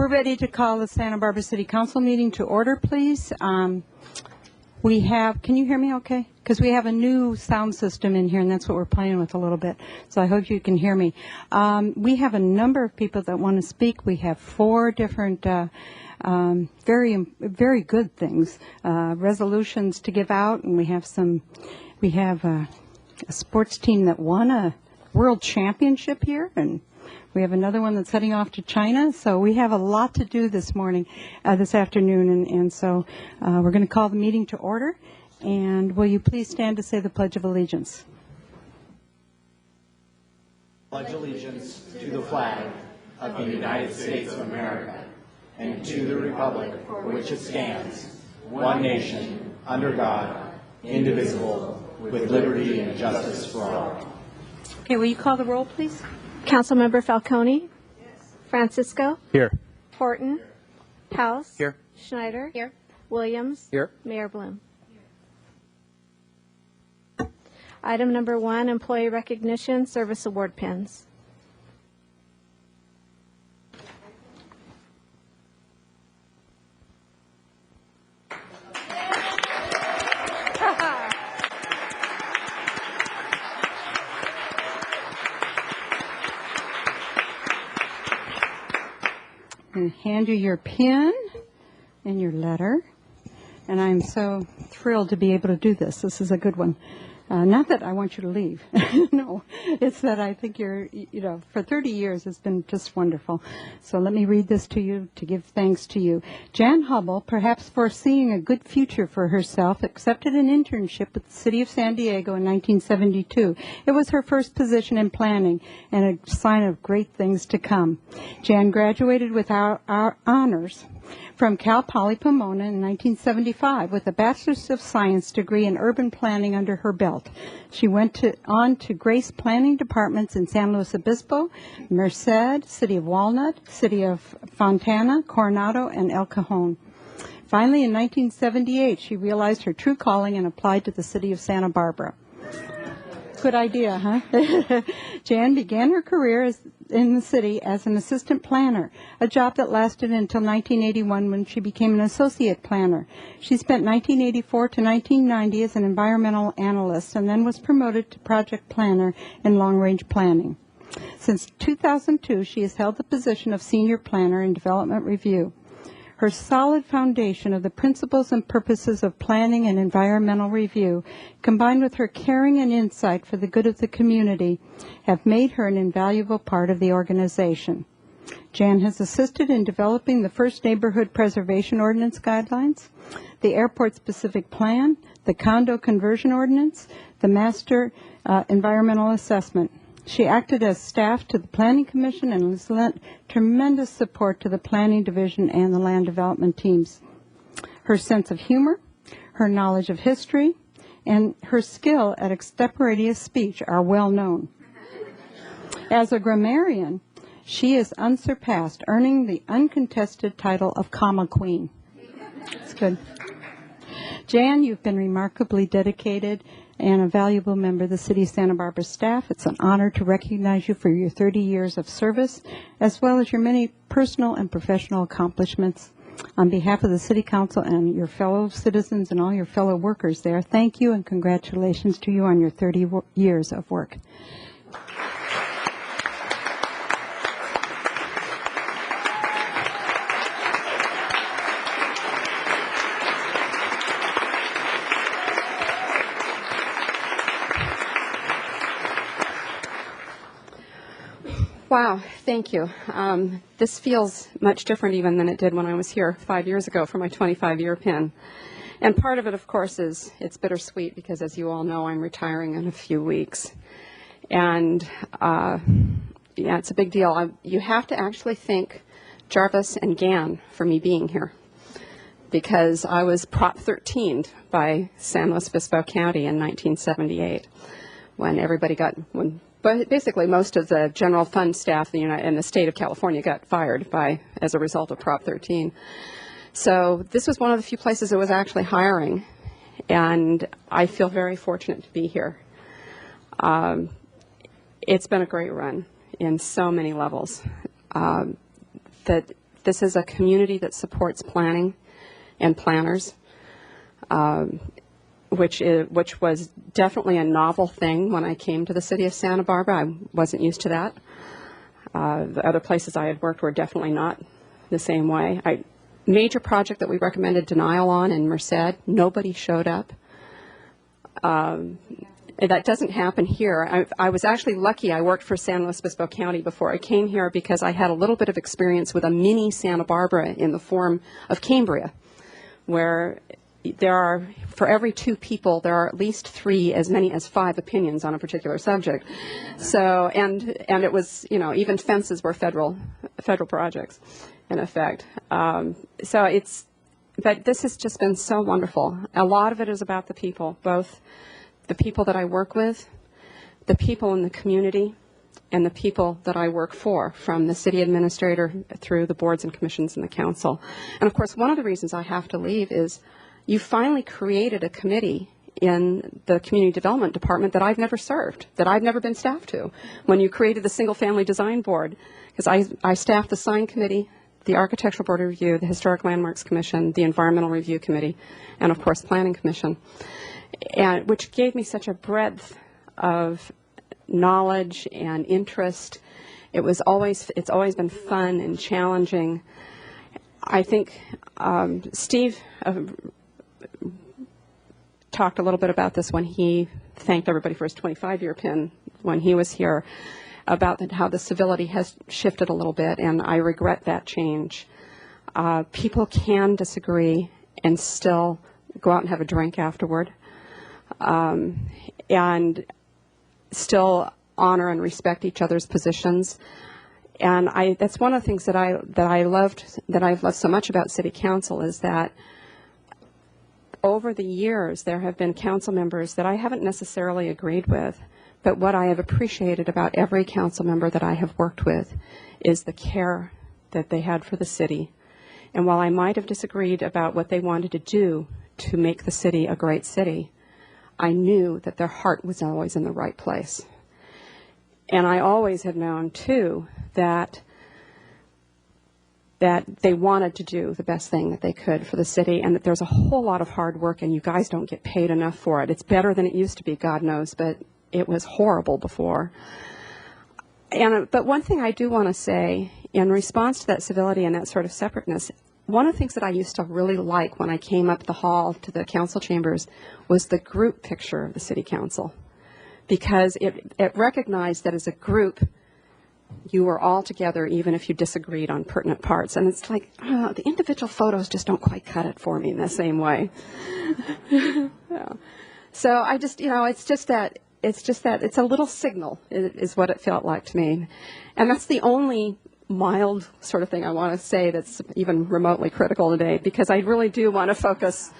We're ready to call the Santa Barbara City Council meeting to order, please. We have, can you hear me okay? Because we have a new sound system in here, and that's what we're playing with a little bit. So I hope you can hear me. We have a number of people that want to speak. We have 4 different very good things, resolutions to give out, and we have a sports team that won a world championship here, and we have another one that's heading off to China. So we have a lot to do this morning, this afternoon, and so we're going to call the meeting to order. And will you please stand to say the Pledge of Allegiance? Pledge allegiance to the flag of the United States of America and to the republic for which it stands, one nation, under God, indivisible, with liberty and justice for all. Okay, will you call the roll, please? Councilmember Falcone? Yes. Francisco? Here. Horton? House? Here. Schneider? Here. Williams? Here. Mayor Bloom? Item number 1, employee recognition, service award pins. And hand you your pin and your letter. And I'm so thrilled to be able to do this. This is a good one. Not that I want you to leave. No, it's that I think for 30 years it's been just wonderful. So let me read this to you to give thanks to you. Jan Hubble, perhaps foreseeing a good future for herself, accepted an internship with the City of San Diego in 1972. It was her first position in planning and a sign of great things to come. Jan graduated with our honors from Cal Poly Pomona in 1975 with a Bachelor's of Science degree in urban planning under her belt. She went on to grace planning departments in San Luis Obispo, Merced, City of Walnut, City of Fontana, Coronado, and El Cajon. Finally, in 1978, she realized her true calling and applied to the City of Santa Barbara. Good idea, huh? Jan began her career in the city as an assistant planner, a job that lasted until 1981 when she became an associate planner. She spent 1984 to 1990 as an environmental analyst and then was promoted to project planner in long-range planning. Since 2002, she has held the position of senior planner in development review. Her solid foundation of the principles and purposes of planning and environmental review, combined with her caring and insight for the good of the community, have made her an invaluable part of the organization. Jan has assisted in developing the first Neighborhood Preservation Ordinance guidelines, the Airport-Specific Plan, the Condo Conversion Ordinance, the Master Environmental Assessment. She acted as staff to the Planning Commission and has lent tremendous support to the Planning Division and the Land Development teams. Her sense of humor, her knowledge of history, and her skill at extemporaneous speech are well known. As a grammarian, she is unsurpassed, earning the uncontested title of Comma Queen. That's good. Jan, you've been remarkably dedicated and a valuable member of the City of Santa Barbara staff. It's an honor to recognize you for your 30 years of service, as well as your many personal and professional accomplishments. On behalf of the City Council and your fellow citizens and all your fellow workers there, thank you and congratulations to you on your 30 years of work. Wow, thank you. This feels much different even than it did when I was here 5 years ago for my 25-year pin. And part of it, of course, is it's bittersweet because, as you all know, I'm retiring in a few weeks. And, yeah, it's a big deal. You have to actually thank Jarvis and Gann for me being here because I was Prop 13'd by San Luis Obispo County in 1978 when everybody but basically, most of the general fund staff in the state of California got fired as a result of Prop 13. So this was one of the few places that was actually hiring, and I feel very fortunate to be here. It's been a great run in so many levels. This is a community that supports planning and planners, which was definitely a novel thing when I came to the city of Santa Barbara. I wasn't used to that. The other places I had worked were definitely not the same way. Major project that we recommended denial on in Merced, nobody showed up. That doesn't happen here. I was actually lucky. I worked for San Luis Obispo County before I came here because I had a little bit of experience with a mini Santa Barbara in the form of Cambria, where there are, for every 2 people, there are at least 3, as many as 5 opinions on a particular subject. So, and it was, even fences were federal projects, in effect. But this has just been so wonderful. A lot of it is about the people, both the people that I work with, the people in the community, and the people that I work for, from the city administrator through the boards and commissions and the council. And of course, one of the reasons I have to leave is you finally created a committee in the community development department that I've never served, that I've never been staffed to. When you created the single family design board, because I staffed the sign committee, the architectural board of review, the historic landmarks commission, the environmental review committee, and of course planning commission, and which gave me such a breadth of knowledge and interest. It's always been fun and challenging. I think Steve talked a little bit about this when he thanked everybody for his 25-year pin when he was here, about how the civility has shifted a little bit, and I regret that change. People can disagree and still go out and have a drink afterward, and still honor and respect each other's positions. And that's one of the things that I've loved so much about City Council, is that over the years there have been council members that I haven't necessarily agreed with, but what I have appreciated about every council member that I have worked with is the care that they had for the city. And while I might have disagreed about what they wanted to do to make the city a great city, I knew that their heart was always in the right place. And I always have known, too, that they wanted to do the best thing that they could for the city, and that there's a whole lot of hard work, and you guys don't get paid enough for it. It's better than it used to be, God knows, but it was horrible before. But one thing I do want to say, in response to that civility and that sort of separateness, one of the things that I used to really like when I came up the hall to the council chambers was the group picture of the city council, because it recognized that as a group, you were all together even if you disagreed on pertinent parts. And it's like, the individual photos just don't quite cut it for me in the same way. Yeah. So I just, it's a little signal is what it felt like to me. And that's the only mild sort of thing I want to say that's even remotely critical today, because I really do want to focus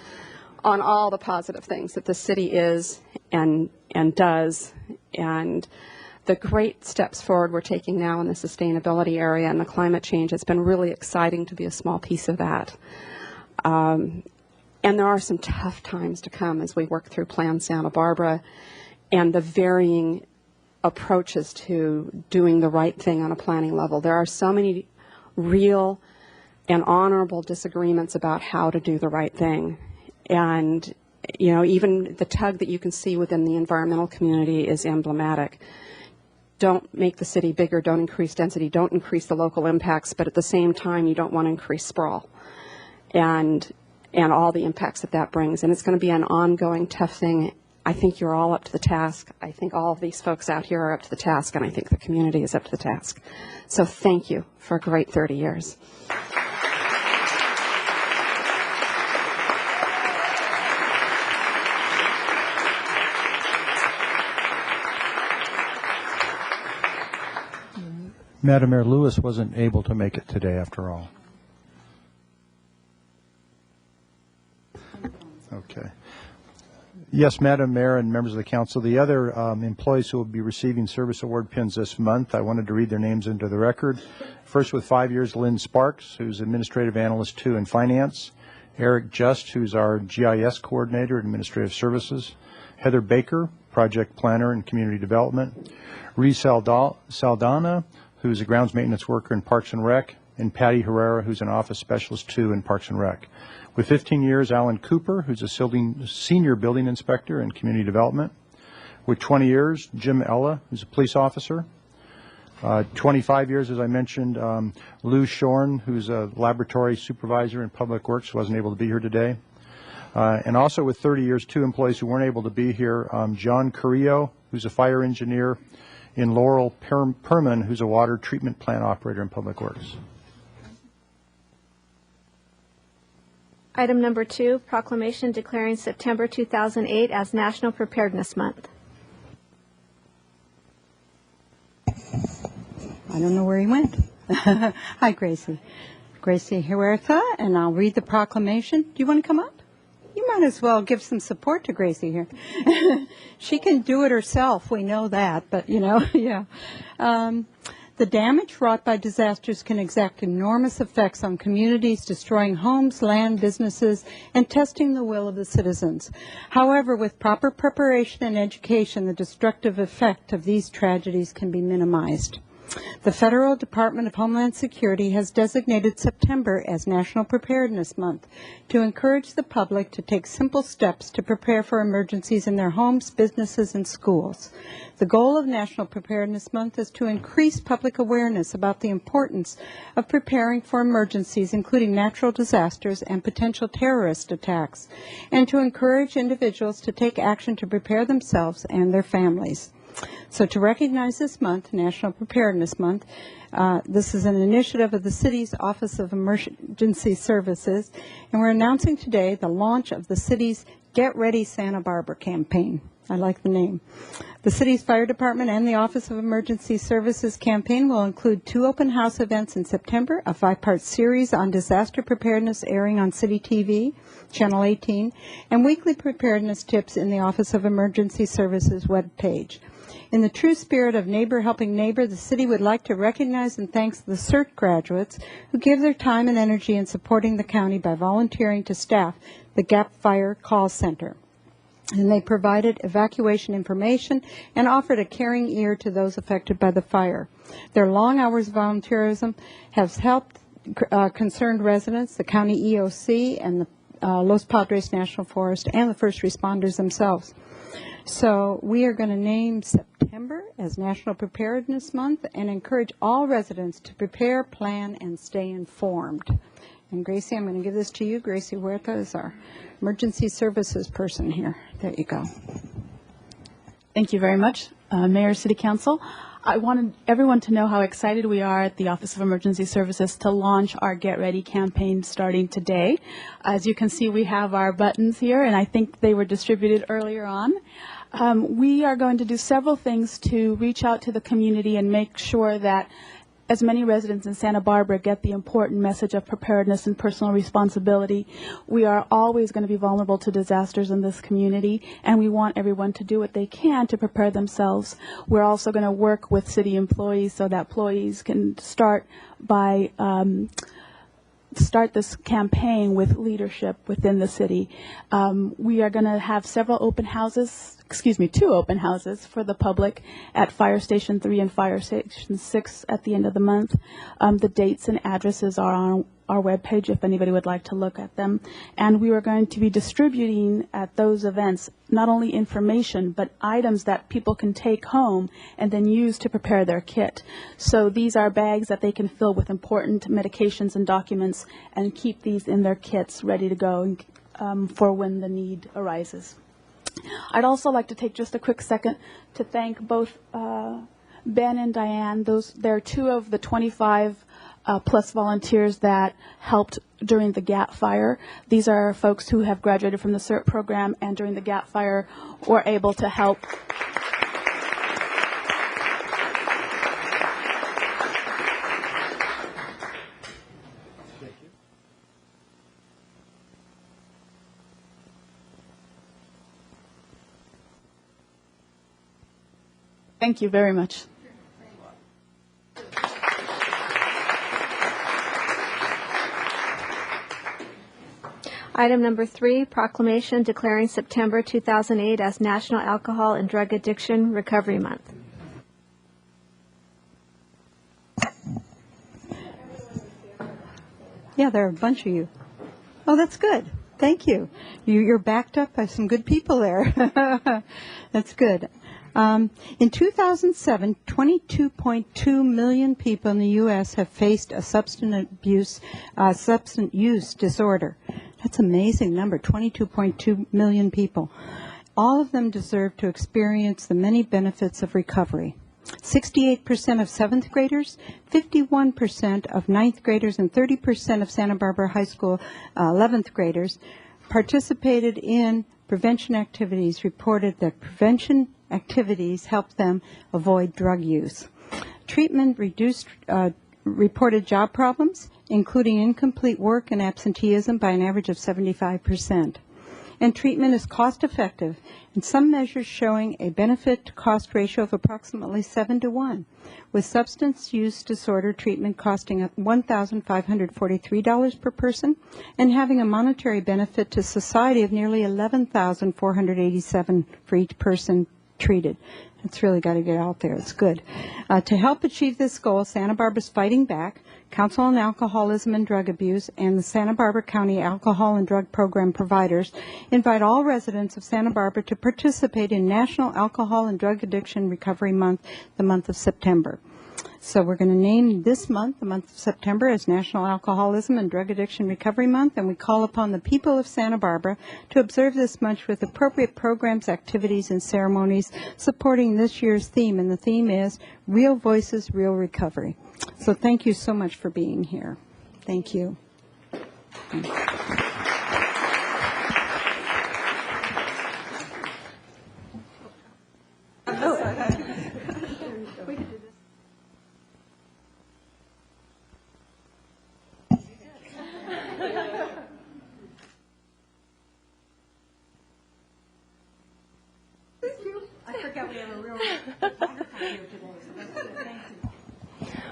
on all the positive things that the city is and does, and the great steps forward we're taking now in the sustainability area and the climate change. It's been really exciting to be a small piece of that. And there are some tough times to come as we work through Plan Santa Barbara and the varying approaches to doing the right thing on a planning level. There are so many real and honorable disagreements about how to do the right thing. And, even the tug that you can see within the environmental community is emblematic. Don't make the city bigger, don't increase density, don't increase the local impacts, but at the same time, you don't want to increase sprawl and all the impacts that brings. And it's going to be an ongoing tough thing. I think you're all up to the task. I think all of these folks out here are up to the task, and I think the community is up to the task. So thank you for a great 30 years. Madam Mayor, Lewis wasn't able to make it today after all. Okay. Yes, Madam Mayor and members of the council, the other employees who will be receiving service award pins this month, I wanted to read their names into the record. First, with 5 years, Lynn Sparks, who's Administrative Analyst 2 in Finance. Eric Just, who's our GIS Coordinator, Administrative Services. Heather Baker, Project Planner and Community Development. Reese Saldana, who's a grounds maintenance worker in Parks and Rec. and Patty Herrera, who's an Office Specialist 2 in Parks and Rec. With 15 years, Alan Cooper, who's a Senior Building Inspector in Community Development. With 20 years, Jim Ella, who's a Police Officer. 25 years, as I mentioned, Lou Shorn, who's a Laboratory Supervisor in Public Works, who wasn't able to be here today. And also with 30 years, 2 employees who weren't able to be here, John Carrillo, who's a Fire Engineer, in Laurel Perman, who's a Water Treatment Plant Operator in Public Works. Item number 2, proclamation declaring September 2008 as National Preparedness Month. I don't know where he went. Hi, Gracie. Gracie Huerta, and I'll read the proclamation. Do you want to come up? You might as well give some support to Gracie here. She can do it herself. We know that, but, yeah. The damage wrought by disasters can exact enormous effects on communities, destroying homes, land, businesses, and testing the will of the citizens. However, with proper preparation and education, the destructive effect of these tragedies can be minimized. The Federal Department of Homeland Security has designated September as National Preparedness Month to encourage the public to take simple steps to prepare for emergencies in their homes, businesses, and schools. The goal of National Preparedness Month is to increase public awareness about the importance of preparing for emergencies, including natural disasters and potential terrorist attacks, and to encourage individuals to take action to prepare themselves and their families. So to recognize this month, National Preparedness Month, this is an initiative of the city's Office of Emergency Services, and we're announcing today the launch of the city's Get Ready Santa Barbara campaign. I like the name. The city's fire department and the Office of Emergency Services campaign will include 2 open house events in September, a 5-part series on disaster preparedness airing on City TV, Channel 18, and weekly preparedness tips in the Office of Emergency Services webpage. In the true spirit of neighbor helping neighbor, the city would like to recognize and thank the CERT graduates who give their time and energy in supporting the county by volunteering to staff the Gap Fire Call Center. And they provided evacuation information and offered a caring ear to those affected by the fire. Their long hours of volunteerism has helped concerned residents, the county EOC, and the Los Padres National Forest, and the first responders themselves. So we are going to name September as National Preparedness Month and encourage all residents to prepare, plan, and stay informed. And Gracie, I'm going to give this to you. Gracie Huerta is our emergency services person here. There you go. Thank you very much, Mayor, City Council. I wanted everyone to know how excited we are at the Office of Emergency Services to launch our Get Ready campaign starting today. As you can see, we have our buttons here, and I think they were distributed earlier on. We are going to do several things to reach out to the community and make sure that as many residents in Santa Barbara get the important message of preparedness and personal responsibility. We are always going to be vulnerable to disasters in this community, and we want everyone to do what they can to prepare themselves. We're also going to work with city employees so that employees can start this campaign with leadership within the city. We are going to have two open houses for the public at Fire Station 3 and Fire Station 6 at the end of the month. The dates and addresses are on our webpage if anybody would like to look at them. And we are going to be distributing at those events not only information, but items that people can take home and then use to prepare their kit. So these are bags that they can fill with important medications and documents and keep these in their kits ready to go for when the need arises. I'd also like to take just a quick second to thank both Ben and Diane. They're two of the 25 plus volunteers that helped during the Gap Fire. These are folks who have graduated from the CERT program and during the Gap Fire were able to help. Thank you very much. Item number 3, proclamation declaring September 2008 as National Alcohol and Drug Addiction Recovery Month. Yeah, there are a bunch of you. Oh, that's good. Thank you. You're backed up by some good people there. That's good. In 2007, 22.2 million people in the U.S. have faced a substance use disorder. That's an amazing number, 22.2 million people. All of them deserve to experience the many benefits of recovery. 68% of 7th graders, 51% of 9th graders, and 30% of Santa Barbara High School 11th graders participated in prevention activities, reported that prevention activities helped them avoid drug use. Treatment reduced reported job problems, including incomplete work and absenteeism, by an average of 75%. And treatment is cost effective, and some measures showing a benefit to cost ratio of approximately 7-to-1, with substance use disorder treatment costing $1,543 per person and having a monetary benefit to society of nearly $11,487 for each person treated. It's really got to get out there. It's good. To help achieve this goal, Santa Barbara's Fighting Back, Council on Alcoholism and Drug Abuse, and the Santa Barbara County Alcohol and Drug Program providers invite all residents of Santa Barbara to participate in National Alcohol and Drug Addiction Recovery Month, the month of September. So we're going to name this month, the month of September, as National Alcoholism and Drug Addiction Recovery Month, and we call upon the people of Santa Barbara to observe this month with appropriate programs, activities, and ceremonies supporting this year's theme, and the theme is Real Voices, Real Recovery. So thank you so much for being here. Thank you.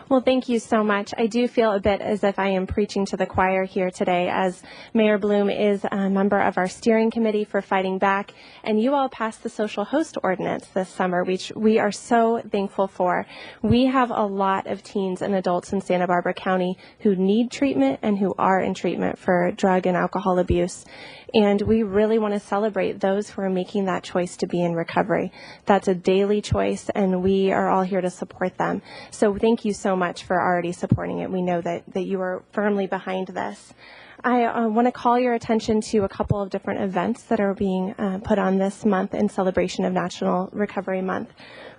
Well, thank you so much. I do feel a bit as if I am preaching to the choir here today, as Mayor Bloom is a member of our steering committee for Fighting Back, and you all passed the social host ordinance this summer, which we are so thankful for. We have a lot of teens and adults in Santa Barbara County who need treatment and who are in treatment for drug and alcohol abuse. And we really want to celebrate those who are making that choice to be in recovery. That's a daily choice, and we are all here to support them. So thank you so much for already supporting it. We know that you are firmly behind this. I want to call your attention to a couple of different events that are being put on this month in celebration of National Recovery Month.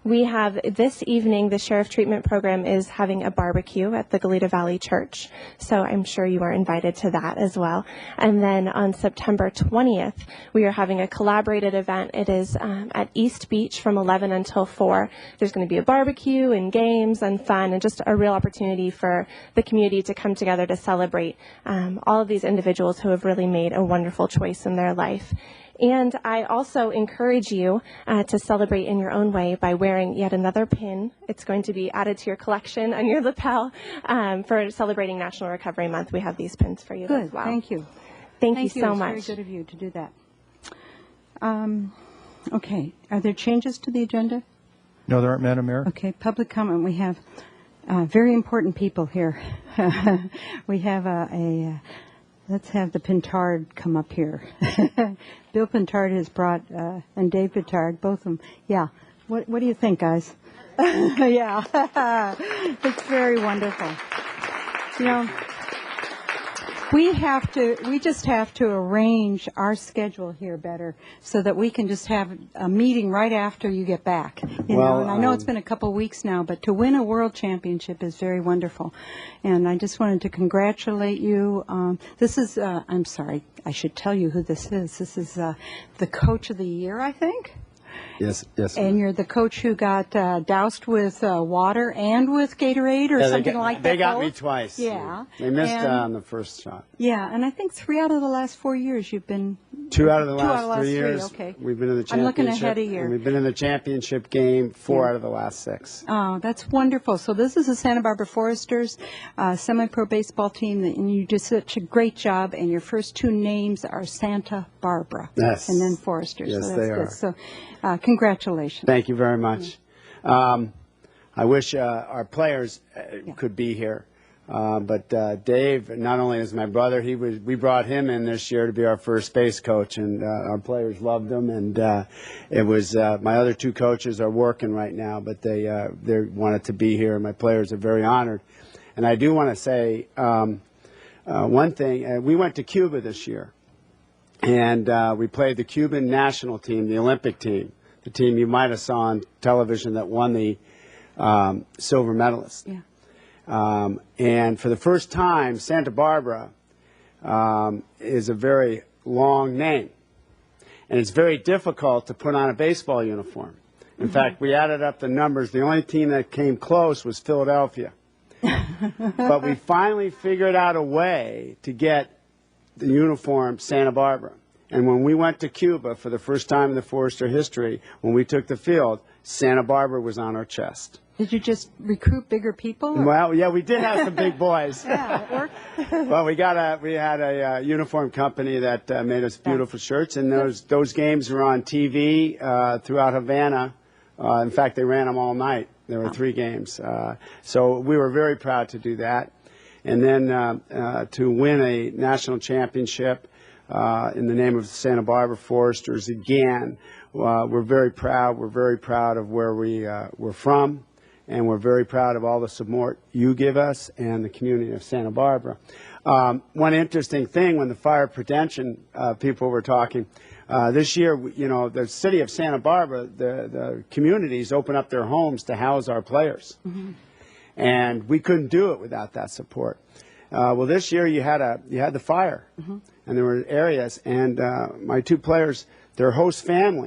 We have this evening, the Sheriff Treatment Program is having a barbecue at the Goleta Valley Church. So I'm sure you are invited to that as well. And then on September 20th, we are having a collaborated event. It is at East Beach from 11 until 4. There's going to be a barbecue and games and fun and just a real opportunity for the community to come together to celebrate all of these individuals who have really made a wonderful choice in their life. And I also encourage you to celebrate in your own way by wearing yet another pin. It's going to be added to your collection on your lapel for celebrating National Recovery Month. We have these pins for you Good. as well. Thank you. Thank you so It's much. very good of you to do that. Okay. Are there changes to the agenda? No, there aren't, Madam Mayor. Okay. Public comment. We have very important people here. We have let's have the Pintard come up here. Bill Pintard has brought, and Dave Pintard, both of them. Yeah. What do you think, guys? Yeah. It's very wonderful. You know, we just have to arrange our schedule here better so that we can just have a meeting right after you get back. You know, and I know it's been a couple weeks now, but to win a world championship is very wonderful. And I just wanted to congratulate you. This is, I'm sorry, I should tell you who this is. This is the Coach of the Year, I think. Yes. And you're the coach who got doused with water and with Gatorade or something like that. They got both? me twice. Yeah. They missed And- on the first shot. Yeah, and I think 3 out of the last 4 years you've been... 2 out of the 2 out last of the last 3 3, years. okay. We've been in the I'm championship. looking ahead a year. And we've been in the championship game 4 out of the last 6. Oh, that's wonderful. So this is the Santa Barbara Foresters semi-pro baseball team, and you did such a great job, and your first 2 names are Santa Barbara. Yes. And then Foresters. Yes, so that's they good. are. So congratulations. Thank you very much. I wish our players could be here. But Dave, not only is my brother, we brought him in this year to be our first base coach, and our players loved him. And it was my other two coaches are working right now, but they wanted to be here. And my players are very honored. And I do want to say one thing. We went to Cuba this year, and we played the Cuban national team, the Olympic team, the team you might have saw on television that won the silver medalist. Yeah. And for the first time, Santa Barbara is a very long name. And it's very difficult to put on a baseball uniform. In fact, we added up the numbers. The only team that came close was Philadelphia. But we finally figured out a way to get the uniform Santa Barbara. And when we went to Cuba for the first time in the Forrester history, when we took the field, Santa Barbara was on our chest. Did you just recruit bigger people? Or? Well, yeah, we did have some big boys. Yeah, it worked. Well, we had a uniform company that made us beautiful shirts, and those games were on TV throughout Havana. In fact, they ran them all night. There were 3 games. So we were very proud to do that. And then to win a national championship in the name of Santa Barbara Foresters again, we're very proud. We're very proud of where we're from. And we're very proud of all the support you give us and the community of Santa Barbara. One interesting thing, when the fire prevention people were talking, this year, the city of Santa Barbara, the communities open up their homes to house our players. Mm-hmm. And we couldn't do it without that support. Well, this year you had the fire, mm-hmm. and there were areas, and my 2 players, their host family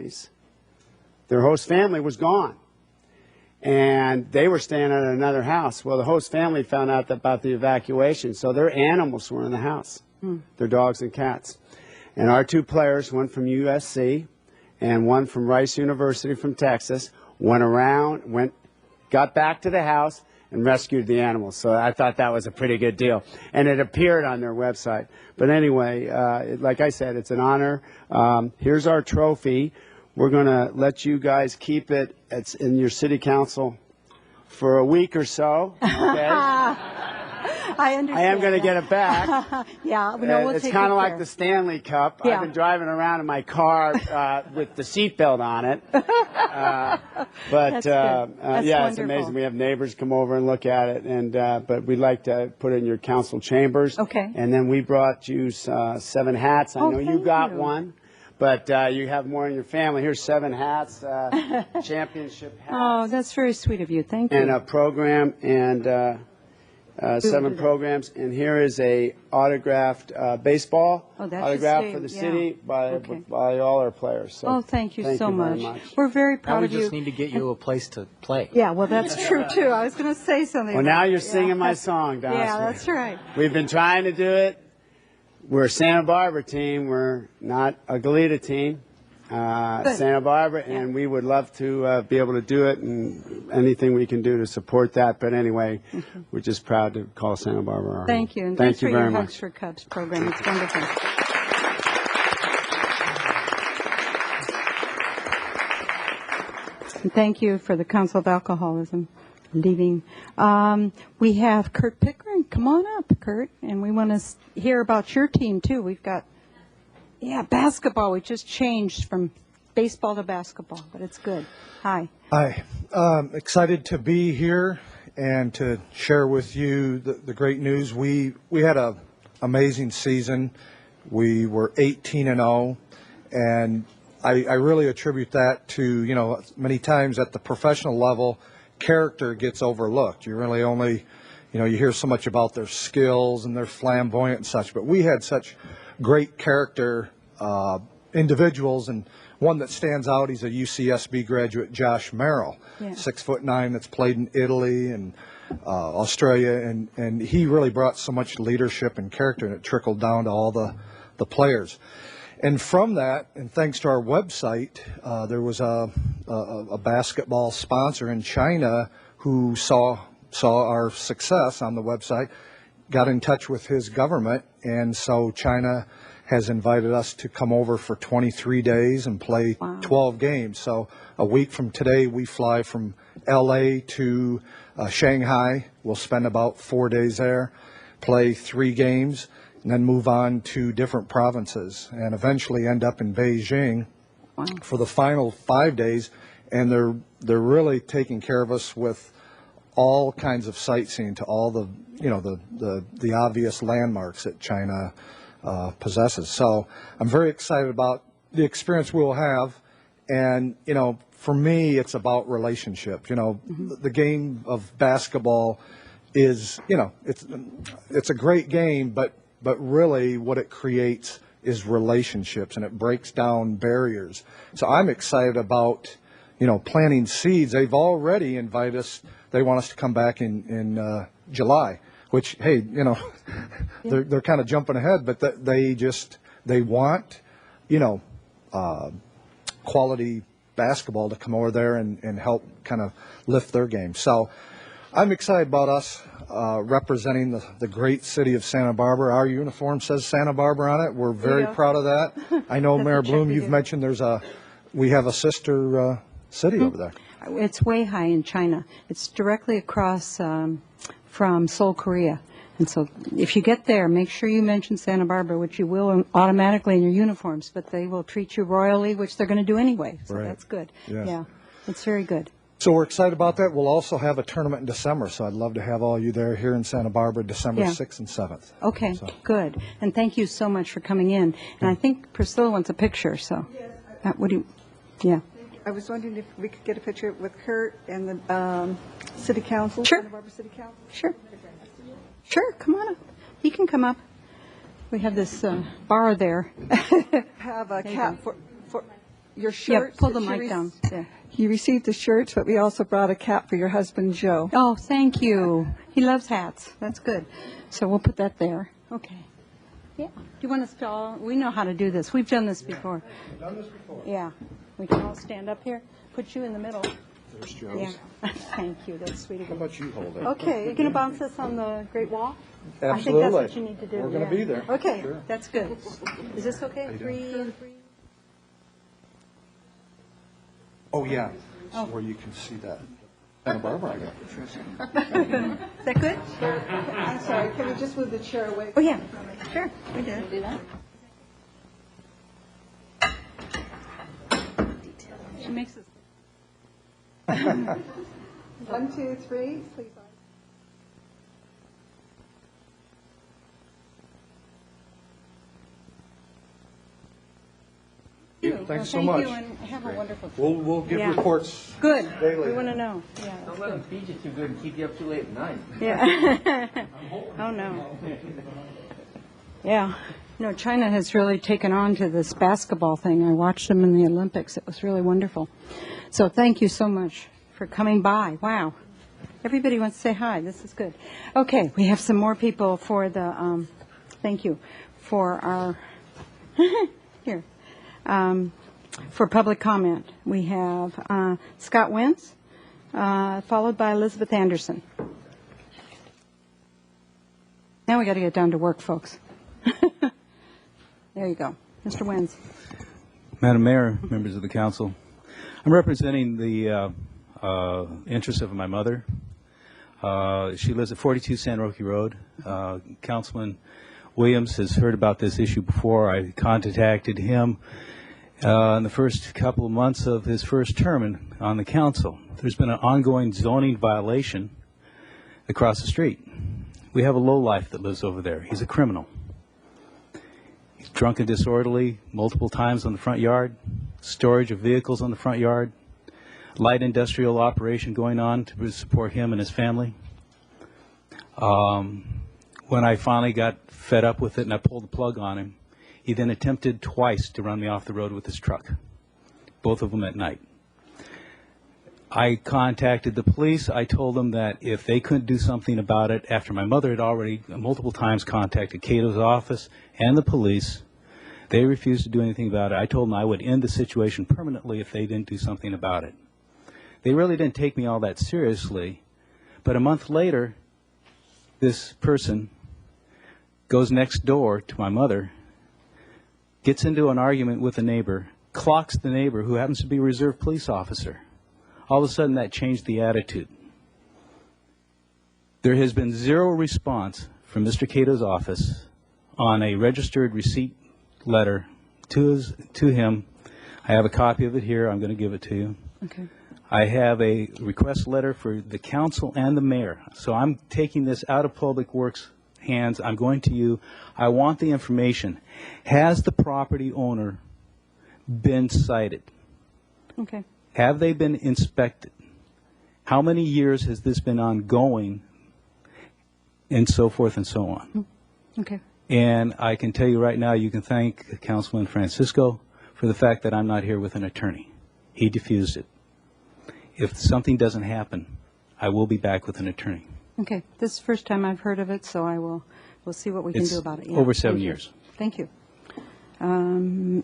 was gone. And they were staying at another house. Well, the host family found out about the evacuation, so their animals were in the house, their dogs and cats. And our 2 players, one from USC and one from Rice University from Texas, got back to the house and rescued the animals. So I thought that was a pretty good deal. And it appeared on their website. But anyway, like I said, it's an honor. Here's our trophy. We're going to let you guys keep it. It's in your city council for a week or so. Okay? I understand. I am going to get it back. Yeah, we'll it's take kind it of like there. the Stanley Cup. Yeah. I've been driving around in my car with the seatbelt on it. But That's yeah, it's wonderful. amazing. We have neighbors come over and look at it, and but we'd like to put it in your council chambers. Okay. And then we brought you 7 hats. I know you thank got you. one. But you have more in your family. Here's 7 hats, championship hats. Oh, that's very sweet of you. Thank you. And a program and 7 programs. And here is a autographed baseball Oh, that should autograph stay- for the yeah. city by all our players. So Oh, thank you so very much. We're very Now proud we of you. just need to get you a place to play. Yeah, well, that's true, too. I was going to say something. Well, about now it. you're Yeah. singing my song, Don. Yeah, that's right. We've been trying to do it. We're a Santa Barbara team. We're not a Goleta team. Santa Barbara, and we would love to be able to do it, and anything we can do to support that. But anyway, we're just proud to call Santa Barbara our home. Thank you. And Thank thanks you for very your much. Hugs for Cubs program. It's wonderful. And thank you for the Council of Alcoholism leaving. We have Kurt Pickering. Come on up, Kurt. And we want to hear about your team, too. We've got, basketball. We just changed from baseball to basketball, but it's good. Hi. Hi. Excited to be here and to share with you the great news. We had an amazing season. We were 18-0, and I really attribute that to, many times at the professional level, character gets overlooked. You really only, you hear so much about their skills and their flamboyant and such, but we had such great character individuals, and one that stands out, he's a UCSB graduate, Josh Merrill, 6'9", that's played in Italy and Australia, and he really brought so much leadership and character, and it trickled down to all the players. And from that, and thanks to our website, there was a basketball sponsor in China who saw our success on the website, got in touch with his government, and so China has invited us to come over for 23 days and play 12 games. So a week from today, we fly from LA to Shanghai. We'll spend about 4 days there, play 3 games, and then move on to different provinces and eventually end up in Beijing for the final 5 days. And they're really taking care of us with all kinds of sightseeing to all the, you know, the obvious landmarks that China possesses. So I'm very excited about the experience we'll have. And, you know, for me, it's about relationship. You know, the game of basketball is, you know, it's a great game, but really what it creates is relationships, and it breaks down barriers. So I'm excited about, you know, planting seeds. They've already invited us. They want us to come back in July, which, hey, you know, they're kind of jumping ahead, but they want, you know, quality basketball to come over there and help kind of lift their game. So I'm excited about us representing the great city of Santa Barbara. Our uniform says Santa Barbara on it. We're very proud of that. I know, Mayor Bloom, you've mentioned we have a sister city over there. It's Weihai in China. It's directly across from Seoul, Korea. And so if you get there, make sure you mention Santa Barbara, which you will automatically in your uniforms, but they will treat you royally, which they're going to do anyway. So that's good. Yes. Yeah, it's very good. So we're excited about that. We'll also have a tournament in December, so I'd love to have all you there here in Santa Barbara, December 6th and 7th. Okay, good. And thank you so much for coming in. And I think Priscilla wants a picture, so. What do you, yeah. I was wondering if we could get a picture with Kurt and the City Council, Sure. Santa Barbara City Council. Sure. Sure, come on up. He can come up. We have this bar there. Have a There you cap go. for your shirt. Yeah, pull the mic down. Yeah. You received the shirts, but we also brought a cap for your husband, Joe. Oh, thank you. He loves hats. That's good. So we'll put that there. Okay. Yeah. Do you want us to all, we know how to do this. We've done this before. We've done this before. Yeah. We can all stand up here. Put you in the middle. There's Joe's. Yeah. Thank you. That's sweet of How you. about you hold it? Okay. You're going to bounce this on the Great Wall? Absolutely. I think that's what you need to do. We're going to be there. Okay. Sure. That's good. Is this okay? 3 and 3? Oh, yeah. So where you can see that. Santa Barbara, I got. Is that good? I'm sorry, can we just move the chair away? Oh, yeah. Sure. We did. Do that. She makes us. 1, 2, 3, please. Thanks so much. Thank you, and have a wonderful. We'll give Yeah. reports. Good. Daily. We want to know. Yeah. Don't let them feed you too good and keep you up too late at night. Yeah. Oh, no. Yeah. No, China has really taken on to this basketball thing. I watched them in the Olympics. It was really wonderful. So thank you so much for coming by. Wow. Everybody wants to say hi. This is good. Okay, we have some more people for the, thank you, for our, here, for public comment. We have Scott Wentz, followed by Elizabeth Anderson. Now we got to get down to work, folks. There you go. Mr. Wentz. Madam Mayor, members of the council, I'm representing the interests of my mother. She lives at 42 San Roque Road. Councilman Williams has heard about this issue before. I contacted him in the first couple of months of his first term on the council. There's been an ongoing zoning violation across the street. We have a lowlife that lives over there. He's a criminal. He's drunk and disorderly multiple times on the front yard, storage of vehicles on the front yard, light industrial operation going on to support him and his family. When I finally got fed up with it and I pulled the plug on him, he then attempted twice to run me off the road with his truck, both of them at night. I contacted the police. I told them that if they couldn't do something about it, after my mother had already multiple times contacted Cato's office and the police, they refused to do anything about it. I told them I would end the situation permanently if they didn't do something about it. They really didn't take me all that seriously, but a month later, this person goes next door to my mother, gets into an argument with a neighbor, clocks the neighbor who happens to be a reserve police officer. All of a sudden that changed the attitude. There has been zero response from Mr. Cato's office on a registered receipt letter to him. I have a copy of it here. I'm going to give it to you. Okay. I have a request letter for the council and the mayor. So I'm taking this out of Public Works hands. I'm going to you. I want the information. Has the property owner been cited? Okay. Have they been inspected? How many years has this been ongoing? And so forth and so on. Okay. And I can tell you right now, you can thank Councilman Francisco for the fact that I'm not here with an attorney. He diffused it. If something doesn't happen, I will be back with an attorney. Okay. This is the first time I've heard of it, so we'll see what we can do about it. Over 7 years. Thank you.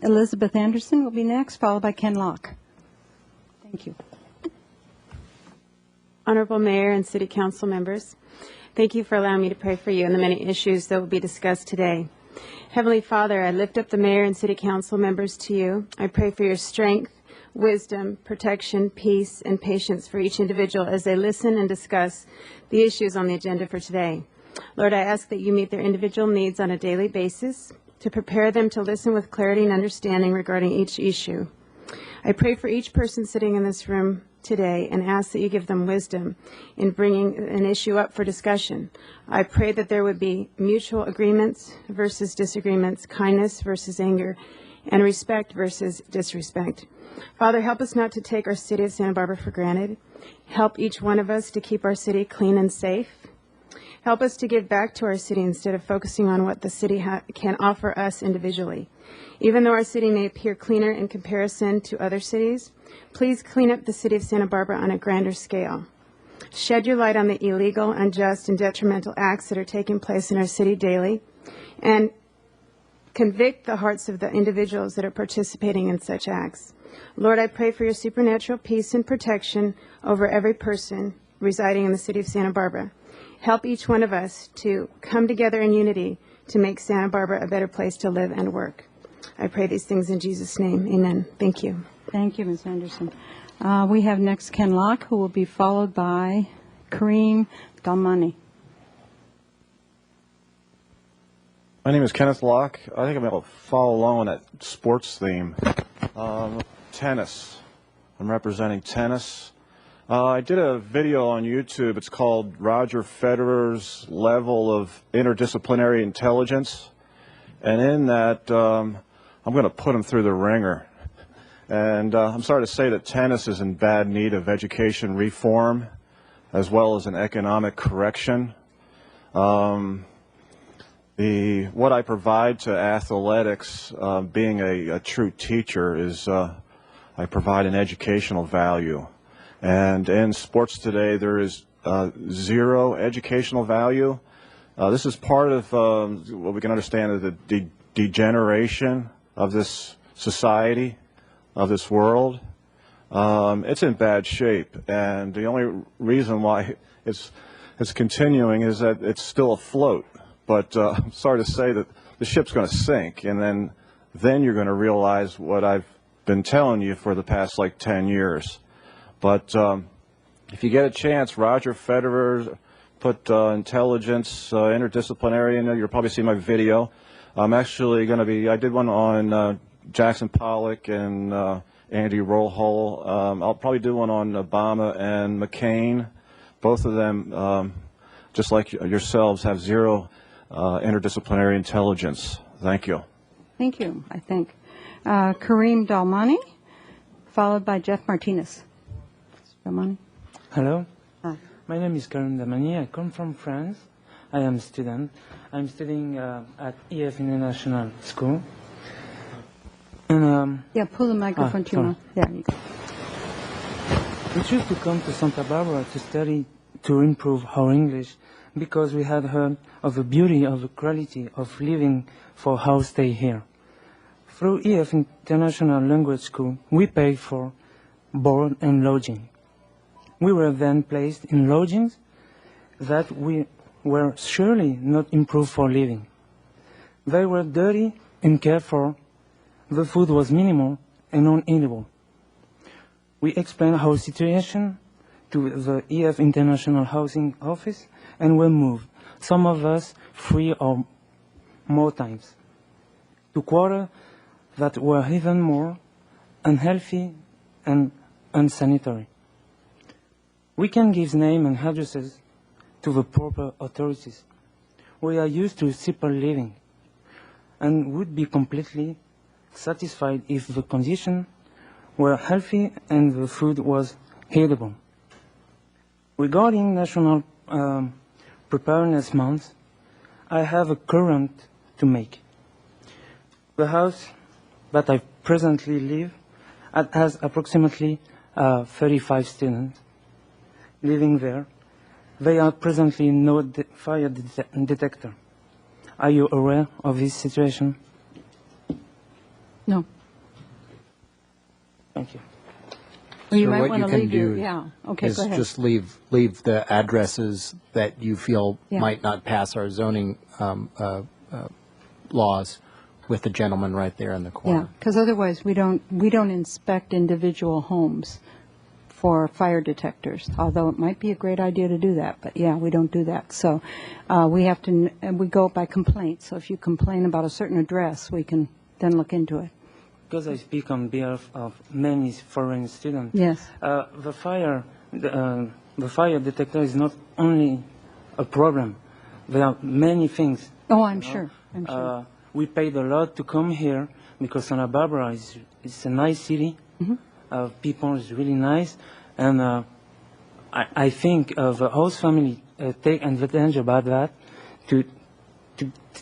Elizabeth Anderson will be next, followed by Ken Locke. Thank you. Honorable Mayor and City Council members, thank you for allowing me to pray for you and the many issues that will be discussed today. Heavenly Father, I lift up the Mayor and City Council members to you. I pray for your strength, wisdom, protection, peace, and patience for each individual as they listen and discuss the issues on the agenda for today. Lord, I ask that you meet their individual needs on a daily basis to prepare them to listen with clarity and understanding regarding each issue. I pray for each person sitting in this room today and ask that you give them wisdom in bringing an issue up for discussion. I pray that there would be mutual agreements versus disagreements, kindness versus anger, and respect versus disrespect. Father, help us not to take our city of Santa Barbara for granted. Help each one of us to keep our city clean and safe. Help us to give back to our city instead of focusing on what the city can offer us individually. Even though our city may appear cleaner in comparison to other cities, please clean up the city of Santa Barbara on a grander scale. Shed your light on the illegal, unjust, and detrimental acts that are taking place in our city daily, and convict the hearts of the individuals that are participating in such acts. Lord, I pray for your supernatural peace and protection over every person residing in the city of Santa Barbara. Help each one of us to come together in unity to make Santa Barbara a better place to live and work. I pray these things in Jesus' name. Amen. Thank you. Thank you, Ms. Anderson. We have next Ken Locke, who will be followed by Kareem Dalmani. My name is Kenneth Locke. I think I'm going to follow along on that sports theme. Tennis. I'm representing tennis. I did a video on YouTube. It's called Roger Federer's Level of Interdisciplinary Intelligence. And in that, I'm going to put him through the ringer. And I'm sorry to say that tennis is in bad need of education reform, as well as an economic correction. What I provide to athletics, being a true teacher, is I provide an educational value. And in sports today, there is zero educational value. This is part of what we can understand as the degeneration of this society, of this world. It's in bad shape, and the only reason why it's continuing is that it's still afloat. But I'm sorry to say that the ship's going to sink, and then you're going to realize what I've been telling you for the past like 10 years. But if you get a chance, Roger Federer, put intelligence, interdisciplinary in there. You'll probably see my video. I'm actually going to be, I did one on Jackson Pollock and Andy Warhol. I'll probably do one on Obama and McCain. Both of them, just like yourselves, have zero interdisciplinary intelligence. Thank you. Thank you, I think. Kareem Dalmani, followed by Jeff Martinez. Dalmani. Hello. Hi. My name is Karim Damani. I come from France. I am a student. I'm studying at EF International School. And, yeah, pull the microphone to your mouth. There you go. We choose to come to Santa Barbara to study, to improve our English, because we had heard of the beauty, of the quality of living for our stay here. Through EF International Language School, we pay for board and lodging. We were then placed in lodgings that we were surely not improved for living. They were dirty and cared for the food was minimal and uneatable. We explained our situation to the EF International Housing Office and were moved, some of us 3 or more times, to quarters that were even more unhealthy and unsanitary. We can give names and addresses to the proper authorities. We are used to simple living and would be completely satisfied if the conditions were healthy and the food was edible. Regarding National Preparedness Month, I have a comment to make. The house that I presently live at has approximately 35 students living there. They are presently no fire detector. Are you aware of this situation? No. Thank you. Well, you So might what want you to can leave do your, yeah, okay, is go ahead. just leave the addresses that you feel Yeah. might not pass our zoning laws with the gentleman right there in the Yeah, corner. because otherwise we don't inspect individual homes for fire detectors, although it might be a great idea to do that, but yeah, we don't do that. So we have to, we go by complaint, so if you complain about a certain address, we can then look into it. Because I speak on behalf of many foreign students. Yes. The fire detector is not only a problem. There are many things. Oh, I'm sure. I'm sure. We paid a lot to come here because Santa Barbara is a nice city. People is really nice, and I think the host family take advantage about that to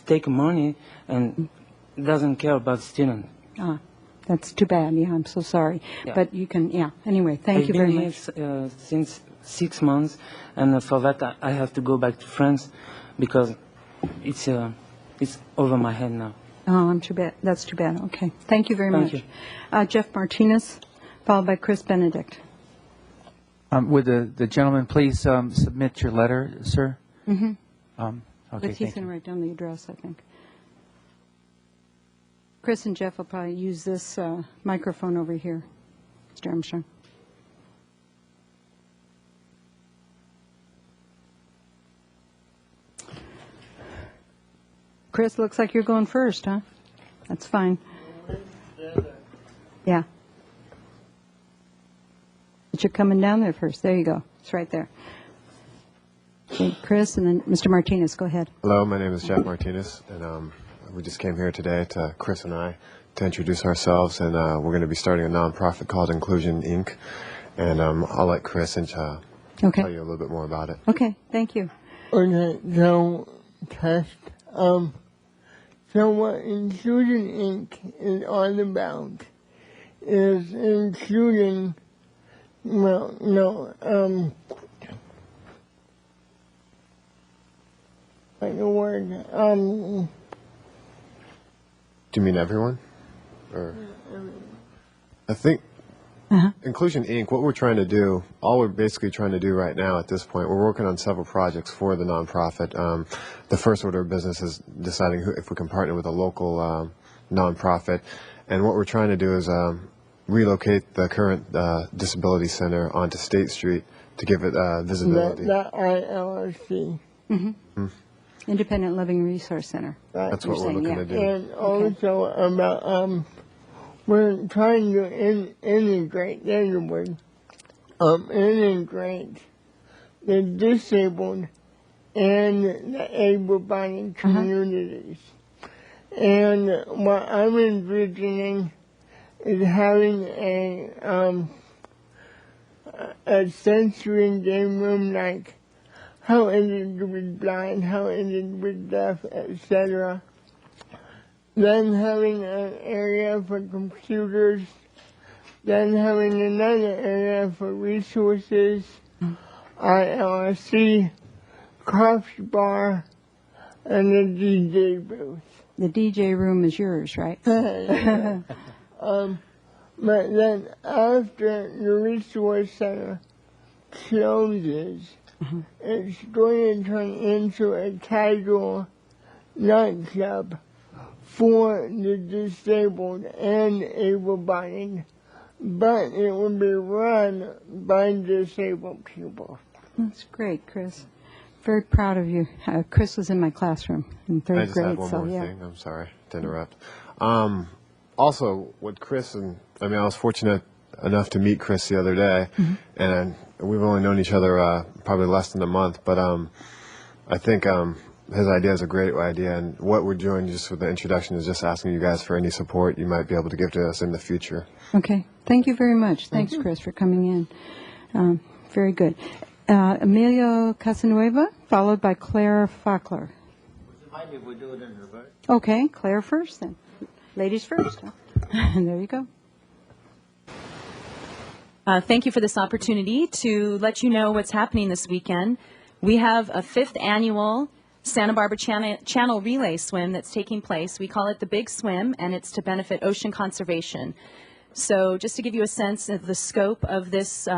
take money and doesn't care about students. That's too bad. Yeah, I'm so sorry. Yeah. But you can, yeah. Anyway, thank you very much. I've been here since 6 months, and for that I have to go back to France because it's over my head now. Oh, I'm too bad. That's too bad. Okay. Thank you very Thank much. Jeff Martinez, followed by Chris Benedict. Would the gentleman please submit your letter, sir? Mm-hmm. Okay, But he's thank going you. to write down the address, I think. Chris and Jeff will probably use this microphone over here, Mr. Armstrong. Chris, looks like you're going first, huh? That's fine. Yeah. But you're coming down there first. There you go. It's right there. Okay, Chris, and then Mr. Martinez, go ahead. Hello, my name is Jeff Martinez, and we just came here today to Chris and I to introduce ourselves, and we're going to be starting a nonprofit called Inclusion Inc. And I'll let Chris tell you a little bit more about it. Okay, thank you. Okay, so test. So what Inclusion Inc. is all about is including, well, no, like a word, Do you mean everyone? Or I think Inclusion Inc., what we're trying to do, all we're basically trying to do right now at this point, we're working on several projects for the nonprofit. The first order of business is deciding if we can partner with a local nonprofit. And what we're trying to do is relocate the current disability center onto State Street to give it visibility. that ILRC. Mm-hmm. Independent Living Resource Center. That's what we're looking to do. And also about, we're trying to integrate, there's a word, integrate the disabled and the able-bodied communities. And what I'm envisioning is having a sensory game room like how it is with blind, how it is with deaf, etc. Then having an area for computers, then having another area for resources, ILRC, craft bar, and a DJ booth. The DJ room is yours, right? But then after the resource center closes, it's going to turn into a casual nightclub for the disabled and able-bodied, but it will be run by disabled people. That's great, Chris. Very proud of you. Chris was in my classroom in third I just grade. had one more thing. I'm sorry to interrupt. Also, with Chris, and I mean, I was fortunate enough to meet Chris the other day, and we've only known each other probably less than a month, but I think his idea is a great idea, and what we're doing just with the introduction is just asking you guys for any support you might be able to give to us in the future. Okay. Thank you very much. Thanks, Chris, for coming in. Very good. Emilio Casanueva, followed by Claire Fackler. Mind if we do it in reverse? Okay, Claire first then. Ladies first. And there you go. Thank you for this opportunity to let you know what's happening this weekend. We have a 5th annual Santa Barbara Channel Relay Swim that's taking place. We call it the Big Swim, and it's to benefit ocean conservation. So just to give you a sense of the scope of this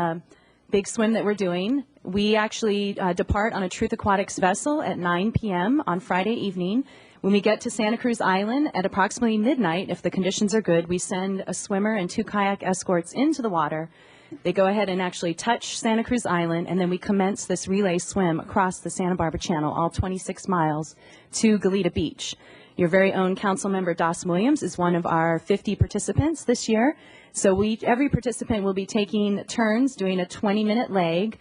big swim that we're doing, we actually depart on a Truth Aquatics vessel at 9 p.m. on Friday evening. When we get to Santa Cruz Island at approximately midnight, if the conditions are good, we send a swimmer and 2 kayak escorts into the water. They go ahead and actually touch Santa Cruz Island, and then we commence this relay swim across the Santa Barbara Channel, all 26 miles, to Goleta Beach. Your very own council member, Doss Williams, is one of our 50 participants this year. So every participant will be taking turns doing a 20-minute leg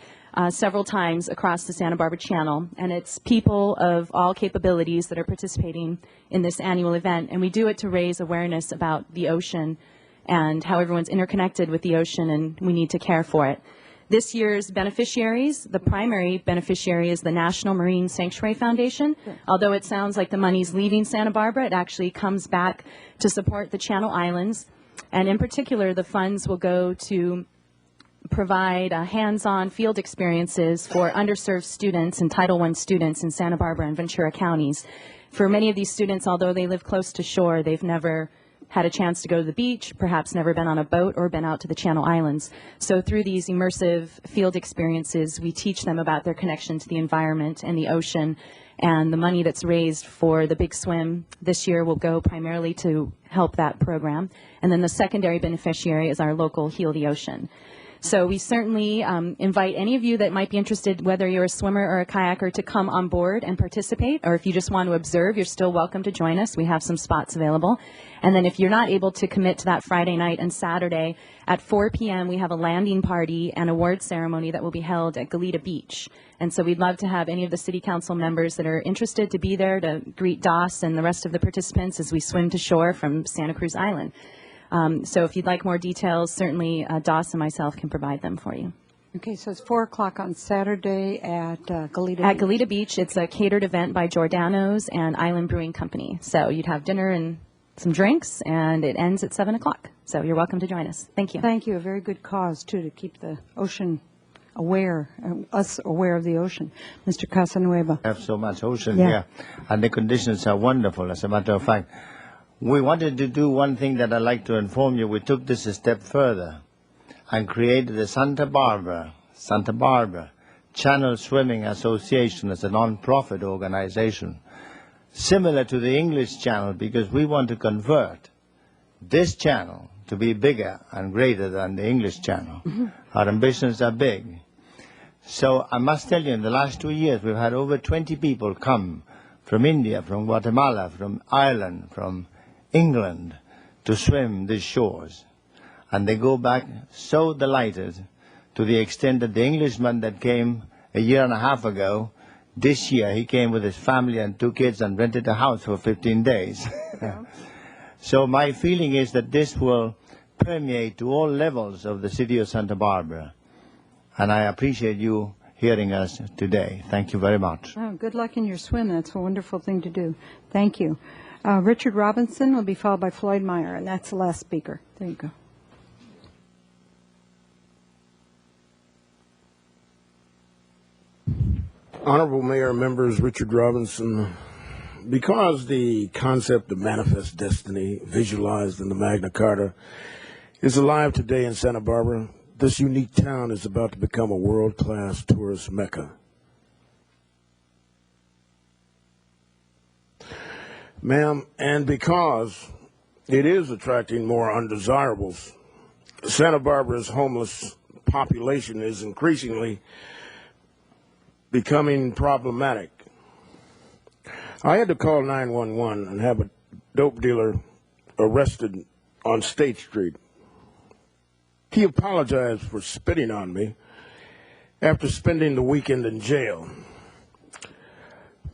several times across the Santa Barbara Channel. And it's people of all capabilities that are participating in this annual event. And we do it to raise awareness about the ocean and how everyone's interconnected with the ocean, and we need to care for it. This year's beneficiaries, the primary beneficiary is the National Marine Sanctuary Foundation. Although it sounds like the money's leaving Santa Barbara, it actually comes back to support the Channel Islands. And in particular, the funds will go to provide hands-on field experiences for underserved students and Title I students in Santa Barbara and Ventura counties. For many of these students, although they live close to shore, they've never had a chance to go to the beach, perhaps never been on a boat or been out to the Channel Islands. So through these immersive field experiences, we teach them about their connection to the environment and the ocean. And the money that's raised for the Big Swim this year will go primarily to help that program. And then the secondary beneficiary is our local Heal the Ocean. So we certainly invite any of you that might be interested, whether you're a swimmer or a kayaker, to come on board and participate. Or if you just want to observe, you're still welcome to join us. We have some spots available. And then if you're not able to commit to that Friday night and Saturday, at 4 p.m. we have a landing party and award ceremony that will be held at Goleta Beach. And so we'd love to have any of the city council members that are interested to be there to greet Doss and the rest of the participants as we swim to shore from Santa Cruz Island. So if you'd like more details, certainly Doss and myself can provide them for you. Okay, so it's 4 o'clock on Saturday at Goleta Beach. At Goleta Beach, it's a catered event by Giordano's and Island Brewing Company. So you'd have dinner and some drinks, and it ends at 7 o'clock. So you're welcome to join us. Thank you. Thank you. A very good cause, too, to keep the ocean aware, us aware of the ocean. Mr. Casanueva. We have so much ocean here, and the conditions are wonderful, as a matter of fact. We wanted to do one thing that I'd like to inform you. We took this a step further and created the Santa Barbara Channel Swimming Association as a non-profit organization, similar to the English Channel, because we want to convert this channel to be bigger and greater than the English Channel. Our ambitions are big. So I must tell you, in the last 2 years, we've had over 20 people come from India, from Guatemala, from Ireland, from England, to swim these shores. And they go back so delighted, to the extent that the Englishman that came a year and a half ago, this year he came with his family and 2 kids and rented a house for 15 days. So my feeling is that this will permeate to all levels of the city of Santa Barbara. And I appreciate you hearing us today. Thank you very much. Oh, good luck in your swim. That's a wonderful thing to do. Thank you. Richard Robinson will be followed by Floyd Meyer, and that's the last speaker. There you go. Honorable Mayor, members, Richard Robinson. Because the concept of manifest destiny visualized in the Magna Carta is alive today in Santa Barbara, this unique town is about to become a world-class tourist mecca. Ma'am, and because it is attracting more undesirables, Santa Barbara's homeless population is increasingly becoming problematic. I had to call 911 and have a dope dealer arrested on State Street. He apologized for spitting on me after spending the weekend in jail.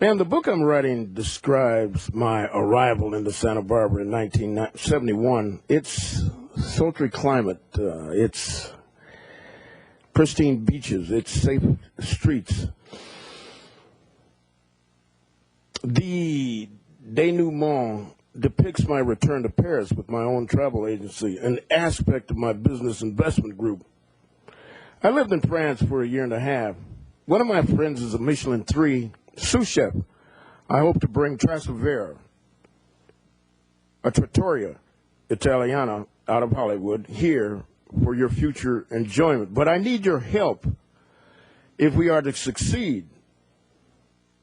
Ma'am, the book I'm writing describes my arrival into Santa Barbara in 1971. It's sultry climate, it's pristine beaches, it's safe streets. The denouement depicts my return to Paris with my own travel agency, an aspect of my business investment group. I lived in France for a year and a half. One of my friends is a Michelin 3 sous chef. I hope to bring Trastevere, a trattoria Italiana out of Hollywood, here for your future enjoyment. But I need your help if we are to succeed.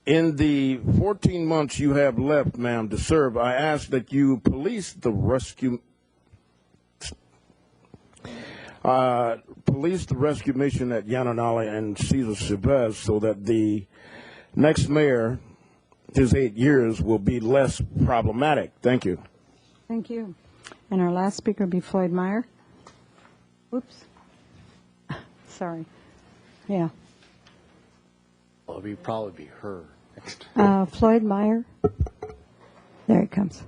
In the 14 months you have left, ma'am, to serve, I ask that you police the rescue mission at Yananali and Cesar Chavez so that the next mayor, his 8 years, will be less problematic. Thank you. Thank you. And our last speaker will be Floyd Meyer. Whoops. Sorry. Yeah. Well, it'll probably be her next. Floyd Meyer. There it comes.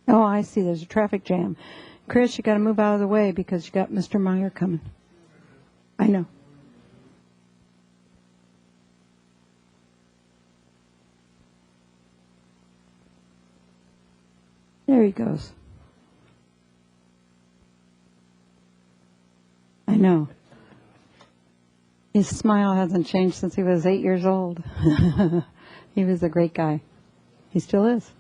Oh, I see. There's a traffic jam. Chris, you got to move out of the way because you got Mr. Meyer coming. I know. There he goes. I know. His smile hasn't changed since he was 8 years old. He was a great guy. He still is.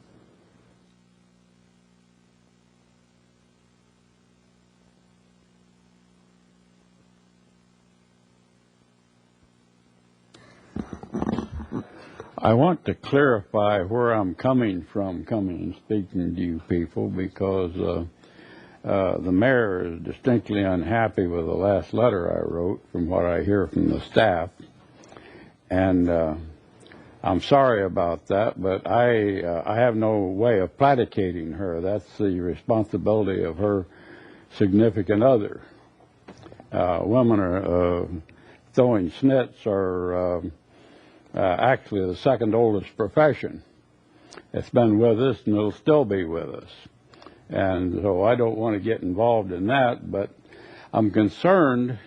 I want to clarify where I'm coming from coming and speaking to you people, because the mayor is distinctly unhappy with the last letter I wrote from what I hear from the staff. And I'm sorry about that, but I have no way of placating her. That's the responsibility of her significant other. Women are throwing snits are actually the second oldest profession. It's been with us and it'll still be with us. And so I don't want to get involved in that, but I'm concerned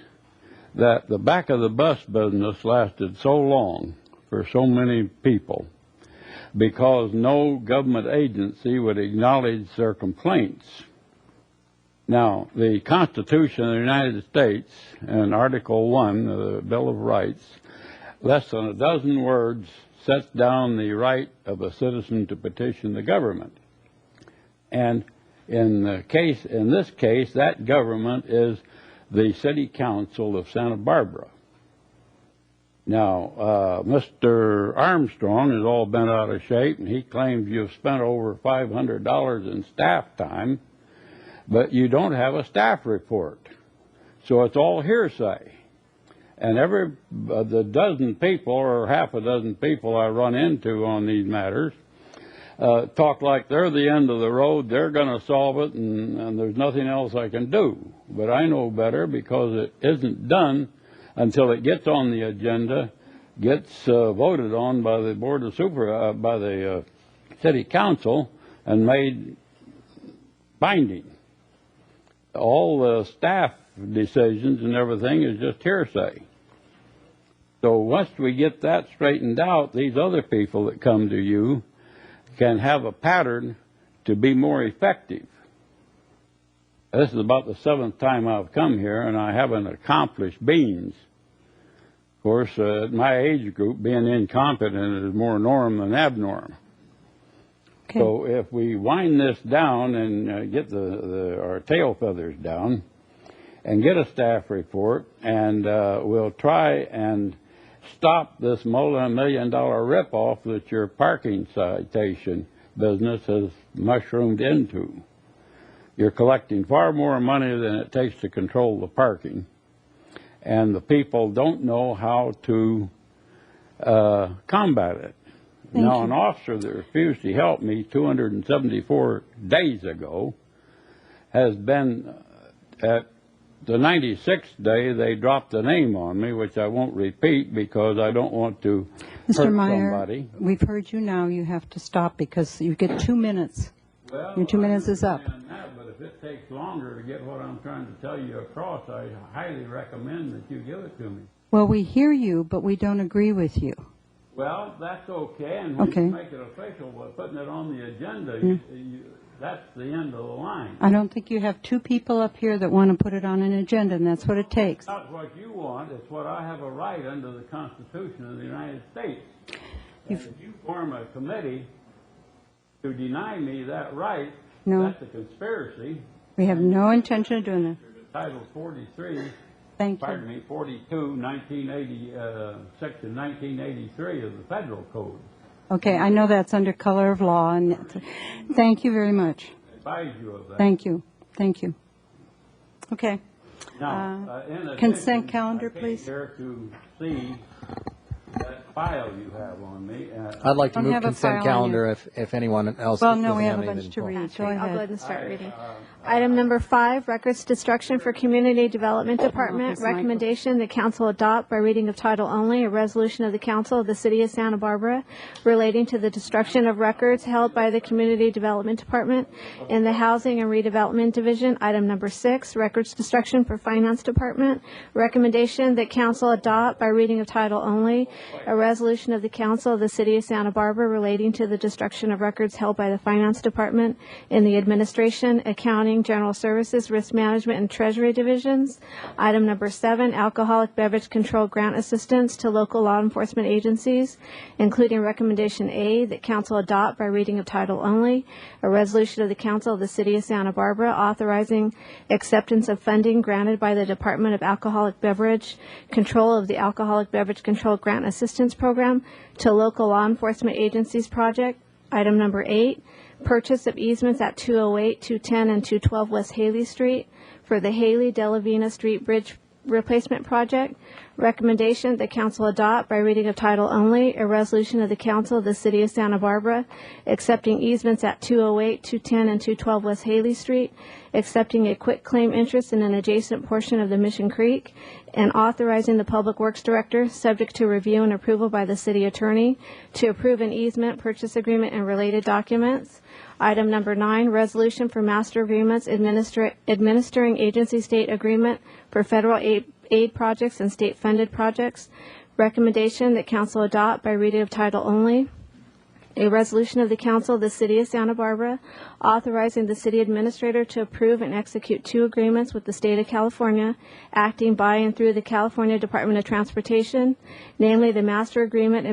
that the back of the bus business lasted so long for so many people because no government agency would acknowledge their complaints. Now, the Constitution of the United States and Article 1 of the Bill of Rights, less than a dozen words, sets down the right of a citizen to petition the government. And in this case, that government is the City Council of Santa Barbara. Now, Mr. Armstrong is all bent out of shape, and he claims you've spent over $500 in staff time, but you don't have a staff report. So it's all hearsay. And the dozen people or half a dozen people I run into on these matters talk like they're the end of the road, they're going to solve it, and there's nothing else I can do. But I know better because it isn't done until it gets on the agenda, gets voted on by the Board of by the City Council, and made binding. All the staff decisions and everything is just hearsay. So once we get that straightened out, these other people that come to you can have a pattern to be more effective. This is about the 7th time I've come here, and I haven't accomplished beans. Of course, at my age group, being incompetent is more norm than abnorm. Okay. So if we wind this down and get our tail feathers down and get a staff report, and we'll try and stop this multi-million-dollar ripoff that your parking citation business has mushroomed into. You're collecting far more money than it takes to control the parking, and the people don't know how to combat it. Now, an officer that refused to help me 274 days ago has been at the 96th day, they dropped the name on me, which I won't repeat because I don't want to Mr. hurt Meyer, somebody. we've heard you now. You have to stop because you get 2 minutes. Well, Your 2 minutes is up. But if it takes longer to get what I'm trying to tell you across, I highly recommend that you give it to me. Well, we hear you, but we don't agree with you. Well, that's okay, and we Okay. can make it official, but putting it on the agenda, that's the end of the line. I don't think you have 2 people up here that want to put it on an agenda, and that's what it takes. It's not what you want, it's what I have a right under the Constitution of the United States. And if you form a committee to deny me that right, No. that's a conspiracy. We have no intention of doing that. Title 43, Thank you. pardon me, 42, 1980, Section 1983 of the Federal Code. Okay, I know that's under color of law, and thank you very much. Advise you of that. Thank you. Thank you. Okay. Now, in addition, consent calendar, I came please. here to see that file you have on me. I'd like to Don't move have a consent file on calendar if anyone else. Well, no, doesn't we have a anything bunch to pull. read. Go I'll go ahead. ahead and start reading. Item number 5, records destruction for Community Development Department. Michael. Recommendation, the council adopt by reading of title only a resolution of the council of the city of Santa Barbara relating to the destruction of records held by the Community Development Department in the Housing and Redevelopment Division. Item number 6, records destruction for Finance Department. Recommendation that council adopt by reading of title only a resolution of the council of the city of Santa Barbara relating to the destruction of records held by the Finance Department in the Administration, Accounting, General Services, Risk Management, and Treasury Divisions. Item number 7, alcoholic beverage control grant assistance to local law enforcement agencies, including recommendation A, that council adopt by reading of title only a resolution of the council of the city of Santa Barbara authorizing acceptance of funding granted by the Department of Alcoholic Beverage Control of the Alcoholic Beverage Control Grant Assistance Program to local law enforcement agencies project. Item number 8, purchase of easements at 208, 210, and 212 West Haley Street for the Haley Delavina Street Bridge Replacement Project. Recommendation that council adopt by reading of title only a resolution of the council of the city of Santa Barbara accepting easements at 208, 210, and 212 West Haley Street, accepting a quit claim interest in an adjacent portion of the Mission Creek, and authorizing the Public Works Director, subject to review and approval by the city attorney, to approve an easement, purchase agreement, and related documents. Item number 9, resolution for master agreements administering agency state agreement for federal aid projects and state-funded projects. Recommendation that council adopt by reading of title only a resolution of the council of the city of Santa Barbara authorizing the city administrator to approve and execute 2 agreements with the state of California acting by and through the California Department of Transportation, namely the master agreement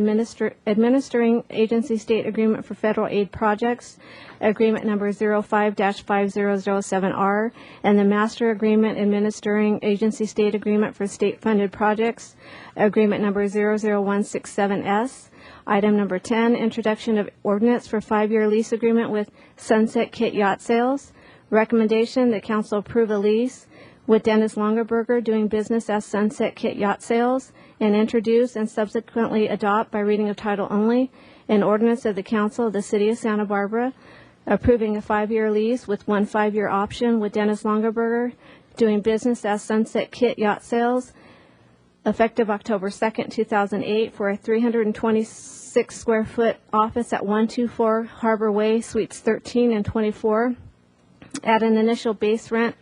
administering agency state agreement for federal aid projects, agreement number 05-5007R, and the master agreement administering agency state agreement for state-funded projects, agreement number 00167S. Item number 10, introduction of ordinance for 5-year lease agreement with Sunset Kit Yacht Sales. Recommendation that council approve a lease with Dennis Longerberger doing business as Sunset Kit Yacht Sales and introduce and subsequently adopt by reading of title only an ordinance of the council of the city of Santa Barbara approving a 5-year lease with 1 5-year option with Dennis Longerberger doing business as Sunset Kit Yacht Sales effective October 2nd, 2008 for a 326 square foot office at 124 Harbor Way, Suites 13 and 24 at an initial base rent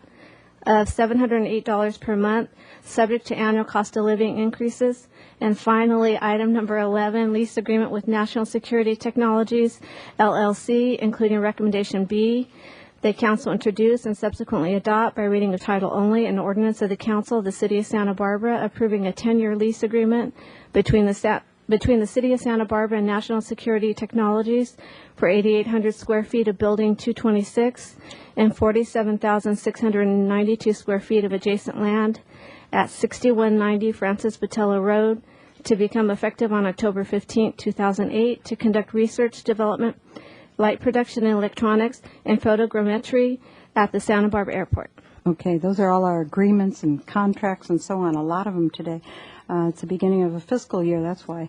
of $708 per month, subject to annual cost of living increases. And finally, item number 11, lease agreement with National Security Technologies, LLC, including recommendation B, the council introduce and subsequently adopt by reading of title only an ordinance of the council of the city of Santa Barbara approving a 10-year lease agreement between the city of Santa Barbara and National Security Technologies for 8,800 square feet of building 226 and 47,692 square feet of adjacent land at 6190 Francis Botello Road, to become effective on October 15, 2008, to conduct research, development, light production in electronics, and photogrammetry at the Santa Barbara Airport. Okay, those are all our agreements and contracts and so on, a lot of them today. It's the beginning of a fiscal year, that's why.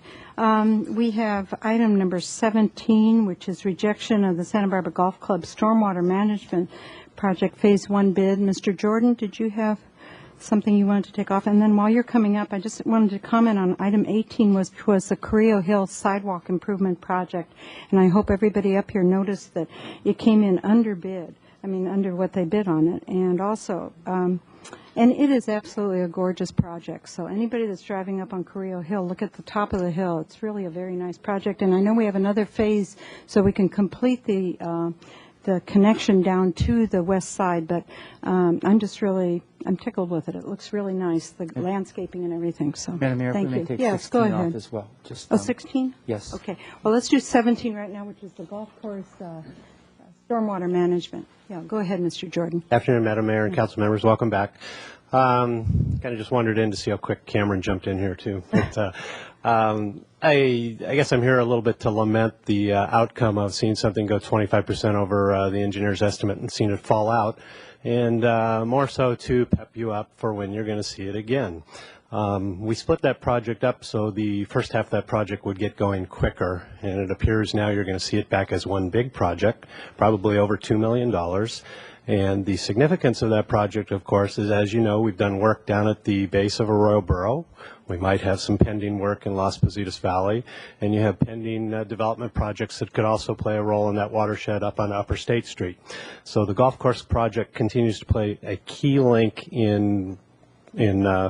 We have item number 17, which is rejection of the Santa Barbara Golf Club Stormwater Management Project Phase 1 bid. Mr. Jordan, did you have something you wanted to take off? And then while you're coming up, I just wanted to comment on item 18, which was the Carrillo Hill Sidewalk Improvement Project. And I hope everybody up here noticed that it came in under bid. I mean, under what they bid on it. And also, and it is absolutely a gorgeous project. So anybody that's driving up on Carrillo Hill, look at the top of the hill. It's really a very nice project. And I know we have another phase so we can complete the connection down to the west side. But I'm tickled with it. It looks really nice, the landscaping and everything. So Madam Mayor, thank if we you. may take Yes, 16 go ahead. off as well. Just, 16? Yes. Okay. Well, let's do 17 right now, which is the golf course stormwater management. Yeah, go ahead, Mr. Jordan. Afternoon, Madam Mayor and council members. Welcome back. Kind of just wandered in to see how quick Cameron jumped in here, too. But, I guess I'm here a little bit to lament the outcome of seeing something go 25% over the engineer's estimate and seeing it fall out, and more so to pep you up for when you're going to see it again. We split that project up so the first half of that project would get going quicker, and it appears now you're going to see it back as one big project, probably over $2 million. And the significance of that project, of course, is, as you know, we've done work down at the base of Arroyo Burro. We might have some pending work in Las Positas Valley, and you have pending development projects that could also play a role in that watershed up on Upper State Street. So the golf course project continues to play a key link in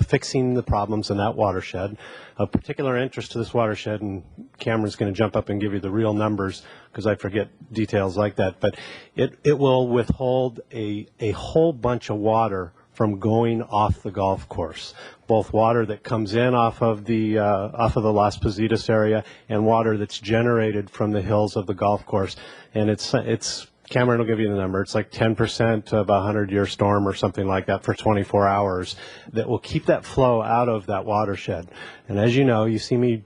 fixing the problems in that watershed. Of particular interest to this watershed, and Cameron's going to jump up and give you the real numbers because I forget details like that, but it will withhold a whole bunch of water from going off the golf course, both water that comes in off of the Las Positas area and water that's generated from the hills of the golf course. And it's Cameron will give you the number. It's like 10% of a 100-year storm or something like that for 24 hours that will keep that flow out of that watershed. And as you know, you see me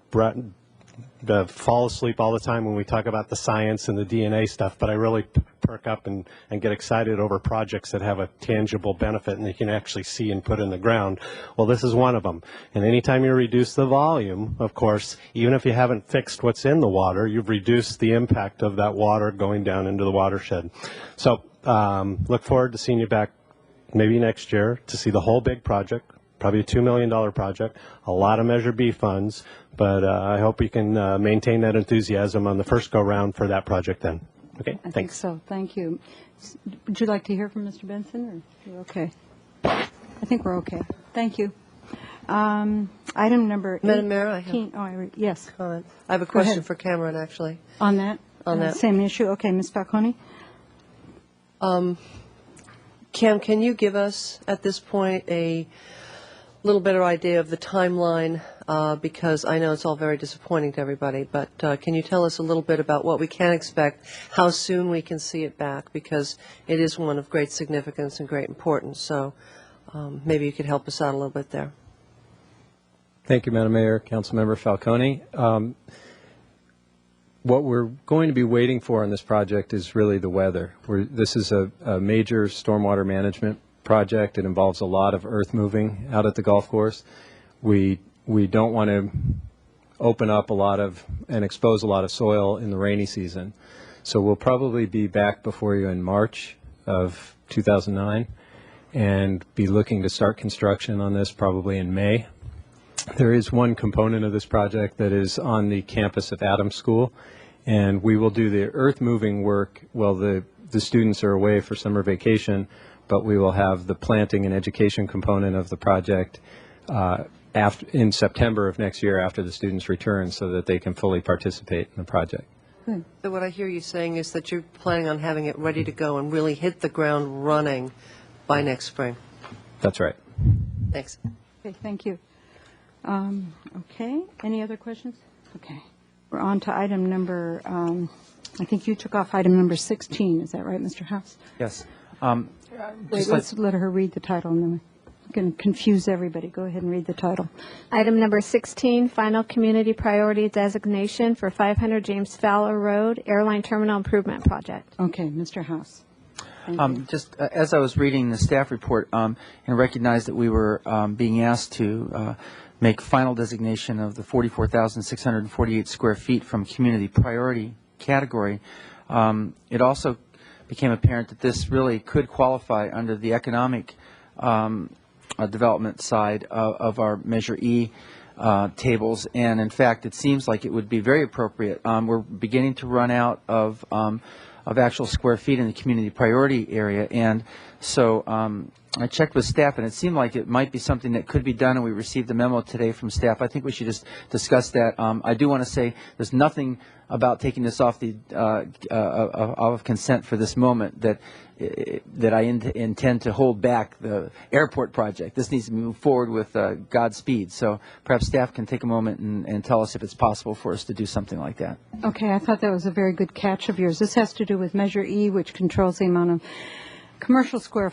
fall asleep all the time when we talk about the science and the DNA stuff, but I really perk up and get excited over projects that have a tangible benefit and you can actually see and put in the ground. Well, this is one of them. And anytime you reduce the volume, of course, even if you haven't fixed what's in the water, you've reduced the impact of that water going down into the watershed. So look forward to seeing you back maybe next year to see the whole big project. Probably a $2 million project, a lot of Measure B funds, but I hope we can maintain that enthusiasm on the first go-round for that project then. Okay, I thanks. think so. Thank you. Would you like to hear from Mr. Benson, or you're okay? I think we're okay. Thank you. Item number 18. Madam Mayor, I have yes. Comment. I have a Go question ahead. for Cameron, actually. On that? On that. Same issue? Okay, Ms. Falcone? Cam, can you give us, at this point, a little better idea of the timeline, because I know it's all very disappointing to everybody, but can you tell us a little bit about what we can expect, how soon we can see it back, because it is one of great significance and great importance, so maybe you could help us out a little bit there. Thank you, Madam Mayor, Councilmember Falcone. What we're going to be waiting for on this project is really the weather. This is a major stormwater management project. It involves a lot of earth moving out at the golf course. We don't want to open up a lot of and expose a lot of soil in the rainy season. So we'll probably be back before you in March of 2009 and be looking to start construction on this probably in May. There is one component of this project that is on the campus of Adams School, and we will do the earth moving work while the students are away for summer vacation, but we will have the planting and education component of the project in September of next year after the students return so that they can fully participate in the project. Good. So what I hear you saying is that you're planning on having it ready to go and really hit the ground running by next spring. That's right. Thanks. Okay, thank you. Okay, any other questions? Okay, we're on to item number, I think you took off item number 16, is that right, Mr. House? Yes. Wait, let's let her read the title and then going to confuse everybody. Go ahead and read the title. Item number 16, final community priority designation for 500 James Fowler Road Airline Terminal Improvement Project. Okay, Mr. House. Just as I was reading the staff report and recognized that we were being asked to make final designation of the 44,648 square feet from community priority category, it also became apparent that this really could qualify under the economic development side of our Measure E tables, and in fact it seems like it would be very appropriate. We're beginning to run out of actual square feet in the community priority area, and so I checked with staff, and it seemed like it might be something that could be done, and we received a memo today from staff. I think we should just discuss that. I do want to say there's nothing about taking this off the of consent for this moment that I intend to hold back the airport project. This needs to move forward with Godspeed. So perhaps staff can take a moment and tell us if it's possible for us to do something like that. Okay, I thought that was a very good catch of yours. This has to do with Measure E, which controls the amount of commercial square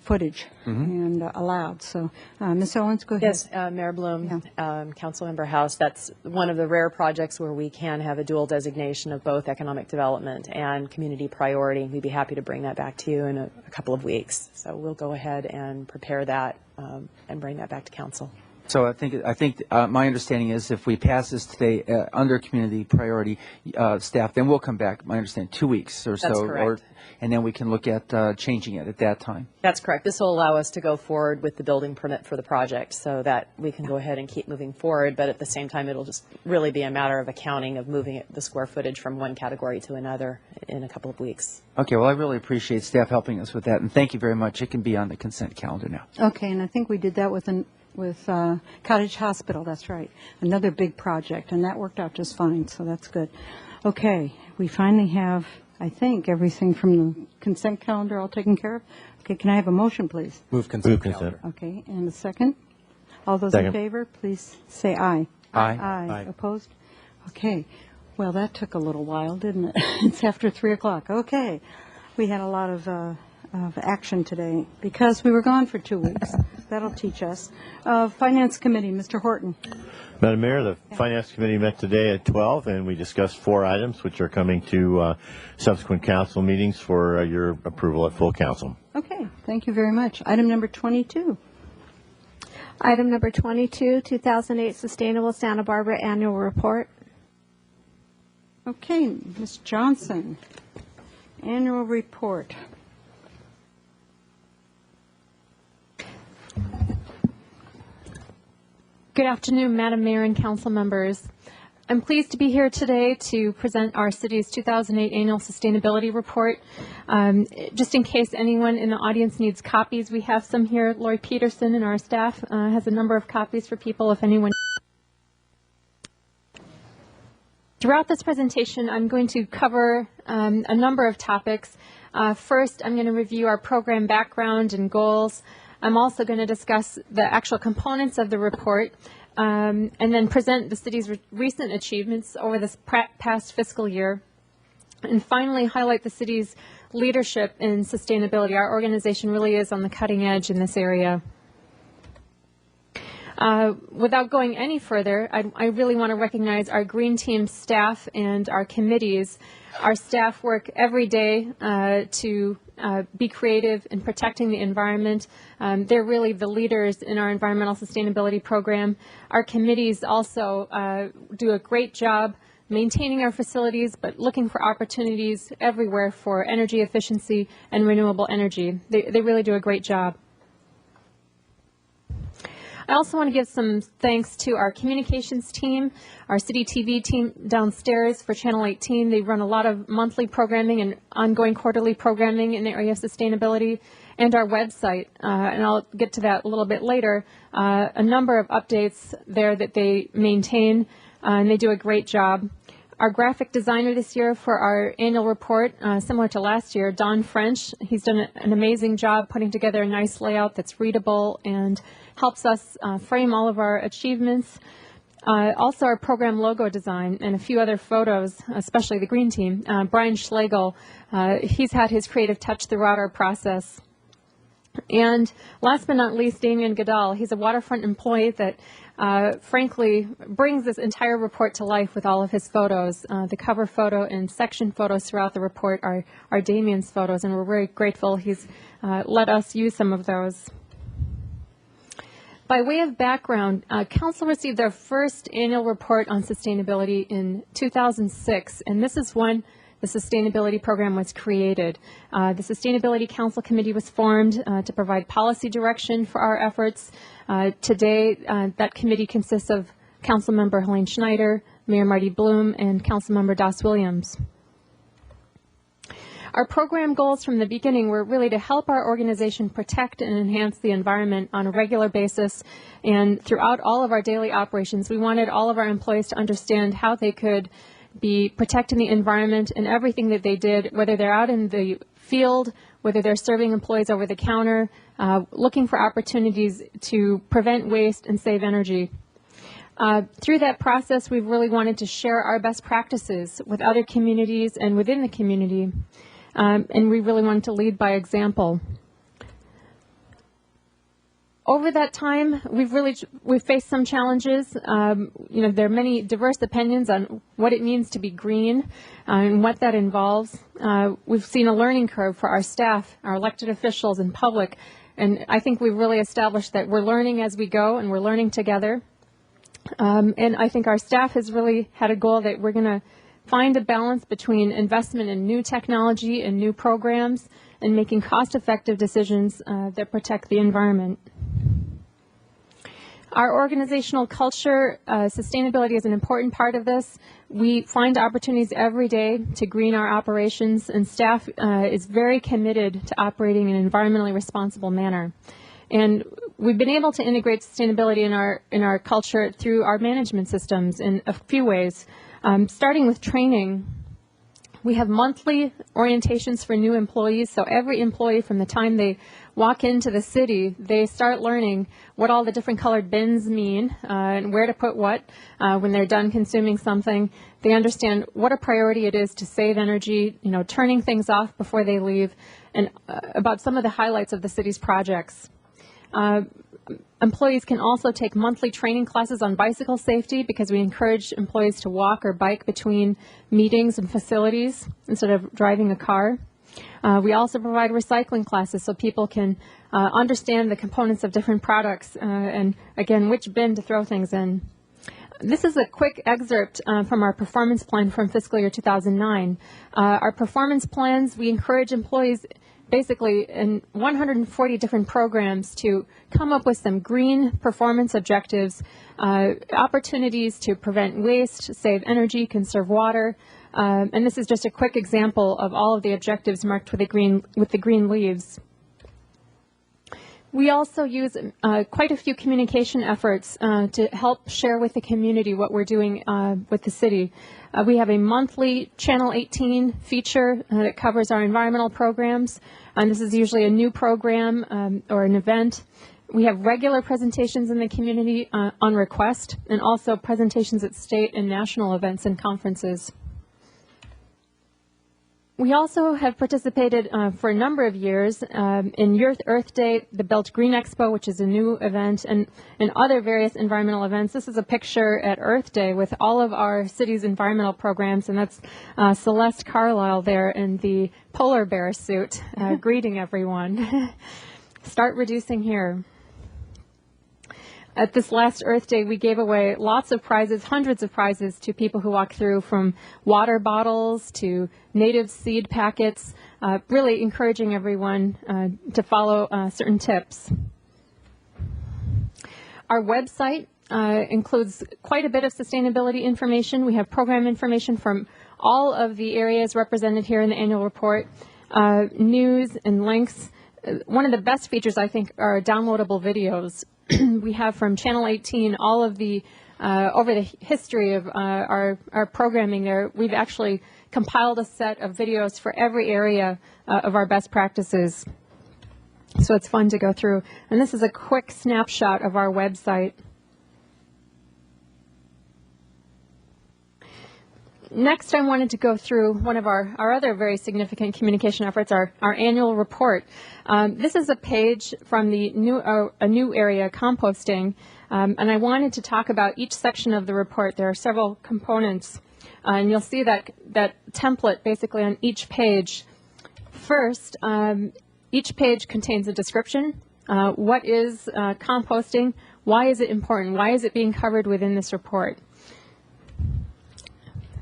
footage and allowed. So, Ms. Owens, go ahead. Yes, Mayor Bloom, Councilmember House, that's one of the rare projects where we can have a dual designation of both economic development and community priority. We'd be happy to bring that back to you in a couple of weeks. So we'll go ahead and prepare that and bring that back to council. So I think my understanding is if we pass this today under community priority staff, then we'll come back, my understanding, 2 weeks or so. That's correct. And then we can look at changing it at that time. That's correct. This will allow us to go forward with the building permit for the project so that we can go ahead and keep moving forward, but at the same time it'll just really be a matter of accounting of moving the square footage from one category to another in a couple of weeks. Okay, well I really appreciate staff helping us with that, and thank you very much. It can be on the consent calendar now. Okay, and I think we did that with Cottage Hospital, that's right. Another big project, and that worked out just fine, so that's good. Okay, we finally have, I think, everything from the consent calendar all taken care of. Okay, can I have a motion, please? Move consent calendar. Okay, and a second? All those Second. in favor, please say aye. Aye. Aye. Opposed? Okay. Well, that took a little while, didn't it? It's after 3 o'clock. Okay. We had a lot of action today because we were gone for 2 weeks. That'll teach us. Finance Committee, Mr. Horton. Madam Mayor, the Finance Committee met today at 12, and we discussed 4 items which are coming to subsequent council meetings for your approval at full council. Okay, thank you very much. Item number 22. Item number 22, 2008 Sustainable Santa Barbara Annual Report. Okay, Ms. Johnson, Annual Report. Good afternoon, Madam Mayor and council members. I'm pleased to be here today to present our city's 2008 Annual Sustainability Report. Just in case anyone in the audience needs copies, we have some here. Lori Peterson and our staff has a number of copies for people if anyone. Throughout this presentation, I'm going to cover a number of topics. First, I'm going to review our program background and goals. I'm also going to discuss the actual components of the report and then present the city's recent achievements over this past fiscal year. And finally, highlight the city's leadership in sustainability. Our organization really is on the cutting edge in this area. Without going any further, I really want to recognize our Green Team staff and our committees. Our staff work every day to be creative in protecting the environment. They're really the leaders in our environmental sustainability program. Our committees also do a great job maintaining our facilities, but looking for opportunities everywhere for energy efficiency and renewable energy. They really do a great job. I also want to give some thanks to our communications team, our city TV team downstairs for Channel 18. They run a lot of monthly programming and ongoing quarterly programming in the area of sustainability, and our website, and I'll get to that a little bit later, a number of updates there that they maintain, and they do a great job. Our graphic designer this year for our annual report, similar to last year, Don French, he's done an amazing job putting together a nice layout that's readable and helps us frame all of our achievements. Also our program logo design and a few other photos, especially the Green Team. Brian Schlegel, he's had his creative touch throughout our process. And last but not least, Damian Goodall. He's a waterfront employee that frankly brings this entire report to life with all of his photos. The cover photo and section photos throughout the report are Damian's photos, and we're very grateful he's let us use some of those. By way of background, Council received their first annual report on sustainability in 2006, and this is when the Sustainability Program was created. The Sustainability Council Committee was formed to provide policy direction for our efforts. Today, that committee consists of Councilmember Helene Schneider, Mayor Marty Bloom, and Councilmember Das Williams. Our program goals from the beginning were really to help our organization protect and enhance the environment on a regular basis. And throughout all of our daily operations, we wanted all of our employees to understand how they could be protecting the environment in everything that they did, whether they're out in the field, whether they're serving employees over the counter, looking for opportunities to prevent waste and save energy. Through that process, we've really wanted to share our best practices with other communities and within the community. And we really wanted to lead by example. Over that time, we've faced some challenges. There are many diverse opinions on what it means to be green and what that involves. We've seen a learning curve for our staff, our elected officials, and public. And I think we've really established that we're learning as we go and we're learning together. And I think our staff has really had a goal that we're going to find a balance between investment in new technology and new programs and making cost-effective decisions that protect the environment. Our organizational culture, sustainability is an important part of this. We find opportunities every day to green our operations, and staff is very committed to operating in an environmentally responsible manner. And we've been able to integrate sustainability in our culture through our management systems in a few ways. Starting with training, we have monthly orientations for new employees, so every employee from the time they walk into the city, they start learning what all the different colored bins mean and where to put what when they're done consuming something. They understand what a priority it is to save energy, turning things off before they leave, and about some of the highlights of the city's projects. Employees can also take monthly training classes on bicycle safety because we encourage employees to walk or bike between meetings and facilities instead of driving a car. We also provide recycling classes so people can understand the components of different products and, again, which bin to throw things in. This is a quick excerpt from our performance plan from fiscal year 2009. Our performance plans, we encourage employees basically in 140 different programs to come up with some green performance objectives, opportunities to prevent waste, save energy, conserve water. And this is just a quick example of all of the objectives marked with the green leaves. We also use quite a few communication efforts to help share with the community what we're doing with the city. We have a monthly Channel 18 feature that covers our environmental programs, and this is usually a new program or an event. We have regular presentations in the community on request, and also presentations at state and national events and conferences. We also have participated for a number of years in Earth Day, the Belt Green Expo, which is a new event, and other various environmental events. This is a picture at Earth Day with all of our city's environmental programs, and that's Celeste Carlisle there in the polar bear suit, greeting everyone. Start reducing here. At this last Earth Day, we gave away lots of prizes, hundreds of prizes to people who walk through, from water bottles to native seed packets, really encouraging everyone to follow certain tips. Our website includes quite a bit of sustainability information. We have program information from all of the areas represented here in the annual report, news and links. One of the best features, I think, are downloadable videos. We have from Channel 18 all of the, over the history of our programming there, we've actually compiled a set of videos for every area of our best practices. So it's fun to go through. And this is a quick snapshot of our website. Next, I wanted to go through one of our other very significant communication efforts, our annual report. This is a page from the new area, composting, and I wanted to talk about each section of the report. There are several components, and you'll see that template basically on each page. First, each page contains a description. What is composting? Why is it important? Why is it being covered within this report?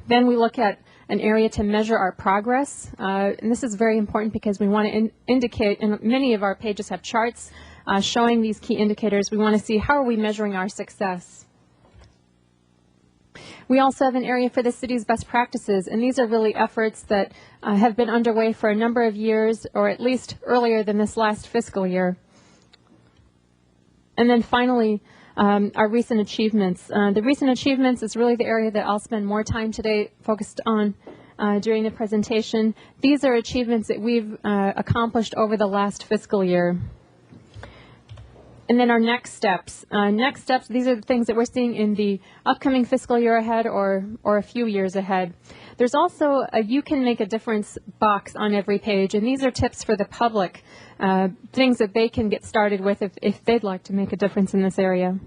Then we look at an area to measure our progress, and this is very important because we want to indicate, and many of our pages have charts showing these key indicators. We want to see how are we measuring our success. We also have an area for the city's best practices, and these are really efforts that have been underway for a number of years, or at least earlier than this last fiscal year. And then finally, our recent achievements. The recent achievements is really the area that I'll spend more time today focused on during the presentation. These are achievements that we've accomplished over the last fiscal year. And then our next steps. These are the things that we're seeing in the upcoming fiscal year ahead or a few years ahead. There's also a You Can Make a Difference box on every page, and these are tips for the public, things that they can get started with if they'd like to make a difference in this area.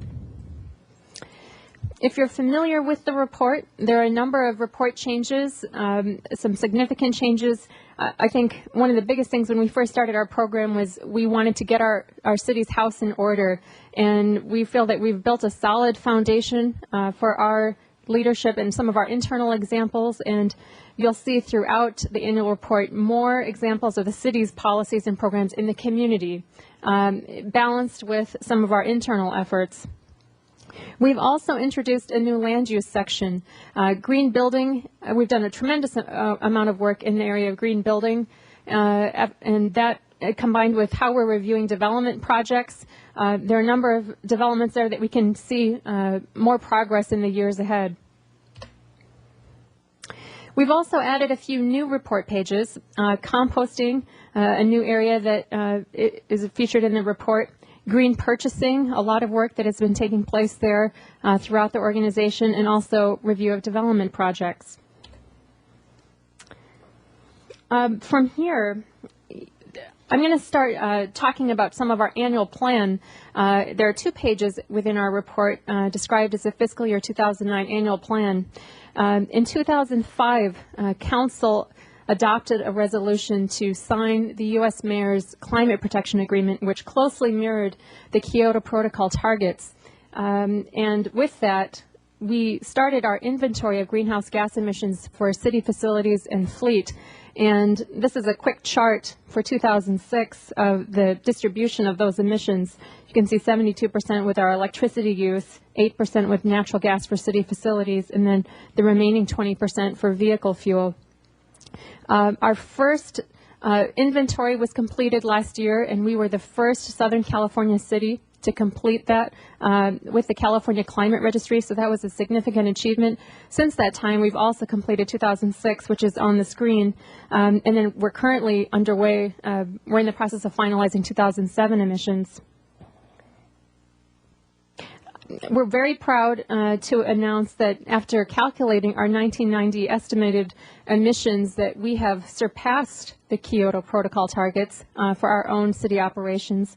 If you're familiar with the report, there are a number of report changes, some significant changes. I think one of the biggest things when we first started our program was we wanted to get our city's house in order, and we feel that we've built a solid foundation for our leadership and some of our internal examples, and you'll see throughout the annual report more examples of the city's policies and programs in the community, balanced with some of our internal efforts. We've also introduced a new land use section. Green building, we've done a tremendous amount of work in the area of green building, and that combined with how we're reviewing development projects, there are a number of developments there that we can see more progress in the years ahead. We've also added a few new report pages. Composting, a new area that is featured in the report. Green purchasing, a lot of work that has been taking place there throughout the organization, and also review of development projects. From here, I'm going to start talking about some of our annual plan. There are 2 pages within our report described as a fiscal year 2009 annual plan. In 2005, Council adopted a resolution to sign the U.S. Mayor's Climate Protection Agreement, which closely mirrored the Kyoto Protocol targets. And with that, we started our inventory of greenhouse gas emissions for city facilities and fleet. And this is a quick chart for 2006 of the distribution of those emissions. You can see 72% with our electricity use, 8% with natural gas for city facilities, and then the remaining 20% for vehicle fuel. Our first inventory was completed last year, and we were the first Southern California city to complete that with the California Climate Registry, so that was a significant achievement. Since that time, we've also completed 2006, which is on the screen, and then we're currently underway. We're in the process of finalizing 2007 emissions. We're very proud to announce that after calculating our 1990 estimated emissions, that we have surpassed the Kyoto Protocol targets for our own city operations.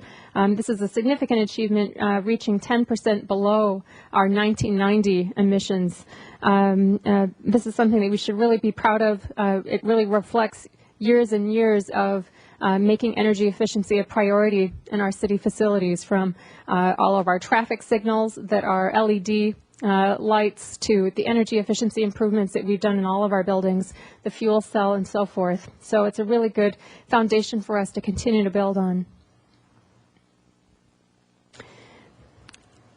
This is a significant achievement, reaching 10% below our 1990 emissions. This is something that we should really be proud of. It really reflects years and years of making energy efficiency a priority in our city facilities, from all of our traffic signals that are LED lights to the energy efficiency improvements that we've done in all of our buildings, the fuel cell, and so forth. So it's a really good foundation for us to continue to build on.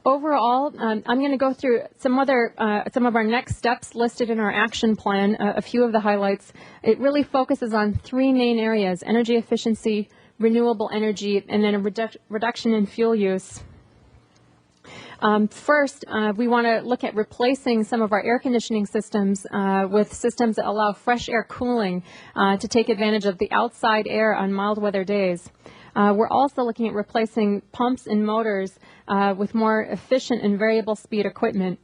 Overall, I'm going to go through some of our next steps listed in our action plan, a few of the highlights. It really focuses on 3 main areas: energy efficiency, renewable energy, and then a reduction in fuel use. First, we want to look at replacing some of our air conditioning systems with systems that allow fresh air cooling to take advantage of the outside air on mild weather days. We're also looking at replacing pumps and motors with more efficient and variable speed equipment.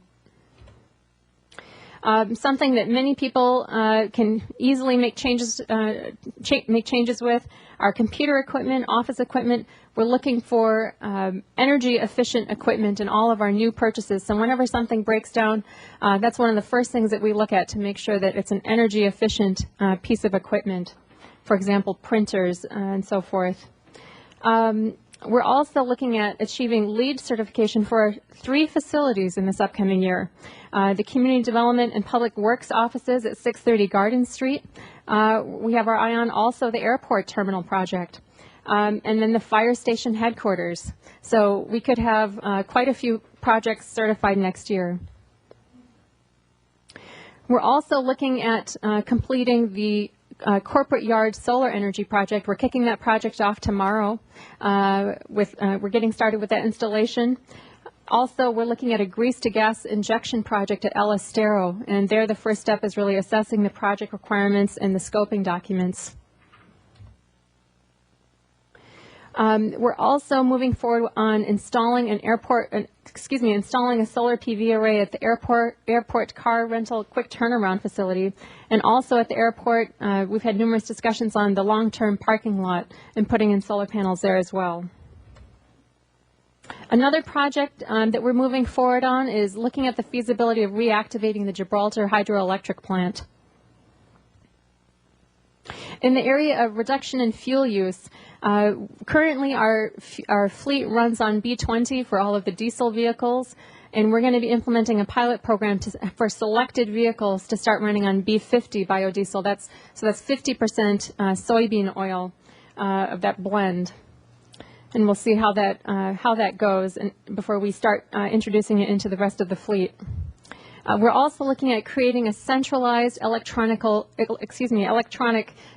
Something that many people can easily make changes with are computer equipment, office equipment. We're looking for energy efficient equipment in all of our new purchases. So whenever something breaks down, that's one of the first things that we look at to make sure that it's an energy efficient piece of equipment. For example, printers and so forth. We're also looking at achieving LEED certification for 3 facilities in this upcoming year. The Community Development and Public Works offices at 630 Garden Street. We have our eye on also the airport terminal project. And then the fire station headquarters. So we could have quite a few projects certified next year. We're also looking at completing the corporate yard solar energy project. We're kicking that project off tomorrow. We're getting started with that installation. Also, we're looking at a grease-to-gas injection project at El Estero, and there the first step is really assessing the project requirements and the scoping documents. We're also moving forward on installing installing a solar PV array at the airport car rental quick turnaround facility, and also at the airport. We've had numerous discussions on the long-term parking lot and putting in solar panels there as well. Another project that we're moving forward on is looking at the feasibility of reactivating the Gibraltar hydroelectric plant. In the area of reduction in fuel use, currently our fleet runs on B20 for all of the diesel vehicles, and we're going to be implementing a pilot program for selected vehicles to start running on B50 biodiesel. So that's 50% soybean oil of that blend. And we'll see how that goes before we start introducing it into the rest of the fleet. We're also looking at creating a centralized electronic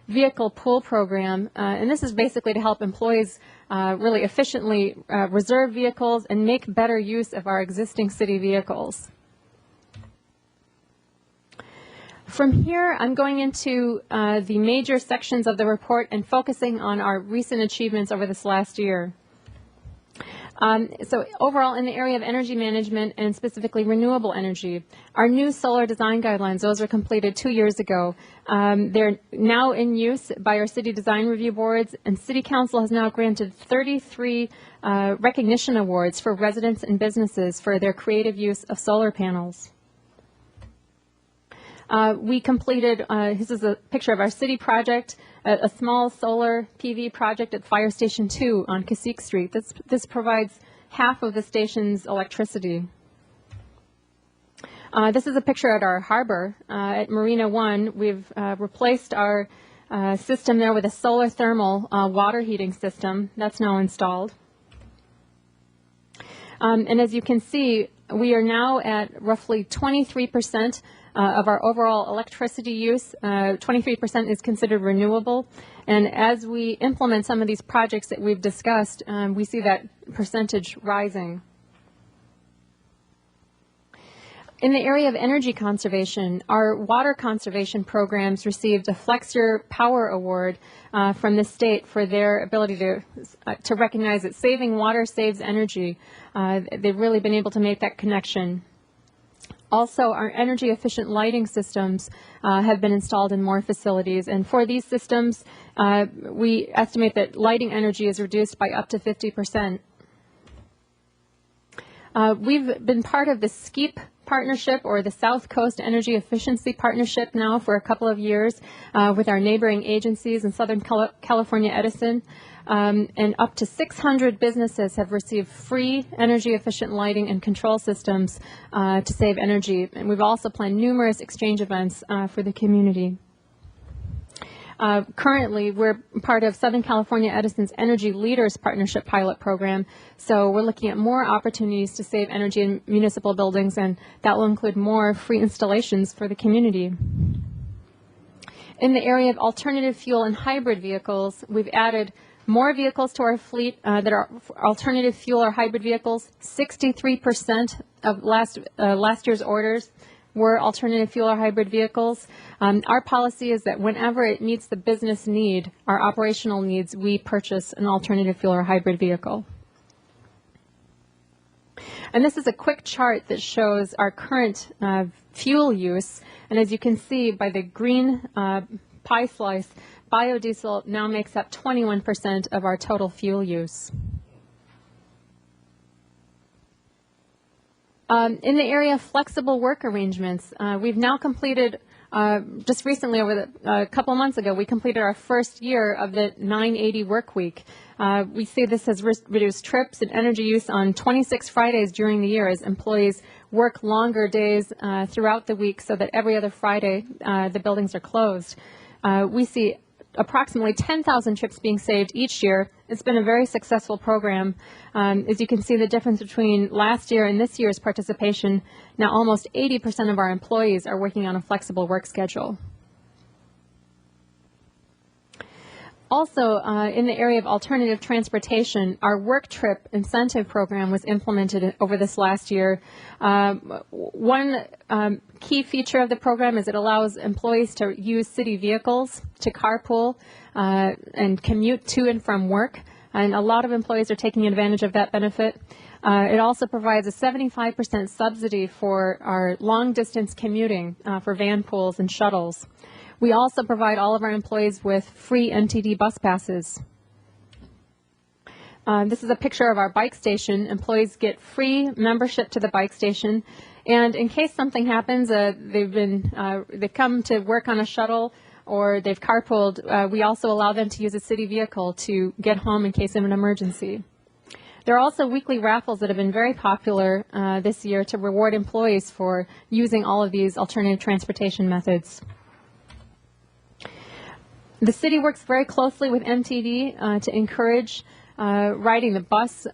vehicle pool program, and this is basically to help employees really efficiently reserve vehicles and make better use of our existing city vehicles. From here, I'm going into the major sections of the report and focusing on our recent achievements over this last year. So overall, in the area of energy management and specifically renewable energy, our new solar design guidelines, those were completed 2 years ago. They're now in use by our city design review boards, and City Council has now granted 33 recognition awards for residents and businesses for their creative use of solar panels. We completed, this is a picture of our city project, a small solar PV project at Fire Station 2 on Cacique Street. This provides half of the station's electricity. This is a picture at our harbor at Marina 1. We've replaced our system there with a solar thermal water heating system. That's now installed. And as you can see, we are now at roughly 23% of our overall electricity use. 23% is considered renewable. And as we implement some of these projects that we've discussed, we see that percentage rising. In the area of energy conservation, our water conservation programs received a Flex-Your Power Award from the state for their ability to recognize that saving water saves energy. They've really been able to make that connection. Also, our energy efficient lighting systems have been installed in more facilities, and for these systems, we estimate that lighting energy is reduced by up to 50%. We've been part of the SKEEP partnership, or the South Coast Energy Efficiency Partnership, now for a couple of years with our neighboring agencies in Southern California Edison. And up to 600 businesses have received free energy efficient lighting and control systems to save energy. And we've also planned numerous exchange events for the community. Currently, we're part of Southern California Edison's Energy Leaders Partnership Pilot Program, so we're looking at more opportunities to save energy in municipal buildings, and that will include more free installations for the community. In the area of alternative fuel and hybrid vehicles, we've added more vehicles to our fleet that are alternative fuel or hybrid vehicles. 63% of last year's orders were alternative fuel or hybrid vehicles. Our policy is that whenever it meets the business need, our operational needs, we purchase an alternative fuel or hybrid vehicle. And this is a quick chart that shows our current fuel use. And as you can see by the green pie slice, biodiesel now makes up 21% of our total fuel use. In the area of flexible work arrangements, we've now completed, just recently, a couple of months ago, we completed our first year of the 980 work week. We see this has reduced trips and energy use on 26 Fridays during the year as employees work longer days throughout the week so that every other Friday the buildings are closed. We see approximately 10,000 trips being saved each year. It's been a very successful program. As you can see the difference between last year and this year's participation, now almost 80% of our employees are working on a flexible work schedule. Also, in the area of alternative transportation, our work trip incentive program was implemented over this last year. One key feature of the program is it allows employees to use city vehicles to carpool and commute to and from work, and a lot of employees are taking advantage of that benefit. It also provides a 75% subsidy for our long-distance commuting for van pools and shuttles. We also provide all of our employees with free NTD bus passes. This is a picture of our bike station. Employees get free membership to the bike station, and in case something happens, they've come to work on a shuttle or they've carpooled, we also allow them to use a city vehicle to get home in case of an emergency. There are also weekly raffles that have been very popular this year to reward employees for using all of these alternative transportation methods. The city works very closely with MTD to encourage riding the bus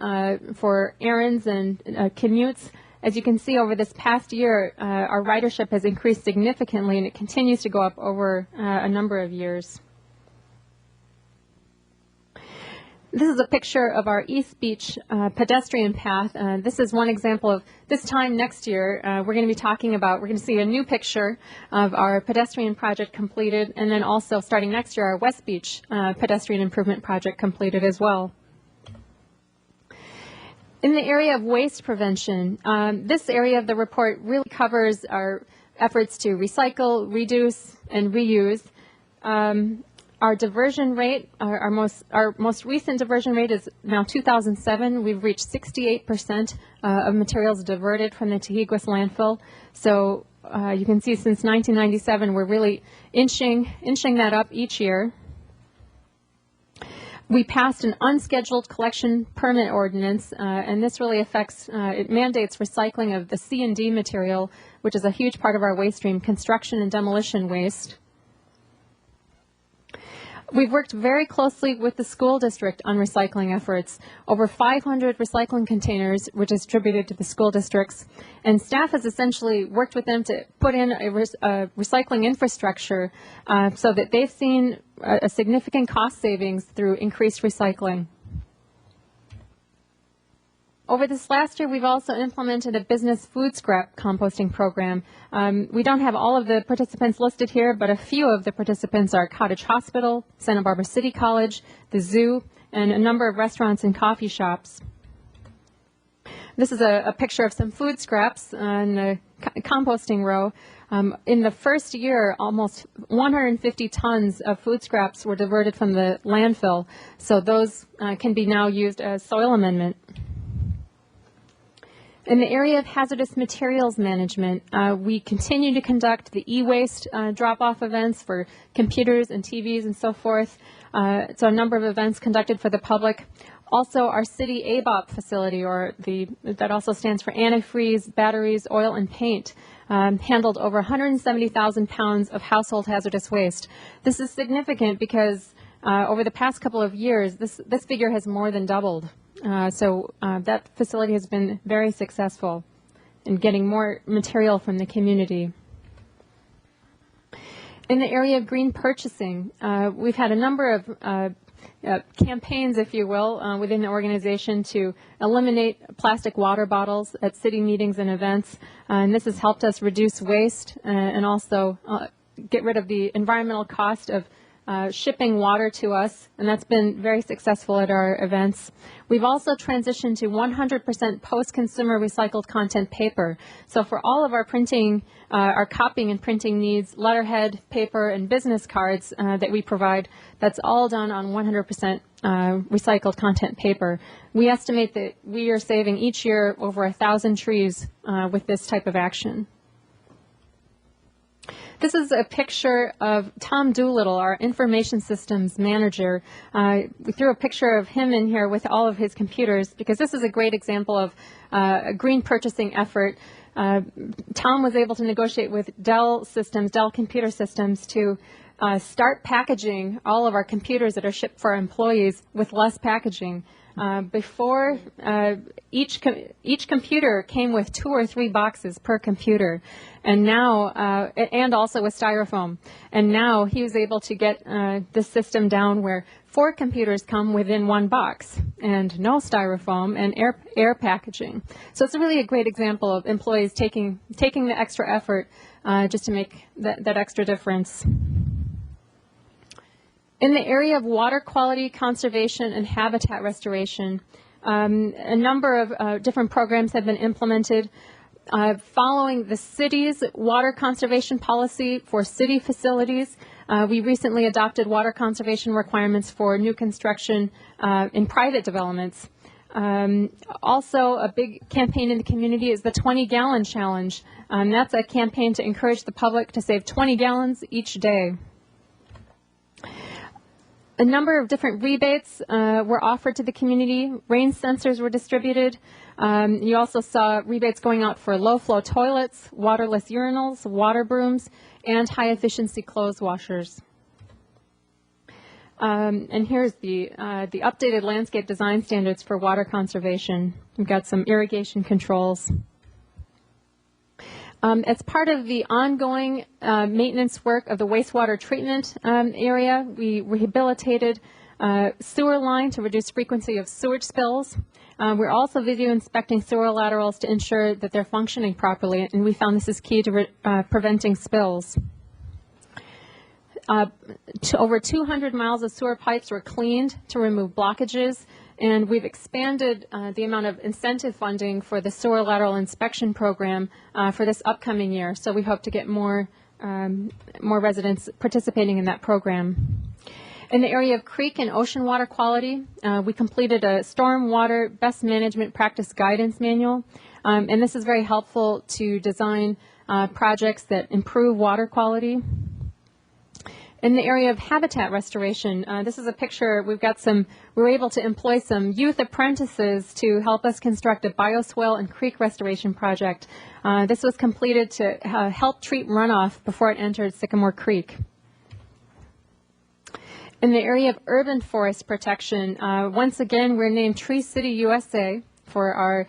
for errands and commutes. As you can see, over this past year, our ridership has increased significantly, and it continues to go up over a number of years. This is a picture of our East Beach pedestrian path. This is one example of this time next year. We're going to be talking about, we're going to see a new picture of our pedestrian project completed, and then also starting next year, our West Beach pedestrian improvement project completed as well. In the area of waste prevention, this area of the report really covers our efforts to recycle, reduce, and reuse. Our diversion rate, our most recent diversion rate is now 2007. We've reached 68% of materials diverted from the Tahiguas landfill. So you can see since 1997, we're really inching that up each year. We passed an unscheduled collection permit ordinance, and this really affects, it mandates recycling of the C&D material, which is a huge part of our waste stream, construction and demolition waste. We've worked very closely with the school district on recycling efforts. Over 500 recycling containers were distributed to the school districts, and staff has essentially worked with them to put in a recycling infrastructure so that they've seen a significant cost savings through increased recycling. Over this last year, we've also implemented a business food scrap composting program. We don't have all of the participants listed here, but a few of the participants are Cottage Hospital, Santa Barbara City College, the zoo, and a number of restaurants and coffee shops. This is a picture of some food scraps on the composting row. In the first year, almost 150 tons of food scraps were diverted from the landfill, so those can be now used as soil amendment. In the area of hazardous materials management, we continue to conduct the e-waste drop-off events for computers and TVs and so forth. So a number of events conducted for the public. Also, our city ABOP facility, that also stands for antifreeze, batteries, oil, and paint, handled over 170,000 pounds of household hazardous waste. This is significant because over the past couple of years, this figure has more than doubled. So that facility has been very successful in getting more material from the community. In the area of green purchasing, we've had a number of campaigns, if you will, within the organization to eliminate plastic water bottles at city meetings and events. And this has helped us reduce waste and also get rid of the environmental cost of shipping water to us, and that's been very successful at our events. We've also transitioned to 100% post-consumer recycled content paper. So for all of our printing, our copying and printing needs, letterhead, paper, and business cards that we provide, that's all done on 100% recycled content paper. We estimate that we are saving each year over 1,000 trees with this type of action. This is a picture of Tom Doolittle, our information systems manager. We threw a picture of him in here with all of his computers because this is a great example of a green purchasing effort. Tom was able to negotiate with Dell Computer Systems to start packaging all of our computers that are shipped for our employees with less packaging. Before, each computer came with 2 or 3 boxes per computer, and now, and also with styrofoam. And now he was able to get the system down where 4 computers come within 1 box, and no styrofoam and air packaging. So it's really a great example of employees taking the extra effort just to make that extra difference. In the area of water quality conservation and habitat restoration, a number of different programs have been implemented. Following the city's water conservation policy for city facilities, we recently adopted water conservation requirements for new construction in private developments. Also, a big campaign in the community is the 20-gallon challenge. That's a campaign to encourage the public to save 20 gallons each day. A number of different rebates were offered to the community. Rain sensors were distributed. You also saw rebates going out for low-flow toilets, waterless urinals, water brooms, and high-efficiency clothes washers. And here's the updated landscape design standards for water conservation. We've got some irrigation controls. As part of the ongoing maintenance work of the wastewater treatment area, we rehabilitated sewer line to reduce frequency of sewage spills. We're also video inspecting sewer laterals to ensure that they're functioning properly, and we found this is key to preventing spills. Over 200 miles of sewer pipes were cleaned to remove blockages, and we've expanded the amount of incentive funding for the sewer lateral inspection program for this upcoming year. So we hope to get more residents participating in that program. In the area of creek and ocean water quality, we completed a stormwater best management practice guidance manual, and this is very helpful to design projects that improve water quality. In the area of habitat restoration, this is a picture. We were able to employ some youth apprentices to help us construct a bioswale and creek restoration project. This was completed to help treat runoff before it entered Sycamore Creek. In the area of urban forest protection, once again, we're named Tree City USA for our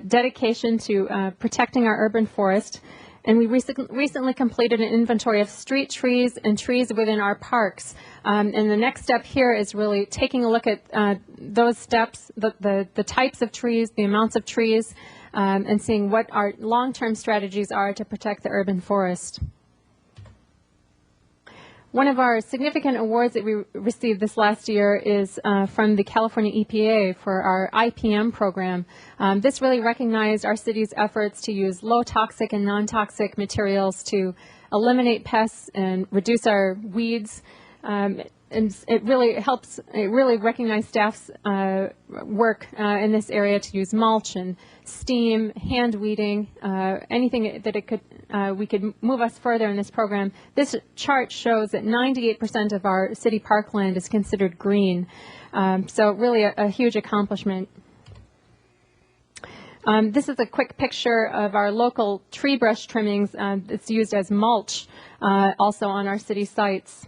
dedication to protecting our urban forest. And we recently completed an inventory of street trees and trees within our parks. And the next step here is really taking a look at those steps, the types of trees, the amounts of trees, and seeing what our long-term strategies are to protect the urban forest. One of our significant awards that we received this last year is from the California EPA for our IPM program. This really recognized our city's efforts to use low toxic and non-toxic materials to eliminate pests and reduce our weeds. And it really recognized staff's work in this area to use mulch and steam, hand weeding, anything that we could move us further in this program. This chart shows that 98% of our city parkland is considered green. So really a huge accomplishment. This is a quick picture of our local tree brush trimmings that's used as mulch also on our city sites.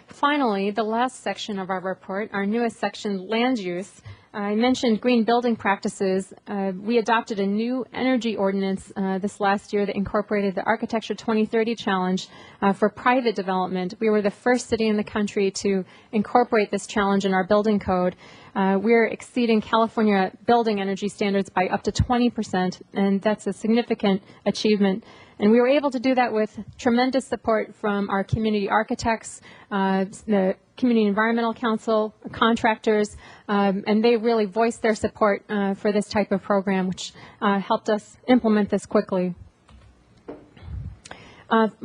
Finally, the last section of our report, our newest section, land use. I mentioned green building practices. We adopted a new energy ordinance this last year that incorporated the Architecture 2030 challenge for private development. We were the first city in the country to incorporate this challenge in our building code. We're exceeding California building energy standards by up to 20%, and that's a significant achievement. And we were able to do that with tremendous support from our community architects, the Community Environmental Council, contractors, and they really voiced their support for this type of program, which helped us implement this quickly.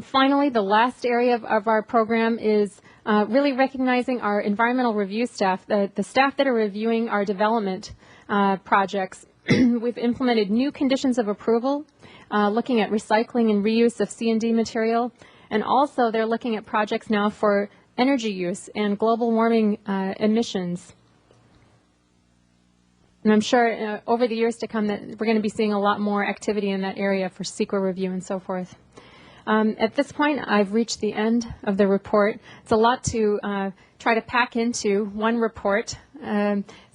Finally, the last area of our program is really recognizing our environmental review staff, the staff that are reviewing our development projects. We've implemented new conditions of approval, looking at recycling and reuse of C&D material, and also they're looking at projects now for energy use and global warming emissions. And I'm sure over the years to come that we're going to be seeing a lot more activity in that area for CEQA review and so forth. At this point, I've reached the end of the report. It's a lot to try to pack into one report.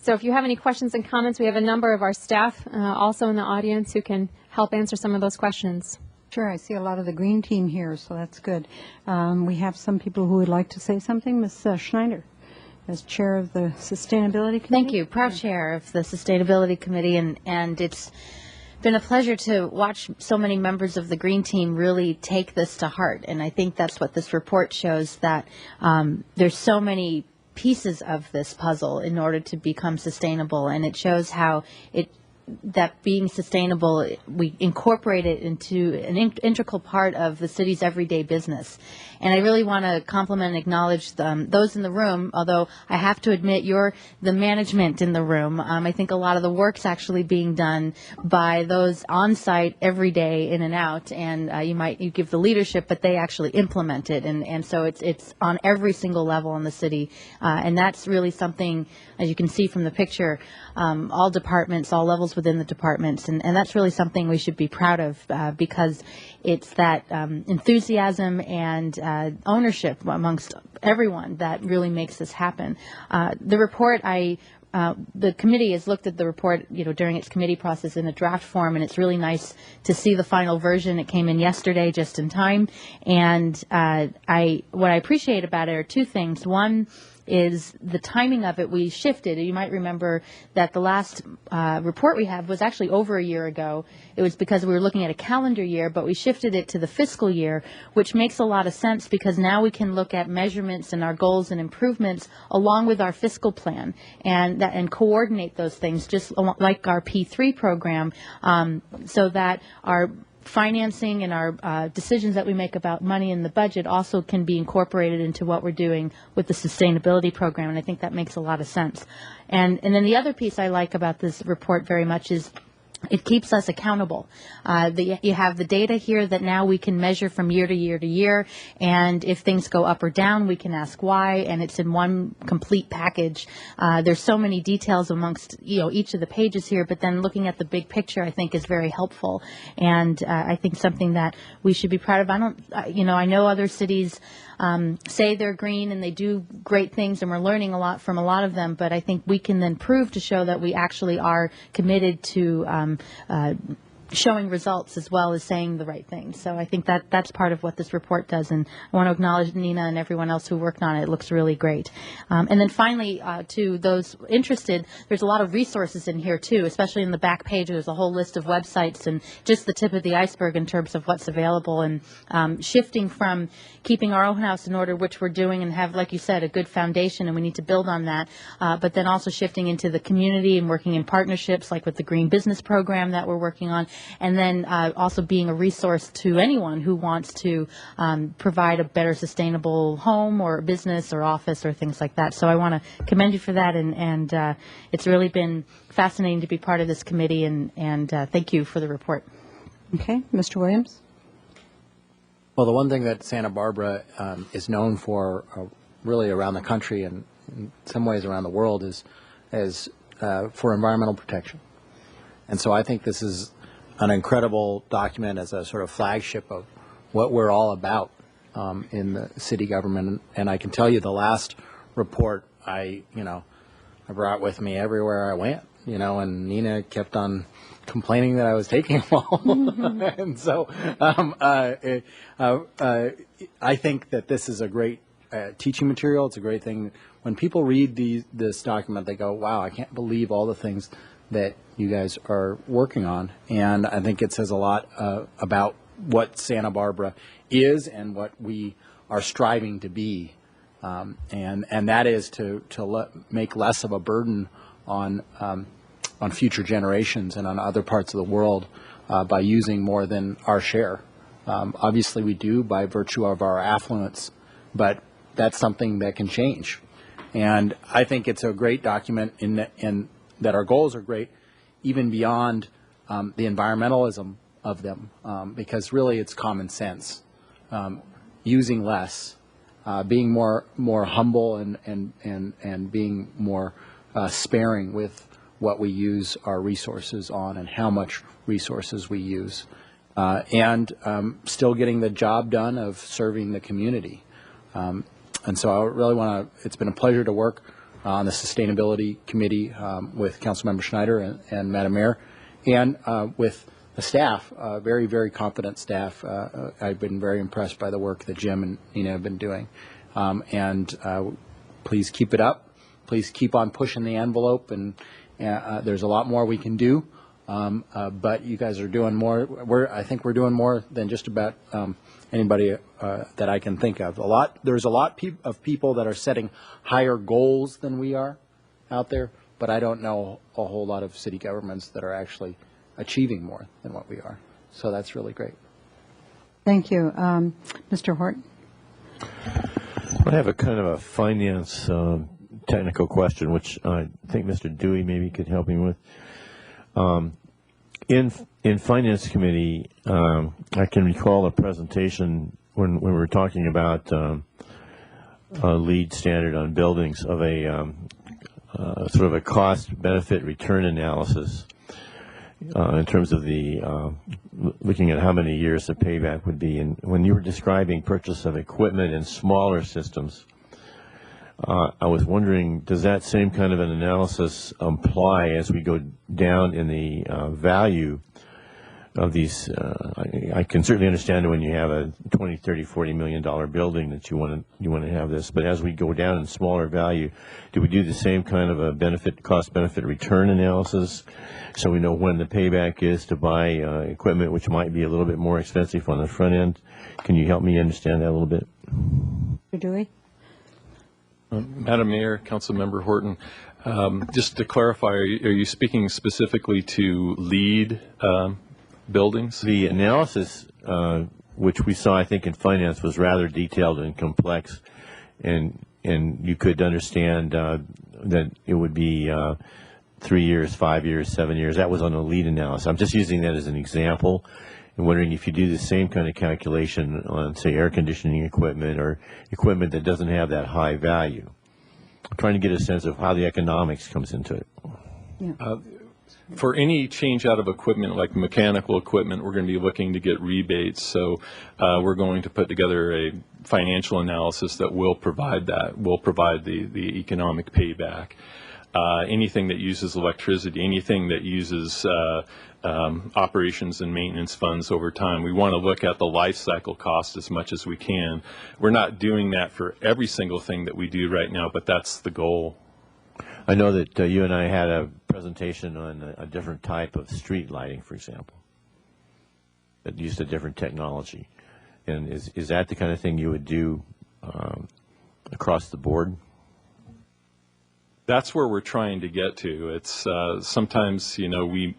So if you have any questions and comments, we have a number of our staff also in the audience who can help answer some of those questions. Sure, I see a lot of the green team here, so that's good. We have some people who would like to say something. Ms. Schneider, as chair of the Sustainability Committee. Thank you. Proud chair of the Sustainability Committee, and it's been a pleasure to watch so many members of the Green Team really take this to heart. And I think that's what this report shows, that there's so many pieces of this puzzle in order to become sustainable, and it shows how that being sustainable, we incorporate it into an integral part of the city's everyday business. And I really want to compliment and acknowledge those in the room, although I have to admit you're the management in the room. I think a lot of the work's actually being done by those on site every day in and out, and you give the leadership, but they actually implement it. And so it's on every single level in the city. And that's really something, as you can see from the picture, all departments, all levels within the departments, and that's really something we should be proud of because it's that enthusiasm and ownership amongst everyone that really makes this happen. The report, the committee has looked at the report, during its committee process in a draft form, and it's really nice to see the final version. It came in yesterday, just in time, and what I appreciate about it are two things. One is the timing of it. We shifted. You might remember that the last report we had was actually over a year ago. It was because we were looking at a calendar year, but we shifted it to the fiscal year, which makes a lot of sense because now we can look at measurements and our goals and improvements along with our fiscal plan and coordinate those things, just like our P3 program, so that our financing and our decisions that we make about money in the budget also can be incorporated into what we're doing with the sustainability program, and I think that makes a lot of sense. And then the other piece I like about this report very much is it keeps us accountable. You have the data here that now we can measure from year to year to year, and if things go up or down, we can ask why, and it's in one complete package. There's so many details amongst each of the pages here, but then looking at the big picture, I think, is very helpful, and I think something that we should be proud of. I know other cities say they're green and they do great things, and we're learning a lot from a lot of them, but I think we can then prove to show that we actually are committed to showing results as well as saying the right things. So I think that's part of what this report does, and I want to acknowledge Nina and everyone else who worked on it. It looks really great. And then finally, to those interested, there's a lot of resources in here too, especially in the back page. There's a whole list of websites and just the tip of the iceberg in terms of what's available, and shifting from keeping our own house in order, which we're doing and have, like you said, a good foundation, and we need to build on that, but then also shifting into the community and working in partnerships like with the Green Business Program that we're working on, and then also being a resource to anyone who wants to provide a better sustainable home or business or office or things like that. So I want to commend you for that, and it's really been fascinating to be part of this committee, and thank you for the report. Okay, Mr. Williams. Well, the one thing that Santa Barbara is known for really around the country and in some ways around the world is for environmental protection. And so I think this is an incredible document as a sort of flagship of what we're all about in the city government. And I can tell you the last report I brought with me everywhere I went, and Nina kept on complaining that I was taking them all. And so I think that this is a great teaching material. It's a great thing. When people read this document, they go, wow, I can't believe all the things that you guys are working on. And I think it says a lot about what Santa Barbara is and what we are striving to be, and that is to make less of a burden on future generations and on other parts of the world by using more than our share. Obviously, we do by virtue of our affluence, but that's something that can change. And I think it's a great document in that our goals are great, even beyond the environmentalism of them, because really it's common sense. Using less, being more humble and being more sparing with what we use our resources on and how much resources we use, and still getting the job done of serving the community. And so I really want to, it's been a pleasure to work on the Sustainability Committee with Councilmember Schneider and Madam Mayor, and with the staff, very, very competent staff. I've been very impressed by the work that Jim and Nina have been doing. And please keep it up. Please keep on pushing the envelope, and there's a lot more we can do. But you guys are doing more. I think we're doing more than just about anybody that I can think of. There's a lot of people that are setting higher goals than we are out there, but I don't know a whole lot of city governments that are actually achieving more than what we are. So that's really great. Thank you. Mr. Horton. I have a kind of a finance technical question, which I think Mr. Dewey maybe could help me with. In Finance Committee, I can recall a presentation when we were talking about a LEED standard on buildings of a sort of a cost-benefit return analysis in terms of the looking at how many years the payback would be. And when you were describing purchase of equipment in smaller systems, I was wondering, does that same kind of an analysis apply as we go down in the value of these? I can certainly understand when you have a $20, $30, $40 million building that you want to have this, but as we go down in smaller value, do we do the same kind of a cost-benefit return analysis so we know when the payback is to buy equipment which might be a little bit more expensive on the front end? Can you help me understand that a little bit? Mr. Dewey? Madam Mayor, Councilmember Horton, just to clarify, are you speaking specifically to LEED buildings? The analysis, which we saw, I think, in finance, was rather detailed and complex, and you could understand that it would be 3 years, 5 years, 7 years. That was on a LEED analysis. I'm just using that as an example. I'm wondering if you do the same kind of calculation on, say, air conditioning equipment or equipment that doesn't have that high value. I'm trying to get a sense of how the economics comes into it. Yeah. For any change out of equipment, like mechanical equipment, we're going to be looking to get rebates. So we're going to put together a financial analysis that will provide that, will provide the economic payback. Anything that uses electricity, anything that uses operations and maintenance funds over time, we want to look at the life cycle cost as much as we can. We're not doing that for every single thing that we do right now, but that's the goal. I know that you and I had a presentation on a different type of street lighting, for example, that used a different technology. And is that the kind of thing you would do across the board? That's where we're trying to get to. It's sometimes, we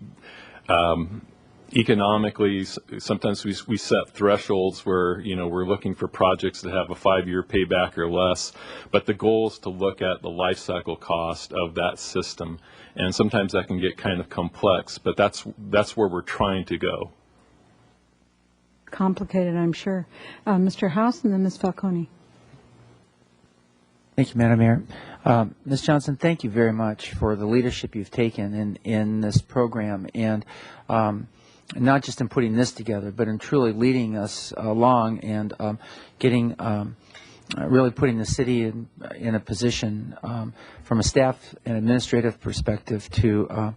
economically, sometimes we set thresholds where, we're looking for projects that have a 5-year payback or less, but the goal is to look at the life cycle cost of that system. And sometimes that can get kind of complex, but that's where we're trying to go. Complicated, I'm sure. Mr. House and then Ms. Falcone. Thank you, Madam Mayor. Ms. Johnson, thank you very much for the leadership you've taken in this program, and not just in putting this together, but in truly leading us along and getting really putting the city in a position from a staff and administrative perspective to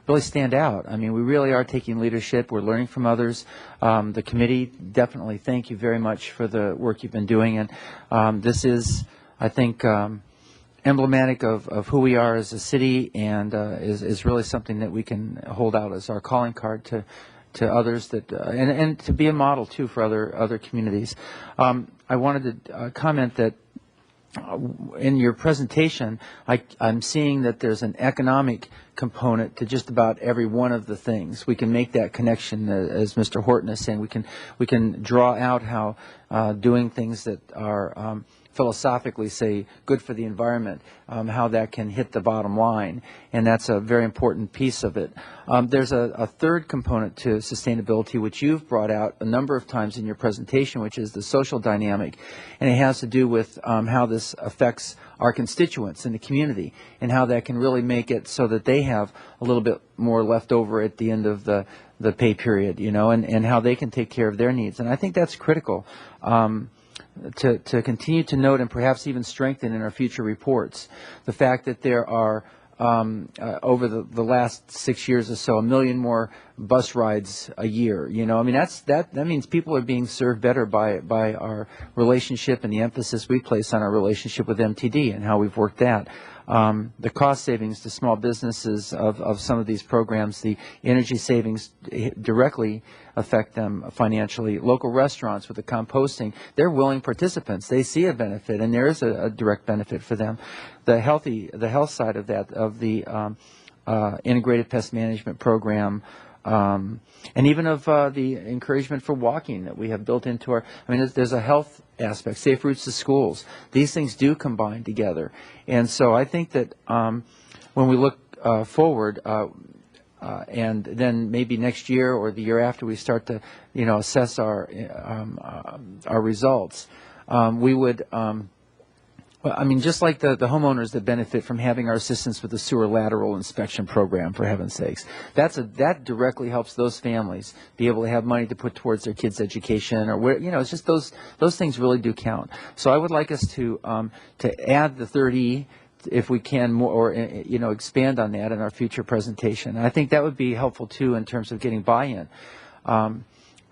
really stand out. I mean, we really are taking leadership. We're learning from others. The committee, definitely thank you very much for the work you've been doing. And this is, I think, emblematic of who we are as a city, and is really something that we can hold out as our calling card to others that and to be a model too for other communities. I wanted to comment that in your presentation, I'm seeing that there's an economic component to just about every one of the things. We can make that connection, as Mr. Horton is saying. We can draw out how doing things that are philosophically, say, good for the environment, how that can hit the bottom line, and that's a very important piece of it. There's a third component to sustainability, which you've brought out a number of times in your presentation, which is the social dynamic, and it has to do with how this affects our constituents in the community, and how that can really make it so that they have a little bit more left over at the end of the pay period, you know, and how they can take care of their needs. And I think that's critical. To continue to note and perhaps even strengthen in our future reports the fact that there are over the last 6 years or so 1 million more bus rides a year. You know, I mean that means people are being served better by our relationship and the emphasis we place on our relationship with MTD and how we've worked that. The cost savings to small businesses of some of these programs, the energy savings directly affect them financially. Local restaurants with the composting, they're willing participants. They see a benefit, and there is a direct benefit for them. The health side of that, of the integrated pest management program, and even of the encouragement for walking that we have built into our, I mean, there's a health aspect, safe routes to schools. These things do combine together. And so I think that when we look forward, and then maybe next year or the year after we start to, you know, assess our results, we would, well, I mean, just like the homeowners that benefit from having our assistance with the sewer lateral inspection program, for heaven's sakes, that directly helps those families be able to have money to put towards their kids' education, or where, you know, it's just those things really do count. So I would like us to add the 30, if we can, more, or you know, expand on that in our future presentation. And I think that would be helpful too in terms of getting buy-in. I'm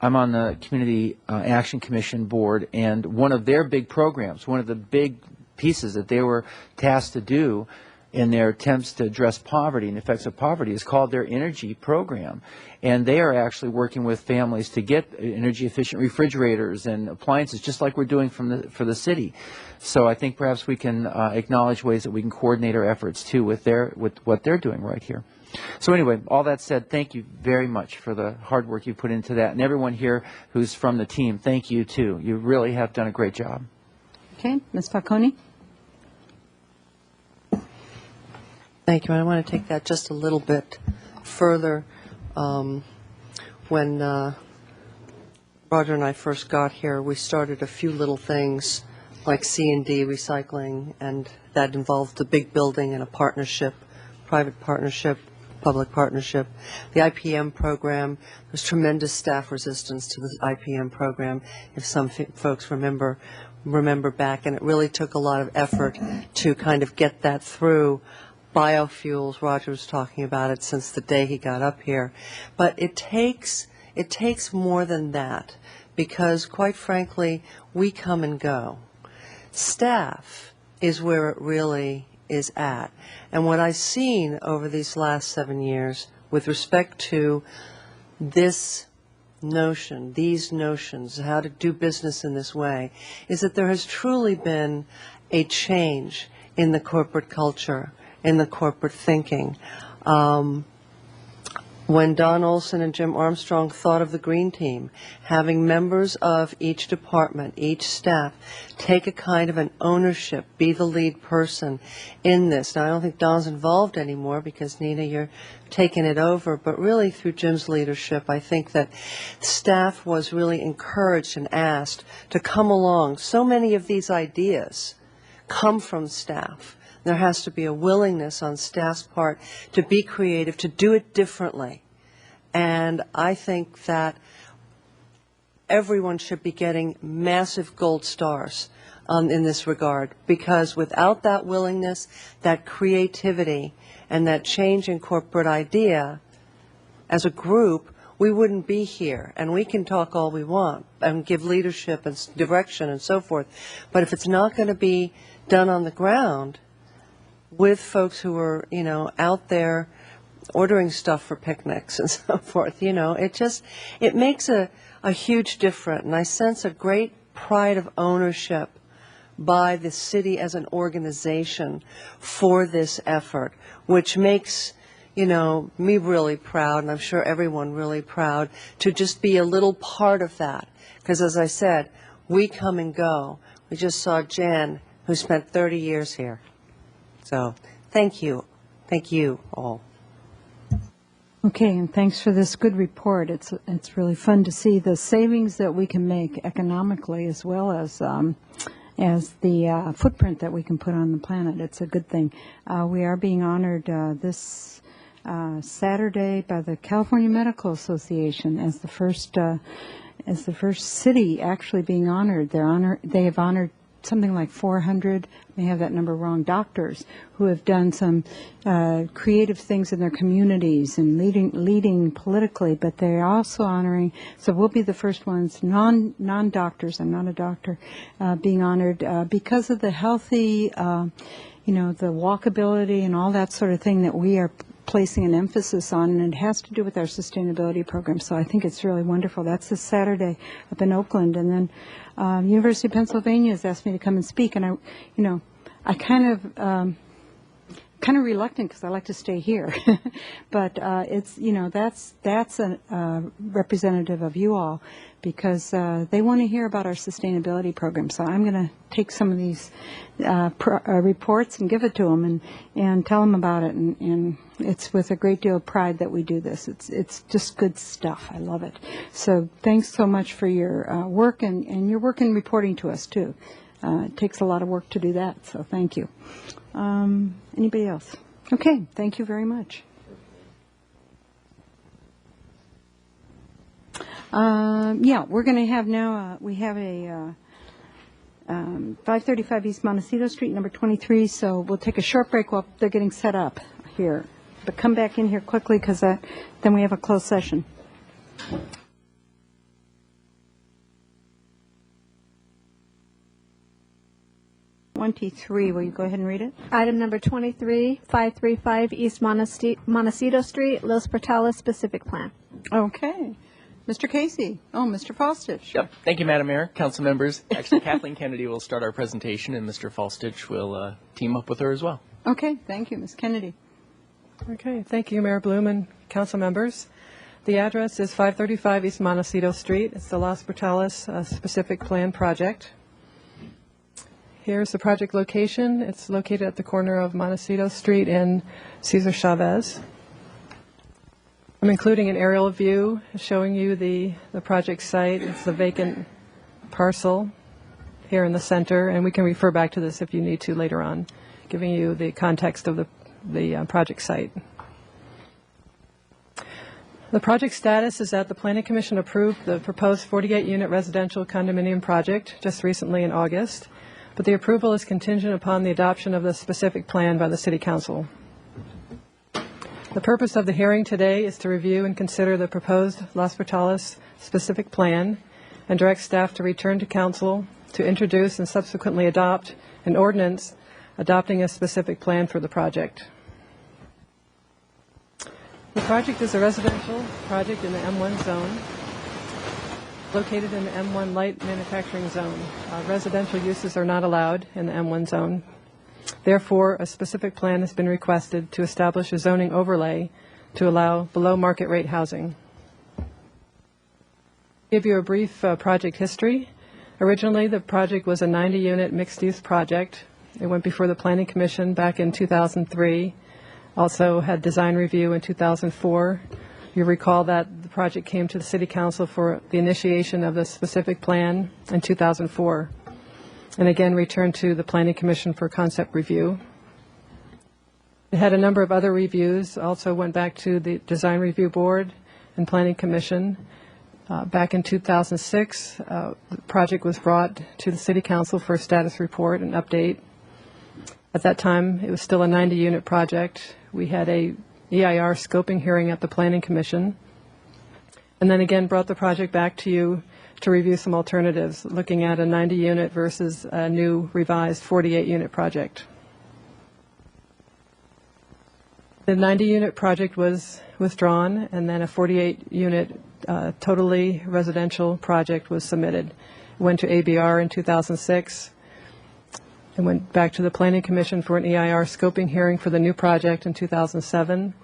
on the Community Action Commission board, and one of their big programs, one of the big pieces that they were tasked to do in their attempts to address poverty and the effects of poverty is called their energy program. And they are actually working with families to get energy efficient refrigerators and appliances, just like we're doing for the city. So I think perhaps we can acknowledge ways that we can coordinate our efforts too with what they're doing right here. So anyway, all that said, thank you very much for the hard work you put into that. And everyone here who's from the team, thank you too. You really have done a great job. Okay, Ms. Falcone. Thank you. I want to take that just a little bit further. When Roger and I first got here, we started a few little things like C&D recycling, and that involved a big building and a partnership, private partnership, public partnership. The IPM program, there's tremendous staff resistance to the IPM program, if some folks remember back, and it really took a lot of effort to kind of get that through. Biofuels, Roger was talking about it since the day he got up here. But it takes more than that, because quite frankly, we come and go. Staff is where it really is at. And what I've seen over these last 7 years with respect to this notion, these notions, how to do business in this way, is that there has truly been a change in the corporate culture, in the corporate thinking. When Don Olson and Jim Armstrong thought of the Green Team, having members of each department, each staff, take a kind of an ownership, be the lead person in this. Now, I don't think Don's involved anymore because, Nina, you're taking it over, but really through Jim's leadership, I think that staff was really encouraged and asked to come along. So many of these ideas come from staff. There has to be a willingness on staff's part to be creative, to do it differently. And I think that everyone should be getting massive gold stars in this regard, because without that willingness, that creativity, and that change in corporate idea, as a group, we wouldn't be here. And we can talk all we want and give leadership and direction and so forth. But if it's not going to be done on the ground, with folks who are, you know, out there ordering stuff for picnics and so forth. You know, it makes a huge difference, and I sense a great pride of ownership by the city as an organization for this effort, which makes, you know, me really proud, and I'm sure everyone really proud to just be a little part of that. Because as I said, we come and go. We just saw Jan, who spent 30 years here. So thank you. Thank you all. Okay, and thanks for this good report. It's really fun to see the savings that we can make economically, as well as the footprint that we can put on the planet. It's a good thing. We are being honored this Saturday by the California Medical Association as the first city actually being honored. They have honored something like 400, I may have that number wrong, doctors who have done some creative things in their communities and leading politically, but they're also honoring, so we'll be the first ones, non-doctors, I'm not a doctor, being honored because of the healthy, the walkability and all that sort of thing that we are placing an emphasis on, and it has to do with our sustainability program. So I think it's really wonderful. That's this Saturday up in Oakland, and then University of Pennsylvania has asked me to come and speak, and I kind of reluctant because I like to stay here, but it's that's a representative of you all because they want to hear about our sustainability program. So I'm going to take some of these reports and give it to them and tell them about it, and it's with a great deal of pride that we do this. It's just good stuff. I love it. So thanks so much for your work and your work in reporting to us too. It takes a lot of work to do that, so thank you. Anybody else? Okay, thank you very much. We're going to have now, we have a 535 East Montecito Street, number 23, so we'll take a short break while they're getting set up here. But come back in here quickly because then we have a closed session. Will you go ahead and read it? Item number 23, 535 East Montecito Street, Los Portales Specific Plan. Okay. Mr. Casey. Oh, Mr. Falstich. Yep. Thank you, Madam Mayor, council members. Actually, Kathleen Kennedy will start our presentation, and Mr. Falstich will team up with her as well. Okay. Thank you, Ms. Kennedy. Okay. Thank you, Mayor Bloom and council members. The address is 535 East Montecito Street. It's the Los Portales Specific Plan project. Here's the project location. It's located at the corner of Montecito Street and Cesar Chavez. I'm including an aerial view showing you the project site. It's the vacant parcel here in the center, and we can refer back to this if you need to later on, giving you the context of the project site. The project status is that the Planning Commission approved the proposed 48-unit residential condominium project just recently in August, but the approval is contingent upon the adoption of the specific plan by the City Council. The purpose of the hearing today is to review and consider the proposed Los Portales specific plan and direct staff to return to Council to introduce and subsequently adopt an ordinance adopting a specific plan for the project. The project is a residential project in the M1 zone, located in the M1 light manufacturing zone. Residential uses are not allowed in the M1 zone. Therefore, a specific plan has been requested to establish a zoning overlay to allow below market rate housing. I'll give you a brief project history. Originally, the project was a 90-unit mixed-use project. It went before the Planning Commission back in 2003. Also had design review in 2004. You recall that the project came to the City Council for the initiation of the specific plan in 2004, and again returned to the Planning Commission for concept review. It had a number of other reviews, also went back to the Design Review Board and Planning Commission. Back in 2006, the project was brought to the City Council for a status report and update. At that time, it was still a 90-unit project. We had a EIR scoping hearing at the Planning Commission, and then again brought the project back to you to review some alternatives, looking at a 90-unit versus a new revised 48-unit project. The 90-unit project was withdrawn, and then a 48-unit totally residential project was submitted. It went to ABR in 2006. It went back to the Planning Commission for an EIR scoping hearing for the new project in 2007.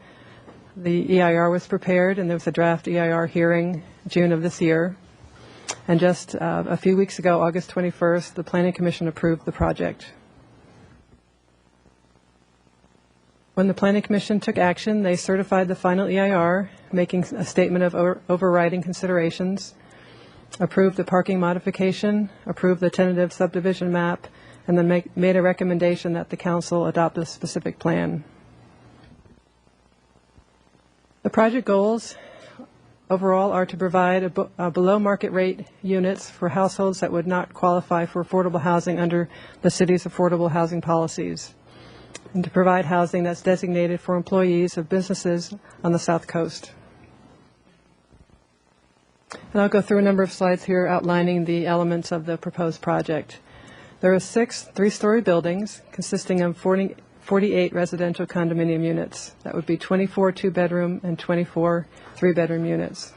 The EIR was prepared, and there was a draft EIR hearing June of this year. And just a few weeks ago, August 21st, the Planning Commission approved the project. When the Planning Commission took action, they certified the final EIR, making a statement of overriding considerations, approved the parking modification, approved the tentative subdivision map, and then made a recommendation that the council adopt a specific plan. The project goals overall are to provide below market rate units for households that would not qualify for affordable housing under the city's affordable housing policies, and to provide housing that's designated for employees of businesses on the South Coast. And I'll go through a number of slides here outlining the elements of the proposed project. There are 6 three-story buildings consisting of 48 residential condominium units. That would be 24 two-bedroom and 24 three-bedroom units.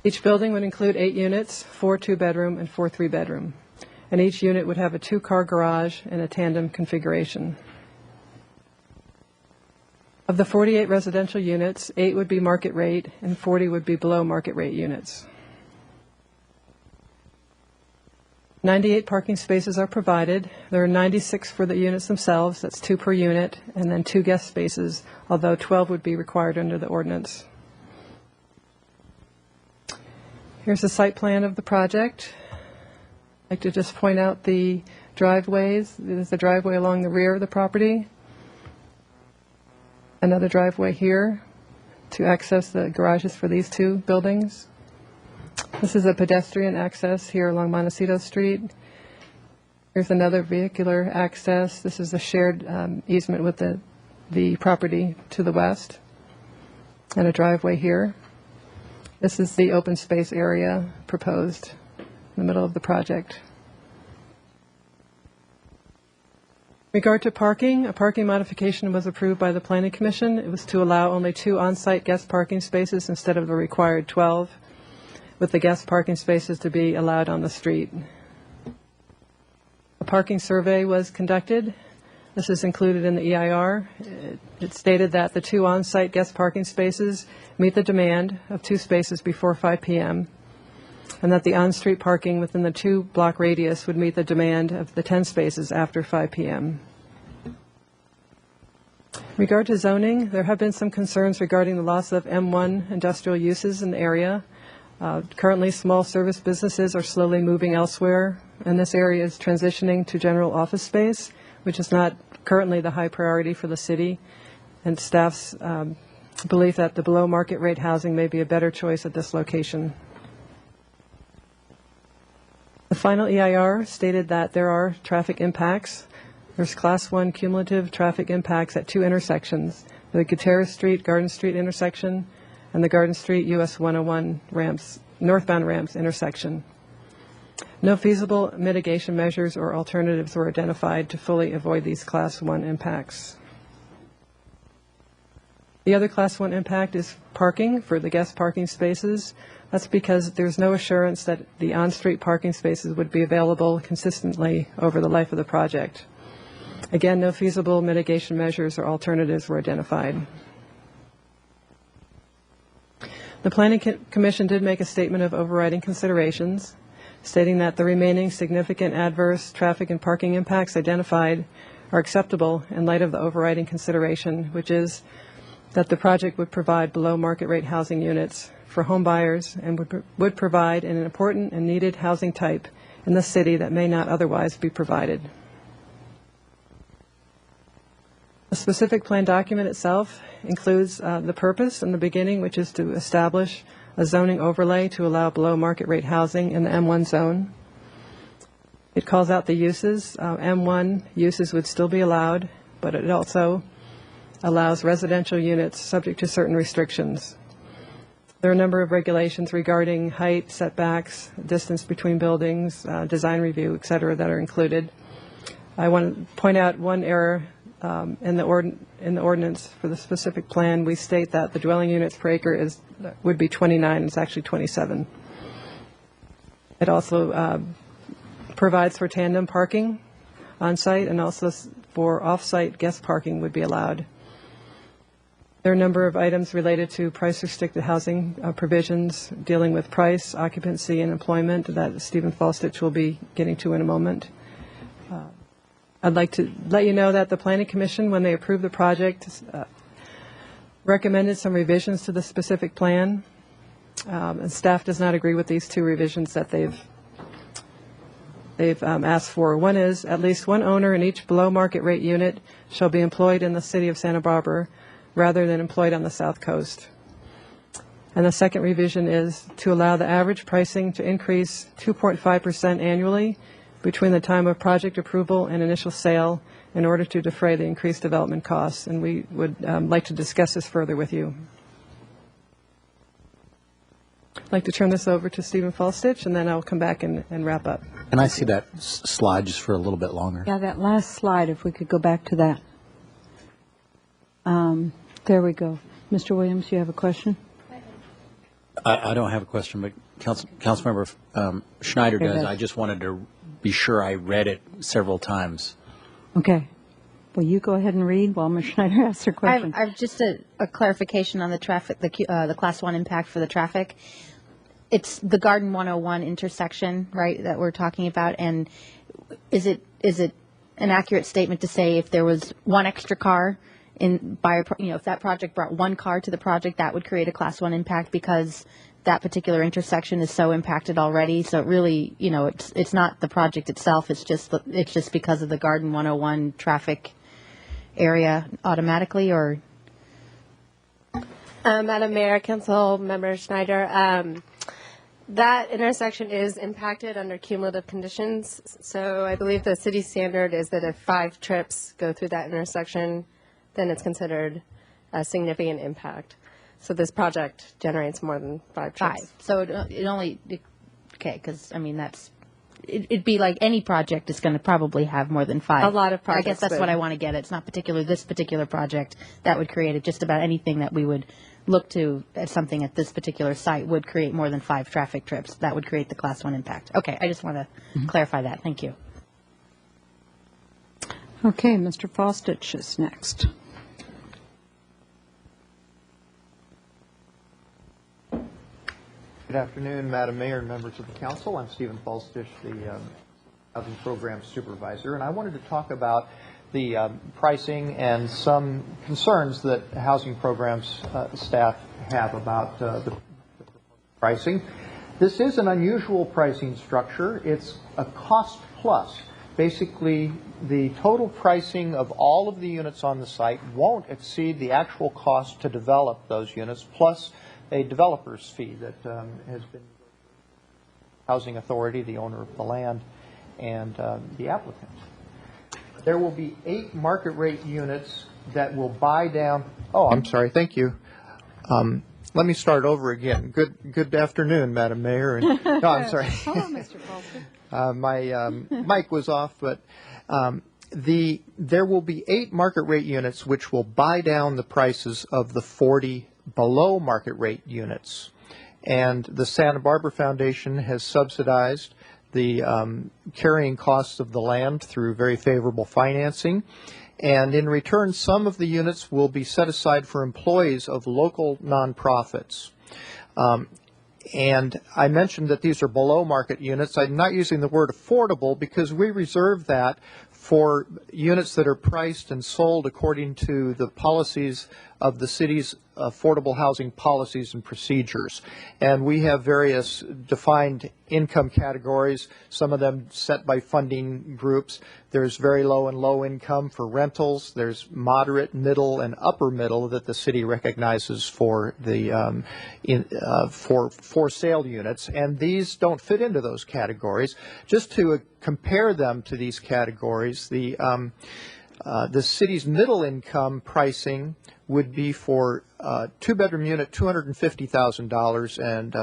Each building would include 8 units, 4 two-bedroom and 4 three-bedroom. And each unit would have a 2-car garage and a tandem configuration. Of the 48 residential units, 8 would be market rate and 40 would be below market rate units. 98 parking spaces are provided. There are 96 for the units themselves, that's 2 per unit, and then 2 guest spaces, although 12 would be required under the ordinance. Here's the site plan of the project. I'd like to just point out the driveways. There's the driveway along the rear of the property. Another driveway here to access the garages for these 2 buildings. This is a pedestrian access here along Montecito Street. Here's another vehicular access. This is a shared easement with the property to the west, and a driveway here. This is the open space area proposed in the middle of the project. In regard to parking, a parking modification was approved by the Planning Commission. It was to allow only 2 on-site guest parking spaces instead of the required 12, with the guest parking spaces to be allowed on the street. A parking survey was conducted. This is included in the EIR. It stated that the 2 on-site guest parking spaces meet the demand of 2 spaces before 5 p.m., and that the on-street parking within the 2-block radius would meet the demand of the 10 spaces after 5 p.m. In regard to zoning, there have been some concerns regarding the loss of M1 industrial uses in the area. Currently, small service businesses are slowly moving elsewhere, and this area is transitioning to general office space, which is not currently the high priority for the city, and staff's belief that the below market rate housing may be a better choice at this location. The final EIR stated that there are traffic impacts. There's Class 1 cumulative traffic impacts at 2 intersections, the Gutierrez Street, Garden Street intersection, and the Garden Street US 101 ramps, northbound ramps intersection. No feasible mitigation measures or alternatives were identified to fully avoid these Class 1 impacts. The other Class 1 impact is parking for the guest parking spaces. That's because there's no assurance that the on-street parking spaces would be available consistently over the life of the project. Again, no feasible mitigation measures or alternatives were identified. The Planning Commission did make a statement of overriding considerations, stating that the remaining significant adverse traffic and parking impacts identified are acceptable in light of the overriding consideration, which is that the project would provide below market rate housing units for home buyers and would provide an important and needed housing type in the city that may not otherwise be provided. The specific plan document itself includes the purpose in the beginning, which is to establish a zoning overlay to allow below market rate housing in the M1 zone. It calls out the uses. M1 uses would still be allowed, but it also allows residential units subject to certain restrictions. There are a number of regulations regarding height, setbacks, distance between buildings, design review, et cetera, that are included. I want to point out one error in the ordinance for the specific plan, we state that the dwelling units per acre would be 29. It's actually 27. It also provides for tandem parking on site, and also for off-site guest parking would be allowed. There are a number of items related to price-restricted housing provisions dealing with price, occupancy, and employment that Stephen Falstich will be getting to in a moment. I'd like to let you know that the Planning Commission, when they approved the project, recommended some revisions to the specific plan. And staff does not agree with these two revisions that they've asked for. One is at least one owner in each below market rate unit shall be employed in the city of Santa Barbara rather than employed on the South Coast. And the second revision is to allow the average pricing to increase 2.5% annually between the time of project approval and initial sale in order to defray the increased development costs. And we would like to discuss this further with you. I'd like to turn this over to Stephen Falstich, and then I'll come back and wrap up. Can I see that slide just for a little bit longer? Yeah, that last slide, if we could go back to that. There we go. Mr. Williams, you have a question? I don't have a question, but Councilmember Schneider Okay, does. good. I just wanted to be sure I read it several times. Okay. Well, you go ahead and read while Ms. Schneider asks her question. I've just a clarification on the traffic, the Class 1 impact for the traffic. It's the Garden 101 intersection, right, that we're talking about, and is it an accurate statement to say if there was one extra car if that project brought one car to the project, that would create a Class 1 impact because that particular intersection is so impacted already? So it really, it's not the project itself. It's just because of the Garden 101 traffic area automatically, or? Madam Mayor, Council Member Schneider, that intersection is impacted under cumulative conditions. So I believe the city standard is that if 5 trips go through that intersection, then it's considered a significant impact. So this project generates more than 5 trips. So it only, okay, because, it'd be like any project is going to probably have more than 5. A lot of projects I guess that's would. what I want to get at. It's not this particular project that would create it. Just about anything that we would look to at something at this particular site would create more than 5 traffic trips. That would create the Class 1 impact. Okay, I just want to clarify that. Thank you. Okay, Mr. Falstich is next. Good afternoon, Madam Mayor and members of the Council. I'm Stephen Falstich, the Housing Program Supervisor, and I wanted to talk about the pricing and some concerns that housing programs staff have about the pricing. This is an unusual pricing structure. It's a cost plus. Basically, the total pricing of all of the units on the site won't exceed the actual cost to develop those units, plus a developer's fee that has been Housing Authority, the owner of the land, and the applicant. There will be 8 market rate units that will buy down. Oh, I'm sorry. Thank you. Let me start over again. Good afternoon, Madam Mayor. No, I'm sorry. Hello, Mr. Falstich. My mic was off, but there will be 8 market rate units which will buy down the prices of the 40 below market rate units. And the Santa Barbara Foundation has subsidized the carrying costs of the land through very favorable financing. And in return, some of the units will be set aside for employees of local nonprofits. And I mentioned that these are below market units. I'm not using the word affordable because we reserve that for units that are priced and sold according to the policies of the city's affordable housing policies and procedures. And we have various defined income categories, some of them set by funding groups. There's very low and low income for rentals. There's moderate, middle, and upper middle that the city recognizes for the for sale units. And these don't fit into those categories. Just to compare them to these categories, the The city's middle income pricing would be for a 2-bedroom unit $250,000 and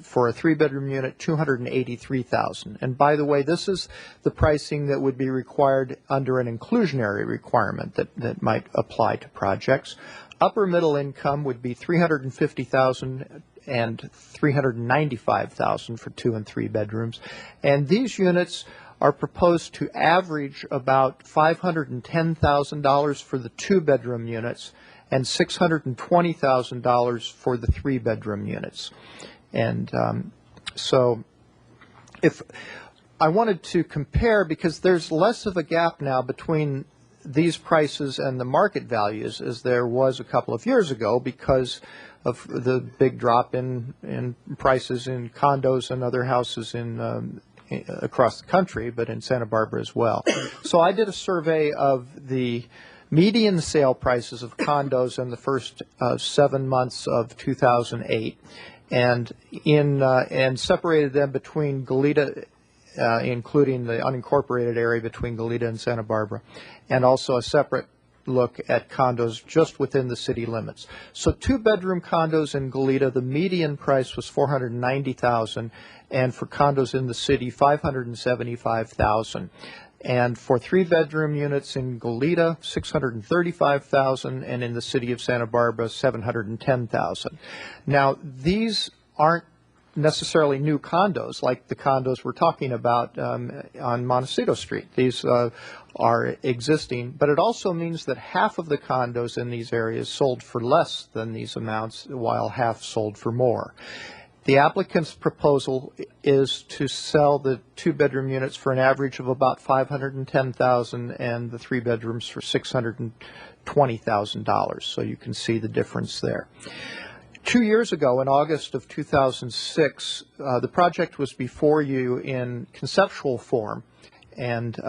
for a 3-bedroom unit $283,000. And by the way, this is the pricing that would be required under an inclusionary requirement that might apply to projects. Upper middle income would be $350,000 and $395,000 for 2 and 3 bedrooms. And these units are proposed to average about $510,000 for the 2-bedroom units and $620,000 for the 3-bedroom units. And so if I wanted to compare, because there's less of a gap now between these prices and the market values as there was a couple of years ago because of the big drop in prices in condos and other houses in across the country, but in Santa Barbara as well. So I did a survey of the median sale prices of condos in the first 7 months of 2008, and separated them between Goleta, including the unincorporated area between Goleta and Santa Barbara, and also a separate look at condos just within the city limits. So 2-bedroom condos in Goleta, the median price was $490,000, and for condos in the city, $575,000. And for 3-bedroom units in Goleta, $635,000, and in the city of Santa Barbara, $710,000. Now, these aren't necessarily new condos like the condos we're talking about on Montecito Street. These are existing, but it also means that half of the condos in these areas sold for less than these amounts, while half sold for more. The applicant's proposal is to sell the 2-bedroom units for an average of about $510,000 and the 3 bedrooms for $620,000. So you can see the difference there. 2 years ago, in August of 2006, the project was before you in conceptual form and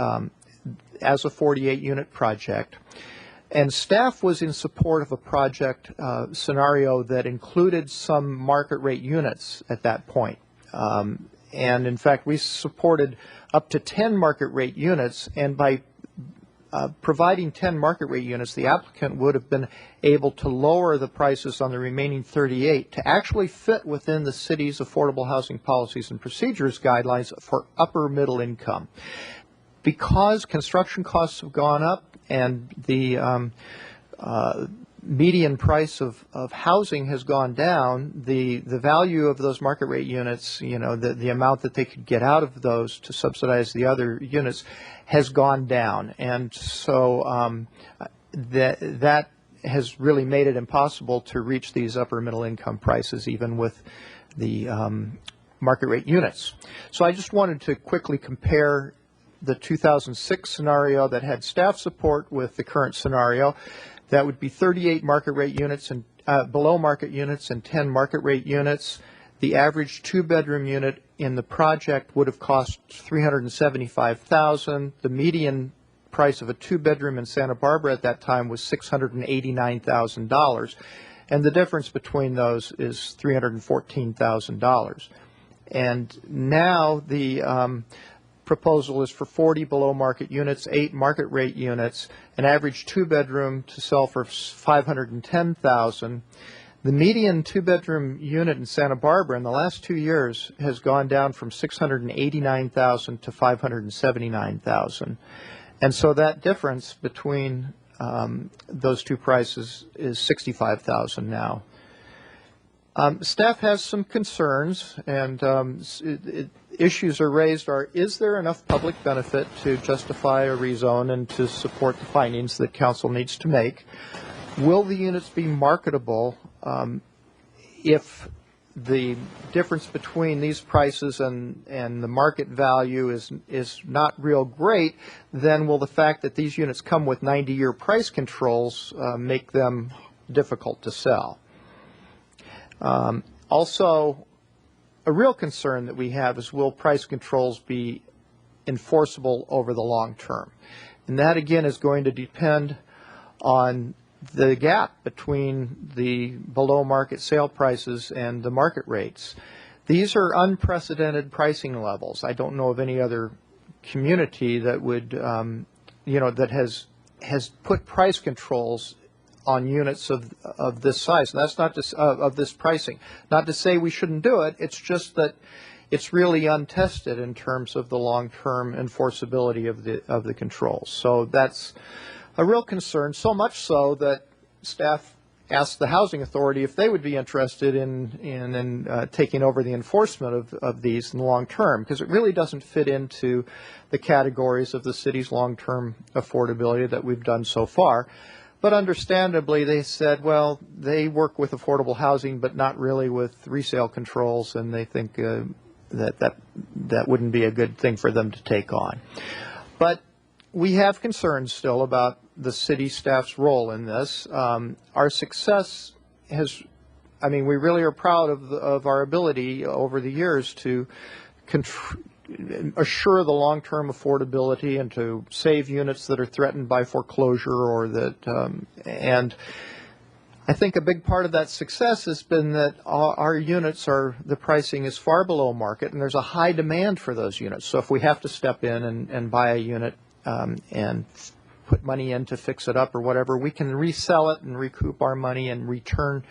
as a 48-unit project. And staff was in support of a project scenario that included some market rate units at that point. And in fact, we supported up to 10 market rate units, and by providing 10 market rate units, the applicant would have been able to lower the prices on the remaining 38 to actually fit within the city's affordable housing policies and procedures guidelines for upper middle income. Because construction costs have gone up and the median price of housing has gone down, the value of those market rate units, you know, the amount that they could get out of those to subsidize the other units has gone down. And so that has really made it impossible to reach these upper middle income prices even with the market rate units. So I just wanted to quickly compare the 2006 scenario that had staff support with the current scenario. That would be 38 market rate units and below market units and 10 market rate units. The average 2-bedroom unit in the project would have cost $375,000. The median price of a 2-bedroom in Santa Barbara at that time was $689,000, and the difference between those is $314,000. And now the proposal is for 40 below market units, 8 market rate units, an average 2-bedroom to sell for $510,000. The median 2-bedroom unit in Santa Barbara in the last 2 years has gone down from $689,000 to $579,000. And so that difference between those two prices is $65,000 now. Staff has some concerns, and issues are raised is there enough public benefit to justify a rezone and to support the findings that council needs to make? Will the units be marketable if the difference between these prices and the market value is not real great? Then will the fact that these units come with 90-year price controls make them difficult to sell? Also, a real concern that we have is, will price controls be enforceable over the long term? And that, again, is going to depend on the gap between the below market sale prices and the market rates. These are unprecedented pricing levels. I don't know of any other community that would, that has has put price controls on units of this size. And that's not just of this pricing. Not to say we shouldn't do it. It's just that it's really untested in terms of the long-term enforceability of the controls. So that's a real concern, so much so that staff asked the Housing Authority if they would be interested in taking over the enforcement of these in the long term, because it really doesn't fit into the categories of the city's long-term affordability that we've done so far. But understandably, they said, well, they work with affordable housing, but not really with resale controls, and they think that wouldn't be a good thing for them to take on. But we have concerns still about the city staff's role in this. Our success has, I mean, we really are proud of our ability over the years to assure the long-term affordability and to save units that are threatened by foreclosure or that, and I think a big part of that success has been that our units the pricing is far below market, and there's a high demand for those units. So if we have to step in and buy a unit and put money in to fix it up or whatever, we can resell it and recoup our money and retain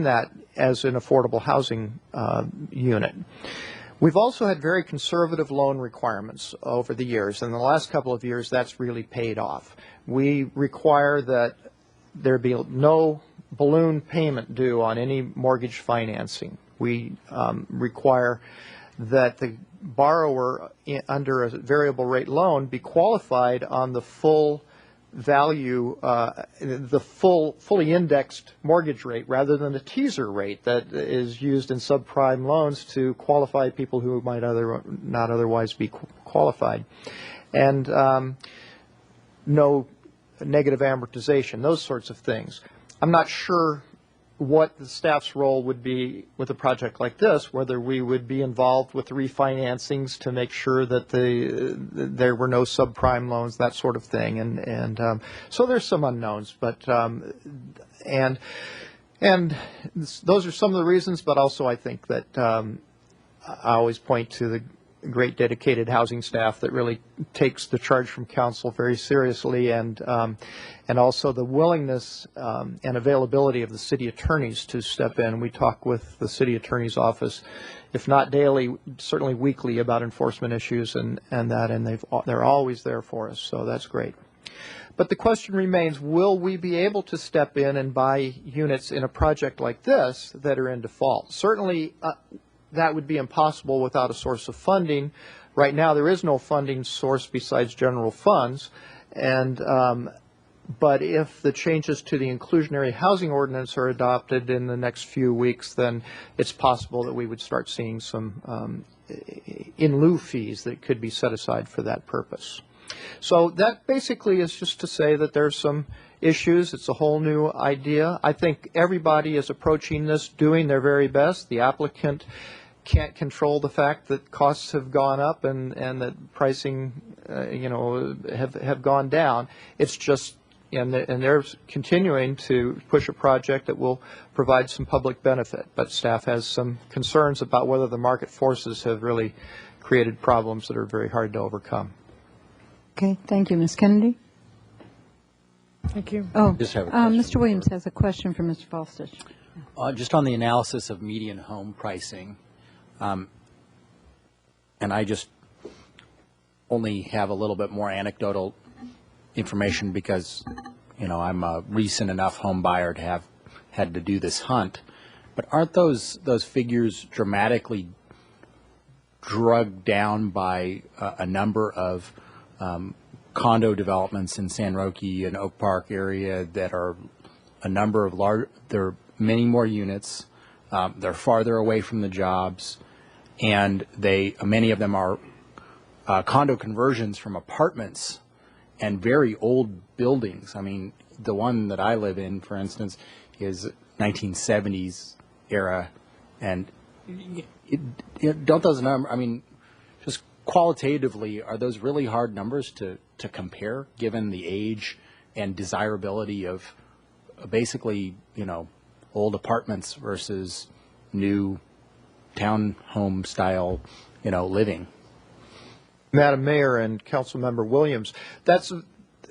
that as an affordable housing unit. We've also had very conservative loan requirements over the years. In the last couple of years, that's really paid off. We require that there be no balloon payment due on any mortgage financing. We require that the borrower under a variable rate loan be qualified on the full value, the fully indexed mortgage rate rather than the teaser rate that is used in subprime loans to qualify people who might not otherwise be qualified. And no negative amortization, those sorts of things. I'm not sure what the staff's role would be with a project like this, whether we would be involved with the refinancings to make sure that there were no subprime loans, that sort of thing, and so there's some unknowns, but and those are some of the reasons, but also I think that I always point to the great dedicated housing staff that really takes the charge from council very seriously, and also the willingness and availability of the city attorneys to step in. We talk with the city attorney's office, if not daily, certainly weekly, about enforcement issues and they're always there for us, so that's great. But the question remains, will we be able to step in and buy units in a project like this that are in default? Certainly that would be impossible without a source of funding. Right now there is no funding source besides general funds, and but if the changes to the inclusionary housing ordinance are adopted in the next few weeks, then it's possible that we would start seeing some in lieu fees that could be set aside for that purpose. So that basically is just to say that there's some issues. It's a whole new idea. I think everybody is approaching this doing their very best. The applicant can't control the fact that costs have gone up and that pricing have gone down. It's just and they're continuing to push a project that will provide some public benefit, but staff has some concerns about whether the market forces have really created problems that are very hard to overcome. Okay, thank you. Ms. Kennedy? Thank you. Oh, Just have a question. Mr. Williams has a question for Mr. Falstich. Just on the analysis of median home pricing, and I just only have a little bit more anecdotal information because, I'm a recent enough home buyer to have had to do this hunt. But aren't those figures dramatically drugged down by a number of condo developments in San Roque and Oak Park area that are a number of large, there are many more units, they're farther away from the jobs, and many of them are condo conversions from apartments and very old buildings. I mean, the one that I live in, for instance, is 1970s era, and don't those numbers, I mean, just qualitatively, are those really hard numbers to compare, given the age and desirability of basically, old apartments versus new townhome style, living? Madam Mayor and Councilmember Williams, that's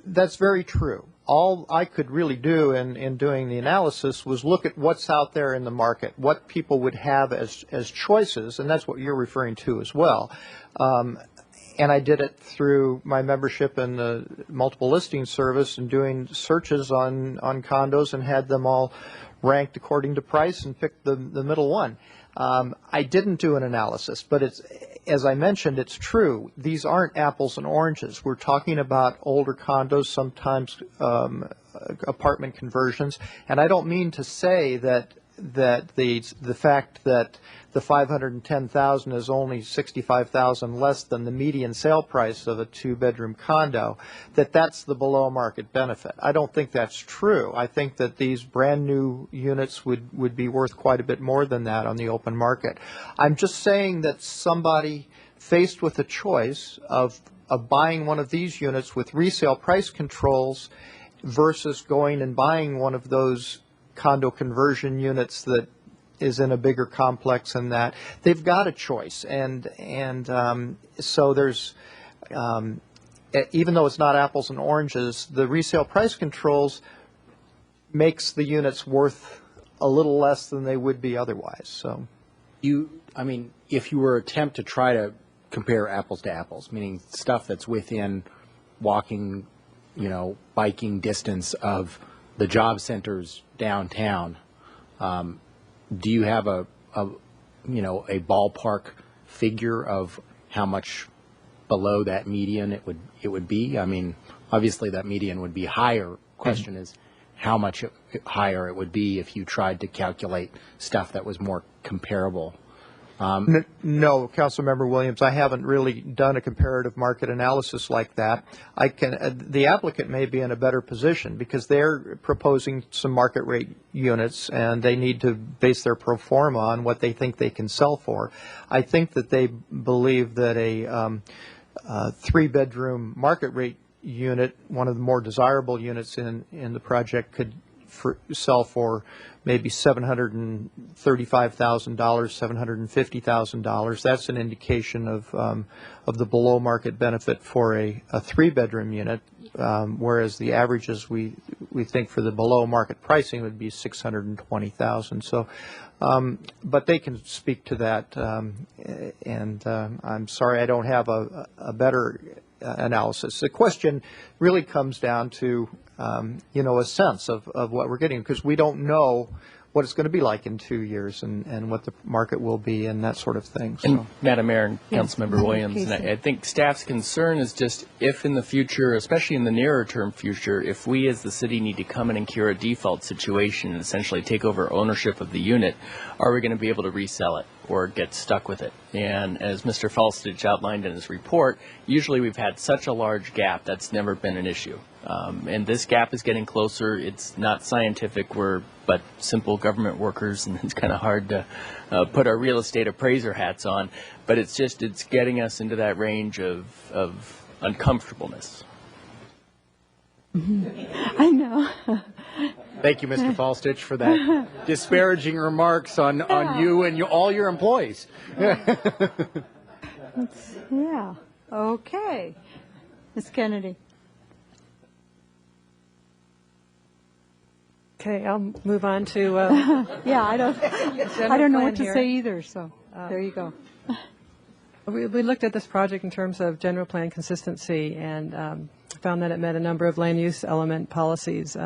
That's very true. All I could really do in doing the analysis was look at what's out there in the market, what people would have as choices, and that's what you're referring to as well. And I did it through my membership in the multiple listing service and doing searches on condos and had them all ranked according to price and picked the middle one. I didn't do an analysis, but it's, as I mentioned, it's true. These aren't apples and oranges. We're talking about older condos, sometimes apartment conversions, and I don't mean to say that the fact that the 510,000 is only 65,000 less than the median sale price of a two-bedroom condo, that's the below market benefit. I don't think that's true. I think that these brand new units would be worth quite a bit more than that on the open market. I'm just saying that somebody faced with a choice of buying one of these units with resale price controls versus going and buying one of those condo conversion units that is in a bigger complex than that, they've got a choice, and so there's even though it's not apples and oranges, the resale price controls makes the units worth a little less than they would be otherwise. So I mean, if you were to attempt to try to compare apples to apples, meaning stuff that's within walking, biking distance of the job centers downtown, do you have a ballpark figure of how much below that median it would be? I mean, obviously that median would be higher. Question is how much higher it would be if you tried to calculate stuff that was more comparable. No, Councilmember Williams, I haven't really done a comparative market analysis like that. The applicant may be in a better position because they're proposing some market rate units and they need to base their pro forma on what they think they can sell for. I think that they believe that a three-bedroom market rate unit, one of the more desirable units in the project, could sell for maybe $735,000, $750,000. That's an indication of the below market benefit for a three-bedroom unit, whereas the averages we think for the below market pricing would be $620,000. So, but they can speak to that, and I'm sorry I don't have a better analysis. The question really comes down to a sense of what we're getting, because we don't know what it's going to be like in 2 years and what the market will be and that sort of thing. So. And Madam Mayor and Councilmember Williams, and I think staff's concern is just if in the future, especially in the nearer term future, if we as the city need to come in and cure a default situation and essentially take over ownership of the unit, are we going to be able to resell it or get stuck with it? And as Mr. Falstich outlined in his report, usually we've had such a large gap that's never been an issue. And this gap is getting closer. It's not scientific. We're but simple government workers, and it's kind of hard to put our real estate appraiser hats on. But it's getting us into that range of uncomfortableness. I know. Thank you, Mr. Falstich, for that disparaging remarks on you and all your employees. Yeah. Okay. Ms. Kennedy. Okay, I'll move on to. Yeah, I don't know what to say either. So there you go. We looked at this project in terms of general plan consistency and found that it met a number of land use element policies.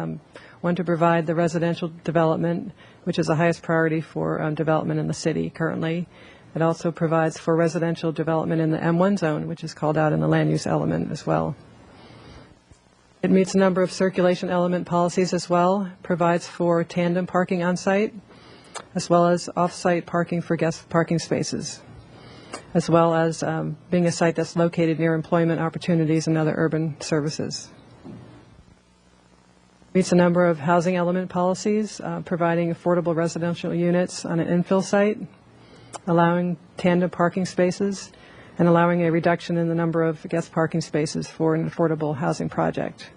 One, to provide the residential development, which is the highest priority for development in the city currently. It also provides for residential development in the M1 zone, which is called out in the land use element as well. It meets a number of circulation element policies as well, provides for tandem parking on site, as well as off-site parking for guest parking spaces, as well as being a site that's located near employment opportunities and other urban services. Meets a number of housing element policies, providing affordable residential units on an infill site, allowing tandem parking spaces, and allowing a reduction in the number of guest parking spaces for an affordable housing project.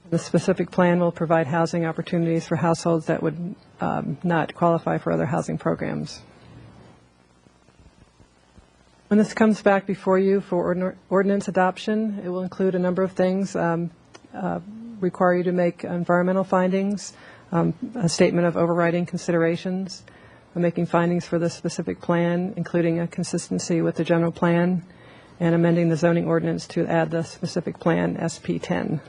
The specific plan will provide housing opportunities for households that would not qualify for other housing programs. When this comes back before you for ordinance adoption, it will include a number of things. require you to make environmental findings, a statement of overriding considerations, making findings for the specific plan, including a consistency with the general plan, and amending the zoning ordinance to add the specific plan SP10.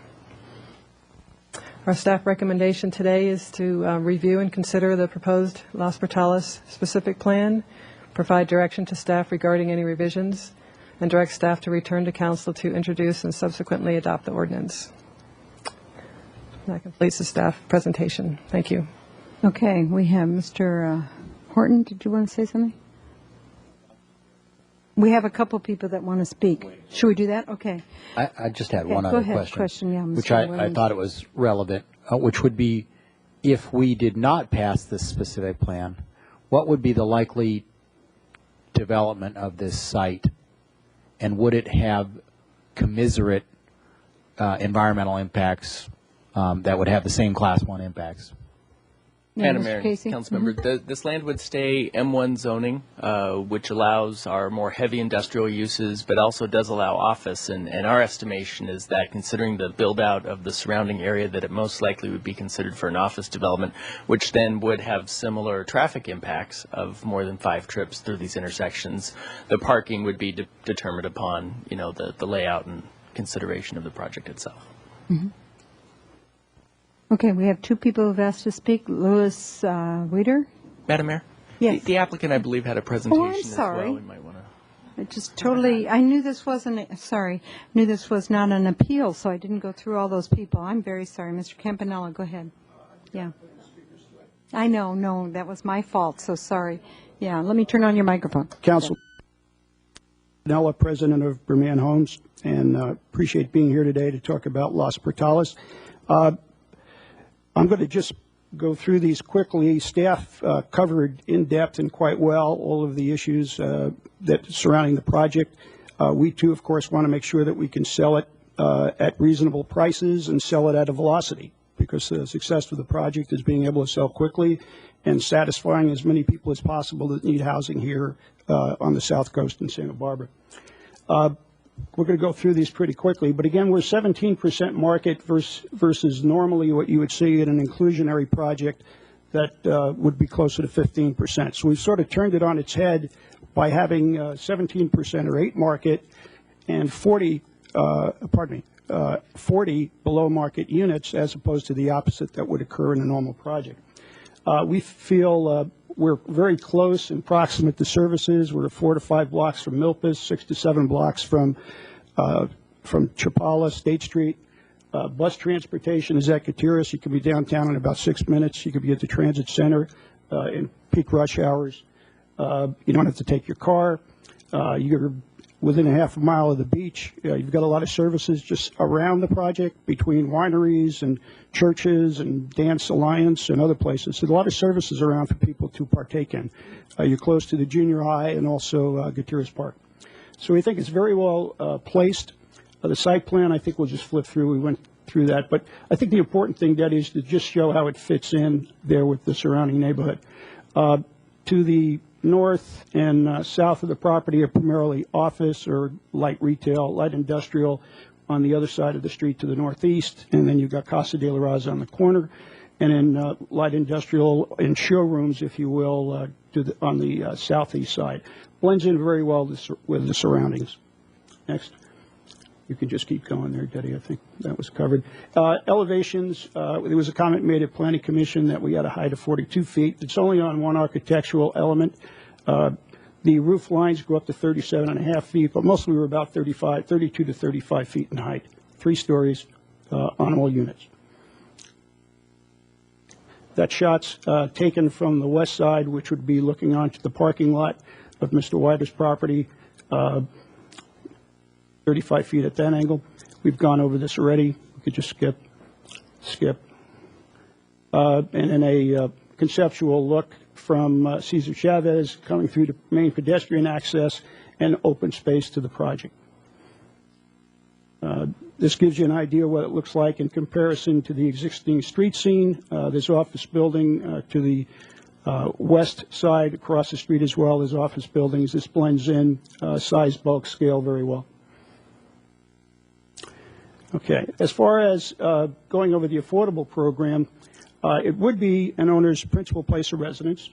Our staff recommendation today is to review and consider the proposed Las Portales specific plan, provide direction to staff regarding any revisions, and direct staff to return to council to introduce and subsequently adopt the ordinance. That completes the staff presentation. Thank you. Okay, we have Mr. Horton. Did you want to say something? We have a couple people that want to speak. Should we do that? Okay. I just had Okay, one go other ahead. Question, yeah, which Mr. I Williams. thought it was relevant, which would be if we did not pass this specific plan, what would be the likely development of this site, and would it have commensurate environmental impacts that would have the same Class 1 impacts? Madam Mayor, Councilmember, this land would stay M1 zoning, which allows our more heavy industrial uses, but also does allow office. And our estimation is that, considering the build-out of the surrounding area, that it most likely would be considered for an office development, which then would have similar traffic impacts of more than 5 trips through these intersections. The parking would be determined upon, the layout and consideration of the project itself. Mm-hmm. Okay, we have two people who have asked to speak. Louis Weider. Madam Mayor? Yes. The applicant, I believe, had a presentation I'm sorry. as well. We might want to. It just totally, I knew this wasn't, sorry, knew this was not an appeal, so I didn't go through all those people. I'm very sorry. Mr. Campanella, go ahead. Yeah. I know, no, that was my fault, so sorry. Yeah, let me turn on your microphone. Council Campanella, president of Berman Homes, and appreciate being here today to talk about Las Portales. I'm going to just go through these quickly. Staff covered in depth and quite well all of the issues that surrounding the project. We too, of course, want to make sure that we can sell it at reasonable prices and sell it at a velocity, because the success of the project is being able to sell quickly and satisfying as many people as possible that need housing here on the South Coast in Santa Barbara. We're going to go through these pretty quickly, but again, we're 17% market versus normally what you would see in an inclusionary project that would be closer to 15%. So we've sort of turned it on its head by having 17% or 8 market and 40 below market units, as opposed to the opposite that would occur in a normal project. We feel we're very close and proximate to services. We're 4 to 5 blocks from Milpas, 6 to 7 blocks from Chapala, State Street. Bus transportation is at Gutierrez. You can be downtown in about 6 minutes. You could be at the transit center in peak rush hours. You don't have to take your car. You're within a half a mile of the beach. You've got a lot of services just around the project, between wineries and churches and Dance Alliance and other places. So a lot of services around for people to partake in. You're close to the junior high and also Gutierrez Park. So we think it's very well placed. The site plan, I think we'll just flip through. We went through that. But I think the important thing, Debbie, is to just show how it fits in there with the surrounding neighborhood. To the north and south of the property are primarily office or light retail, light industrial on the other side of the street to the northeast, and then you've got Casa de la Raza on the corner, and then light industrial and showrooms, if you will, on the southeast side. Blends in very well with the surroundings. Next. You can just keep going there, Debbie. I think that was covered. Elevations, there was a comment made at Planning Commission that we had a height of 42 feet. It's only on one architectural element. The roof lines go up to 37.5 feet, but mostly we're about 32 to 35 feet in height. 3 stories on all units. That shot's taken from the west side, which would be looking onto the parking lot of Mr. Weider's property. 35 feet at that angle. We've gone over this already. We could just skip. And in a conceptual look from Cesar Chavez coming through the main pedestrian access and open space to the project. This gives you an idea what it looks like in comparison to the existing street scene. There's office building to the west side across the street as well as office buildings. This blends in size, bulk, scale very well. Okay. As far as going over the affordable program, it would be an owner's principal place of residence.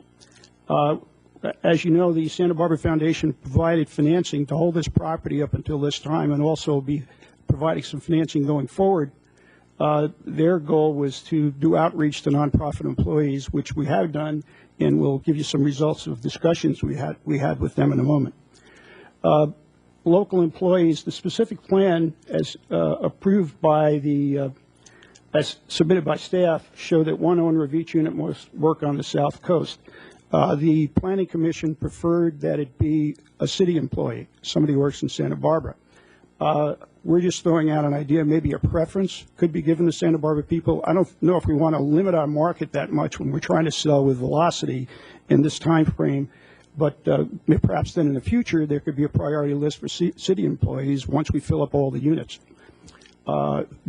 As you know, the Santa Barbara Foundation provided financing to hold this property up until this time and also be providing some financing going forward. Their goal was to do outreach to nonprofit employees, which we have done, and we'll give you some results of discussions we had with them in a moment. Local employees, the specific plan as approved by the as submitted by staff show that one owner of each unit must work on the South Coast. The Planning Commission preferred that it be a city employee, somebody who works in Santa Barbara. We're just throwing out an idea, maybe a preference could be given to Santa Barbara people. I don't know if we want to limit our market that much when we're trying to sell with velocity in this time frame, but perhaps then in the future there could be a priority list for city employees once we fill up all the units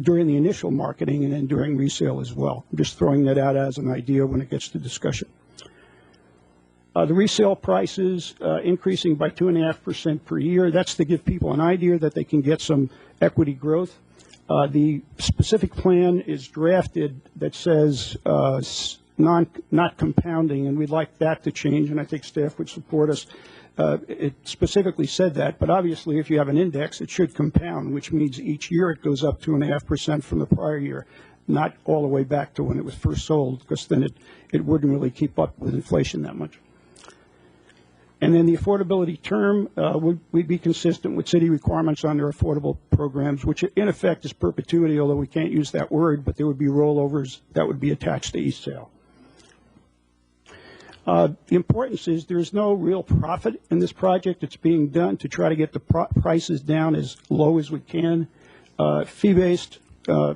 during the initial marketing and then during resale as well. I'm just throwing that out as an idea when it gets to discussion. The resale prices increasing by 2.5% per year. That's to give people an idea that they can get some equity growth. The specific plan is drafted that says not compounding, and we'd like that to change, and I think staff would support us. It specifically said that, but obviously if you have an index, it should compound, which means each year it goes up 2.5% from the prior year, not all the way back to when it was first sold, because then it wouldn't really keep up with inflation that much. And then the affordability term would be consistent with city requirements on their affordable programs, which in effect is perpetuity, although we can't use that word, but there would be rollovers that would be attached to each sale. The importance is there's no real profit in this project. It's being done to try to get the prices down as low as we can. Fee-based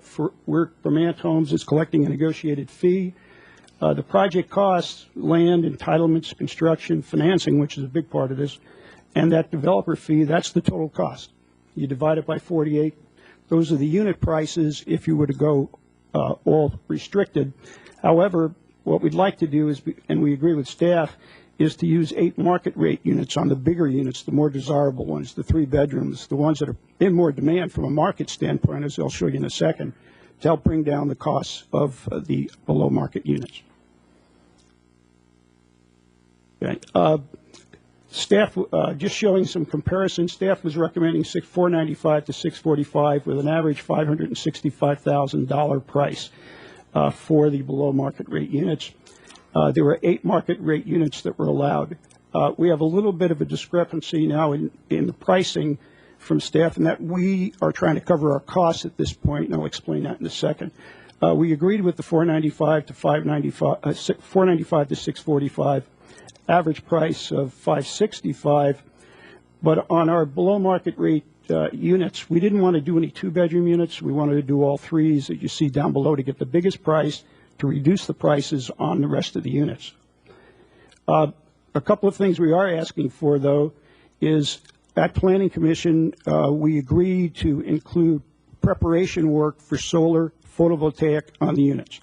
for Vermont Homes is collecting a negotiated fee. The project costs, land, entitlements, construction, financing, which is a big part of this, and that developer fee, that's the total cost. You divide it by 48. Those are the unit prices if you were to go all restricted. However, what we'd like to do is, and we agree with staff, is to use 8 market rate units on the bigger units, the more desirable ones, the 3 bedrooms, the ones that are in more demand from a market standpoint, as I'll show you in a second, to help bring down the costs of the below market units. Okay. Staff, just showing some comparison, staff was recommending $495 to $645 with an average $565,000 price for the below market rate units. There were 8 market rate units that were allowed. We have a little bit of a discrepancy now in the pricing from staff, and that we are trying to cover our costs at this point, and I'll explain that in a second. We agreed with the $495 to $645, average price of $565, but on our below market rate units, we didn't want to do any 2-bedroom units. We wanted to do all 3s that you see down below to get the biggest price, to reduce the prices on the rest of the units. A couple of things we are asking for, though, is at Planning Commission, we agreed to include preparation work for solar photovoltaic on the units.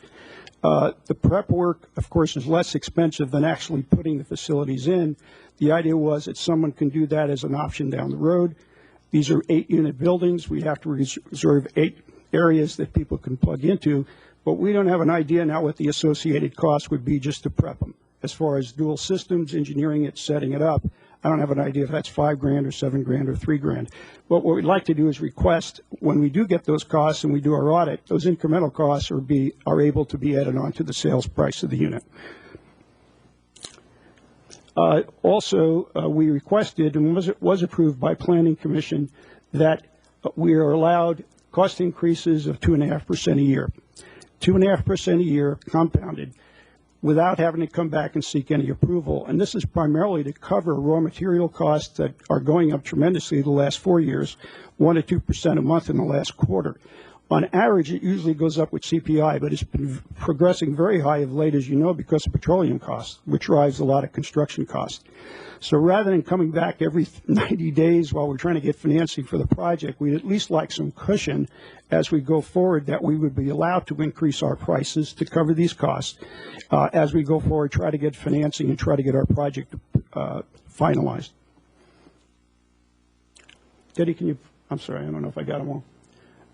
The prep work, of course, is less expensive than actually putting the facilities in. The idea was that someone can do that as an option down the road. These are 8-unit buildings. We have to reserve 8 areas that people can plug into, but we don't have an idea now what the associated cost would be just to prep them. As far as dual systems, engineering it, setting it up, I don't have an idea if that's $5,000 or $7,000 or $3,000. But what we'd like to do is request, when we do get those costs and we do our audit, those incremental costs are able to be added on to the sales price of the unit. Also, we requested, and was approved by Planning Commission, that we are allowed cost increases of 2.5% a year. 2.5% a year compounded, without having to come back and seek any approval. And this is primarily to cover raw material costs that are going up tremendously the last 4 years, 1 to 2% a month in the last quarter. On average, it usually goes up with CPI, but it's been progressing very high of late, as you know, because of petroleum costs, which drives a lot of construction costs. So rather than coming back every 90 days while we're trying to get financing for the project, we'd at least like some cushion as we go forward that we would be allowed to increase our prices to cover these costs as we go forward, try to get financing and try to get our project finalized. Teddy, can you, I'm sorry, I don't know if I got them all.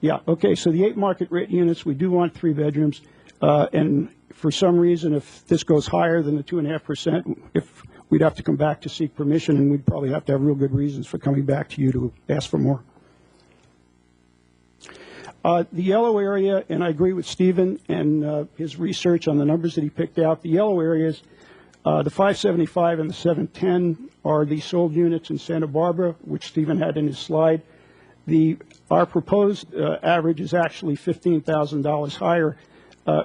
Yeah, okay, so the 8 market rate units, we do want 3 bedrooms. And for some reason, if this goes higher than the 2.5%, if we'd have to come back to seek permission, and we'd probably have to have real good reasons for coming back to you to ask for more. The yellow area, and I agree with Stephen and his research on the numbers that he picked out. The yellow areas, the 575 and the 710 are the sold units in Santa Barbara, which Stephen had in his slide. Our proposed average is actually $15,000 higher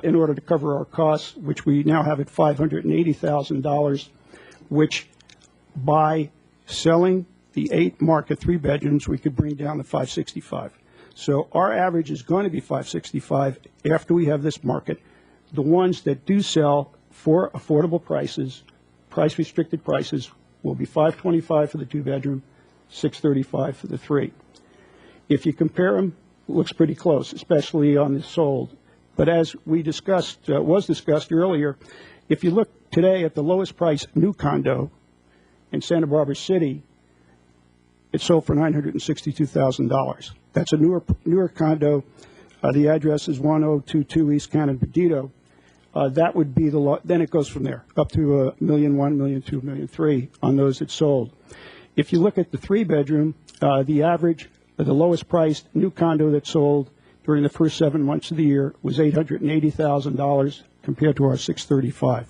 in order to cover our costs, which we now have at $580,000, which by selling the 8 market 3 bedrooms, we could bring down to 565. So our average is going to be 565 after we have this market. The ones that do sell for affordable prices, price-restricted prices, will be 525 for the 2 bedroom, 635 for the 3. If you compare them, it looks pretty close, especially on the sold. But as we discussed, was discussed earlier, if you look today at the lowest price new condo in Santa Barbara City, it sold for $962,000. That's a newer condo. The address is 1022 East Cannon Perdido. That would be then it goes from there up to $1.1 million, $1.2 million, $1.3 million on those that sold. If you look at the 3 bedroom, the average, the lowest priced new condo that sold during the first 7 months of the year was $880,000 compared to our $635,000.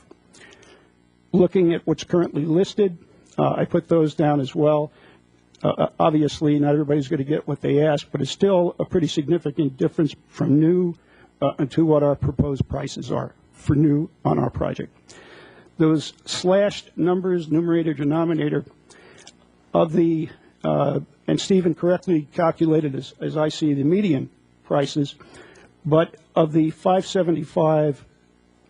Looking at what's currently listed, I put those down as well. Obviously, not everybody's going to get what they ask, but it's still a pretty significant difference from new to what our proposed prices are for new on our project. Those slashed numbers, numerator, denominator, of the, and Stephen correctly calculated as I see the median prices, but of the 575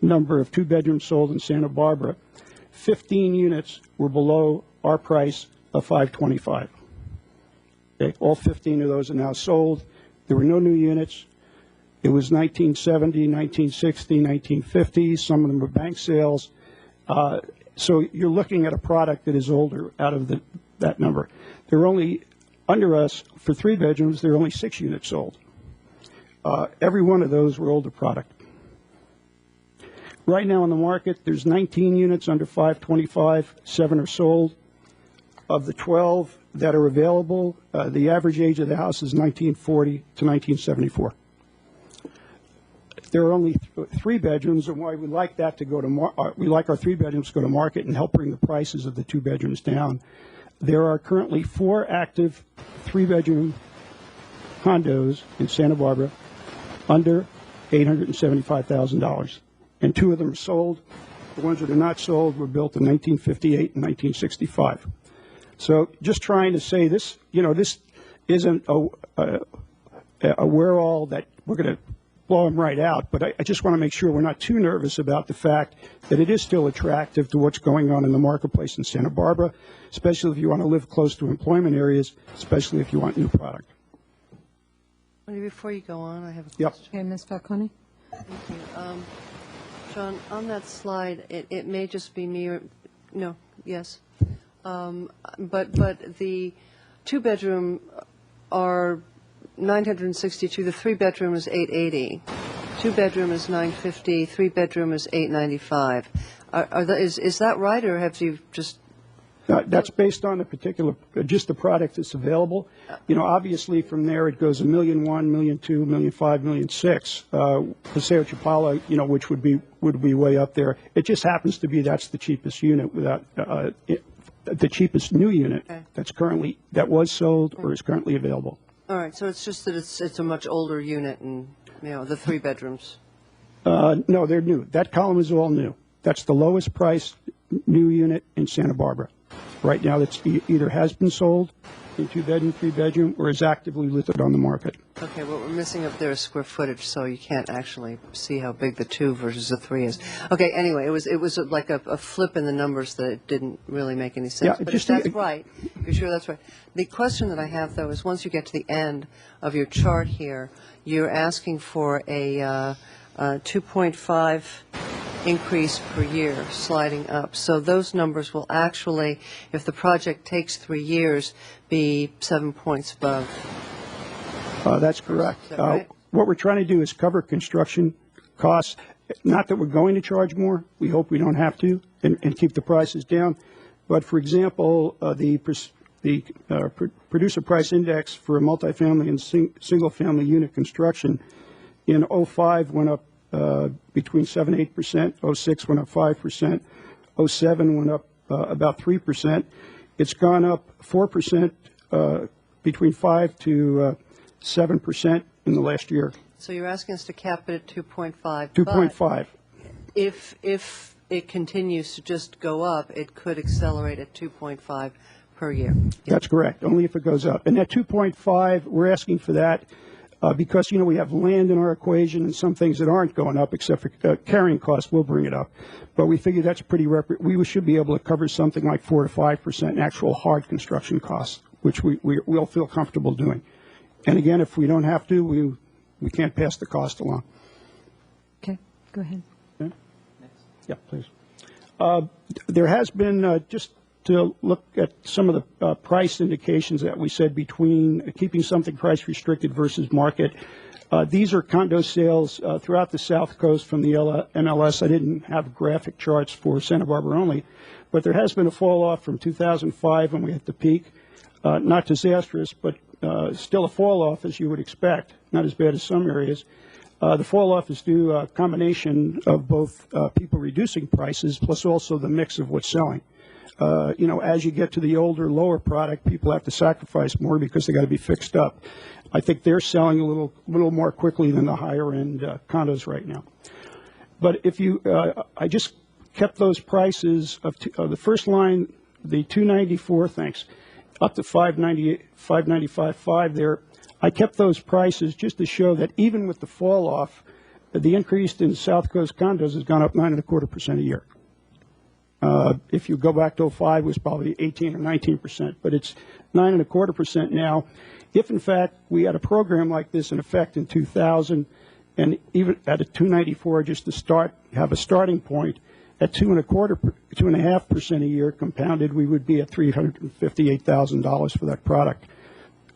number of 2 bedrooms sold in Santa Barbara, 15 units were below our price of 525. Okay, all 15 of those are now sold. There were no new units. It was 1970, 1960, 1950. Some of them were bank sales. So you're looking at a product that is older out of that number. There are only, under us, for 3 bedrooms, there are only 6 units sold. Every one of those were older product. Right now on the market, there's 19 units under 525. 7 are sold. Of the 12 that are available, the average age of the house is 1940 to 1974. There are only 3 bedrooms, and why we like that to go to we like our 3 bedrooms to go to market and help bring the prices of the 2 bedrooms down. There are currently 4 active 3-bedroom condos in Santa Barbara under $875,000, and 2 of them are sold. The ones that are not sold were built in 1958 and 1965. So just trying to say this, you know, this isn't a we're-all that we're going to blow them right out, but I just want to make sure we're not too nervous about the fact that it is still attractive to what's going on in the marketplace in Santa Barbara, especially if you want to live close to employment areas, especially if you want new product. Before you go on, I have a question. Yep. Okay, Ms. Falcone? Thank you. John, on that slide, it may just be me or, no, yes. But the 2-bedroom are 962. The 3-bedroom is 880. 2-bedroom is 950. 3-bedroom is 895. Is that right, or have you just? That's based on the particular, just the product that's available. You know, obviously from there it goes $1.1 million, $1.2 million, $1.5 million, $1.6 million. Paseo Chapala, you know, which would be way up there. It just happens to be that's the cheapest unit without the cheapest new unit that was sold or is currently available. All right, so it's just that it's a much older unit, and you know the 3 bedrooms. No, they're new. That column is all new. That's the lowest price new unit in Santa Barbara. Right now, that's either has been sold in 2-bedroom, 3-bedroom, or is actively listed on the market. Okay, what we're missing up there is square footage, so you can't actually see how big the 2 versus the 3 is. Okay, anyway, it was like a flip in the numbers that didn't really make any sense. Yeah, but if that's right, you're sure that's right. The question that I have, though, is once you get to the end of your chart here, you're asking for a 2.5 increase per year, sliding up. So those numbers will actually, if the project takes 3 years, be 7 points above. That's correct. Is that right? What we're trying to do is cover construction costs. Not that we're going to charge more. We hope we don't have to, and keep the prices down. But for example, the producer price index for a multifamily and single-family unit construction in 05 went up between 7 and 8%. 06 went up 5%. 07 went up about 3%. It's gone up 4%, between 5 to 7% in the last year. So you're asking us to cap it at 2.5. 2.5. If it continues to just go up, it could accelerate at 2.5 per year. That's correct, only if it goes up. And that 2.5, we're asking for that because, we have land in our equation and some things that aren't going up, except for carrying costs will bring it up. But we figure that's pretty, we should be able to cover something like 4 to 5% in actual hard construction costs, which we'll feel comfortable doing. And again, if we don't have to, we can't pass the cost along. Okay, go ahead. Okay. Yeah, please. There has been, just to look at some of the price indications that we said between keeping something price restricted versus market. These are condo sales throughout the South Coast from the MLS. I didn't have graphic charts for Santa Barbara only, but there has been a fall off from 2005 when we hit the peak. Not disastrous, but still a fall off as you would expect, not as bad as some areas. The fall off is due a combination of both people reducing prices plus also the mix of what's selling. As you get to the older, lower product, people have to sacrifice more because they got to be fixed up. I think they're selling a little more quickly than the higher end condos right now. But if you, I just kept those prices of the first line, the 294, thanks, up to 598, 595.5 there. I kept those prices just to show that even with the fall off, the increase in South Coast condos has gone up 9.25% a year. If you go back to 05, it was probably 18 or 19%, but it's 9.25% now. If in fact we had a program like this in effect in 2000, and even at a 294, just to have a starting point at 2.5% a year compounded, we would be at $358,000 for that product,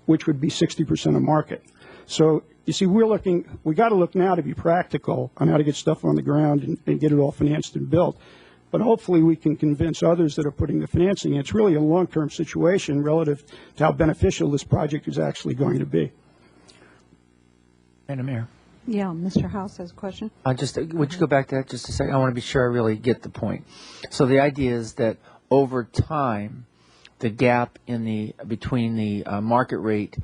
which would be 60% of market. So you see, we got to look now to be practical on how to get stuff on the ground and get it all financed and built. But hopefully we can convince others that are putting the financing in. It's really a long-term situation relative to how beneficial this project is actually going to be. Madam Mayor. Yeah, Mr. House has a question. Would you go back to that just a second? I want to be sure I really get the point. So the idea is that over time, the gap between the market rate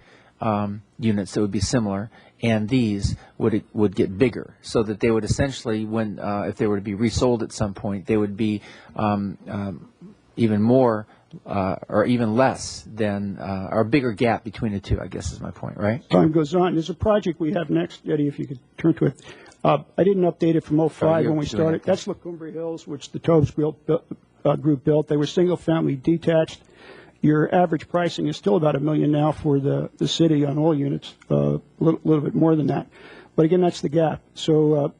units that would be similar and these would get bigger, so that they would essentially, when if they were to be resold at some point, they would be even more or even less than or a bigger gap between the two, I guess is my point, right? Time goes on. There's a project we have next, Eddie, if you could turn to it. I didn't update it from 05 when we started. That's La Cumbre Hills, which the Tobes group built. They were single-family detached. Your average pricing is still about $1 million now for the city on all units, a little bit more than that. But again, that's the gap. So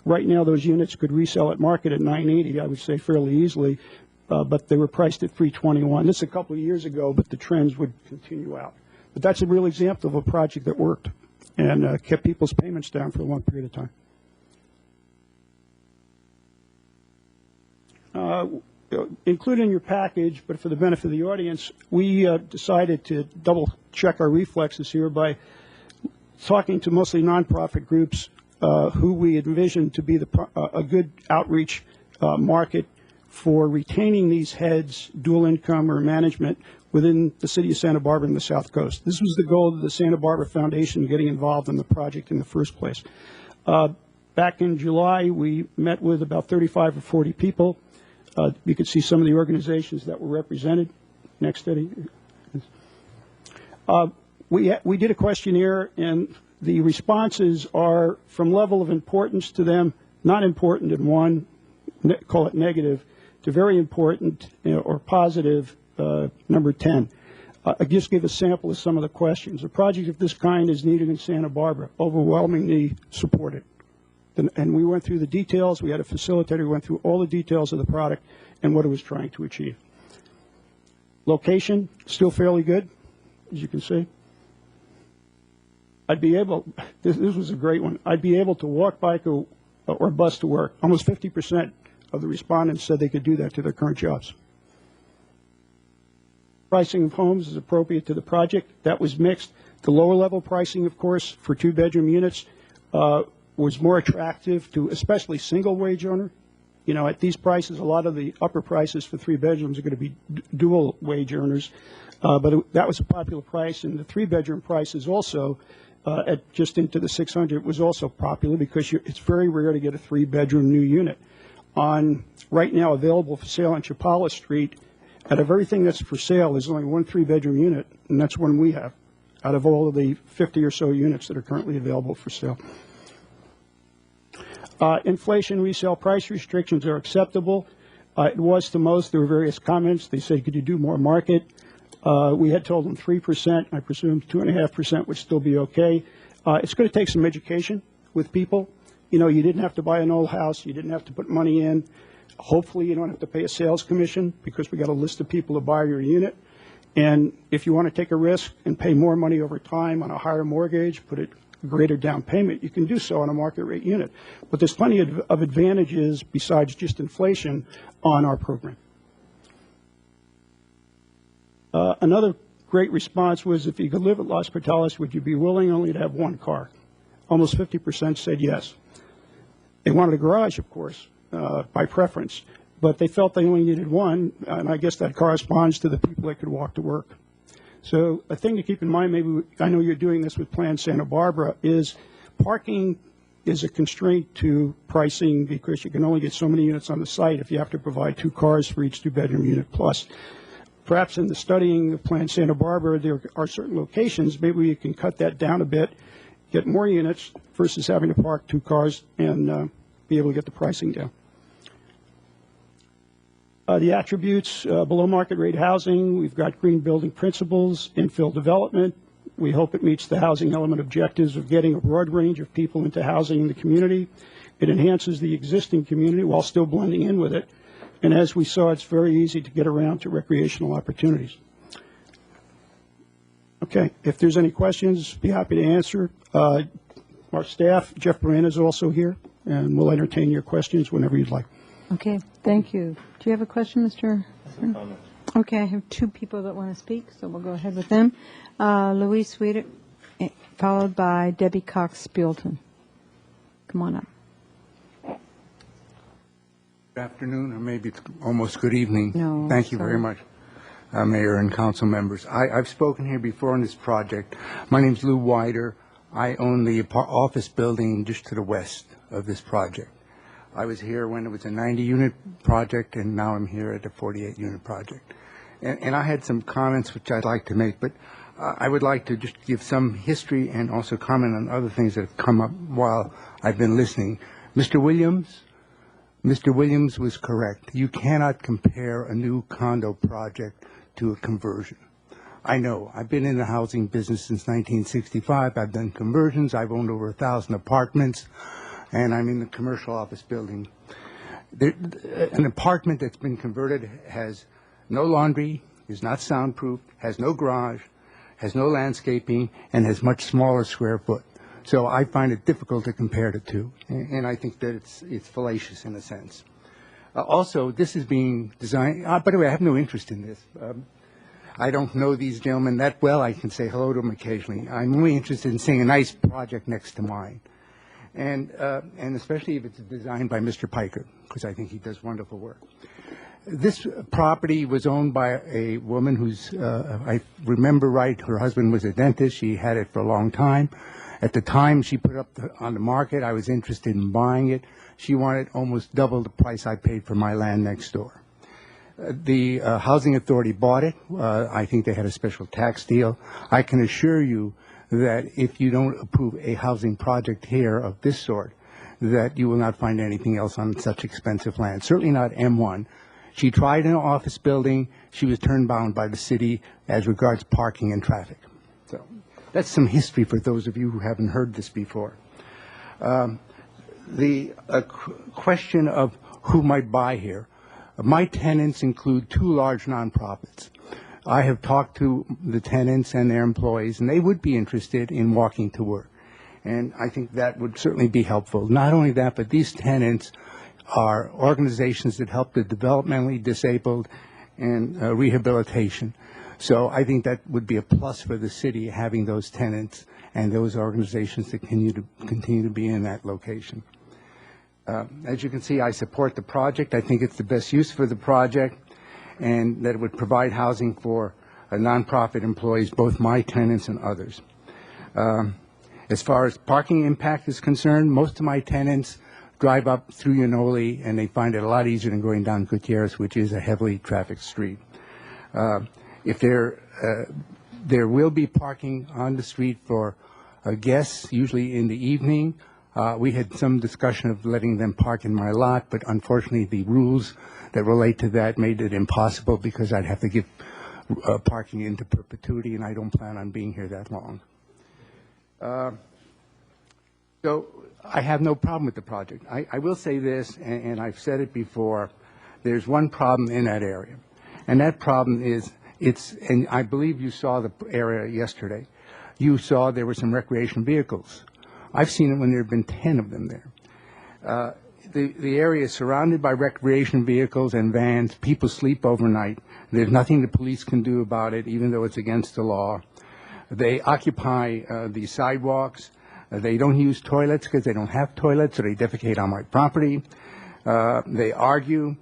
right now, those units could resell at market at $980, I would say, fairly easily. But they were priced at $321. This is a couple of years ago, but the trends would continue out. But that's a real example of a project that worked and kept people's payments down for a long period of time. Included in your package, but for the benefit of the audience, we decided to double check our reflexes here by talking to mostly nonprofit groups who we envision to be a good outreach market for retaining these heads, dual income or management within the city of Santa Barbara and the South Coast. This was the goal of the Santa Barbara Foundation getting involved in the project in the first place. Back in July, we met with about 35 or 40 people. You could see some of the organizations that were represented. Next, Eddie. We did a questionnaire, and the responses are from level of importance to them, not important in one, call it negative, to very important or positive, number 10. I just give a sample of some of the questions. A project of this kind is needed in Santa Barbara, overwhelmingly supported. And we went through the details. We had a facilitator who went through all the details of the product and what it was trying to achieve. Location, still fairly good, as you can see. I'd be able, this was a great one, I'd be able to walk, bike, or bus to work. Almost 50% of the respondents said they could do that to their current jobs. Pricing of homes is appropriate to the project. That was mixed. The lower level pricing, of course, for 2-bedroom units was more attractive to especially single wage owner. You know, at these prices, a lot of the upper prices for 3 bedrooms are going to be dual wage earners. But that was a popular price, and the 3-bedroom price is also at just into the 600 was also popular because it's very rare to get a 3-bedroom new unit. On right now available for sale on Chapala Street, out of everything that's for sale, there's only one 3-bedroom unit, and that's one we have, out of all of the 50 or so units that are currently available for sale. Inflation resale price restrictions are acceptable. It was to most. There were various comments. They said, could you do more market? We had told them 3%. I presume 2.5% would still be okay. It's going to take some education with people. You know, you didn't have to buy an old house. You didn't have to put money in. Hopefully you don't have to pay a sales commission because we got a list of people to buy your unit. And if you want to take a risk and pay more money over time on a higher mortgage, put a greater down payment, you can do so on a market rate unit. But there's plenty of advantages besides just inflation on our program. Another great response was, if you could live at Los Portales, would you be willing only to have one car? Almost 50% said yes. They wanted a garage, of course, by preference, but they felt they only needed one, and I guess that corresponds to the people that could walk to work. So a thing to keep in mind, maybe I know you're doing this with Plan Santa Barbara, is parking is a constraint to pricing because you can only get so many units on the site if you have to provide 2 cars for each 2-bedroom unit plus. Perhaps in the studying of Plan Santa Barbara, there are certain locations, maybe you can cut that down a bit, get more units versus having to park 2 cars and be able to get the pricing down. The attributes, below market rate housing, we've got green building principles, infill development. We hope it meets the housing element objectives of getting a broad range of people into housing in the community. It enhances the existing community while still blending in with it. And as we saw, it's very easy to get around to recreational opportunities. Okay, if there's any questions, be happy to answer. Our staff, Jeff Moran, is also here, and we'll entertain your questions whenever you'd like. Okay, thank you. Do you have a question, Mr.? Okay, I have 2 people that want to speak, so we'll go ahead with them. Louise Sweeter, followed by Debbie Cox-Spielton. Come on up. Good afternoon, or maybe it's almost good evening. No, Thank you sorry. very much, Mayor and council members. I've spoken here before on this project. My name's Lou Wider. I own the office building just to the west of this project. I was here when it was a 90-unit project, and now I'm here at a 48-unit project. And I had some comments which I'd like to make, but I would like to just give some history and also comment on other things that have come up while I've been listening. Mr. Williams was correct. You cannot compare a new condo project to a conversion. I know. I've been in the housing business since 1965. I've done conversions. I've owned over 1,000 apartments, and I'm in the commercial office building. An apartment that's been converted has no laundry, is not soundproof, has no garage, has no landscaping, and has much smaller square foot. So I find it difficult to compare the two, and I think that it's fallacious in a sense. Also, this is being designed, by the way, I have no interest in this. I don't know these gentlemen that well. I can say hello to them occasionally. I'm only interested in seeing a nice project next to mine, and especially if it's designed by Mr. Piker, because I think he does wonderful work. This property was owned by a woman who's, I remember right, her husband was a dentist. She had it for a long time. At the time she put it up on the market, I was interested in buying it. She wanted almost double the price I paid for my land next door. The Housing Authority bought it. I think they had a special tax deal. I can assure you that if you don't approve a housing project here of this sort, that you will not find anything else on such expensive land, certainly not M1. She tried an office building. She was turned down by the city as regards parking and traffic. So that's some history for those of you who haven't heard this before. The question of who might buy here. My tenants include 2 large nonprofits. I have talked to the tenants and their employees, and they would be interested in walking to work. And I think that would certainly be helpful. Not only that, but these tenants are organizations that help the developmentally disabled and rehabilitation. So I think that would be a plus for the city, having those tenants and those organizations that continue to be in that location. As you can see, I support the project. I think it's the best use for the project, and that it would provide housing for nonprofit employees, both my tenants and others. As far as parking impact is concerned, most of my tenants drive up through Unoli, and they find it a lot easier than going down Gutierrez, which is a heavily trafficked street. If there will be parking on the street for guests, usually in the evening. We had some discussion of letting them park in my lot, but unfortunately the rules that relate to that made it impossible because I'd have to give parking into perpetuity, and I don't plan on being here that long. So I have no problem with the project. I will say this, and I've said it before, there's one problem in that area, and that problem is and I believe you saw the area yesterday. You saw there were some recreation vehicles. I've seen it when there have been 10 of them there. The area is surrounded by recreation vehicles and vans. People sleep overnight. There's nothing the police can do about it, even though it's against the law. They occupy the sidewalks. They don't use toilets because they don't have toilets, so they defecate on my property. They argue.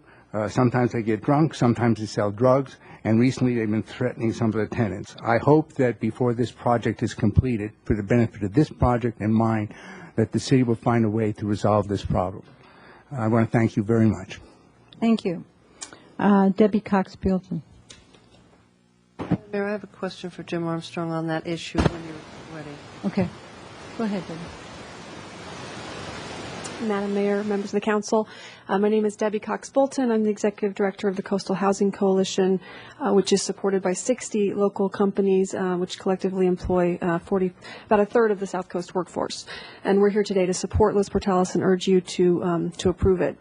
Sometimes they get drunk. Sometimes they sell drugs. And recently they've been threatening some of the tenants. I hope that before this project is completed, for the benefit of this project and mine, that the city will find a way to resolve this problem. I want to thank you very much. Thank you. Debbie Cox-Bealton. Mayor, I have a question for Jim Armstrong on that issue when you're ready. Okay. Go ahead, Debbie. Madam Mayor, members of the council. My name is Debbie Cox-Bolton. I'm the executive director of the Coastal Housing Coalition, which is supported by 60 local companies, which collectively employ about a third of the South Coast workforce. And we're here today to support Los Portales and urge you to approve it.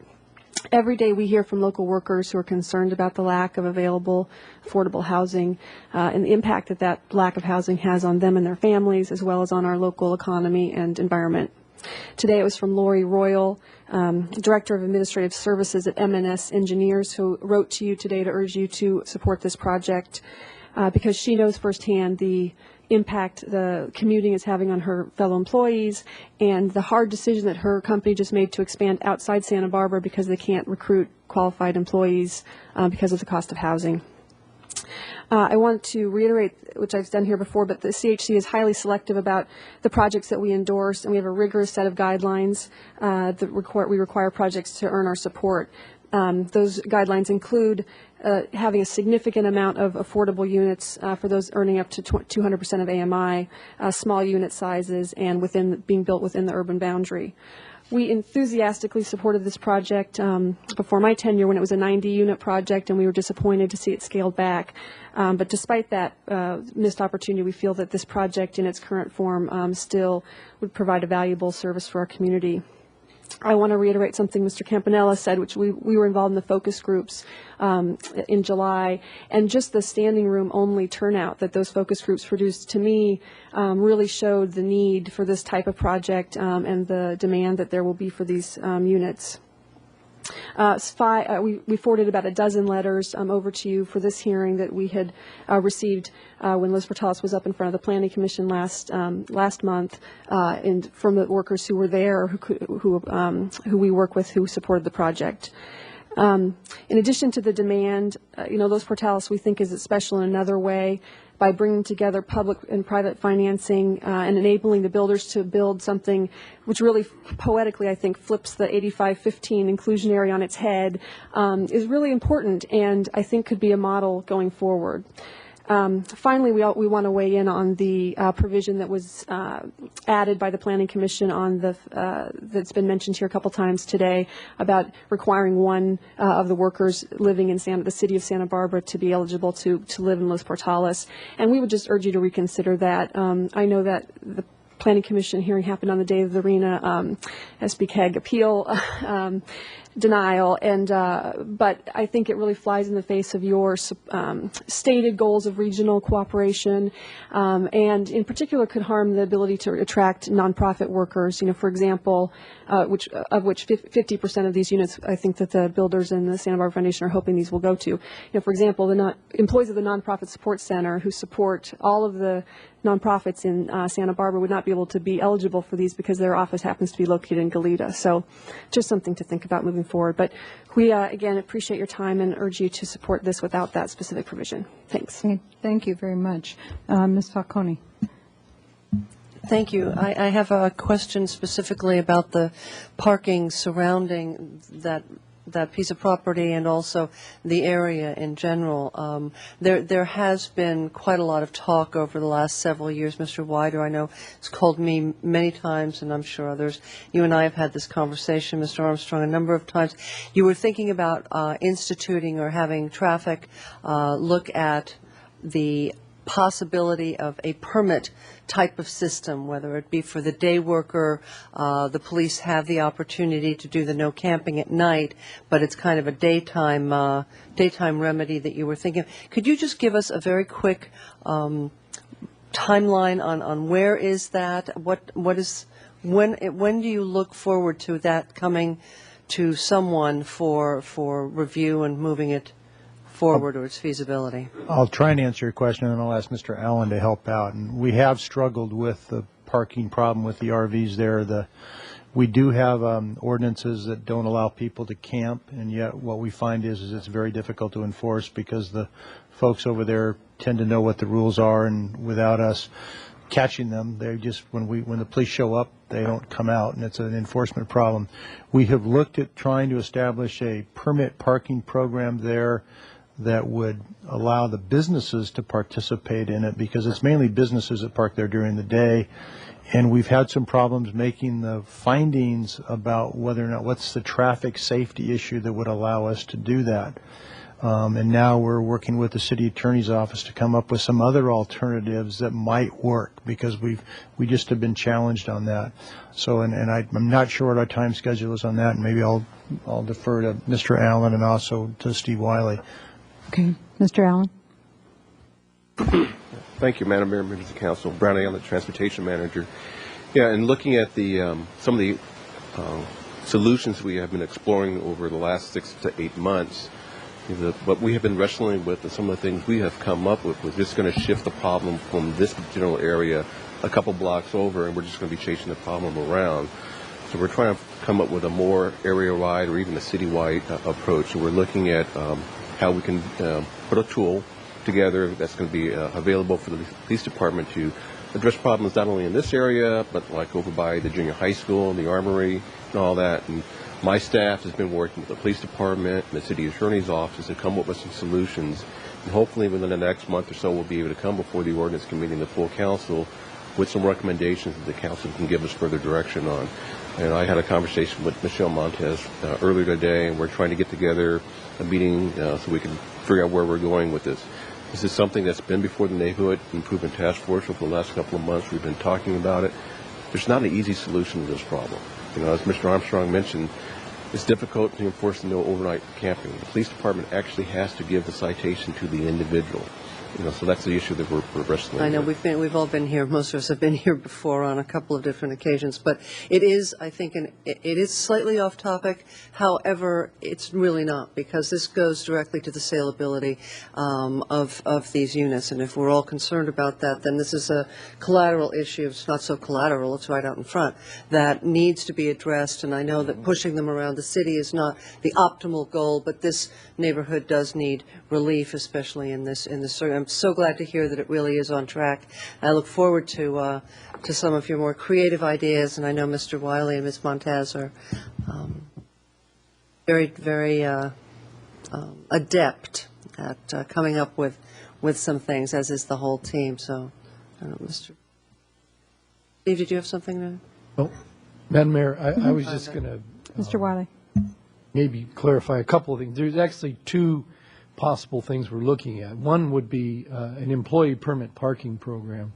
Every day we hear from local workers who are concerned about the lack of available affordable housing and the impact that lack of housing has on them and their families, as well as on our local economy and environment. Today it was from Lori Royal, Director of Administrative Services at M&S Engineers, who wrote to you today to urge you to support this project because she knows firsthand the impact the commuting is having on her fellow employees and the hard decision that her company just made to expand outside Santa Barbara because they can't recruit qualified employees because of the cost of housing. I want to reiterate, which I've done here before, but the CHC is highly selective about the projects that we endorse, and we have a rigorous set of guidelines that we require projects to earn our support. Those guidelines include having a significant amount of affordable units for those earning up to 200% of AMI, small unit sizes, and being built within the urban boundary. We enthusiastically supported this project before my tenure when it was a 90-unit project, and we were disappointed to see it scaled back. But despite that missed opportunity, we feel that this project in its current form still would provide a valuable service for our community. I want to reiterate something Mr. Campanella said, which we were involved in the focus groups in July, and just the standing room only turnout that those focus groups produced, to me, really showed the need for this type of project and the demand that there will be for these units. We forwarded about a dozen letters over to you for this hearing that we had received when Los Portales was up in front of the Planning Commission last month, and from the workers who were there, who we work with, who supported the project. In addition to the demand, Los Portales we think is special in another way by bringing together public and private financing and enabling the builders to build something which really poetically, I think, flips the 85-15 inclusionary on its head, is really important and I think could be a model going forward. Finally, we want to weigh in on the provision that was added by the Planning Commission on that's been mentioned here a couple times today about requiring one of the workers living in the city of Santa Barbara to be eligible to live in Los Portales. And we would just urge you to reconsider that. I know that the Planning Commission hearing happened on the day of the RENA SB CAG appeal. denial. And but I think it really flies in the face of your stated goals of regional cooperation, and in particular could harm the ability to attract nonprofit workers. You know, for example, which 50% of these units, I think that the builders and the Santa Barbara Foundation are hoping these will go to. You know, for example, the employees of the Nonprofit Support Center who support all of the nonprofits in Santa Barbara would not be able to be eligible for these because their office happens to be located in Goleta. So just something to think about moving forward. But we, again, appreciate your time and urge you to support this without that specific provision. Thanks. Okay. Thank you very much. Ms. Falcone. Thank you. I have a question specifically about the parking surrounding that piece of property and also the area in general. There has been quite a lot of talk over the last several years. Mr. Wider, I know, has called me many times, and I'm sure others. You and I have had this conversation, Mr. Armstrong, a number of times. You were thinking about instituting or having traffic look at the possibility of a permit type of system, whether it be for the day worker. The police have the opportunity to do the no camping at night, but it's kind of a daytime remedy that you were thinking of. Could you just give us a very quick timeline on where is that? When do you look forward to that coming to someone for review and moving it forward or its feasibility? I'll try and answer your question, and then I'll ask Mr. Allen to help out. And we have struggled with the parking problem with the RVs there. We do have ordinances that don't allow people to camp, and yet what we find is it's very difficult to enforce because the folks over there tend to know what the rules are, and without us catching them, they just when the police show up, they don't come out, and it's an enforcement problem. We have looked at trying to establish a permit parking program there that would allow the businesses to participate in it, because it's mainly businesses that park there during the day. And we've had some problems making the findings about whether or not what's the traffic safety issue that would allow us to do that. And now we're working with the city attorney's office to come up with some other alternatives that might work, because we just have been challenged on that. So, and I'm not sure what our time schedule is on that, and maybe I'll defer to Mr. Allen and also to Steve Wiley. Okay, Mr. Allen. Thank you, Madam Mayor, members of the council. Brown Allen, transportation manager. Yeah, and looking at the some of the solutions we have been exploring over the last 6 to 8 months, what we have been wrestling with and some of the things we have come up with was just going to shift the problem from this general area a couple blocks over, and we're just going to be chasing the problem around. So we're trying to come up with a more area-wide or even a city-wide approach. So we're looking at how we can put a tool together that's going to be available for the police department to address problems not only in this area, but like over by the junior high school and the armory and all that. And my staff has been working with the police department and the city attorney's office to come up with some solutions. And hopefully within the next month or so, we'll be able to come before the ordinance committee and the full council with some recommendations that the council can give us further direction on. And I had a conversation with Michelle Montez earlier today, and we're trying to get together a meeting so we can figure out where we're going with this. This is something that's been before the Neighborhood Improvement Task Force for the last couple of months. We've been talking about it. There's not an easy solution to this problem. You know, as Mr. Armstrong mentioned, it's difficult to enforce the no overnight camping. The police department actually has to give the citation to the individual. You know, so that's the issue that we're wrestling with. I know we've all been here. Most of us have been here before on a couple of different occasions. But it is, I think, it is slightly off topic. However, it's really not, because this goes directly to the saleability of these units. And if we're all concerned about that, then this is a collateral issue. It's not so collateral. It's right out in front that needs to be addressed. And I know that pushing them around the city is not the optimal goal, but this neighborhood does need relief, especially in this I'm so glad to hear that it really is on track. I look forward to some of your more creative ideas, and I know Mr. Wiley and Ms. Montez are very, very adept at coming up with some things, as is the whole team. So, I don't know, Mr. Steve, did you have something to? Well, Madam Mayor, I was just going to Mr. Wiley. Maybe clarify a couple of things. There's actually two possible things we're looking at. One would be an employee permit parking program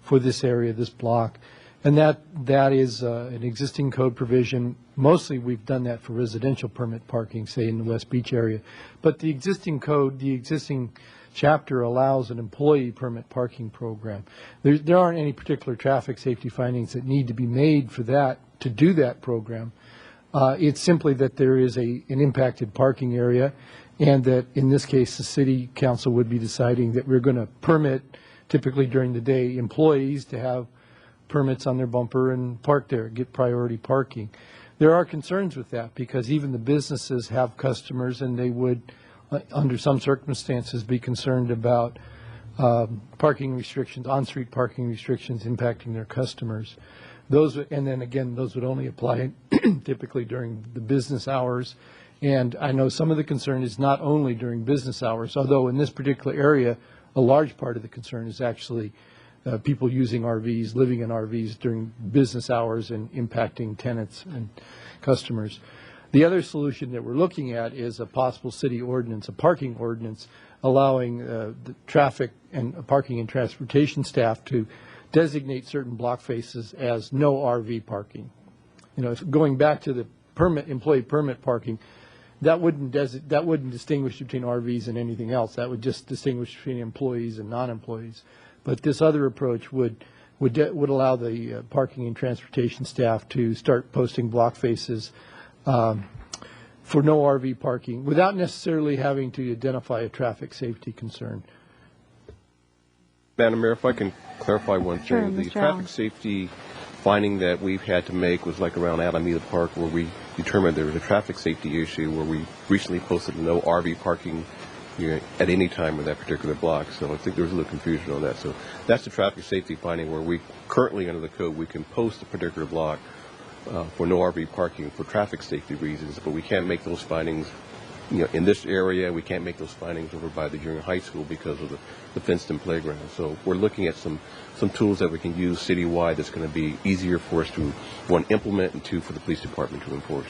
for this area, this block. And that is an existing code provision. Mostly we've done that for residential permit parking, say in the West Beach area. But the existing code, the existing chapter allows an employee permit parking program. There aren't any particular traffic safety findings that need to be made for that, to do that program. It's simply that there is an impacted parking area, and that in this case the city council would be deciding that we're going to permit, typically during the day, employees to have permits on their bumper and park there, get priority parking. There are concerns with that because even the businesses have customers, and they would, under some circumstances, be concerned about parking restrictions, on-street parking restrictions impacting their customers. And then again, those would only apply typically during the business hours. And I know some of the concern is not only during business hours, although in this particular area, a large part of the concern is actually people using RVs, living in RVs during business hours and impacting tenants and customers. The other solution that we're looking at is a possible city ordinance, a parking ordinance, allowing the traffic and parking and transportation staff to designate certain block faces as no RV parking. You know, going back to the employee permit parking, that wouldn't distinguish between RVs and anything else. That would just distinguish between employees and non-employees. But this other approach would allow the parking and transportation staff to start posting block faces for no RV parking without necessarily having to identify a traffic safety concern. Madam Mayor, if I can clarify one thing. Sure, The Mr. traffic Allen. safety finding that we've had to make was like around Alameda Park, where we determined there was a traffic safety issue where we recently posted no RV parking at any time in that particular block. So I think there was a little confusion on that. So that's the traffic safety finding where we currently, under the code, we can post a particular block for no RV parking for traffic safety reasons, but we can't make those findings in this area. We can't make those findings over by the junior high school because of the fenced-in playground. So we're looking at some tools that we can use citywide that's going to be easier for us to, one, implement, and two, for the police department to enforce.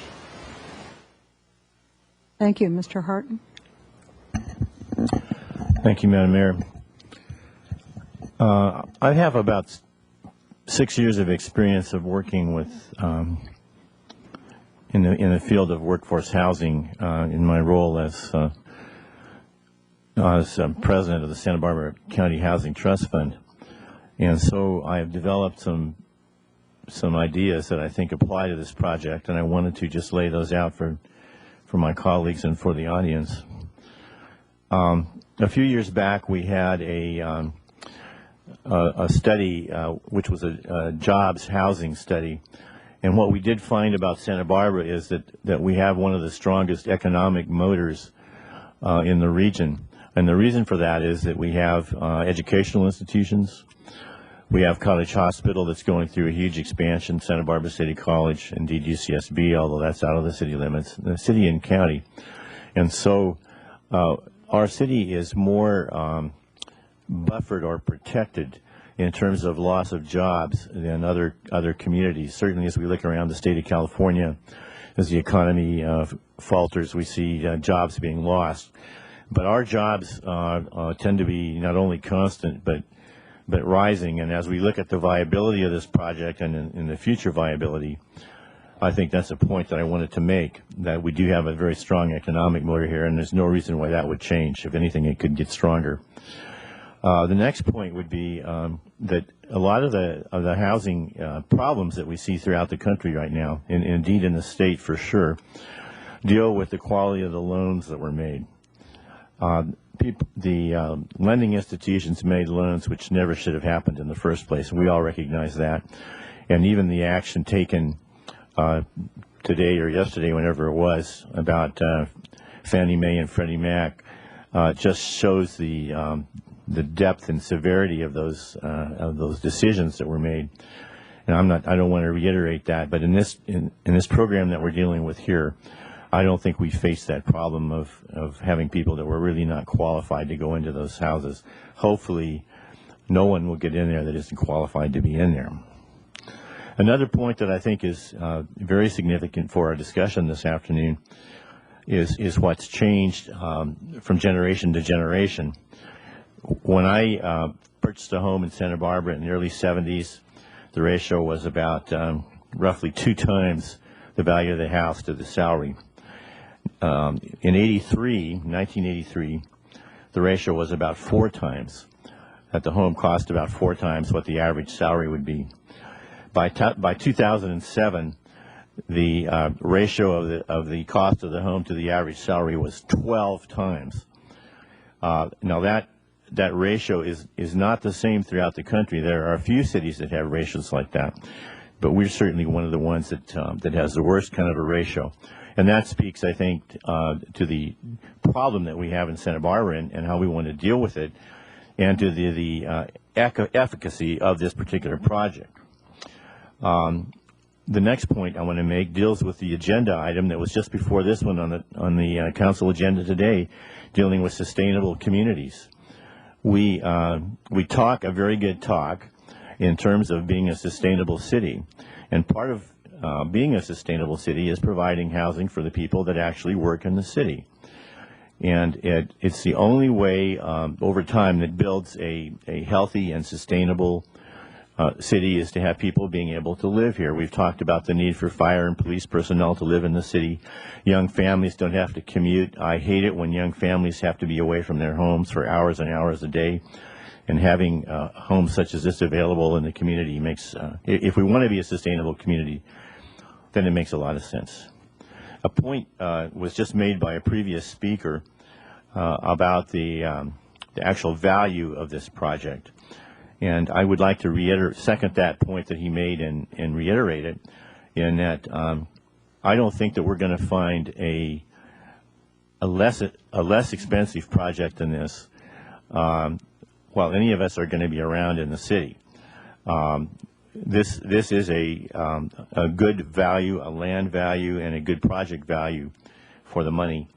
Thank you. Mr. Harton? Thank you, Madam Mayor. I have about 6 years of experience of working with in the field of workforce housing in my role as president of the Santa Barbara County Housing Trust Fund. And so I have developed some ideas that I think apply to this project, and I wanted to just lay those out for my colleagues and for the audience. A few years back, we had a study, which was a jobs housing study. And what we did find about Santa Barbara is that we have one of the strongest economic motors in the region. And the reason for that is that we have educational institutions. We have College Hospital that's going through a huge expansion, Santa Barbara City College, indeed UCSB, although that's out of the city limits, the city and county. And so our city is more buffered or protected in terms of loss of jobs than other communities. Certainly as we look around the state of California, as the economy falters, we see jobs being lost. But our jobs tend to be not only constant but rising. And as we look at the viability of this project and in the future viability, I think that's a point that I wanted to make, that we do have a very strong economic motor here, and there's no reason why that would change. If anything, it could get stronger. The next point would be that a lot of the housing problems that we see throughout the country right now, and indeed in the state for sure, deal with the quality of the loans that were made. The lending institutions made loans which never should have happened in the first place, and we all recognize that. And even the action taken today or yesterday, whenever it was, about Fannie Mae and Freddie Mac just shows the depth and severity of those decisions that were made. And I don't want to reiterate that, but in this program that we're dealing with here, I don't think we face that problem of having people that were really not qualified to go into those houses. Hopefully, no one will get in there that isn't qualified to be in there. Another point that I think is very significant for our discussion this afternoon is what's changed from generation to generation. When I purchased a home in Santa Barbara in the early 70s, the ratio was about roughly 2 times the value of the house to the salary. In 1983, the ratio was about 4 times, that the home cost about 4 times what the average salary would be. By 2007, the ratio of the cost of the home to the average salary was 12 times. Now that ratio is not the same throughout the country. There are a few cities that have ratios like that, but we're certainly one of the ones that that has the worst kind of a ratio. And that speaks, I think, to the problem that we have in Santa Barbara and how we want to deal with it, and to the efficacy of this particular project. The next point I want to make deals with the agenda item that was just before this one on the council agenda today, dealing with sustainable communities. We talk a very good talk in terms of being a sustainable city, and part of being a sustainable city is providing housing for the people that actually work in the city. And it's the only way over time that builds a healthy and sustainable city is to have people being able to live here. We've talked about the need for fire and police personnel to live in the city. Young families don't have to commute. I hate it when young families have to be away from their homes for hours and hours a day. And having homes such as this available in the community makes, if we want to be a sustainable community, then it makes a lot of sense. A point was just made by a previous speaker about the actual value of this project. And I would like to second that point that he made and reiterate it, in that I don't think that we're going to find a less expensive project than this while any of us are going to be around in the city. This is a good value, a land value, and a good project value for the money,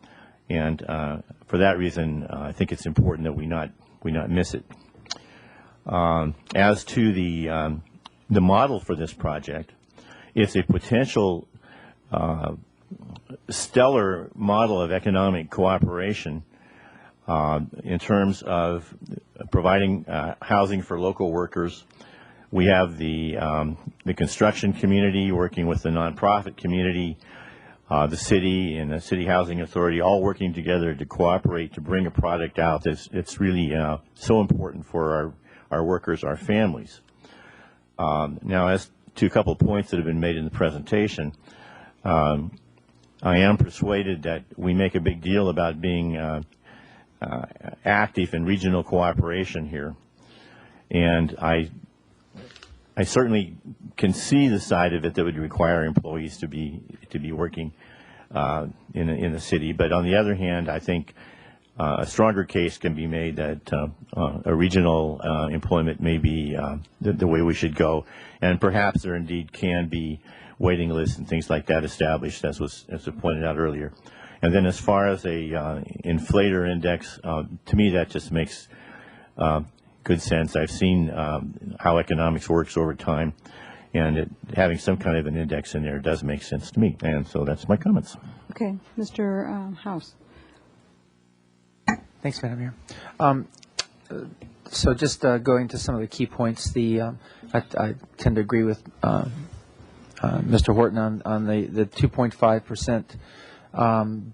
and for that reason, I think it's important that we not miss it. As to the model for this project, it's a potential stellar model of economic cooperation in terms of providing housing for local workers. We have the construction community working with the nonprofit community, the city and the City Housing Authority, all working together to cooperate to bring a product out that's really so important for our workers, our families. Now, as to a couple of points that have been made in the presentation, I am persuaded that we make a big deal about being active in regional cooperation here, and I certainly can see the side of it that would require employees to be working in the city. But on the other hand, I think a stronger case can be made that a regional employment may be the way we should go, and perhaps there indeed can be waiting lists and things like that established, as was pointed out earlier. And then as far as a inflator index, to me that just makes good sense. I've seen how economics works over time, and having some kind of an index in there does make sense to me. And so that's my comments. Okay, Mr. House. Thanks, Madam Mayor. So just going to some of the key points, I tend to agree with Mr. Horton on the 2.5%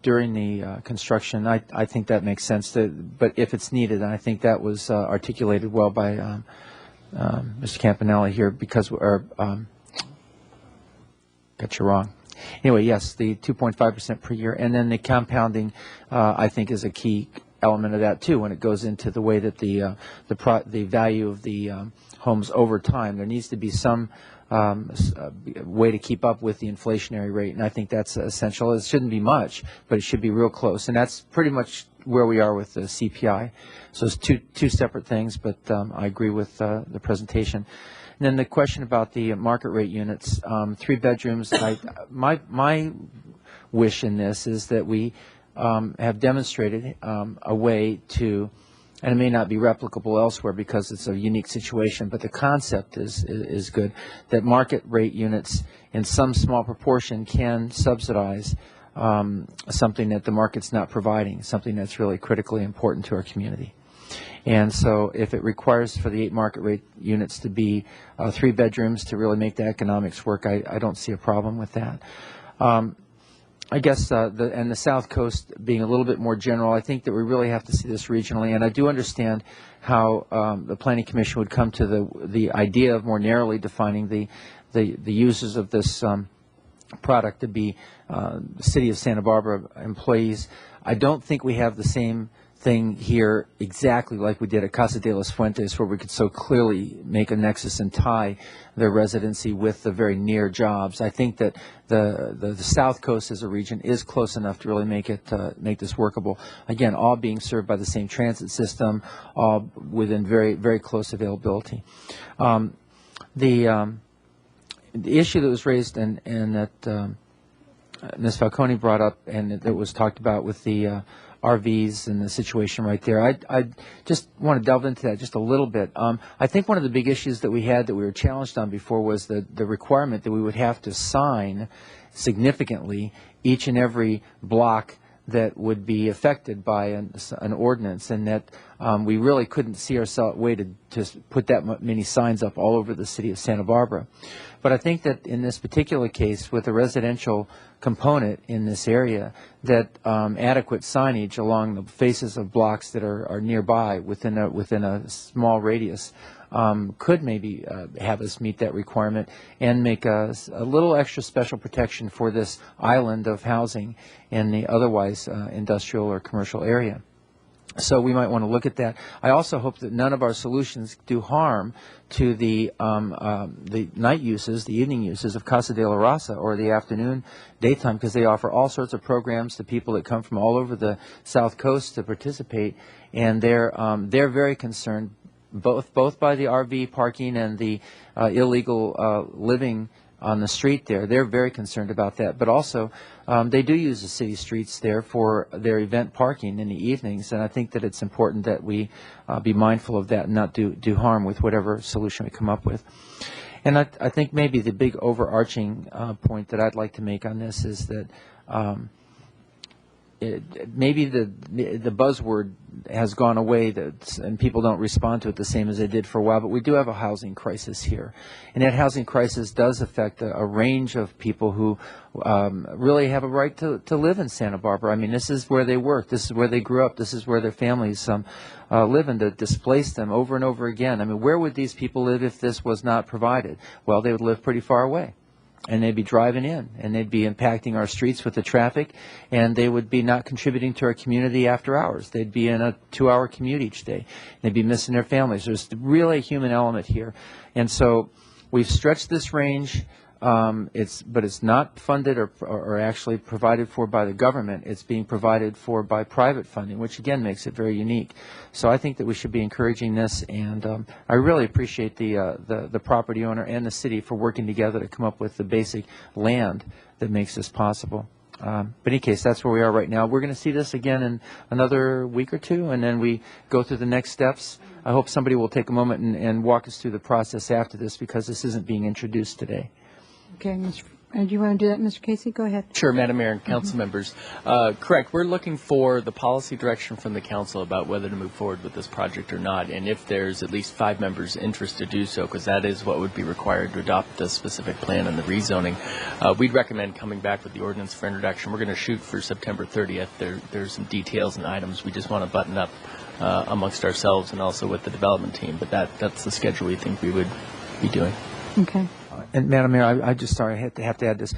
during the construction. I think that makes sense, but if it's needed, and I think that was articulated well by Mr. Campanelli here, because got you wrong. Anyway, yes, the 2.5% per year, and then the compounding, I think, is a key element of that too. When it goes into the way that the value of the homes over time, there needs to be some way to keep up with the inflationary rate, and I think that's essential. It shouldn't be much, but it should be real close, and that's pretty much where we are with the CPI. So it's two separate things, but I agree with the presentation. And then the question about the market rate units, 3 bedrooms. My wish in this is that we have demonstrated a way to, and it may not be replicable elsewhere because it's a unique situation, but the concept is good, that market rate units in some small proportion can subsidize something that the market's not providing, something that's really critically important to our community. And so if it requires for the 8 market rate units to be 3 bedrooms to really make the economics work, I don't see a problem with that. I guess the South Coast being a little bit more general, I think that we really have to see this regionally, and I do understand how the Planning Commission would come to the idea of more narrowly defining the uses of this product to be City of Santa Barbara employees. I don't think we have the same thing here exactly like we did at Casa de las Fuentes, where we could so clearly make a nexus and tie their residency with the very near jobs. I think that the South Coast as a region is close enough to really make this workable. Again, all being served by the same transit system, all within very, very close availability. The issue that was raised and that Ms. Falcone brought up and that was talked about with the RVs and the situation right there. I just want to delve into that just a little bit. I think one of the big issues that we had that we were challenged on before was the requirement that we would have to sign significantly each and every block that would be affected by an ordinance, and that we really couldn't see ourselves way to put that many signs up all over the city of Santa Barbara. But I think that in this particular case, with a residential component in this area, that adequate signage along the faces of blocks that are nearby within a small radius could maybe have us meet that requirement and make a little extra special protection for this island of housing in the otherwise industrial or commercial area. So we might want to look at that. I also hope that none of our solutions do harm to the night uses, the evening uses of Casa de la Raza or the afternoon, daytime, because they offer all sorts of programs to people that come from all over the South Coast to participate, and they're very concerned both by the RV parking and the illegal living on the street there. They're very concerned about that. But also, they do use the city streets there for their event parking in the evenings, and I think that it's important that we be mindful of that and not do harm with whatever solution we come up with. And I think maybe the big overarching point that I'd like to make on this is that maybe the buzzword has gone away and people don't respond to it the same as they did for a while, but we do have a housing crisis here. And that housing crisis does affect a range of people who really have a right to live in Santa Barbara. I mean, this is where they work, this is where they grew up, this is where their families live, and to displace them over and over again. I mean, where would these people live if this was not provided? Well, they would live pretty far away. And they'd be driving in, and they'd be impacting our streets with the traffic, and they would be not contributing to our community after hours. They'd be in a 2-hour commute each day. They'd be missing their families. There's really a human element here. And so we've stretched this range, but it's not funded or actually provided for by the government. It's being provided for by private funding, which again makes it very unique. So I think that we should be encouraging this, and I really appreciate the property owner and the city for working together to come up with the basic land that makes this possible. But in any case, that's where we are right now. We're going to see this again in another week or two, and then we go through the next steps. I hope somebody will take a moment and walk us through the process after this, because this isn't being introduced today. Okay, do you want to do that, Mr. Casey? Go ahead. Sure, Madam Mayor and council members. Correct. We're looking for the policy direction from the council about whether to move forward with this project or not, and if there's at least 5 members' interest to do so, because that is what would be required to adopt the specific plan and the rezoning. We'd recommend coming back with the ordinance for introduction. We're going to shoot for September 30th. There's some details and items we just want to button up amongst ourselves and also with the development team, but that's the schedule we think we would be doing. Okay. And Madam Mayor, I just sorry, I have to add this.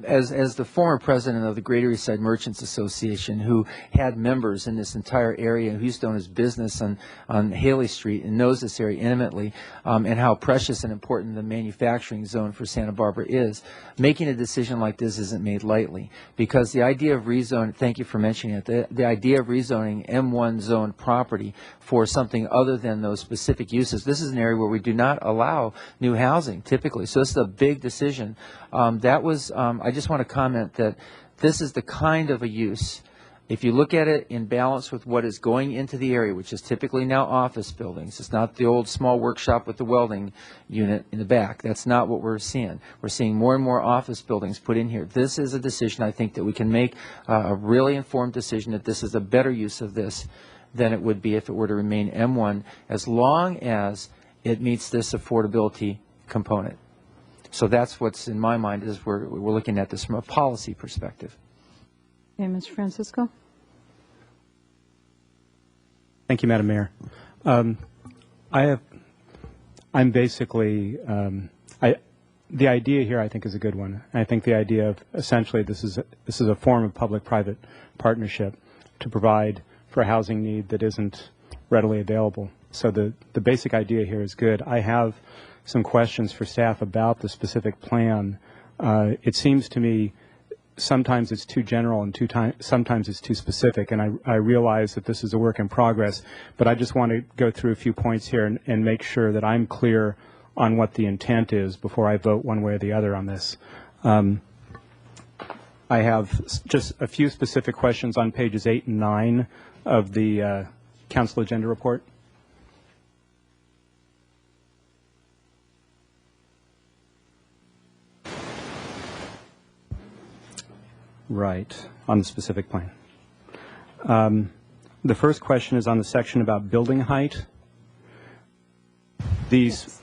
As the former president of the Greater East Side Merchants Association, who had members in this entire area, who used to own his business on Haley Street and knows this area intimately, and how precious and important the manufacturing zone for Santa Barbara is, making a decision like this isn't made lightly, because the idea of rezoning, thank you for mentioning it, the idea of rezoning M1 zone property for something other than those specific uses, this is an area where we do not allow new housing typically. So this is a big decision. I just want to comment that this is the kind of a use, if you look at it in balance with what is going into the area, which is typically now office buildings. It's not the old small workshop with the welding unit in the back. That's not what we're seeing. We're seeing more and more office buildings put in here. This is a decision I think that we can make, a really informed decision that this is a better use of this than it would be if it were to remain M1, as long as it meets this affordability component. So that's what's in my mind is we're looking at this from a policy perspective. Okay, Mr. Francisco? Thank you, Madam Mayor. I'm basically, the idea here I think is a good one. I think the idea of essentially this is a form of public-private partnership to provide for a housing need that isn't readily available. So the basic idea here is good. I have some questions for staff about the specific plan. It seems to me sometimes it's too general and sometimes it's too specific, and I realize that this is a work in progress, but I just want to go through a few points here and make sure that I'm clear on what the intent is before I vote one way or the other on this. I have just a few specific questions on pages 8 and 9 of the Council Agenda Report. Right, on the specific plan. The first question is on the section about building height. This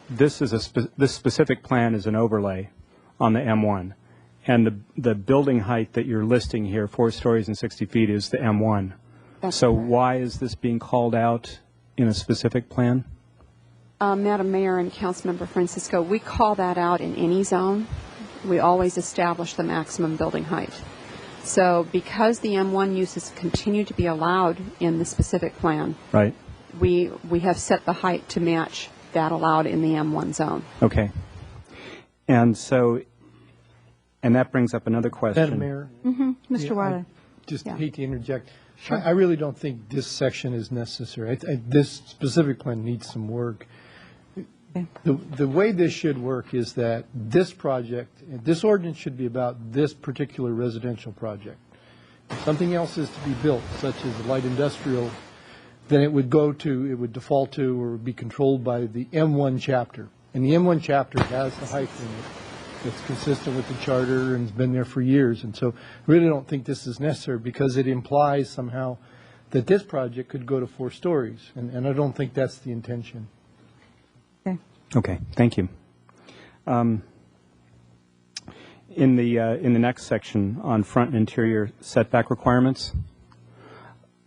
specific plan is an overlay on the M1, and the building height that you're listing here, 4 stories and 60 feet, is the M1. So why is this being called out in a specific plan? Madam Mayor and Councilmember Francisco, we call that out in any zone. We always establish the maximum building height. So because the M1 uses continue to be allowed in the specific plan, right, we have set the height to match that allowed in the M1 zone. Okay. And so, and that brings up another question. Madam Mayor? Mr. Wiley. Just hate to interject. Sure. I really don't think this section is necessary. This specific plan needs some work. Okay. The way this should work is that this project, this ordinance should be about this particular residential project. If something else is to be built, such as light industrial, then it would default to or be controlled by the M1 chapter. And the M1 chapter has the height in it. It's consistent with the charter and has been there for years. And so I really don't think this is necessary because it implies somehow that this project could go to 4 stories. And I don't think that's the intention. Okay, thank you. In the next section on front and interior setback requirements,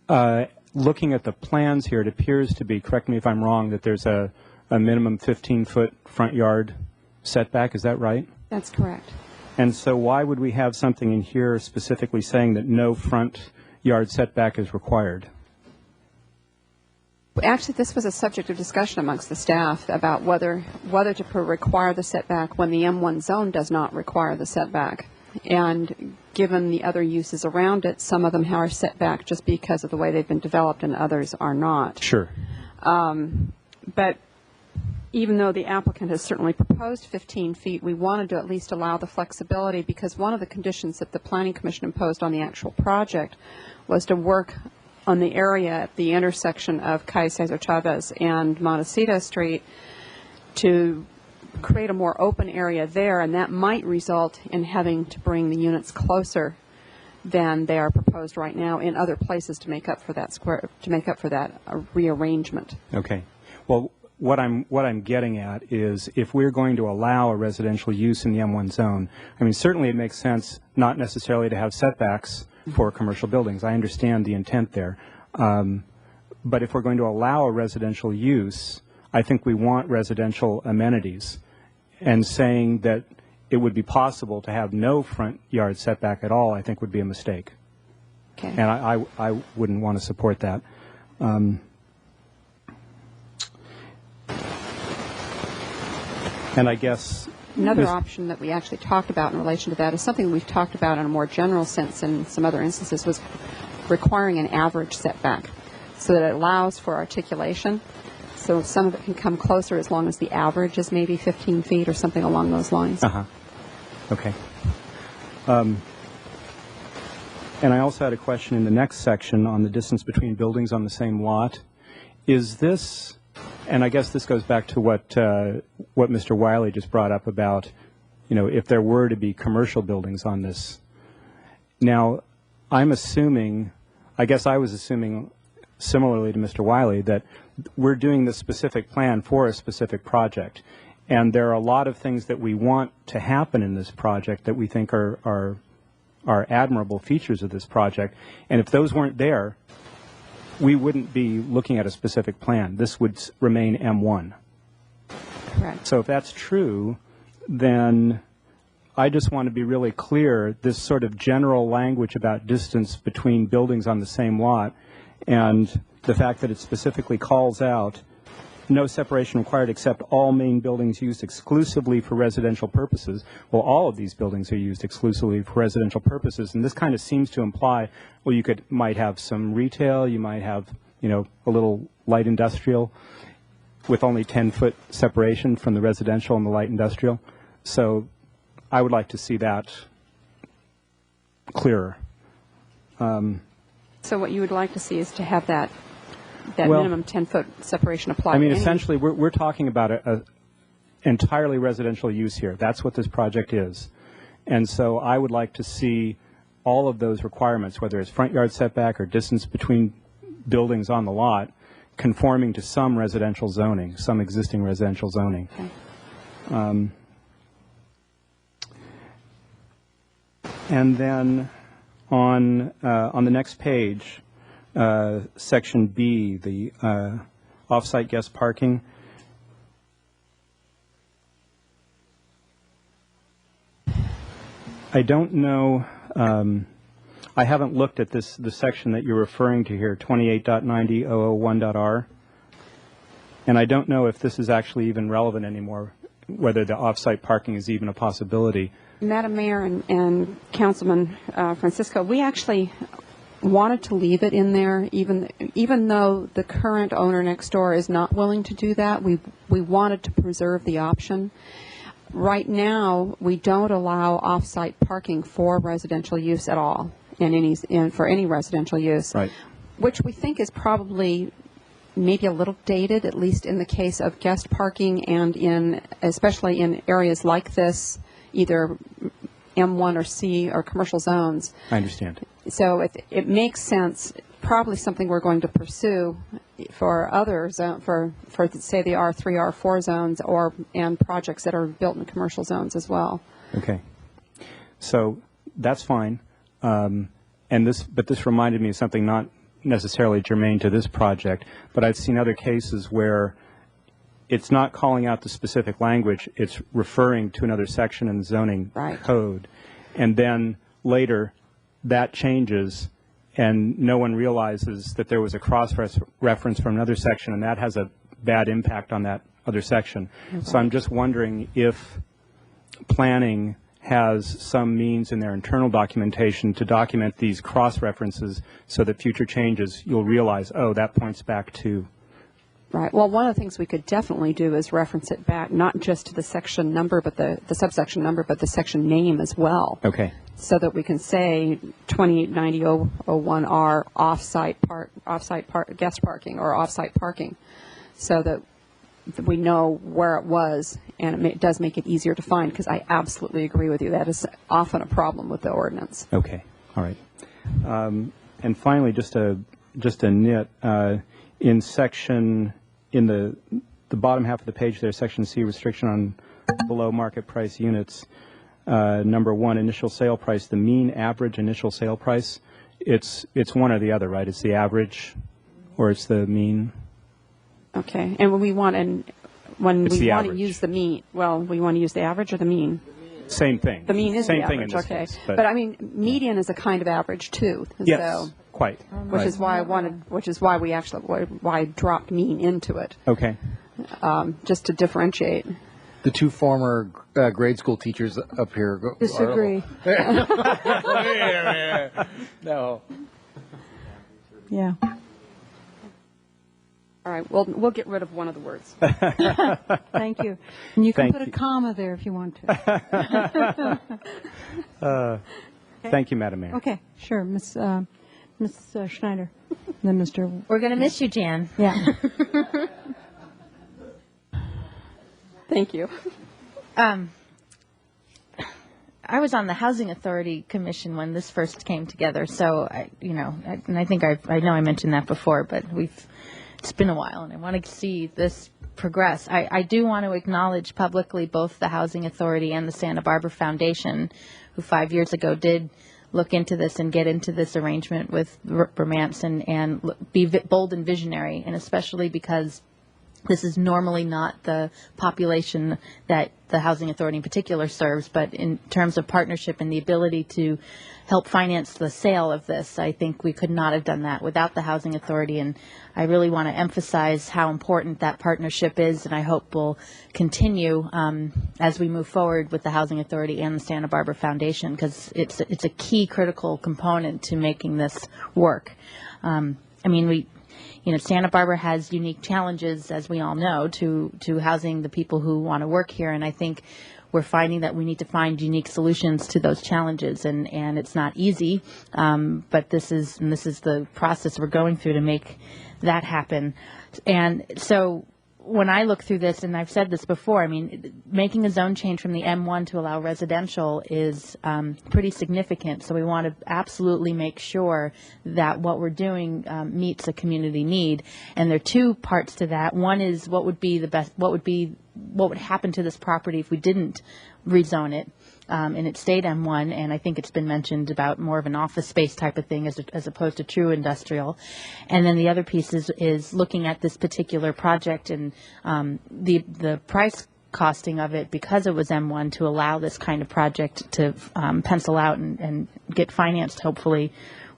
looking at the plans here, it appears to be, correct me if I'm wrong, that there's a minimum 15-foot front yard setback. Is that right? That's correct. And so why would we have something in here specifically saying that no front yard setback is required? Actually, this was a subject of discussion amongst the staff about whether to require the setback when the M1 zone does not require the setback. And given the other uses around it, some of them are set back just because of the way they've been developed and others are not. Sure. But even though the applicant has certainly proposed 15 feet, we wanted to at least allow the flexibility because one of the conditions that the Planning Commission imposed on the actual project was to work on the area at the intersection of Calle Cesar Chavez and Montecito Street to create a more open area there, and that might result in having to bring the units closer than they are proposed right now in other places to make up for that rearrangement. Okay. Well, what I'm getting at is if we're going to allow a residential use in the M1 zone, I mean, certainly it makes sense not necessarily to have setbacks for commercial buildings. I understand the intent there. But if we're going to allow a residential use, I think we want residential amenities. And saying that it would be possible to have no front yard setback at all, I think would be a mistake. Okay. And I wouldn't want to support that. And I guess another option that we actually talked about in relation to that is something we've talked about in a more general sense in some other instances was requiring an average setback so that it allows for articulation. So some of it can come closer as long as the average is maybe 15 feet or something along those lines. Okay. And I also had a question in the next section on the distance between buildings on the same lot. Is this, and I guess this goes back to what Mr. Wiley just brought up about, if there were to be commercial buildings on this. Now, I was assuming similarly to Mr. Wiley, that we're doing this specific plan for a specific project. And there are a lot of things that we want to happen in this project that we think are admirable features of this project. And if those weren't there, we wouldn't be looking at a specific plan. This would remain M1. Correct. So if that's true, then I just want to be really clear, this sort of general language about distance between buildings on the same lot and the fact that it specifically calls out no separation required except all main buildings used exclusively for residential purposes. Well, all of these buildings are used exclusively for residential purposes, and this kind of seems to imply, well, you might have some retail, you might have, a little light industrial with only 10-foot separation from the residential and the light industrial. So I would like to see that clearer. So what you would like to see is to have that Well, minimum 10-foot separation apply. I mean, to any- essentially, we're talking about a entirely residential use here. That's what this project is. And so I would like to see all of those requirements, whether it's front yard setback or distance between buildings on the lot, conforming to some residential zoning, some existing residential zoning. Okay. And then on the next page, Section B, the off-site guest parking. I don't know. I haven't looked at the section that you're referring to here, 28.90.001.r, and I don't know if this is actually even relevant anymore, whether the off-site parking is even a possibility. Madam Mayor and Councilman Francisco, we actually wanted to leave it in there, even though the current owner next door is not willing to do that. We wanted to preserve the option. Right now, we don't allow off-site parking for residential use at all, for any residential use, right, which we think is probably maybe a little dated, at least in the case of guest parking and especially in areas like this, either M1 or C or commercial zones. I understand. So it makes sense, probably something we're going to pursue for other for say the R3, R4 zones and projects that are built in commercial zones as well. Okay. So that's fine. But this reminded me of something not necessarily germane to this project, but I've seen other cases where it's not calling out the specific language, it's referring to another section in the zoning code. And then later that changes and no one realizes that there was a cross-reference from another section, and that has a bad impact on that other section. Okay. So I'm just wondering if planning has some means in their internal documentation to document these cross-references so that future changes you'll realize, oh, that points back to. Right. Well, one of the things we could definitely do is reference it back, not just to the section number, but the subsection number, but the section name as well. Okay. So that we can say 2890.001R off-site guest parking or off-site parking, so that we know where it was, and it does make it easier to find, because I absolutely agree with you. That is often a problem with the ordinance. Okay. All right. And finally, just a nit. In the bottom half of the page there, section C, restriction on below market price units, number 1, initial sale price, the mean average initial sale price, it's one or the other, right? It's the average or it's the mean? Okay. And when we want to use the mean, well, we want to use the average or the mean? Same thing. The mean is Same the average, thing in this okay. case, but I mean, median is a kind of average too. Yes, so, quite. Which is why I dropped mean into it. Okay. Just to differentiate. The two former grade school teachers up here Disagree. No. Yeah. All right, we'll get rid of one of the words. Thank you. And you can put a comma there if you want to. Thank you, Madam Mayor. Okay, sure. Ms. Schneider. Then Mr. We're going to miss you, Jan. Yeah. Thank you. I was on the Housing Authority Commission when this first came together, so and I think I know I mentioned that before, but it's been a while, and I want to see this progress. I do want to acknowledge publicly both the Housing Authority and the Santa Barbara Foundation, who 5 years ago did look into this and get into this arrangement with Romance and be bold and visionary, and especially because this is normally not the population that the Housing Authority in particular serves, but in terms of partnership and the ability to help finance the sale of this, I think we could not have done that without the Housing Authority, and I really want to emphasize how important that partnership is, and I hope will continue as we move forward with the Housing Authority and the Santa Barbara Foundation, because it's a key critical component to making this work. Santa Barbara has unique challenges, as we all know, to housing the people who want to work here, and I think we're finding that we need to find unique solutions to those challenges, and it's not easy, but this is the process we're going through to make that happen. And so when I look through this, and I've said this before, making a zone change from the M1 to allow residential is pretty significant. So we want to absolutely make sure that what we're doing meets a community need. And there are two parts to that. One is what would happen to this property if we didn't rezone it, and it stayed M1, and I think it's been mentioned about more of an office space type of thing as opposed to true industrial. And then the other piece is looking at this particular project and the price costing of it, because it was M1, to allow this kind of project to pencil out and get financed hopefully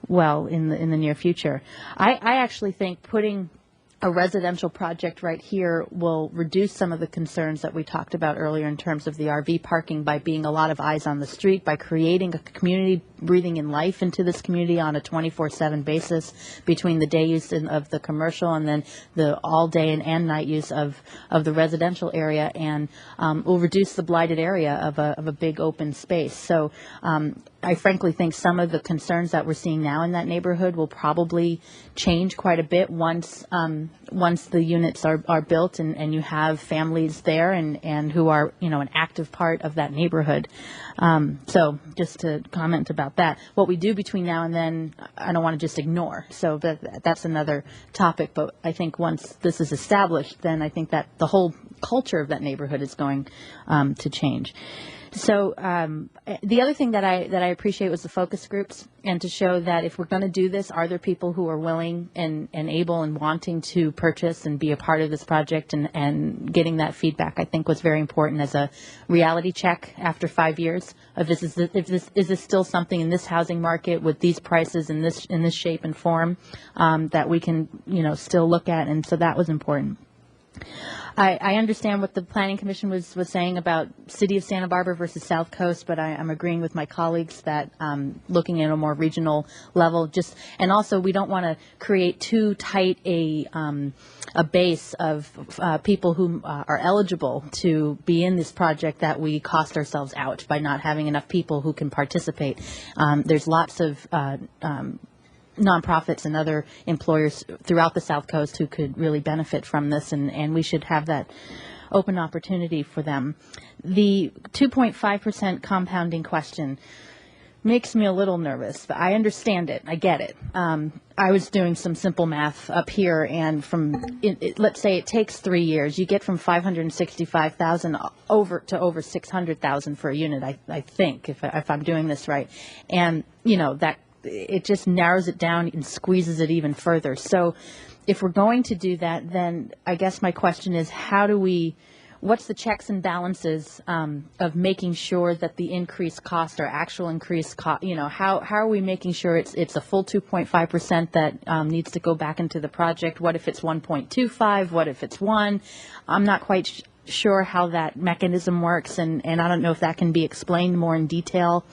well in the near future. I actually think putting a residential project right here will reduce some of the concerns that we talked about earlier in terms of the RV parking, by being a lot of eyes on the street, by creating a community, breathing in life into this community on a 24/7 basis between the day use of the commercial and then the all day and night use of the residential area, and will reduce the blighted area of a big open space. So I frankly think some of the concerns that we're seeing now in that neighborhood will probably change quite a bit once the units are built and you have families there and who are an active part of that neighborhood. So just to comment about that, what we do between now and then, I don't want to just ignore. So that's another topic. But I think once this is established, then I think that the whole culture of that neighborhood is going to change. So the other thing that I appreciate was the focus groups, and to show that if we're going to do this, are there people who are willing and able and wanting to purchase and be a part of this project, and getting that feedback I think was very important as a reality check after 5 years of is this still something in this housing market with these prices in this shape and form that we can still look at, and so that was important. I understand what the Planning Commission was saying about City of Santa Barbara versus South Coast, but I'm agreeing with my colleagues that looking at a more regional level, and also we don't want to create too tight a base of people who are eligible to be in this project, that we cost ourselves out by not having enough people who can participate. There's lots of nonprofits and other employers throughout the South Coast who could really benefit from this, and we should have that open opportunity for them. The 2.5% compounding question makes me a little nervous. I understand it. I get it. I was doing some simple math up here, and let's say it takes 3 years, you get from 565,000 over to over 600,000 for a unit, I think, if I'm doing this right. And, that it just narrows it down and squeezes it even further. So if we're going to do that, then I guess my question is, what's the checks and balances of making sure that the increased costs are actual increased cost? How are we making sure it's a full 2.5% that needs to go back into the project? What if it's 1.25? What if it's 1? I'm not quite sure how that mechanism works, and I don't know if that can be explained more in detail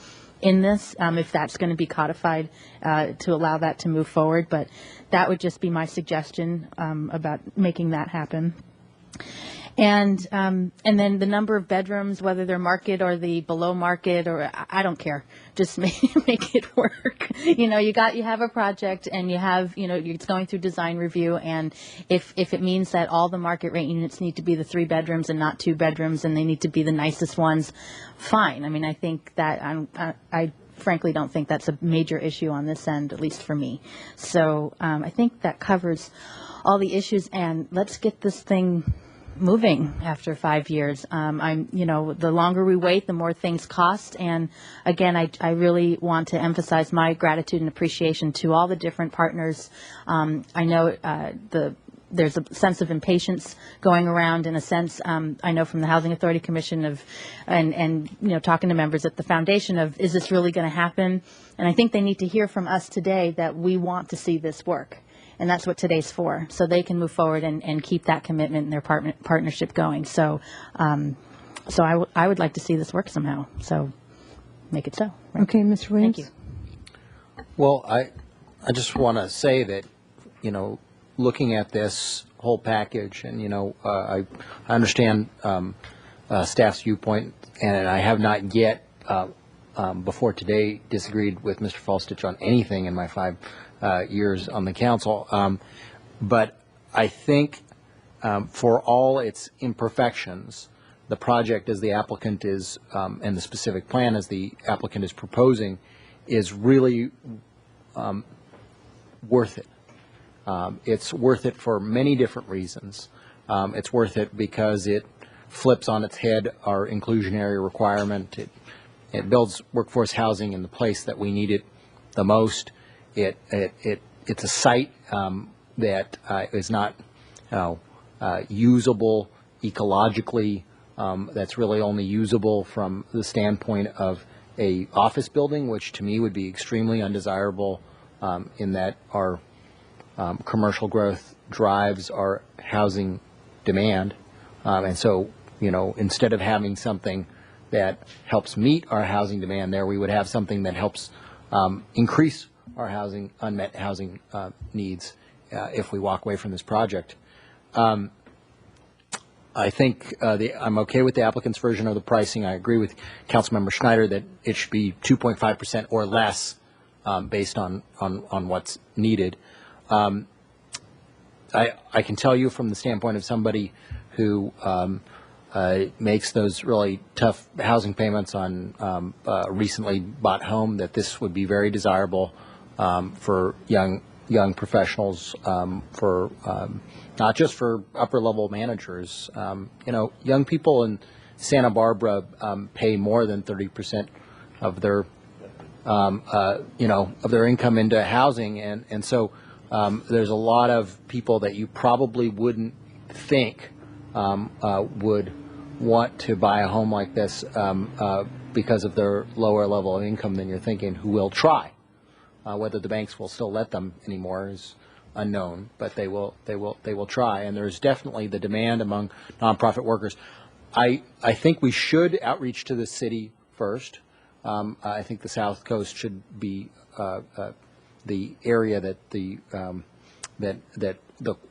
in this, if that's going to be codified to allow that to move forward. But that would just be my suggestion about making that happen. And then the number of bedrooms, whether they're market or the below market, or I don't care, just make it work. You have a project, and it's going through design review, and if it means that all the market rate units need to be the 3 bedrooms and not 2 bedrooms, and they need to be the nicest ones, fine. I mean, I think that I frankly don't think that's a major issue on this end, at least for me. So I think that covers all the issues, and let's get this thing moving after 5 years. The longer we wait, the more things cost. And again, I really want to emphasize my gratitude and appreciation to all the different partners. I know there's a sense of impatience going around, in a sense. I know from the Housing Authority Commission and talking to members at the foundation of, is this really going to happen? And I think they need to hear from us today that we want to see this work. And that's what today's for, so they can move forward and keep that commitment and their partnership going. So I would like to see this work somehow. So make it so. Right? Okay, Mr. Williams. Thank you. Well, I just want to say that, looking at this whole package, and, I understand staff's viewpoint, and I have not yet, before today, disagreed with Mr. Falstich on anything in my 5 years on the council. But I think for all its imperfections, the project as the applicant is, and the specific plan as the applicant is proposing, is really worth it. It's worth it for many different reasons. It's worth it because it flips on its head our inclusionary requirement. It builds workforce housing in the place that we need it the most. It's a site that is not usable ecologically. That's really only usable from the standpoint of a office building, which to me would be extremely undesirable, in that our commercial growth drives our housing demand. And so, instead of having something that helps meet our housing demand there, we would have something that helps increase our unmet housing needs if we walk away from this project. I think I'm okay with the applicant's version of the pricing. I agree with Councilmember Schneider that it should be 2.5% or less based on what's needed. I can tell you from the standpoint of somebody who makes those really tough housing payments on a recently bought home, that this would be very desirable for young professionals, for not just for upper level managers. Young people in Santa Barbara pay more than 30% of their of their income into housing, and so there's a lot of people that you probably wouldn't think would want to buy a home like this because of their lower level of income than you're thinking, who will try. Whether the banks will still let them anymore is unknown, but they will try. And there's definitely the demand among nonprofit workers. I think we should outreach to the city first. I think the South Coast should be the area that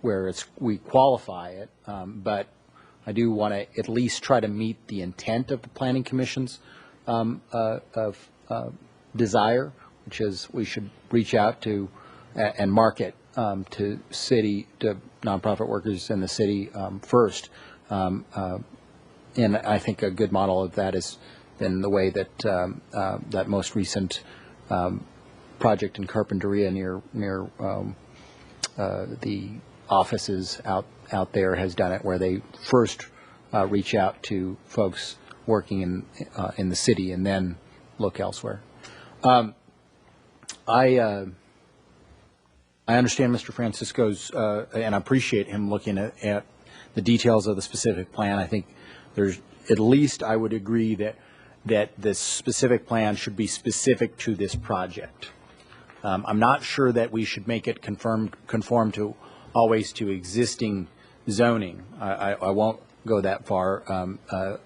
where we qualify it. But I do want to at least try to meet the intent of the Planning Commission's desire, which is we should reach out to and market to nonprofit workers in the city first. And I think a good model of that is in the way that that most recent project in Carpinteria near the offices out there has done it, where they first reach out to folks working in the city and then look elsewhere. I understand Mr. Francisco's, and I appreciate him looking at the details of the specific plan. I think there's, at least I would agree that this specific plan should be specific to this project. I'm not sure that we should make it conform to always to existing zoning. I won't go that far.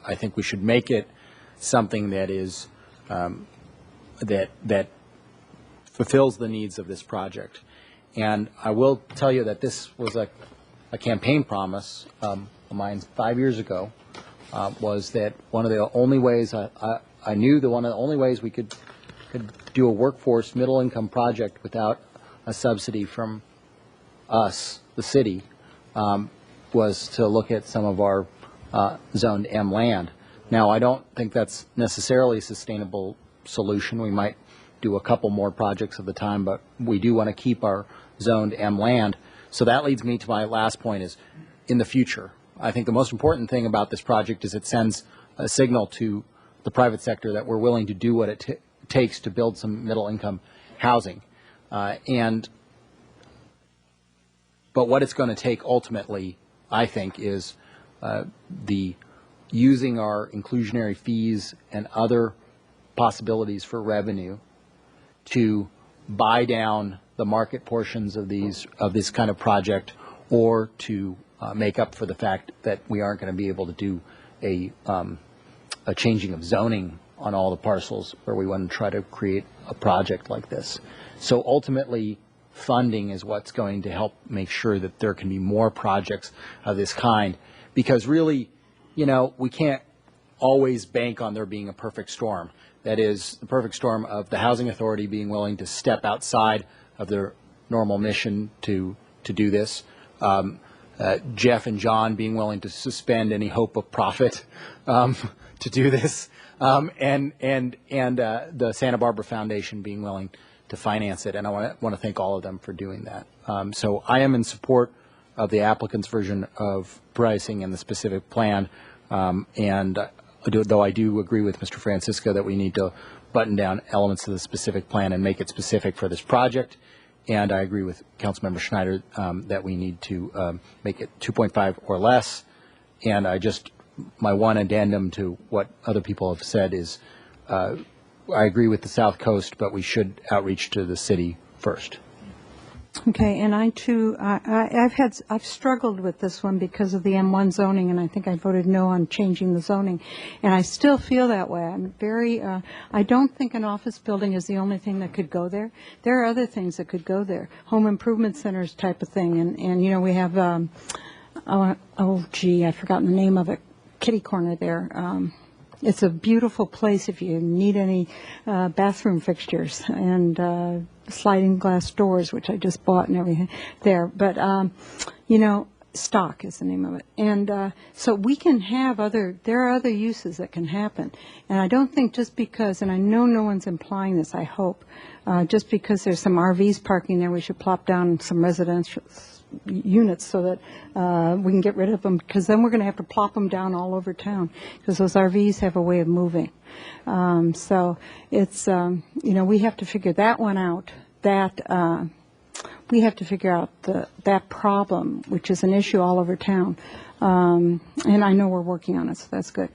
I think we should make it something that is that fulfills the needs of this project. And I will tell you that this was a campaign promise of mine 5 years ago was that one of the only ways I knew that one of the only ways we could do a workforce middle income project without a subsidy from us, the city, was to look at some of our zoned M land. Now, I don't think that's necessarily a sustainable solution. We might do a couple more projects at the time, but we do want to keep our zoned M land. So that leads me to my last point is in the future. I think the most important thing about this project is it sends a signal to the private sector that we're willing to do what it takes to build some middle income housing. But what it's going to take ultimately, I think, is the using our inclusionary fees and other possibilities for revenue to buy down the market portions of this kind of project, or to make up for the fact that we aren't going to be able to do a changing of zoning on all the parcels where we want to try to create a project like this. So ultimately, funding is what's going to help make sure that there can be more projects of this kind, because really, you know, we can't always bank on there being a perfect storm. That is, the perfect storm of the Housing Authority being willing to step outside of their normal mission to do this, Jeff and John being willing to suspend any hope of profit to do this, and the Santa Barbara Foundation being willing to finance it. And I want to thank all of them for doing that. So I am in support of the applicant's version of pricing and the specific plan, though I do agree with Mr. Francisco that we need to button down elements of the specific plan and make it specific for this project. And I agree with Councilmember Schneider that we need to make it 2.5 or less. And my one addendum to what other people have said is I agree with the South Coast, but we should outreach to the city first. Okay, and I too, I've struggled with this one because of the M1 zoning, and I think I voted no on changing the zoning, and I still feel that way. I'm very, I don't think an office building is the only thing that could go there. There are other things that could go there, home improvement centers type of thing, and you know, we have, I've forgotten the name of it, kitty corner there. It's a beautiful place if you need any bathroom fixtures and sliding glass doors, which I just bought and everything there. But, you know, stock is the name of it. And so we can have there are other uses that can happen. And I don't think just because, and I know no one's implying this, I hope, just because there's some RVs parking there, we should plop down some residential units so that we can get rid of them, because then we're going to have to plop them down all over town, because those RVs have a way of moving. So it's, you know, we have to figure that one out, that we have to figure out that problem, which is an issue all over town. And I know we're working on it, so that's good.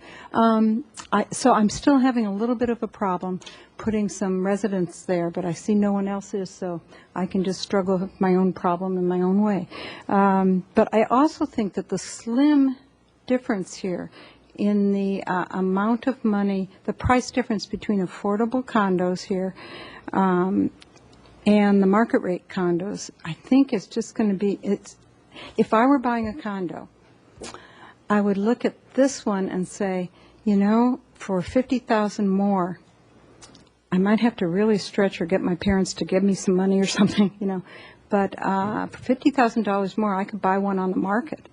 So I'm still having a little bit of a problem putting some residents there, but I see no one else is, so I can just struggle with my own problem in my own way. But I also think that the slim difference here in the amount of money, the price difference between affordable condos here and the market rate condos, I think it's just going to be, if I were buying a condo, I would look at this one and say, you know, for $50,000 more, I might have to really stretch or get my parents to give me some money or something, you know. But for $50,000 more, I could buy one on the market,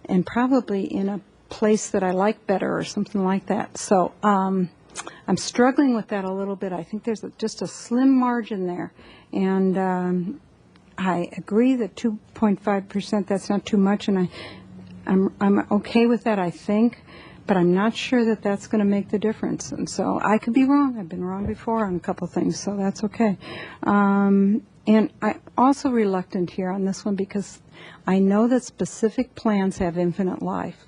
and probably in a place that I like better or something like that. So I'm struggling with that a little bit. I think there's just a slim margin there. And I agree that 2.5%, that's not too much, and I'm okay with that, I think, but I'm not sure that that's going to make the difference. And so I could be wrong. I've been wrong before on a couple things, so that's okay. And I'm also reluctant here on this one because I know that specific plans have infinite life.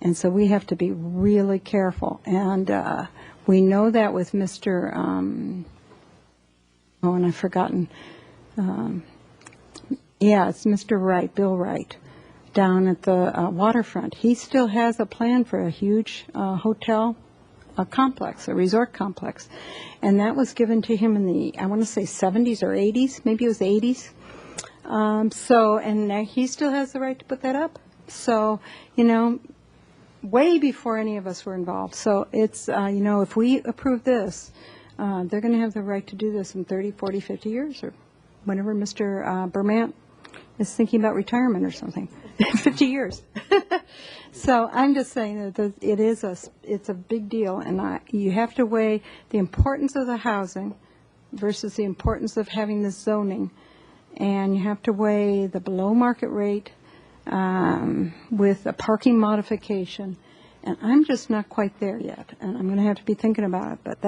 And so we have to be really careful. And we know that with Mr. And I've forgotten. It's Mr. Wright, Bill Wright, down at the waterfront. He still has a plan for a huge hotel complex, a resort complex. And that was given to him in the, I want to say 70s or 80s, maybe it was 80s. And he still has the right to put that up. So, way before any of us were involved. So it's, if we approve this, they're going to have the right to do this in 30, 40, 50 years, or whenever Mr. Bermant is thinking about retirement or something. 50 years. So I'm just saying that it's a big deal, and you have to weigh the importance of the housing versus the importance of having this zoning, and you have to weigh the below market rate with a parking modification. And I'm just not quite there yet, and I'm going to have to be thinking about it. But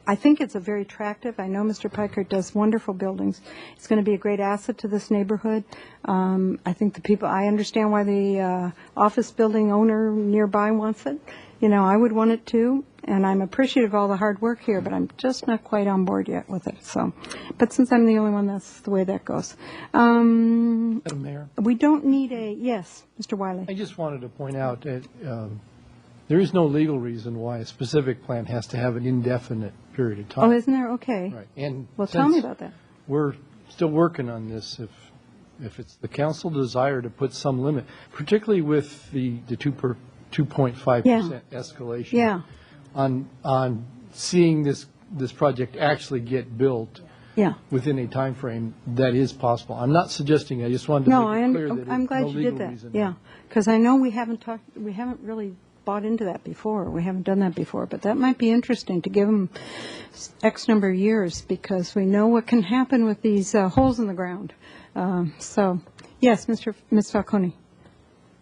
I think it's a very attractive. I know Mr. Piker does wonderful buildings. It's going to be a great asset to this neighborhood. I think I understand why the office building owner nearby wants it. I would want it too, and I'm appreciative of all the hard work here, but I'm just not quite on board yet with it. So, but since I'm the only one, that's the way that goes. Madam Mayor? We don't need yes, Mr. Wiley. I just wanted to point out that there is no legal reason why a specific plan has to have an indefinite period of time. Oh, isn't there? Okay. Right. And well, tell me about that. We're still working on this. If it's the council desire to put some limit, particularly with the 2.5% escalation on seeing this project actually get built within a time frame that is possible. I'm not suggesting. I just wanted to make it clear that I'm glad you did that. Reason. Yeah, because I know we haven't really bought into that before. We haven't done that before, but that might be interesting to give them X number of years, because we know what can happen with these holes in the ground. So, yes, Ms. Falcone.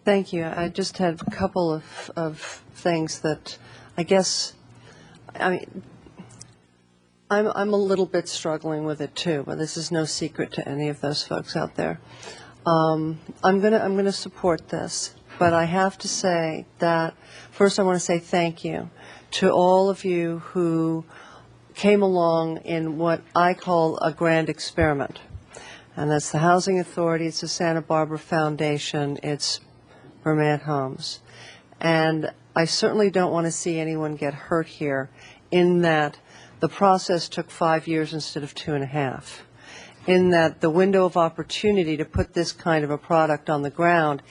Thank you. I just had a couple of things that I guess, I'm a little bit struggling with it too, but this is no secret to any of those folks out there. I'm gonna support this, but I have to say that first I want to say thank you to all of you who came along in what I call a grand experiment, and that's the Housing Authority, it's the Santa Barbara Foundation, it's Vermont Homes. And I certainly don't want to see anyone get hurt here, in that the process took 5 years instead of 2.5, in that the window of opportunity to put this kind of a product on the ground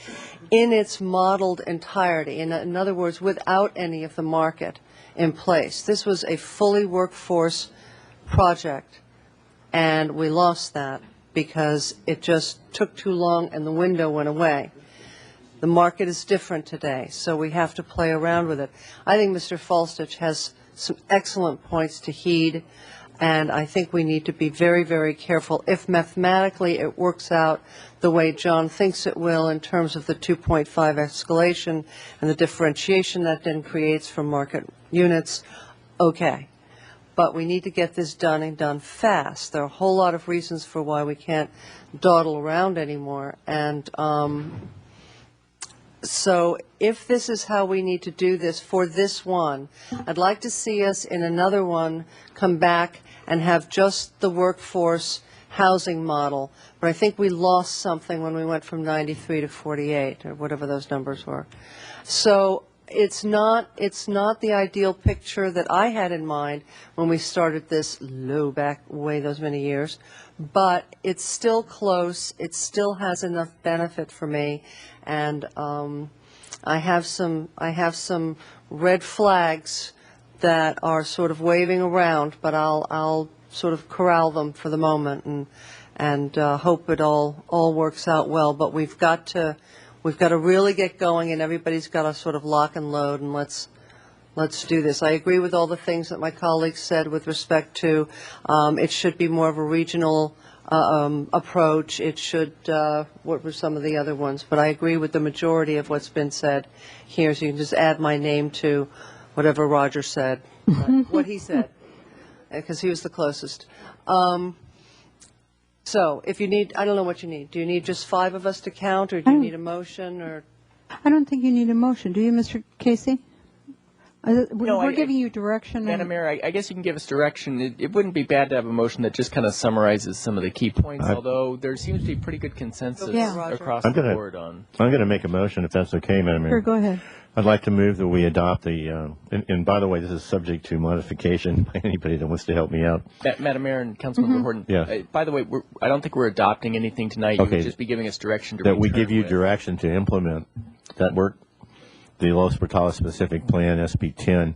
in its modeled entirety, in other words, without any of the market in place. This was a fully workforce project, and we lost that because it just took too long and the window went away. The market is different today, so we have to play around with it. I think Mr. Falstich has some excellent points to heed, and I think we need to be very, very careful. If mathematically it works out the way John thinks it will in terms of the 2.5 escalation and the differentiation that then creates for market units, okay. But we need to get this done and done fast. There are a whole lot of reasons for why we can't dawdle around anymore, and so if this is how we need to do this for this one, I'd like to see us in another one come back and have just the workforce housing model. But I think we lost something when we went from 93 to 48, or whatever those numbers were. So it's not the ideal picture that I had in mind when we started this low back way those many years, but it's still close. It still has enough benefit for me, and I have some red flags that are sort of waving around, but I'll sort of corral them for the moment and hope it all works out well. But we've got to really get going, and everybody's got to sort of lock and load, and let's do this. I agree with all the things that my colleagues said with respect to it should be more of a regional approach. It should, what were some of the other ones? But I agree with the majority of what's been said here, so you can just add my name to whatever Roger said, what he said, because he was the closest. So if you need, I don't know what you need. Do you need just 5 of us to count, or do you need a motion? Or I don't think you need a motion. Do you, Mr. Casey? We're giving you direction. Madam Mayor, I guess you can give us direction. It wouldn't be bad to have a motion that just kind of summarizes some of the key points, although there seems to be pretty good consensus across the board on. I'm going to make a motion, if that's okay, Madam Mayor. Sure, go ahead. I'd like to move that we adopt the, and by the way, this is subject to modification by anybody that wants to help me out. Madam Mayor and Councilmember Horton, Yeah. By the way, I don't think we're adopting anything tonight. You would just be giving us direction to That we return give you with. direction to implement that work, the Los Portales Specific Plan, SB 10,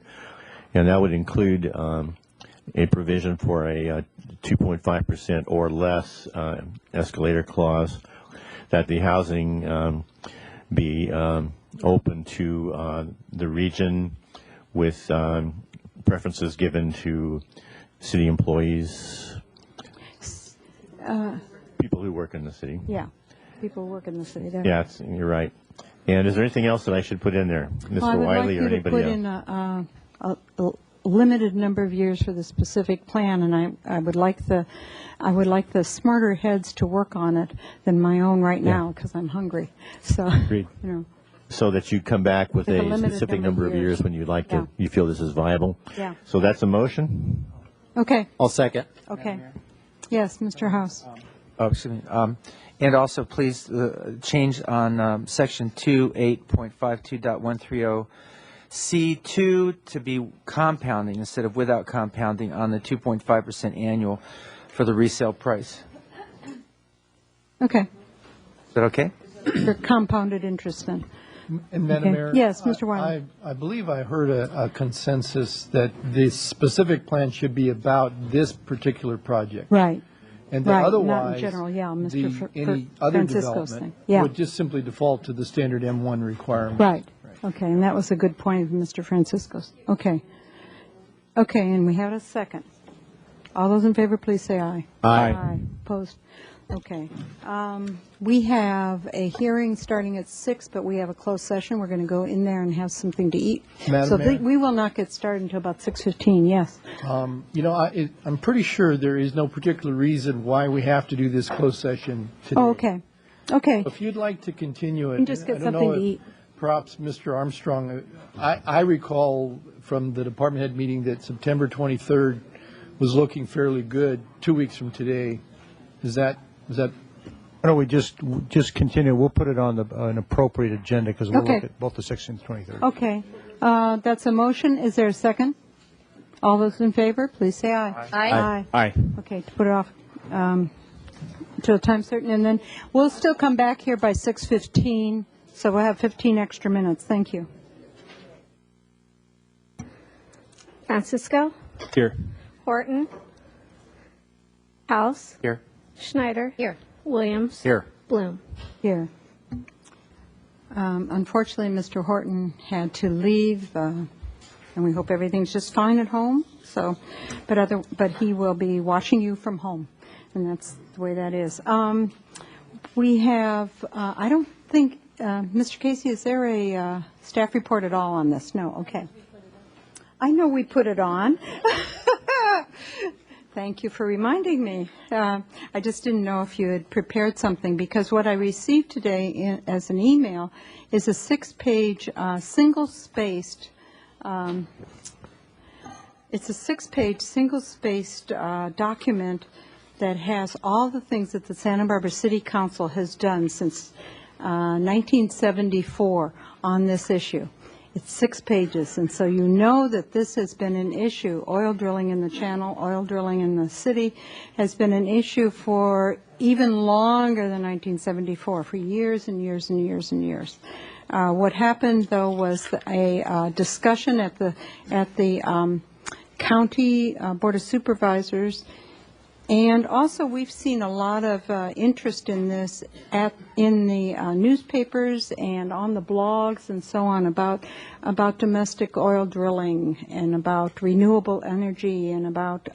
and that would include a provision for a 2.5% or less escalator clause, that the housing be open to the region with preferences given to city employees, people who work in the city. Yeah, people who work in the city. Yeah, you're right. And is there anything else that I should put in there, Mr. Wiley or anybody else? I would like you to put in a limited number of years for the specific plan, and I would like the smarter heads to work on it than my own right now, because I'm hungry. So, Agreed. you know. So that you come back with With a a limited specific number number of of years years. when you'd like Yeah. to, you feel this is viable? Yeah. So that's a motion? Okay. I'll second. Okay. Yes, Mr. House. Oh, excuse me. And also, please, change on section 28.52.130 C2 to be compounding instead of without compounding on the 2.5% annual for the resale price. Okay. Is that okay? For compounded interest then. And Madam Okay. Mayor? Yes, Mr. Wiley. I believe I heard a consensus that the specific plan should be about this particular project. Right. And that Right, otherwise, not in general, yeah, Mr. any other Francisco's development thing. Yeah. would just simply default to the standard M1 requirement. Right. Okay, and that was a good point of Mr. Francisco's. Okay. Okay, and we have a second. All those in favor, please say aye. Aye. Opposed? Okay. We have a hearing starting at 6, but we have a closed session. We're going to go in there and have something to eat. Madam So Mayor? we will not get started until about 6:15, yes. You know, I'm pretty sure there is no particular reason why we have to do this closed session today. Oh, okay. Okay. If you'd like to continue it. You can just get I don't know something to if eat. Perhaps Mr. Armstrong, I recall from the department head meeting that September 23rd was looking fairly good, 2 weeks from today. Is that? Why don't we just continue? We'll put it on an appropriate agenda because we'll Okay. look at both the 16th and 23rd. Okay. That's a motion. Is there a second? All those in favor, please say aye. Aye. Aye. Okay, to put it off to a time certain, and then we'll still come back here by 6:15, so we'll have 15 extra minutes. Thank you. Francisco, Here. Horton, House, Here. Schneider, Here. Williams, Here. Bloom. Here. Unfortunately, Mr. Horton had to leave, and we hope everything's just fine at home. So, but he will be watching you from home, and that's the way that is. We have. I don't think, Mr. Casey, is there a staff report at all on this? No. Okay. I know we put it on. Thank you for reminding me. I just didn't know if you had prepared something, because what I received today as an email is a 6-page, single-spaced, it's a 6-page, single-spaced document that has all the things that the Santa Barbara City Council has done since 1974 on this issue. It's 6 pages, and so you know that this has been an issue. Oil drilling in the channel, oil drilling in the city has been an issue for even longer than 1974, for years and years and years and years. What happened, though, was a discussion at the county board of supervisors. And also, we've seen a lot of interest in this in the newspapers and on the blogs and so on about domestic oil drilling and about renewable energy and about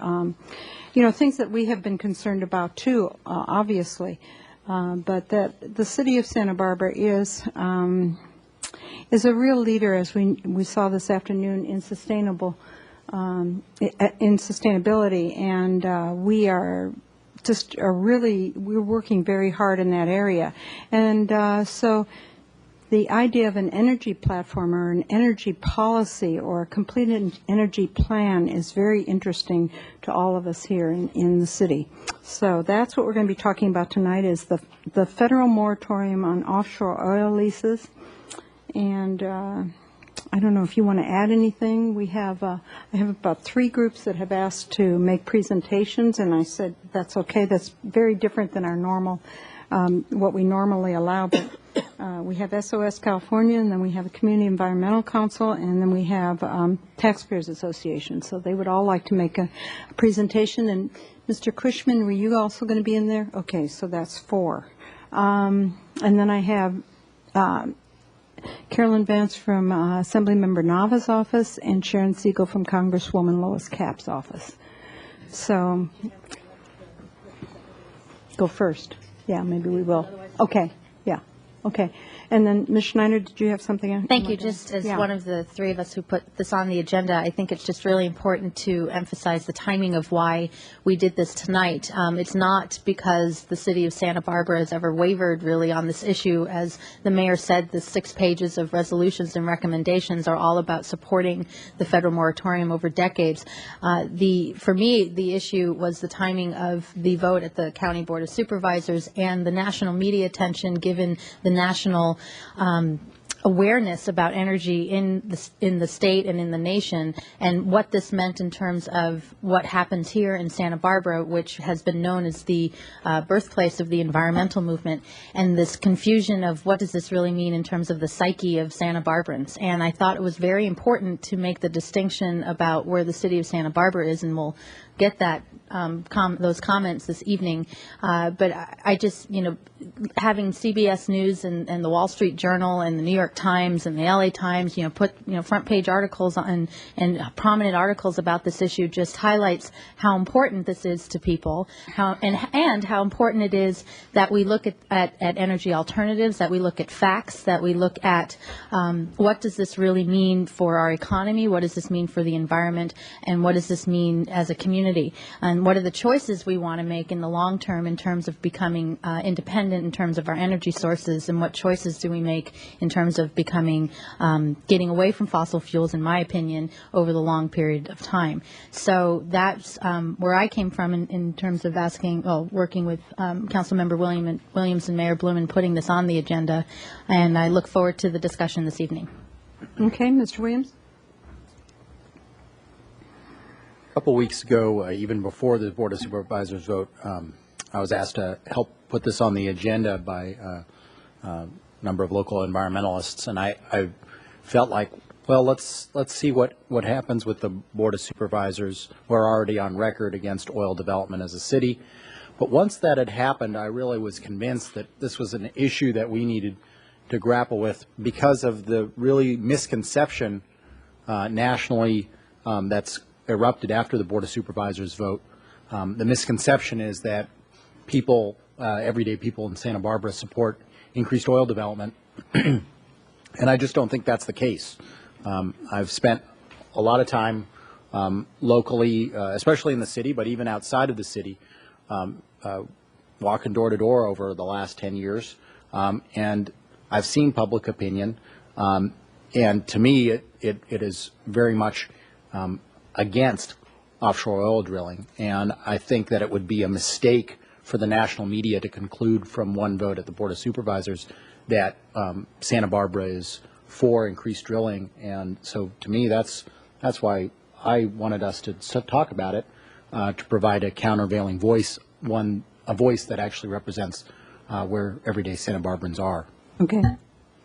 things that we have been concerned about too, obviously. But that the city of Santa Barbara is a real leader, as we saw this afternoon, in sustainability, and we are we're working very hard in that area. And so the idea of an energy platform or an energy policy or a complete energy plan is very interesting to all of us here in the city. So that's what we're going to be talking about tonight is the federal moratorium on offshore oil leases. And I don't know if you want to add anything. I have about 3 groups that have asked to make presentations, and I said that's okay. That's very different than our normal, what we normally allow. But we have SOS California, and then we have a Community Environmental Council, and then we have Taxpayers Association. So they would all like to make a presentation. And Mr. Cushman, were you also going to be in there? Okay, so that's 4. And then I have Carolyn Vance from Assemblymember Nava's office and Sharon Siegel from Congresswoman Lois Capps' office. So go first. Yeah, maybe we will. Okay. Yeah. Okay. And then, Ms. Schneider, did you have something? Thank you. Just as one of the 3 of us who put this on the agenda, I think it's just really important to emphasize the timing of why we did this tonight. It's not because the city of Santa Barbara has ever wavered really on this issue. As the mayor said, the 6 pages of resolutions and recommendations are all about supporting the federal moratorium over decades. For me, the issue was the timing of the vote at the County Board of Supervisors and the national media attention given the national awareness about energy in the state and in the nation, and what this meant in terms of what happens here in Santa Barbara, which has been known as the birthplace of the environmental movement, and this confusion of what does this really mean in terms of the psyche of Santa Barbarans. And I thought it was very important to make the distinction about where the city of Santa Barbara is, and we'll get that those comments this evening. But I just, having CBS News and the Wall Street Journal and the New York Times and the LA Times, put, front page articles on and prominent articles about this issue just highlights how important this is to people, and how important it is that we look at energy alternatives, that we look at facts, that we look at what does this really mean for our economy, what does this mean for the environment, and what does this mean as a community, and what are the choices we want to make in the long term in terms of becoming independent in terms of our energy sources, and what choices do we make in terms of becoming getting away from fossil fuels, in my opinion, over the long period of time. So that's where I came from in terms of working with Councilmember Williams and Mayor Bloom in putting this on the agenda, and I look forward to the discussion this evening. Okay, Mr. Williams. A couple weeks ago, even before the Board of Supervisors vote, I was asked to help put this on the agenda by a number of local environmentalists, and I felt like, well, let's see what happens with the Board of Supervisors. We're already on record against oil development as a city. But once that had happened, I really was convinced that this was an issue that we needed to grapple with because of the really misconception nationally that's erupted after the Board of Supervisors vote. The misconception is that people, everyday people in Santa Barbara, support increased oil development, and I just don't think that's the case. I've spent a lot of time locally, especially in the city, but even outside of the city, walking door to door over the last 10 years, and I've seen public opinion, and to me it is very much against offshore oil drilling, and I think that it would be a mistake for the national media to conclude from one vote at the Board of Supervisors that Santa Barbara is for increased drilling. And so to me, that's why I wanted us to talk about it, to provide a countervailing voice, a voice that actually represents where everyday Santa Barbarans are. Okay,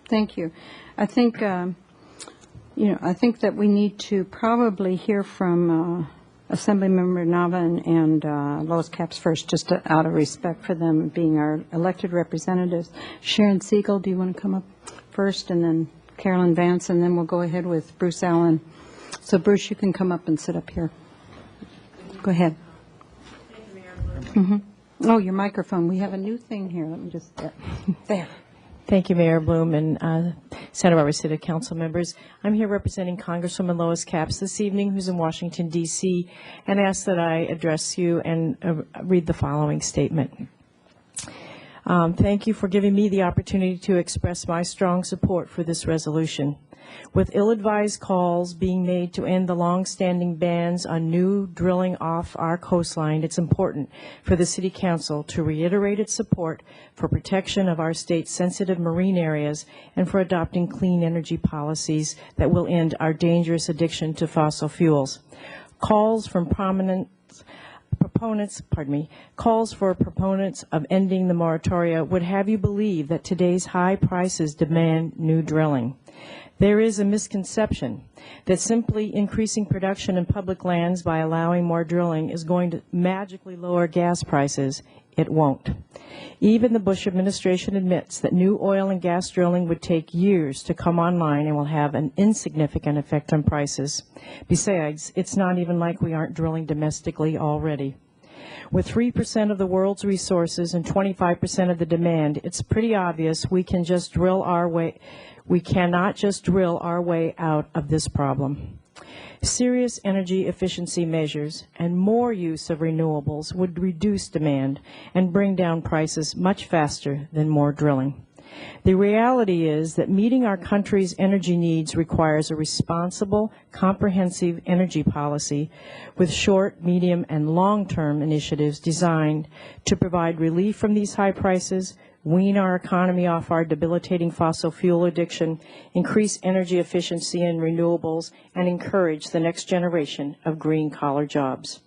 thank you. I think I think that we need to probably hear from Assemblymember Nava and Lois Capps first, just out of respect for them being our elected representatives. Sharon Siegel, do you want to come up first, and then Carolyn Vance, and then we'll go ahead with Bruce Allen. So Bruce, you can come up and sit up here. Go ahead. Oh, your microphone. We have a new thing here. Let me just there. Thank you, Mayor Bloom and Santa Barbara City Council members. I'm here representing Congresswoman Lois Capps this evening, who's in Washington, D.C., and ask that I address you and read the following statement. Thank you for giving me the opportunity to express my strong support for this resolution. With ill-advised calls being made to end the long-standing bans on new drilling off our coastline, it's important for the City Council to reiterate its support for protection of our state's sensitive marine areas and for adopting clean energy policies that will end our dangerous addiction to fossil fuels. Calls for proponents of ending the moratoria would have you believe that today's high prices demand new drilling. There is a misconception that simply increasing production in public lands by allowing more drilling is going to magically lower gas prices. It won't. Even the Bush administration admits that new oil and gas drilling would take years to come online and will have an insignificant effect on prices. Besides, it's not even like we aren't drilling domestically already. With 3% of the world's resources and 25% of the demand, it's pretty obvious we cannot just drill our way out of this problem. Serious energy efficiency measures and more use of renewables would reduce demand and bring down prices much faster than more drilling. The reality is that meeting our country's energy needs requires a responsible, comprehensive energy policy with short, medium, and long-term initiatives designed to provide relief from these high prices, wean our economy off our debilitating fossil fuel addiction, increase energy efficiency in renewables, and encourage the next generation of green-collar jobs.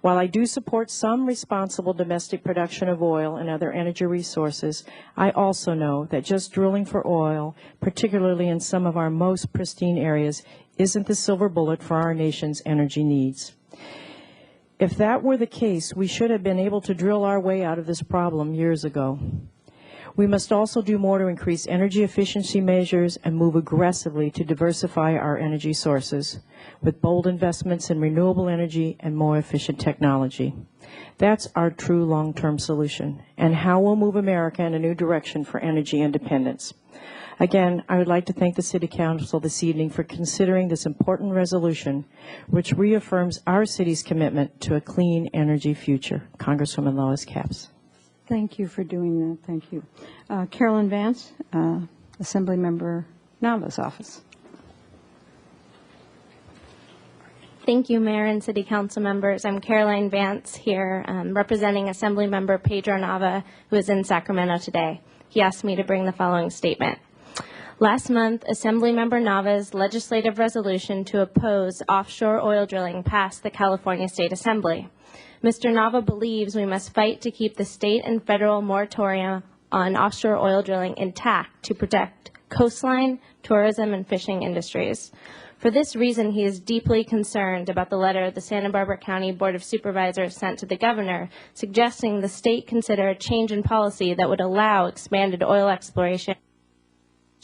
While I do support some responsible domestic production of oil and other energy resources, I also know that just drilling for oil, particularly in some of our most pristine areas, isn't the silver bullet for our nation's energy needs. If that were the case, we should have been able to drill our way out of this problem years ago. We must also do more to increase energy efficiency measures and move aggressively to diversify our energy sources with bold investments in renewable energy and more efficient technology. That's our true long-term solution and how we'll move America in a new direction for energy independence. Again, I would like to thank the City Council this evening for considering this important resolution, which reaffirms our city's commitment to a clean energy future. Congresswoman Lois Capps. Thank you for doing that. Thank you. Carolyn Vance, Assemblymember Nava's office. Thank you, Mayor and City Council members. I'm Caroline Vance here, representing Assemblymember Pedro Nava, who is in Sacramento today. He asked me to bring the following statement. Last month, Assemblymember Nava's legislative resolution to oppose offshore oil drilling passed the California State Assembly. Mr. Nava believes we must fight to keep the state and federal moratorium on offshore oil drilling intact to protect coastline, tourism, and fishing industries. For this reason, he is deeply concerned about the letter the Santa Barbara County Board of Supervisors sent to the governor, suggesting the state consider a change in policy that would allow expanded oil exploration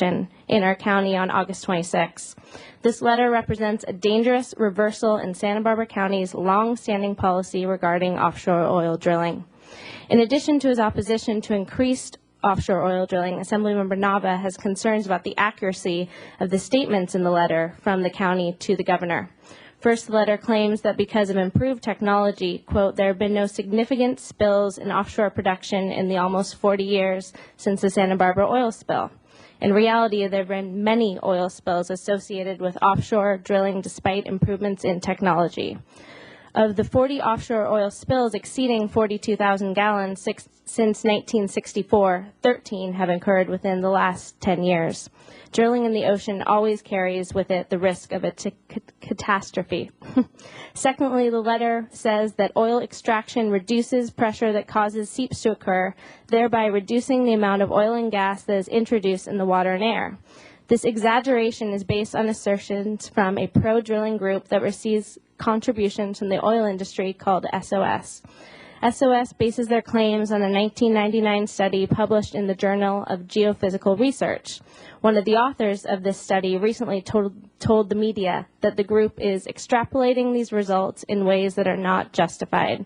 in our county on August 26. This letter represents a dangerous reversal in Santa Barbara County's long-standing policy regarding offshore oil drilling. In addition to his opposition to increased offshore oil drilling, Assemblymember Nava has concerns about the accuracy of the statements in the letter from the county to the governor. First, the letter claims that because of improved technology, quote, there have been no significant spills in offshore production in the almost 40 years since the Santa Barbara oil spill. In reality, there have been many oil spills associated with offshore drilling despite improvements in technology. Of the 40 offshore oil spills exceeding 42,000 gallons since 1964, 13 have occurred within the last 10 years. Drilling in the ocean always carries with it the risk of a catastrophe. Secondly, the letter says that oil extraction reduces pressure that causes seeps to occur, thereby reducing the amount of oil and gas that is introduced in the water and air. This exaggeration is based on assertions from a pro-drilling group that receives contributions from the oil industry called SOS. SOS bases their claims on a 1999 study published in the Journal of Geophysical Research. One of the authors of this study recently told the media that the group is extrapolating these results in ways that are not justified.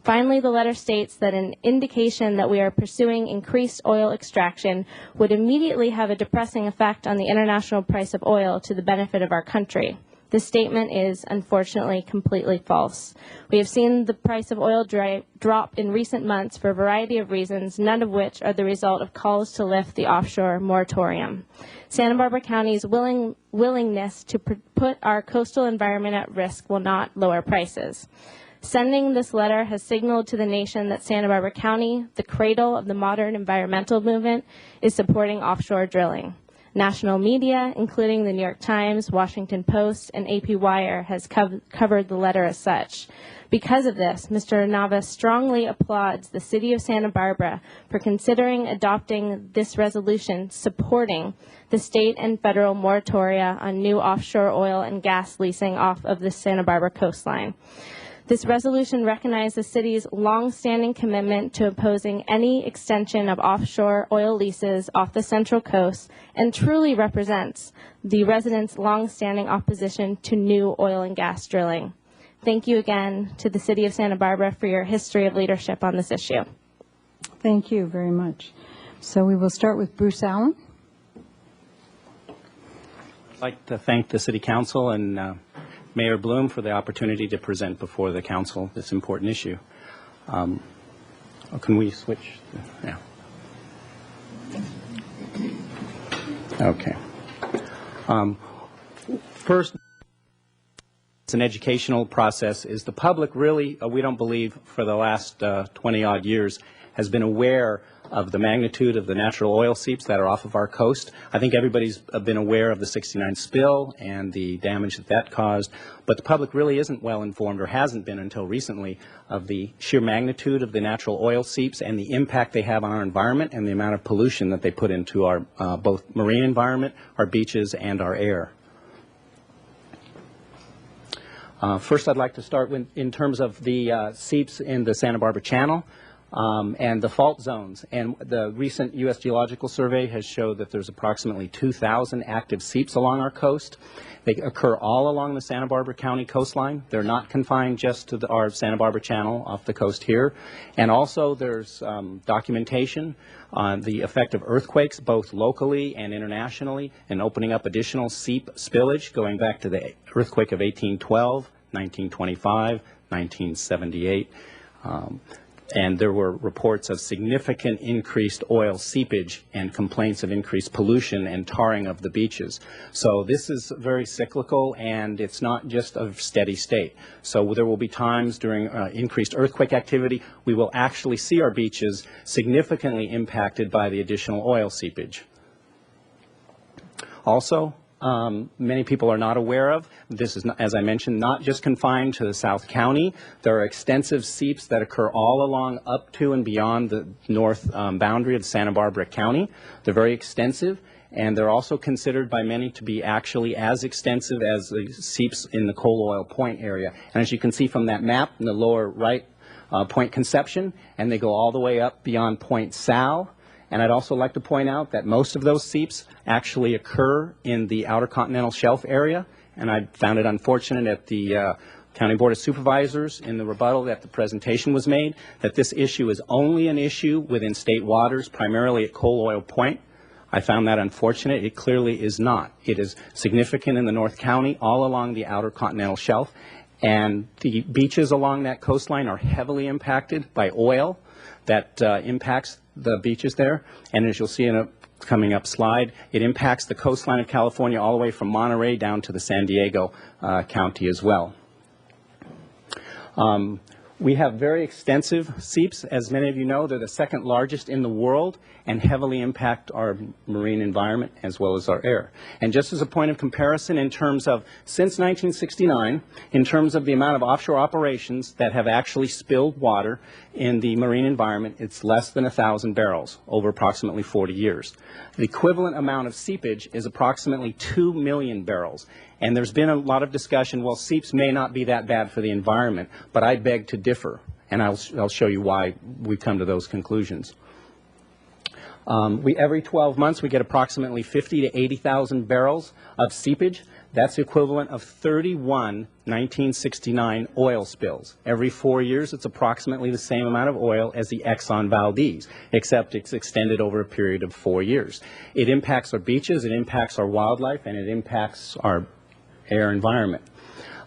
Finally, the letter states that an indication that we are pursuing increased oil extraction would immediately have a depressing effect on the international price of oil to the benefit of our country. This statement is, unfortunately, completely false. We have seen the price of oil drop in recent months for a variety of reasons, none of which are the result of calls to lift the offshore moratorium. Santa Barbara County's willingness to put our coastal environment at risk will not lower prices. Sending this letter has signaled to the nation that Santa Barbara County, the cradle of the modern environmental movement, is supporting offshore drilling. National media, including the New York Times, Washington Post, and AP Wire, has covered the letter as such. Because of this, Mr. Nava strongly applauds the City of Santa Barbara for considering adopting this resolution supporting the state and federal moratoria on new offshore oil and gas leasing off of the Santa Barbara coastline. This resolution recognizes the city's long-standing commitment to opposing any extension of offshore oil leases off the Central Coast and truly represents the residents' long-standing opposition to new oil and gas drilling. Thank you again to the City of Santa Barbara for your history of leadership on this issue. Thank you very much. So we will start with Bruce Allen. I'd like to thank the City Council and Mayor Bloom for the opportunity to present before the Council this important issue. Can we switch? Yeah. Okay. First, it's an educational process. Is the public really, we don't believe, for the last 20-odd years, has been aware of the magnitude of the natural oil seeps that are off of our coast. I think everybody's been aware of the 69 spill and the damage that that caused, but the public really isn't well informed, or hasn't been until recently, of the sheer magnitude of the natural oil seeps and the impact they have on our environment and the amount of pollution that they put into our both marine environment, our beaches, and our air. First, I'd like to start in terms of the seeps in the Santa Barbara Channel. And the fault zones. And the recent U.S. Geological Survey has showed that there's approximately 2,000 active seeps along our coast. They occur all along the Santa Barbara County coastline. They're not confined just to our Santa Barbara Channel off the coast here. And also there's documentation on the effect of earthquakes, both locally and internationally, and opening up additional seep spillage going back to the earthquake of 1812, 1925, 1978. And there were reports of significant increased oil seepage and complaints of increased pollution and tarring of the beaches. So this is very cyclical, and it's not just a steady state. So there will be times during increased earthquake activity we will actually see our beaches significantly impacted by the additional oil seepage. Also, many people are not aware of. This is, as I mentioned, not just confined to the South County. There are extensive seeps that occur all along up to and beyond the north boundary of Santa Barbara County. They're very extensive, and they're also considered by many to be actually as extensive as the seeps in the Coal Oil Point area. And as you can see from that map in the lower right, Point Conception, and they go all the way up beyond Point Sal. And I'd also like to point out that most of those seeps actually occur in the Outer Continental Shelf area, and I found it unfortunate at the County Board of Supervisors in the rebuttal that the presentation was made that this issue is only an issue within state waters, primarily at Coal Oil Point. I found that unfortunate. It clearly is not. It is significant in the North County, all along the Outer Continental Shelf, and the beaches along that coastline are heavily impacted by oil that impacts the beaches there. And as you'll see in a coming up slide, it impacts the coastline of California all the way from Monterey down to the San Diego County as well. We have very extensive seeps. As many of you know, they're the second largest in the world and heavily impact our marine environment as well as our air. And just as a point of comparison, in terms of since 1969, in terms of the amount of offshore operations that have actually spilled water in the marine environment, it's less than 1,000 barrels over approximately 40 years. The equivalent amount of seepage is approximately 2 million barrels. And there's been a lot of discussion, well, seeps may not be that bad for the environment, but I beg to differ, and I'll show you why we come to those conclusions. Every 12 months, we get approximately 50 to 80,000 barrels of seepage. That's the equivalent of 31 1969 oil spills. Every 4 years, it's approximately the same amount of oil as the Exxon Valdez, except it's extended over a period of 4 years. It impacts our beaches, it impacts our wildlife, and it impacts our air environment.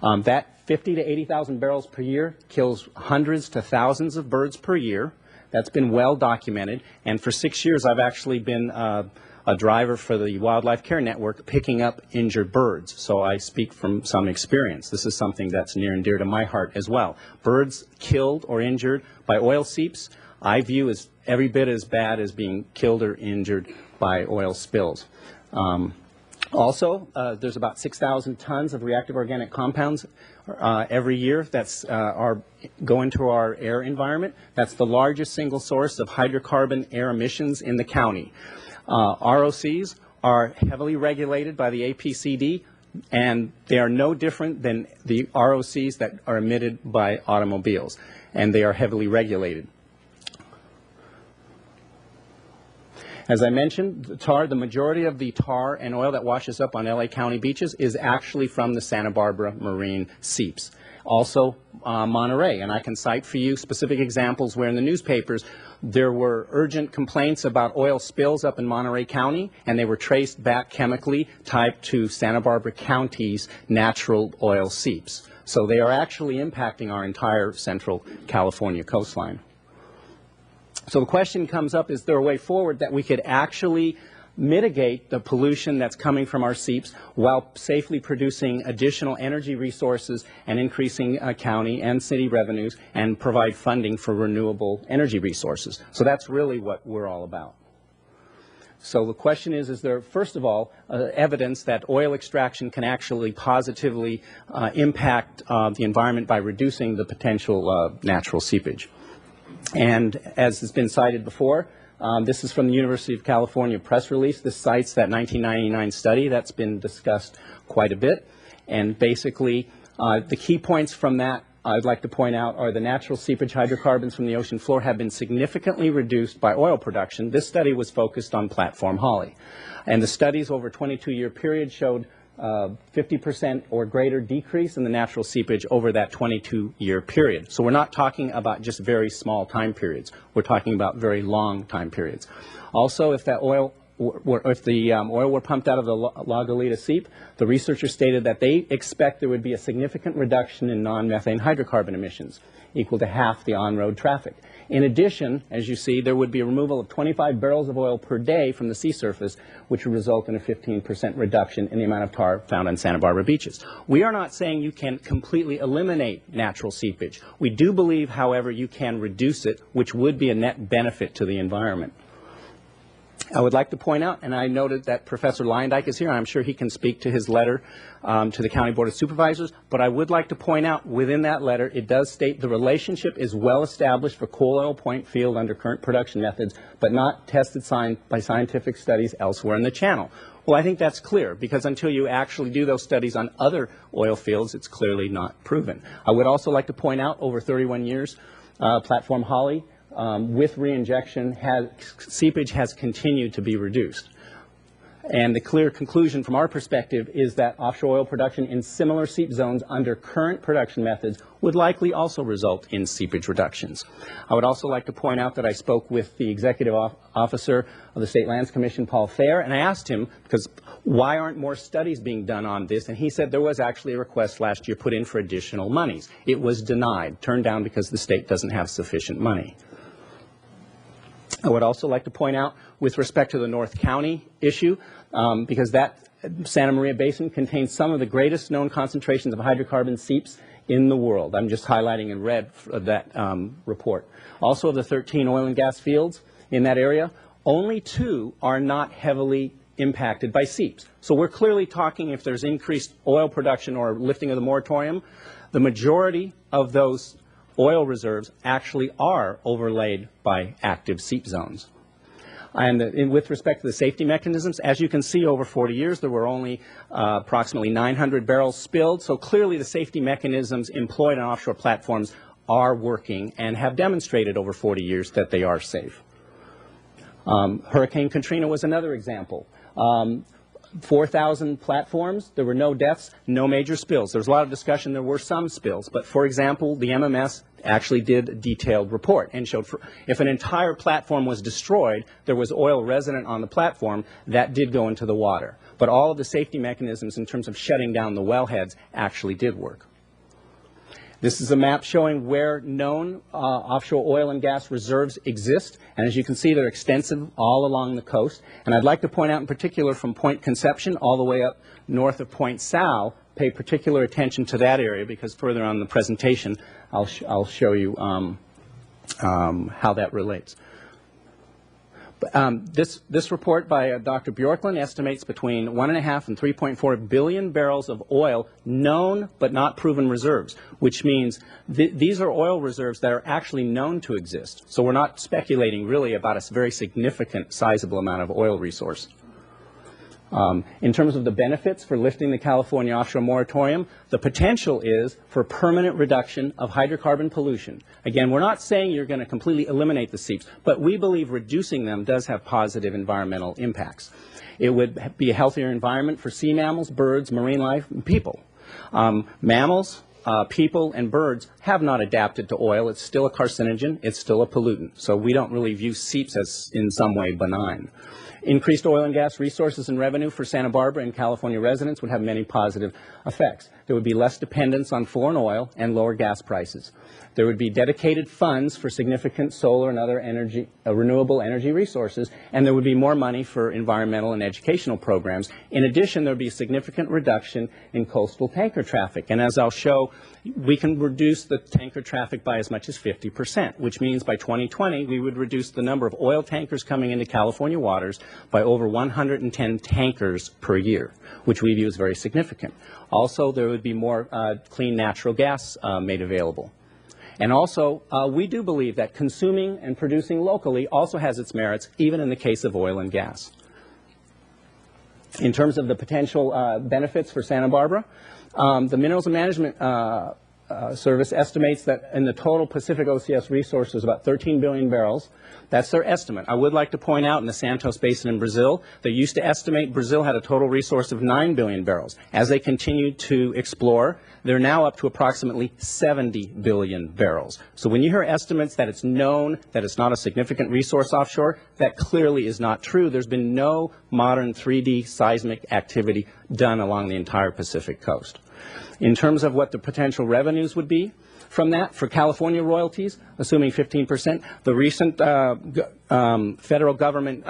That 50 to 80,000 barrels per year kills hundreds to thousands of birds per year. That's been well documented, and for 6 years I've actually been a driver for the Wildlife Care Network picking up injured birds, so I speak from some experience. This is something that's near and dear to my heart as well. Birds killed or injured by oil seeps I view as every bit as bad as being killed or injured by oil spills. Also, there's about 6,000 tons of reactive organic compounds every year that's go into our air environment. That's the largest single source of hydrocarbon air emissions in the county. ROCs are heavily regulated by the APCD, and they are no different than the ROCs that are emitted by automobiles, and they are heavily regulated. As I mentioned, the majority of the tar and oil that washes up on LA County beaches is actually from the Santa Barbara marine seeps. Also, Monterey, and I can cite for you specific examples where in the newspapers there were urgent complaints about oil spills up in Monterey County, and they were traced back chemically tied to Santa Barbara County's natural oil seeps. So they are actually impacting our entire central California coastline. So the question comes up, is there a way forward that we could actually mitigate the pollution that's coming from our seeps while safely producing additional energy resources and increasing county and city revenues and provide funding for renewable energy resources? So that's really what we're all about. So the question is there, first of all, evidence that oil extraction can actually positively impact the environment by reducing the potential natural seepage? And as has been cited before, this is from the University of California press release. This cites that 1999 study that's been discussed quite a bit. And basically, the key points from that I'd like to point out are the natural seepage hydrocarbons from the ocean floor have been significantly reduced by oil production. This study was focused on platform Holly. And the studies over a 22-year period showed 50% or greater decrease in the natural seepage over that 22-year period. So we're not talking about just very small time periods. We're talking about very long time periods. Also, if that oil oil were pumped out of the La Goleta seep, the researchers stated that they expect there would be a significant reduction in non-methane hydrocarbon emissions, equal to half the on-road traffic. In addition, as you see, there would be a removal of 25 barrels of oil per day from the sea surface, which would result in a 15% reduction in the amount of tar found on Santa Barbara beaches. We are not saying you can completely eliminate natural seepage. We do believe, however, you can reduce it, which would be a net benefit to the environment. I would like to point out, and I noted that Professor Leyendijk is here, and I'm sure he can speak to his letter to the County Board of Supervisors, but I would like to point out within that letter, it does state the relationship is well established for coal oil point field under current production methods, but not tested by scientific studies elsewhere in the channel. Well, I think that's clear, because until you actually do those studies on other oil fields, it's clearly not proven. I would also like to point out, over 31 years, Platform Holly, with reinjection, seepage has continued to be reduced. And the clear conclusion from our perspective is that offshore oil production in similar seep zones under current production methods would likely also result in seepage reductions. I would also like to point out that I spoke with the executive officer of the State Lands Commission, Paul Thayer, and I asked him, because why aren't more studies being done on this? And he said there was actually a request last year put in for additional monies. It was denied, turned down because the state doesn't have sufficient money. I would also like to point out, with respect to the North County issue, because that Santa Maria Basin contains some of the greatest known concentrations of hydrocarbon seeps in the world. I'm just highlighting in red that report. Also, of the 13 oil and gas fields in that area, only 2 are not heavily impacted by seeps. So we're clearly talking, if there's increased oil production or lifting of the moratorium, the majority of those oil reserves actually are overlaid by active seep zones. And with respect to the safety mechanisms, as you can see, over 40 years, there were only approximately 900 barrels spilled. So clearly the safety mechanisms employed on offshore platforms are working and have demonstrated over 40 years that they are safe. Hurricane Katrina was another example. 4,000 platforms, there were no deaths, no major spills. There was a lot of discussion, there were some spills, but for example, the MMS actually did a detailed report and showed if an entire platform was destroyed, there was oil resident on the platform that did go into the water. But all of the safety mechanisms in terms of shutting down the wellheads actually did work. This is a map showing where known offshore oil and gas reserves exist, and as you can see, they're extensive all along the coast. And I'd like to point out in particular from Point Conception all the way up north of Point Sal, pay particular attention to that area because further on in the presentation, I'll show you how that relates. This report by Dr. Bjorklund estimates between 1.5 and 3.4 billion barrels of oil known but not proven reserves, which means these are oil reserves that are actually known to exist. So we're not speculating really about a very significant, sizable amount of oil resource. In terms of the benefits for lifting the California offshore moratorium, the potential is for permanent reduction of hydrocarbon pollution. Again, we're not saying you're going to completely eliminate the seeps, but we believe reducing them does have positive environmental impacts. It would be a healthier environment for sea mammals, birds, marine life, and people. Mammals, people, and birds have not adapted to oil. It's still a carcinogen. It's still a pollutant. So we don't really view seeps as in some way benign. Increased oil and gas resources and revenue for Santa Barbara and California residents would have many positive effects. There would be less dependence on foreign oil and lower gas prices. There would be dedicated funds for significant solar and other energy, renewable energy resources, and there would be more money for environmental and educational programs. In addition, there would be a significant reduction in coastal tanker traffic. And as I'll show, we can reduce the tanker traffic by as much as 50%, which means by 2020, we would reduce the number of oil tankers coming into California waters by over 110 tankers per year, which we view as very significant. Also, there would be more clean natural gas made available. And also, we do believe that consuming and producing locally also has its merits, even in the case of oil and gas. In terms of the potential benefits for Santa Barbara, the Minerals and Management Service estimates that in the total Pacific OCS resources, about 13 billion barrels. That's their estimate. I would like to point out in the Santos Basin in Brazil, they used to estimate Brazil had a total resource of 9 billion barrels. As they continued to explore, they're now up to approximately 70 billion barrels. So when you hear estimates that it's known that it's not a significant resource offshore, that clearly is not true. There's been no modern 3D seismic activity done along the entire Pacific coast. In terms of what the potential revenues would be from that, for California royalties, assuming 15%, the recent federal government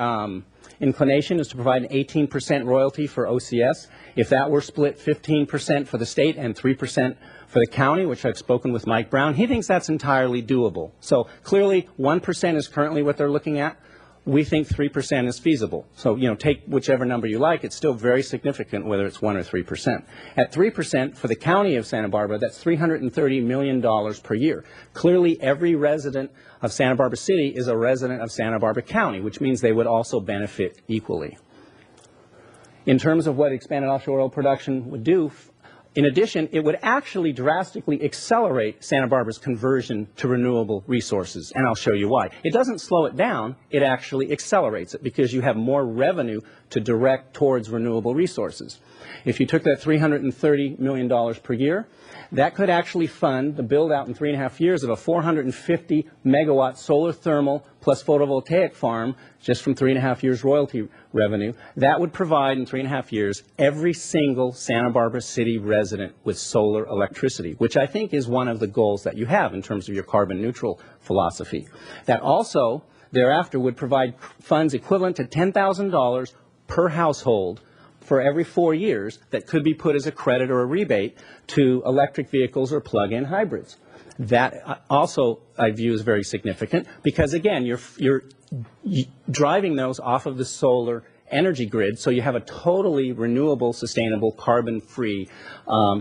inclination is to provide an 18% royalty for OCS. If that were split 15% for the state and 3% for the county, which I've spoken with Mike Brown, he thinks that's entirely doable. So clearly 1% is currently what they're looking at. We think 3% is feasible. So, you know, take whichever number you like. It's still very significant whether it's 1 or 3%. At 3% for the county of Santa Barbara, that's $330 million per year. Clearly, every resident of Santa Barbara City is a resident of Santa Barbara County, which means they would also benefit equally. In terms of what expanded offshore oil production would do, in addition, it would actually drastically accelerate Santa Barbara's conversion to renewable resources, and I'll show you why. It doesn't slow it down, it actually accelerates it because you have more revenue to direct towards renewable resources. If you took that $330 million per year, that could actually fund the build-out in 3.5 years of a 450 megawatt solar thermal plus photovoltaic farm just from 3.5 years royalty revenue. That would provide in 3.5 years every single Santa Barbara City resident with solar electricity, which I think is one of the goals that you have in terms of your carbon neutral philosophy. That also thereafter would provide funds equivalent to $10,000 per household for every 4 years that could be put as a credit or a rebate to electric vehicles or plug-in hybrids. That also I view as very significant because, again, you're driving those off of the solar energy grid, so you have a totally renewable, sustainable, carbon-free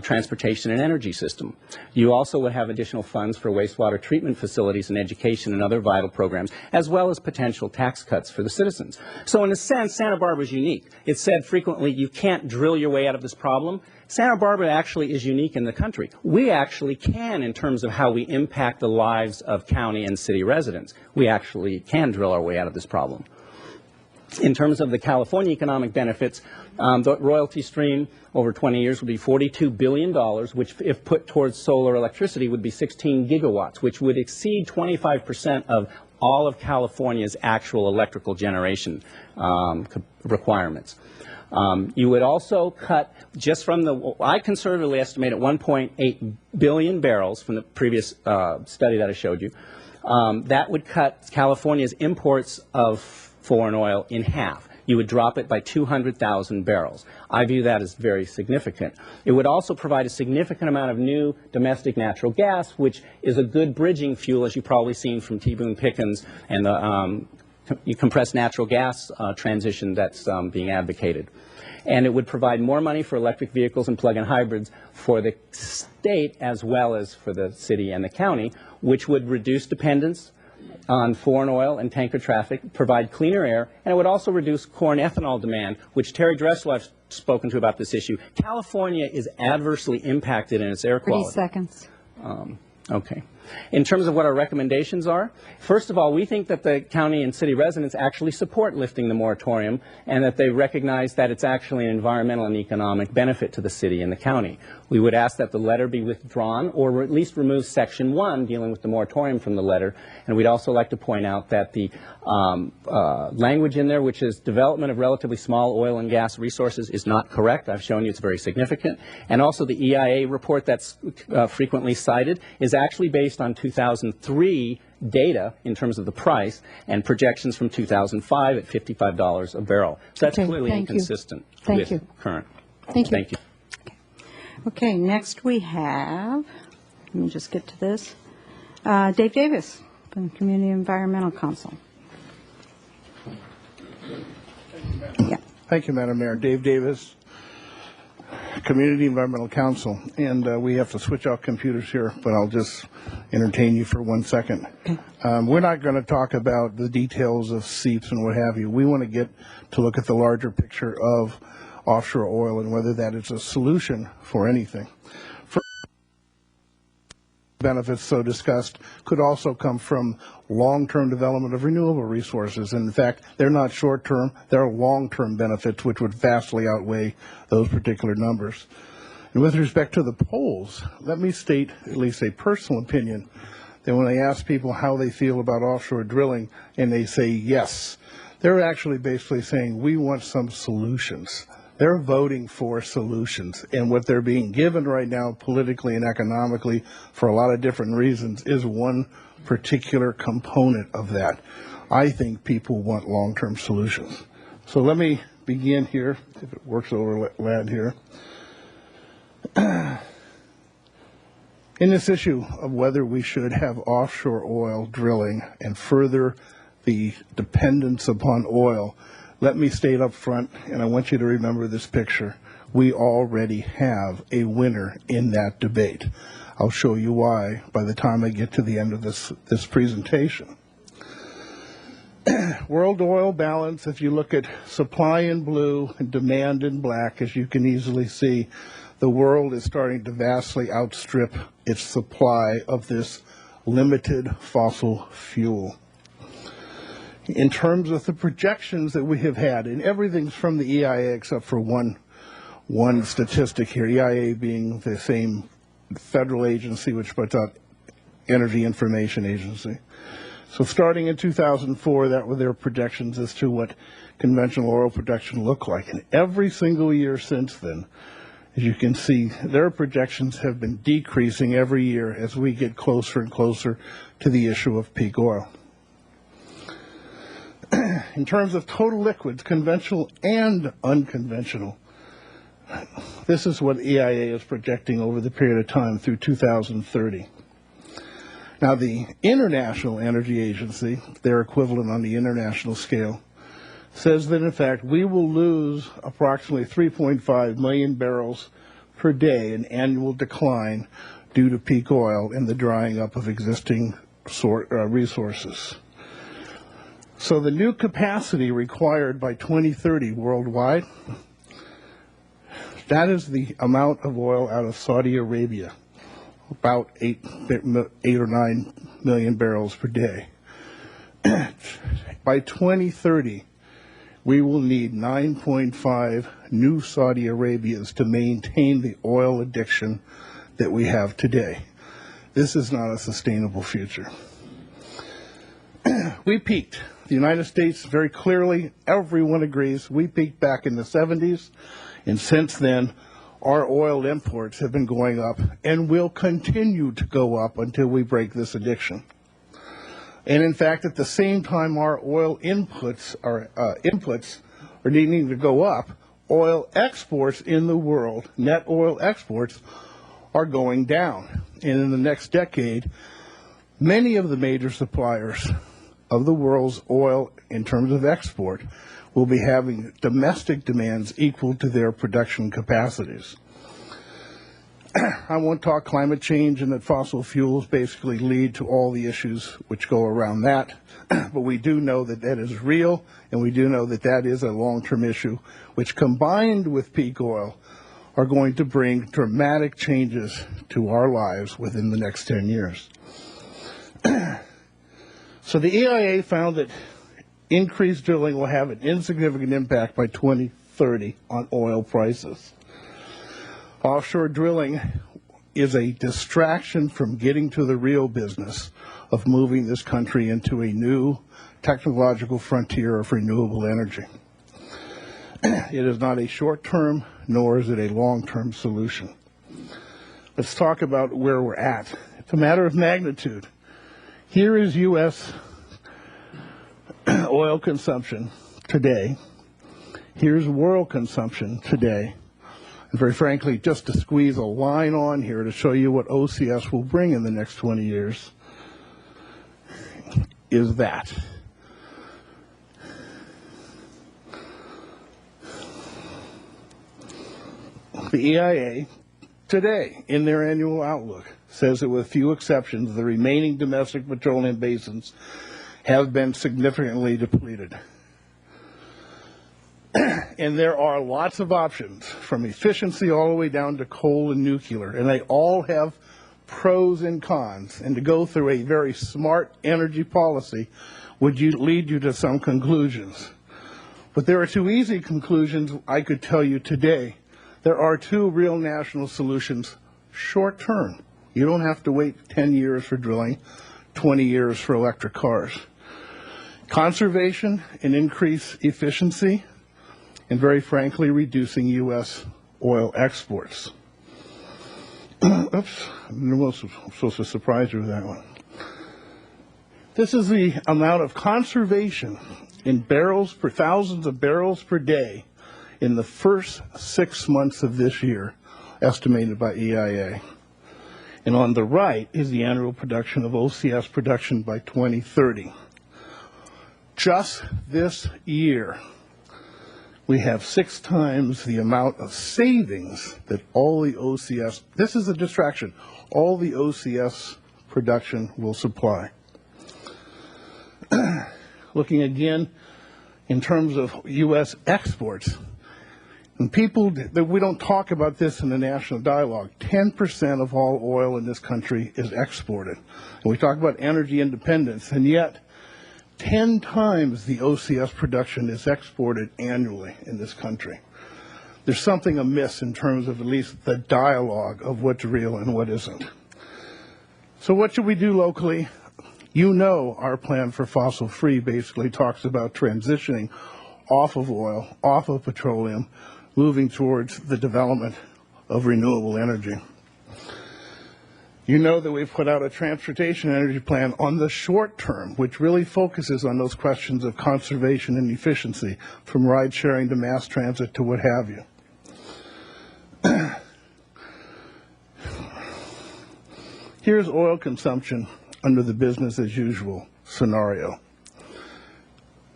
transportation and energy system. You also would have additional funds for wastewater treatment facilities and education and other vital programs, as well as potential tax cuts for the citizens. So in a sense, Santa Barbara is unique. It's said frequently you can't drill your way out of this problem. Santa Barbara actually is unique in the country. We actually can in terms of how we impact the lives of county and city residents. We actually can drill our way out of this problem. In terms of the California economic benefits, the royalty stream over 20 years would be $42 billion, which if put towards solar electricity would be 16 gigawatts, which would exceed 25% of all of California's actual electrical generation requirements. You would also cut, just from the, I conservatively estimate at 1.8 billion barrels from the previous study that I showed you. That would cut California's imports of foreign oil in half. You would drop it by 200,000 barrels. I view that as very significant. It would also provide a significant amount of new domestic natural gas, which is a good bridging fuel, as you've probably seen from T. Boone Pickens and the compressed natural gas transition that's being advocated. And it would provide more money for electric vehicles and plug-in hybrids for the state as well as for the city and the county, which would reduce dependence on foreign oil and tanker traffic, provide cleaner air, and it would also reduce corn ethanol demand, which Terry Dressel I've spoken to about this issue. California is adversely impacted in its air quality. 30 seconds. Okay. In terms of what our recommendations are, first of all, we think that the county and city residents actually support lifting the moratorium and that they recognize that it's actually an environmental and economic benefit to the city and the county. We would ask that the letter be withdrawn or at least remove Section 1 dealing with the moratorium from the letter. And we'd also like to point out that the language in there, which is development of relatively small oil and gas resources, is not correct. I've shown you it's very significant. And also the EIA report that's frequently cited is actually based on 2003 data in terms of the price and projections from 2005 at $55 a barrel. So that's clearly inconsistent with current. Thank you. Thank you. Okay, next we have, let me just get to this, Dave Davis from Community Environmental Council. Yeah. Thank you, Madam Mayor. Dave Davis, Community Environmental Council. And we have to switch out computers here, but I'll just entertain you for 1 second. We're not going to talk about the details of seeps and what have you. We want to get to look at the larger picture of offshore oil and whether that is a solution for anything. Benefits so discussed could also come from long-term development of renewable resources. And in fact, they're not short-term, they're long-term benefits which would vastly outweigh those particular numbers. And with respect to the polls, let me state at least a personal opinion that when I ask people how they feel about offshore drilling and they say yes, they're actually basically saying we want some solutions. They're voting for solutions, and what they're being given right now politically and economically for a lot of different reasons is one particular component of that. I think people want long-term solutions. So let me begin here, if it works over LAD here. In this issue of whether we should have offshore oil drilling and further the dependence upon oil, let me state up front, and I want you to remember this picture, we already have a winner in that debate. I'll show you why by the time I get to the end of this presentation. World oil balance, if you look at supply in blue and demand in black, as you can easily see, the world is starting to vastly outstrip its supply of this limited fossil fuel. In terms of the projections that we have had, and everything's from the EIA except for one statistic here, EIA being the same federal agency which puts out Energy Information Agency. So starting in 2004, that were their projections as to what conventional oil production looked like. And every single year since then, as you can see, their projections have been decreasing every year as we get closer and closer to the issue of peak oil. In terms of total liquids, conventional and unconventional, this is what EIA is projecting over the period of time through 2030. Now, the International Energy Agency, their equivalent on the international scale, says that, in fact, we will lose approximately 3.5 million barrels per day in annual decline due to peak oil and the drying up of existing resources. So the new capacity required by 2030 worldwide, that is the amount of oil out of Saudi Arabia, about 8 or 9 million barrels per day. By 2030, we will need 9.5 new Saudi Arabias to maintain the oil addiction that we have today. This is not a sustainable future. We peaked. The United States, very clearly, everyone agrees, we peaked back in the 70s, and since then, our oil imports have been going up and will continue to go up until we break this addiction. And in fact, at the same time our oil inputs are needing to go up, oil exports in the world, net oil exports, are going down. And in the next decade, many of the major suppliers of the world's oil in terms of export will be having domestic demands equal to their production capacities. I won't talk climate change and that fossil fuels basically lead to all the issues which go around that, but we do know that that is real, and we do know that that is a long-term issue, which combined with peak oil are going to bring dramatic changes to our lives within the next 10 years. So the EIA found that increased drilling will have an insignificant impact by 2030 on oil prices. Offshore drilling is a distraction from getting to the real business of moving this country into a new technological frontier of renewable energy. It is not a short-term, nor is it a long-term solution. Let's talk about where we're at. It's a matter of magnitude. Here is U.S. oil consumption today. Here's world consumption today. And very frankly, just to squeeze a line on here to show you what OCS will bring in the next 20 years is that. The EIA today, in their annual outlook, says that with few exceptions, the remaining domestic petroleum basins have been significantly depleted. And there are lots of options, from efficiency all the way down to coal and nuclear, and they all have pros and cons. And to go through a very smart energy policy would lead you to some conclusions. But there are two easy conclusions I could tell you today. There are two real national solutions short term. You don't have to wait 10 years for drilling, 20 years for electric cars. Conservation and increased efficiency, and very frankly, reducing U.S. oil exports. Oops, I'm supposed to surprise you with that one. This is the amount of conservation in barrels per thousands of barrels per day in the first 6 months of this year, estimated by EIA. And on the right is the annual production of OCS production by 2030. Just this year, we have 6 times the amount of savings that all the OCS, this is a distraction, all the OCS production will supply. Looking again in terms of U.S. exports, and people, we don't talk about this in the national dialogue, 10% of all oil in this country is exported. And we talk about energy independence, and yet 10 times the OCS production is exported annually in this country. There's something amiss in terms of at least the dialogue of what's real and what isn't. So what should we do locally? You know our plan for fossil free basically talks about transitioning off of oil, off of petroleum, moving towards the development of renewable energy. You know that we've put out a transportation energy plan on the short term, which really focuses on those questions of conservation and efficiency, from ride sharing to mass transit to what have you. Here's oil consumption under the business as usual scenario.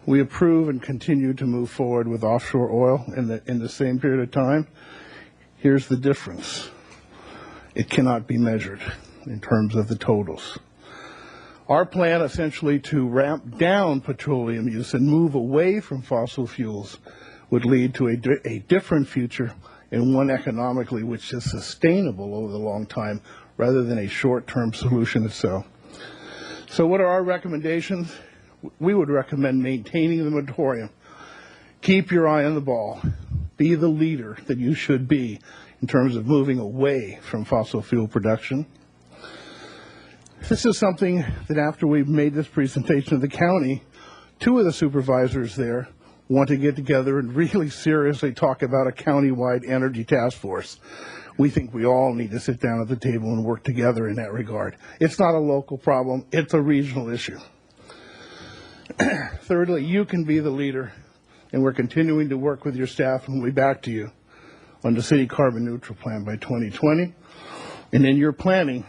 We approve and continue to move forward with offshore oil in the same period of time. Here's the difference. It cannot be measured in terms of the totals. Our plan essentially to ramp down petroleum use and move away from fossil fuels would lead to a different future, and one economically which is sustainable over the long time rather than a short-term solution itself. So what are our recommendations? We would recommend maintaining the moratorium. Keep your eye on the ball. Be the leader that you should be in terms of moving away from fossil fuel production. This is something that after we've made this presentation to the county, 2 of the supervisors there want to get together and really seriously talk about a county-wide energy task force. We think we all need to sit down at the table and work together in that regard. It's not a local problem, it's a regional issue. Thirdly, you can be the leader, and we're continuing to work with your staff, and we'll be back to you on the city carbon neutral plan by 2020. And in your planning,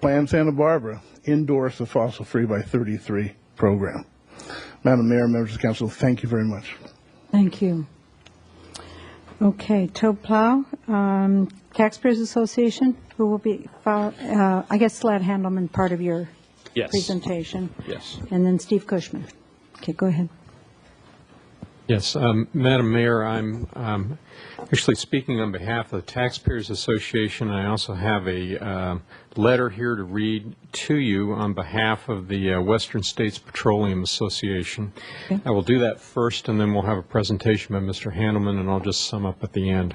Plan Santa Barbara, endorse the fossil free by 33 program. Madam Mayor, members of the council, thank you very much. Thank you. Okay, Tobe Plow, Taxpayers Association, who will be, I guess, Slad Handelman, part of your presentation. Yes. And then Steve Cushman. Okay, go ahead. Yes, Madam Mayor, I'm actually speaking on behalf of the Taxpayers Association. I also have a letter here to read to you on behalf of the Western States Petroleum Association. Okay. I will do that first, and then we'll have a presentation by Mr. Handelman, and I'll just sum up at the end.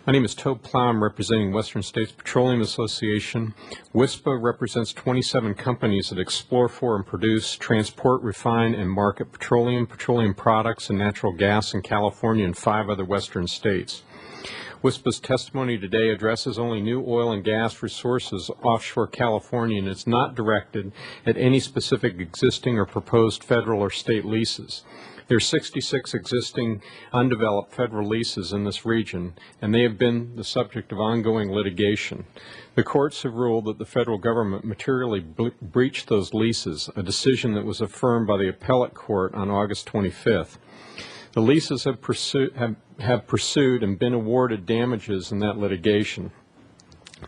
My name is Tobe Plow. I'm representing Western States Petroleum Association. WSPA represents 27 companies that explore for and produce, transport, refine, and market petroleum products, and natural gas in California and 5 other western states. WSPA's testimony today addresses only new oil and gas resources offshore California, and it's not directed at any specific existing or proposed federal or state leases. There are 66 existing undeveloped federal leases in this region, and they have been the subject of ongoing litigation. The courts have ruled that the federal government materially breached those leases, a decision that was affirmed by the appellate court on August 25th. The leases have pursued and been awarded damages in that litigation.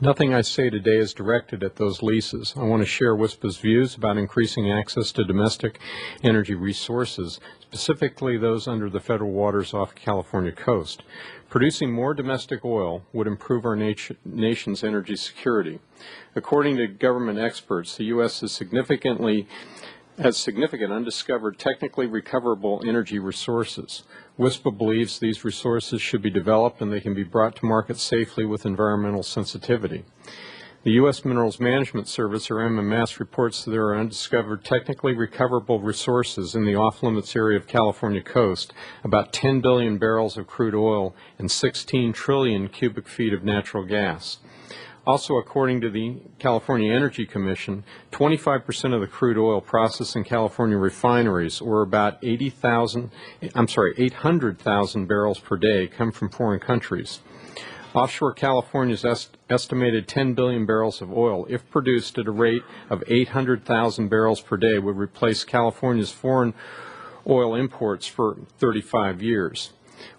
Nothing I say today is directed at those leases. I want to share WSPA's views about increasing access to domestic energy resources, specifically those under the federal waters off the California coast. Producing more domestic oil would improve our nation's energy security. According to government experts, the U.S. has significant undiscovered technically recoverable energy resources. WSPA believes these resources should be developed and they can be brought to market safely with environmental sensitivity. The U.S. Minerals Management Service, or MMS, reports that there are undiscovered technically recoverable resources in the off-limits area of California coast, about 10 billion barrels of crude oil and 16 trillion cubic feet of natural gas. Also, according to the California Energy Commission, 25% of the crude oil processed in California refineries, or about 800,000 barrels per day, come from foreign countries. Offshore California's estimated 10 billion barrels of oil, if produced at a rate of 800,000 barrels per day, would replace California's foreign oil imports for 35 years.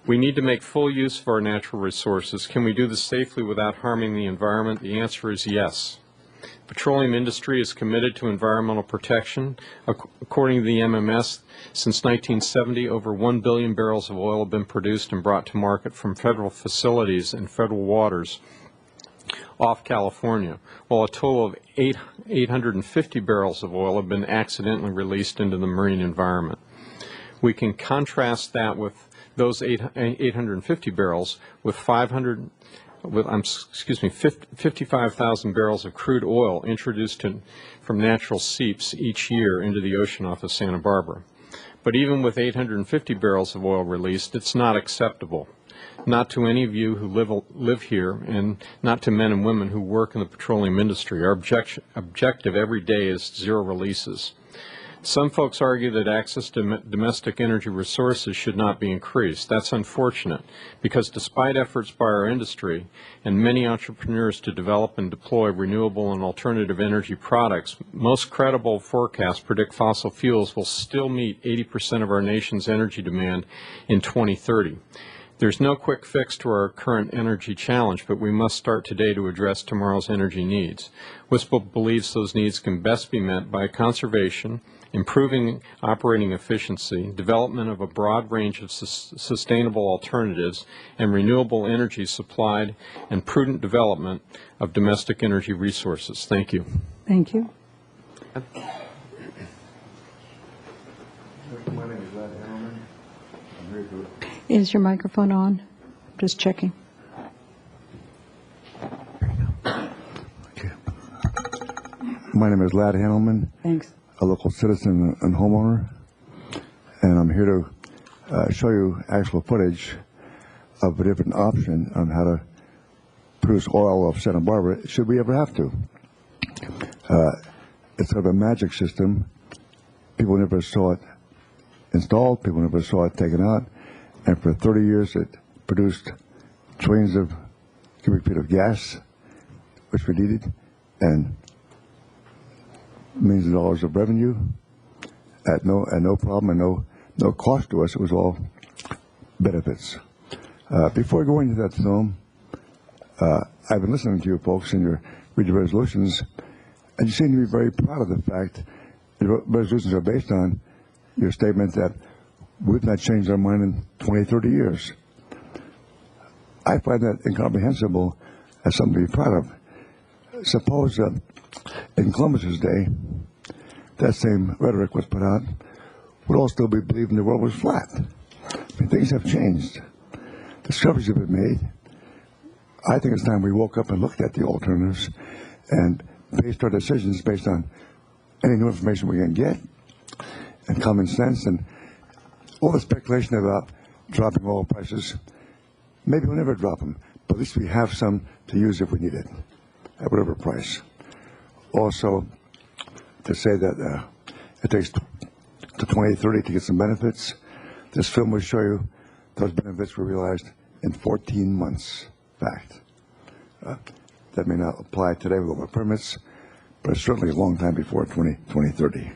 We need to make full use of our natural resources. Can we do this safely without harming the environment? The answer is yes. The petroleum industry is committed to environmental protection. According to the MMS, since 1970, over 1 billion barrels of oil have been produced and brought to market from federal facilities and federal waters off California, while a total of 850 barrels of oil have been accidentally released into the marine environment. We can contrast that with those 850 barrels with 55,000 barrels of crude oil introduced from natural seeps each year into the ocean off of Santa Barbara. But even with 850 barrels of oil released, it's not acceptable. Not to any of you who live here, and not to men and women who work in the petroleum industry. Our objective every day is zero releases. Some folks argue that access to domestic energy resources should not be increased. That's unfortunate, because despite efforts by our industry and many entrepreneurs to develop and deploy renewable and alternative energy products, most credible forecasts predict fossil fuels will still meet 80% of our nation's energy demand in 2030. There's no quick fix to our current energy challenge, but we must start today to address tomorrow's energy needs. WSPA believes those needs can best be met by conservation, improving operating efficiency, development of a broad range of sustainable alternatives, and renewable energy supplied, and prudent development of domestic energy resources. Thank you. Thank you. Is your microphone on? Just checking. My name is Lad Handelman. Thanks. A local citizen and homeowner. And I'm here to show you actual footage of a different option on how to produce oil of Santa Barbara, should we ever have to. It's sort of a magic system. People never saw it installed, people never saw it taken out, and for 30 years it produced trillions of cubic feet of gas, which we needed, and millions of dollars of revenue at no problem and no cost to us. It was all benefits. Before going into that film, I've been listening to you folks and your read your resolutions, and you seem to be very proud of the fact the resolutions are based on your statement that we've not changed our mind in 20, 30 years. I find that incomprehensible as something to be proud of. Suppose in Columbus's day, that same rhetoric was put out, would all still be believing the world was flat. I mean, things have changed. Discoveries have been made. I think it's time we woke up and looked at the alternatives and based our decisions based on any new information we can get and common sense, and all the speculation about dropping oil prices. Maybe we'll never drop them, but at least we have some to use if we need it, at whatever price. Also, to say that it takes to 2030 to get some benefits, this film will show you those benefits were realized in 14 months. Fact. That may not apply today with all the permits, but it's certainly a long time before 2030.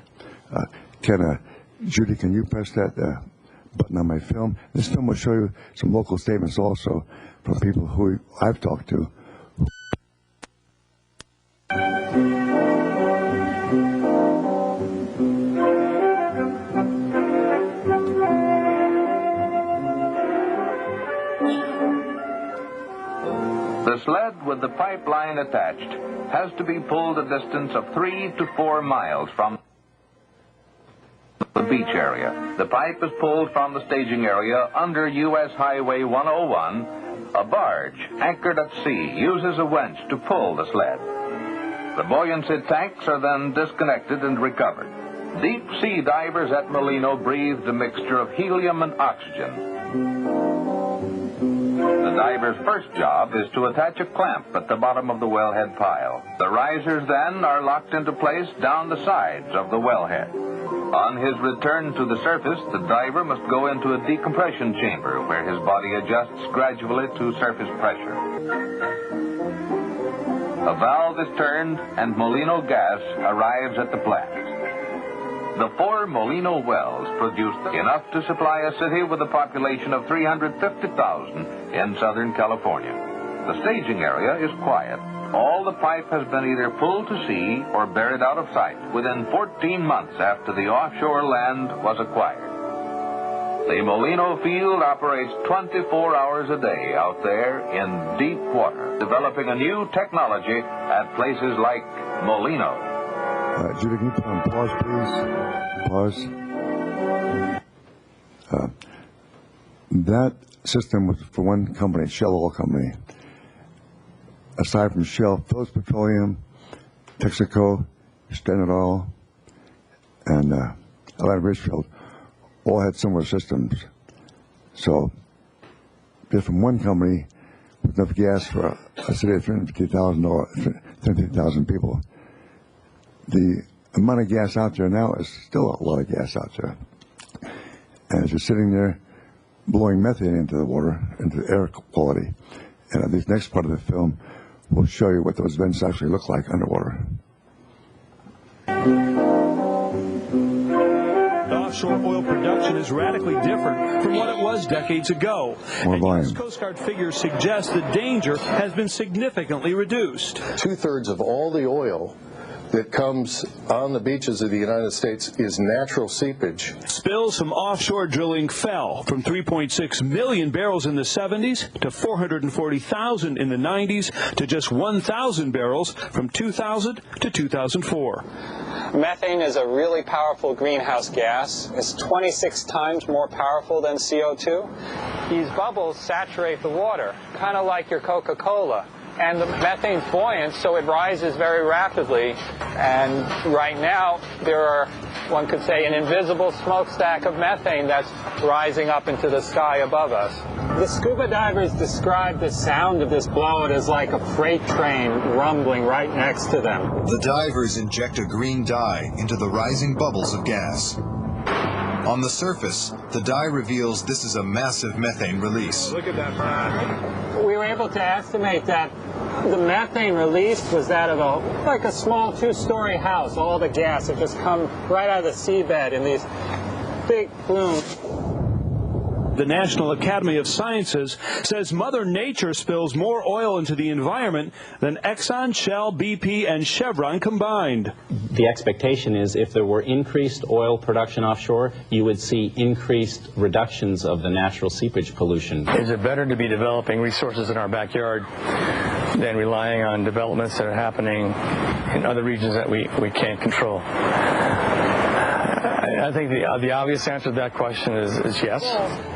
Judy, can you press that button on my film? This film will show you some local statements also from people who I've talked to. The sled with the pipeline attached has to be pulled a distance of 3 to 4 miles from the beach area. The pipe is pulled from the staging area under U.S. Highway 101. A barge anchored at sea uses a winch to pull the sled. The buoyancy tanks are then disconnected and recovered. Deep sea divers at Molino breathed a mixture of helium and oxygen. The diver's first job is to attach a clamp at the bottom of the wellhead pile. The risers then are locked into place down the sides of the wellhead. On his return to the surface, the diver must go into a decompression chamber where his body adjusts gradually to surface pressure. A valve is turned and Molino gas arrives at the plant. The 4 Molino wells produced enough to supply a city with a population of 350,000 in Southern California. The staging area is quiet. All the pipe has been either pulled to sea or buried out of sight within 14 months after the offshore land was acquired. The Molino field operates 24 hours a day out there in deep water, developing a new technology at places like Molino. Judy, can you put on pause, please? Pause. That system was for one company, Shell Oil Company. Aside from Shell, Phillips Petroleum, Texaco, Standard Oil, and Atlanta Richfield all had similar systems. So, just from one company with enough gas for a city of 350,000 people, the amount of gas out there now is still a lot of gas out there. And it's just sitting there blowing methane into the water, into the air quality. And this next part of the film will show you what those vents actually look like underwater. Offshore oil production is radically different from what it was decades ago. And U.S. Coast Guard figures suggest the danger has been significantly reduced. 2/3 of all the oil that comes on the beaches of the United States is natural seepage. Spills from offshore drilling fell from 3.6 million barrels in the 70s to 440,000 in the 90s to just 1,000 barrels from 2000 to 2004. Methane is a really powerful greenhouse gas. It's 26 times more powerful than CO2. These bubbles saturate the water, kind of like your Coca-Cola. And the methane's buoyant, so it rises very rapidly. And right now, there are, one could say, an invisible smokestack of methane that's rising up into the sky above us. The scuba divers describe the sound of this blowout as like a freight train rumbling right next to them. The divers inject a green dye into the rising bubbles of gas. On the surface, the dye reveals this is a massive methane release. Look at that. We were able to estimate that the methane released was that of like a small two-story house. All the gas had just come right out of the seabed in these big plumes. The National Academy of Sciences says Mother Nature spills more oil into the environment than Exxon, Shell, BP, and Chevron combined. The expectation is if there were increased oil production offshore, you would see increased reductions of the natural seepage pollution. Is it better to be developing resources in our backyard than relying on developments that are happening in other regions that we can't control? I think the obvious answer to that question is yes.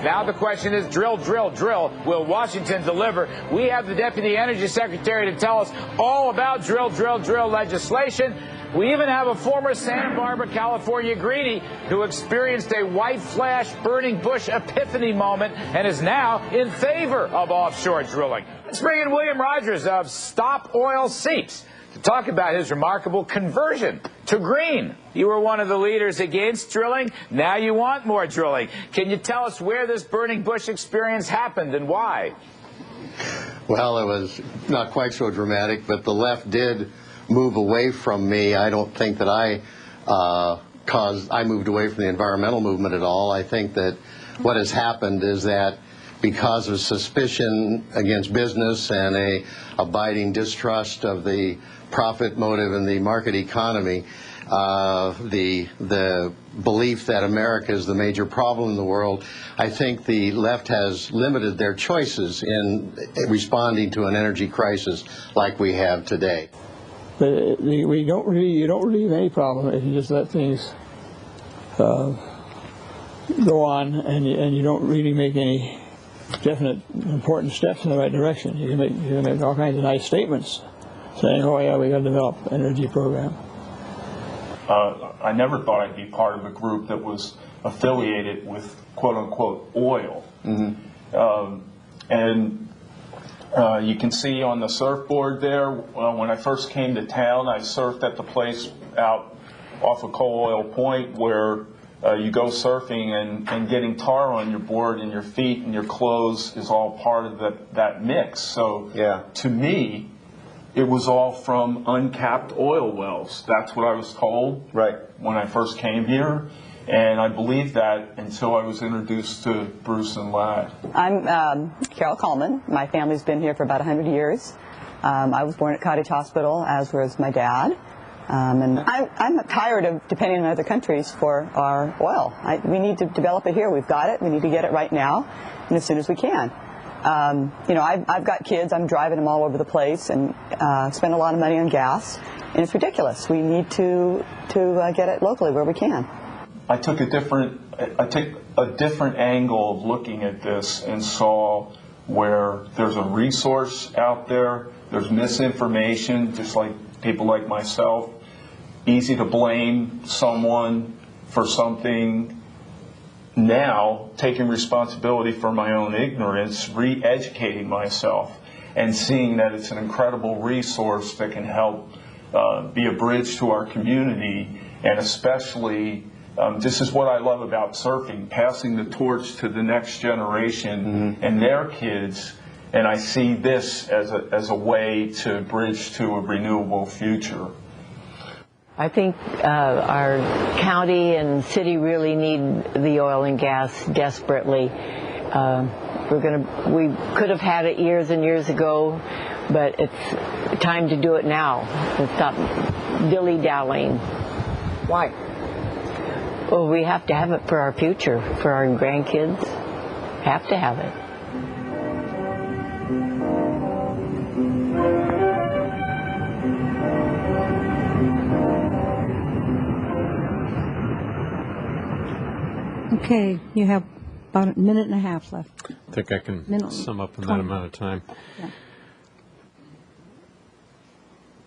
Now the question is drill, drill, drill. Will Washington deliver? We have the Deputy Energy Secretary to tell us all about drill, drill, drill legislation. We even have a former Santa Barbara, California greenie who experienced a white flash burning bush epiphany moment and is now in favor of offshore drilling. Let's bring in William Rogers of Stop Oil Seeps to talk about his remarkable conversion to green. You were one of the leaders against drilling. Now you want more drilling. Can you tell us where this burning bush experience happened and why? Well, it was not quite so dramatic, but the left did move away from me. I don't think that I moved away from the environmental movement at all. I think that what has happened is that because of suspicion against business and a abiding distrust of the profit motive in the market economy, the belief that America is the major problem in the world, I think the left has limited their choices in responding to an energy crisis like we have today. But you don't really have any problem if you just let things go on and you don't really make any definite important steps in the right direction. You can make all kinds of nice statements saying, oh yeah, we got to develop an energy program. I never thought I'd be part of a group that was affiliated with quote-unquote oil. Mm-hmm. You can see on the surfboard there, when I first came to town, I surfed at the place out off of Coal Oil Point where you go surfing and getting tar on your board and your feet and your clothes is all part of that mix. So yeah, to me, it was all from uncapped oil wells. That's what I was told when I first came here. And I believed that until I was introduced to Bruce and Ladd. I'm Carol Coleman. My family's been here for about 100 years. I was born at Cottage Hospital, as was my dad. And I'm tired of depending on other countries for our oil. We need to develop it here. We've got it. We need to get it right now and as soon as we can. I've got kids. I'm driving them all over the place and spend a lot of money on gas. And it's ridiculous. We need to get it locally where we can. I took a different angle of looking at this and saw where there's a resource out there, there's misinformation, just like people like myself, easy to blame someone for something. Now, taking responsibility for my own ignorance, re-educating myself, and seeing that it's an incredible resource that can help be a bridge to our community, and especially this is what I love about surfing, passing the torch to the next generation and their kids, and I see this as a way to bridge to a renewable future. I think our county and city really need the oil and gas desperately. We could have had it years and years ago, but it's time to do it now and stop dilly-dallying. Why? Well, we have to have it for our future, for our grandkids. Have to have it. Okay, you have about a minute and a half left. I think I can sum up in that amount of time. Yeah.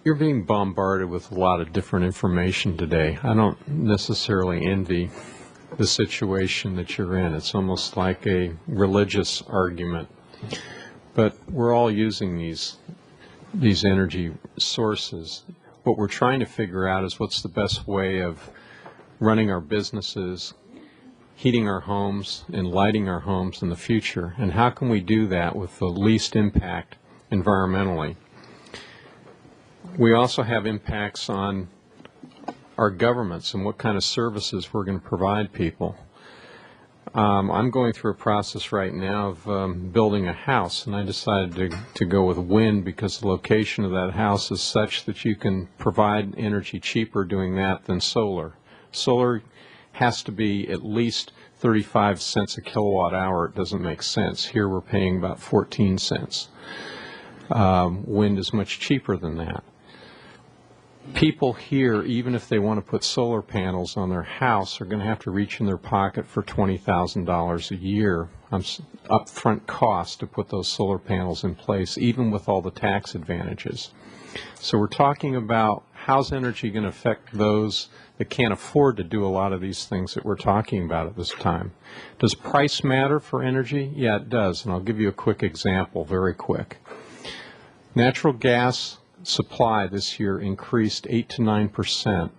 You're being bombarded with a lot of different information today. I don't necessarily envy the situation that you're in. It's almost like a religious argument. But we're all using these energy sources. What we're trying to figure out is what's the best way of running our businesses, heating our homes, and lighting our homes in the future, and how can we do that with the least impact environmentally. We also have impacts on our governments and what kind of services we're going to provide people. I'm going through a process right now of building a house, and I decided to go with wind because the location of that house is such that you can provide energy cheaper doing that than solar. Solar has to be at least 35 cents a kilowatt hour. It doesn't make sense. Here we're paying about 14 cents. Wind is much cheaper than that. People here, even if they want to put solar panels on their house, are going to have to reach in their pocket for $20,000 a year upfront cost to put those solar panels in place, even with all the tax advantages. So we're talking about how's energy going to affect those that can't afford to do a lot of these things that we're talking about at this time. Does price matter for energy? Yeah, it does, and I'll give you a quick example, very quick. Natural gas supply this year increased 8 to 9%,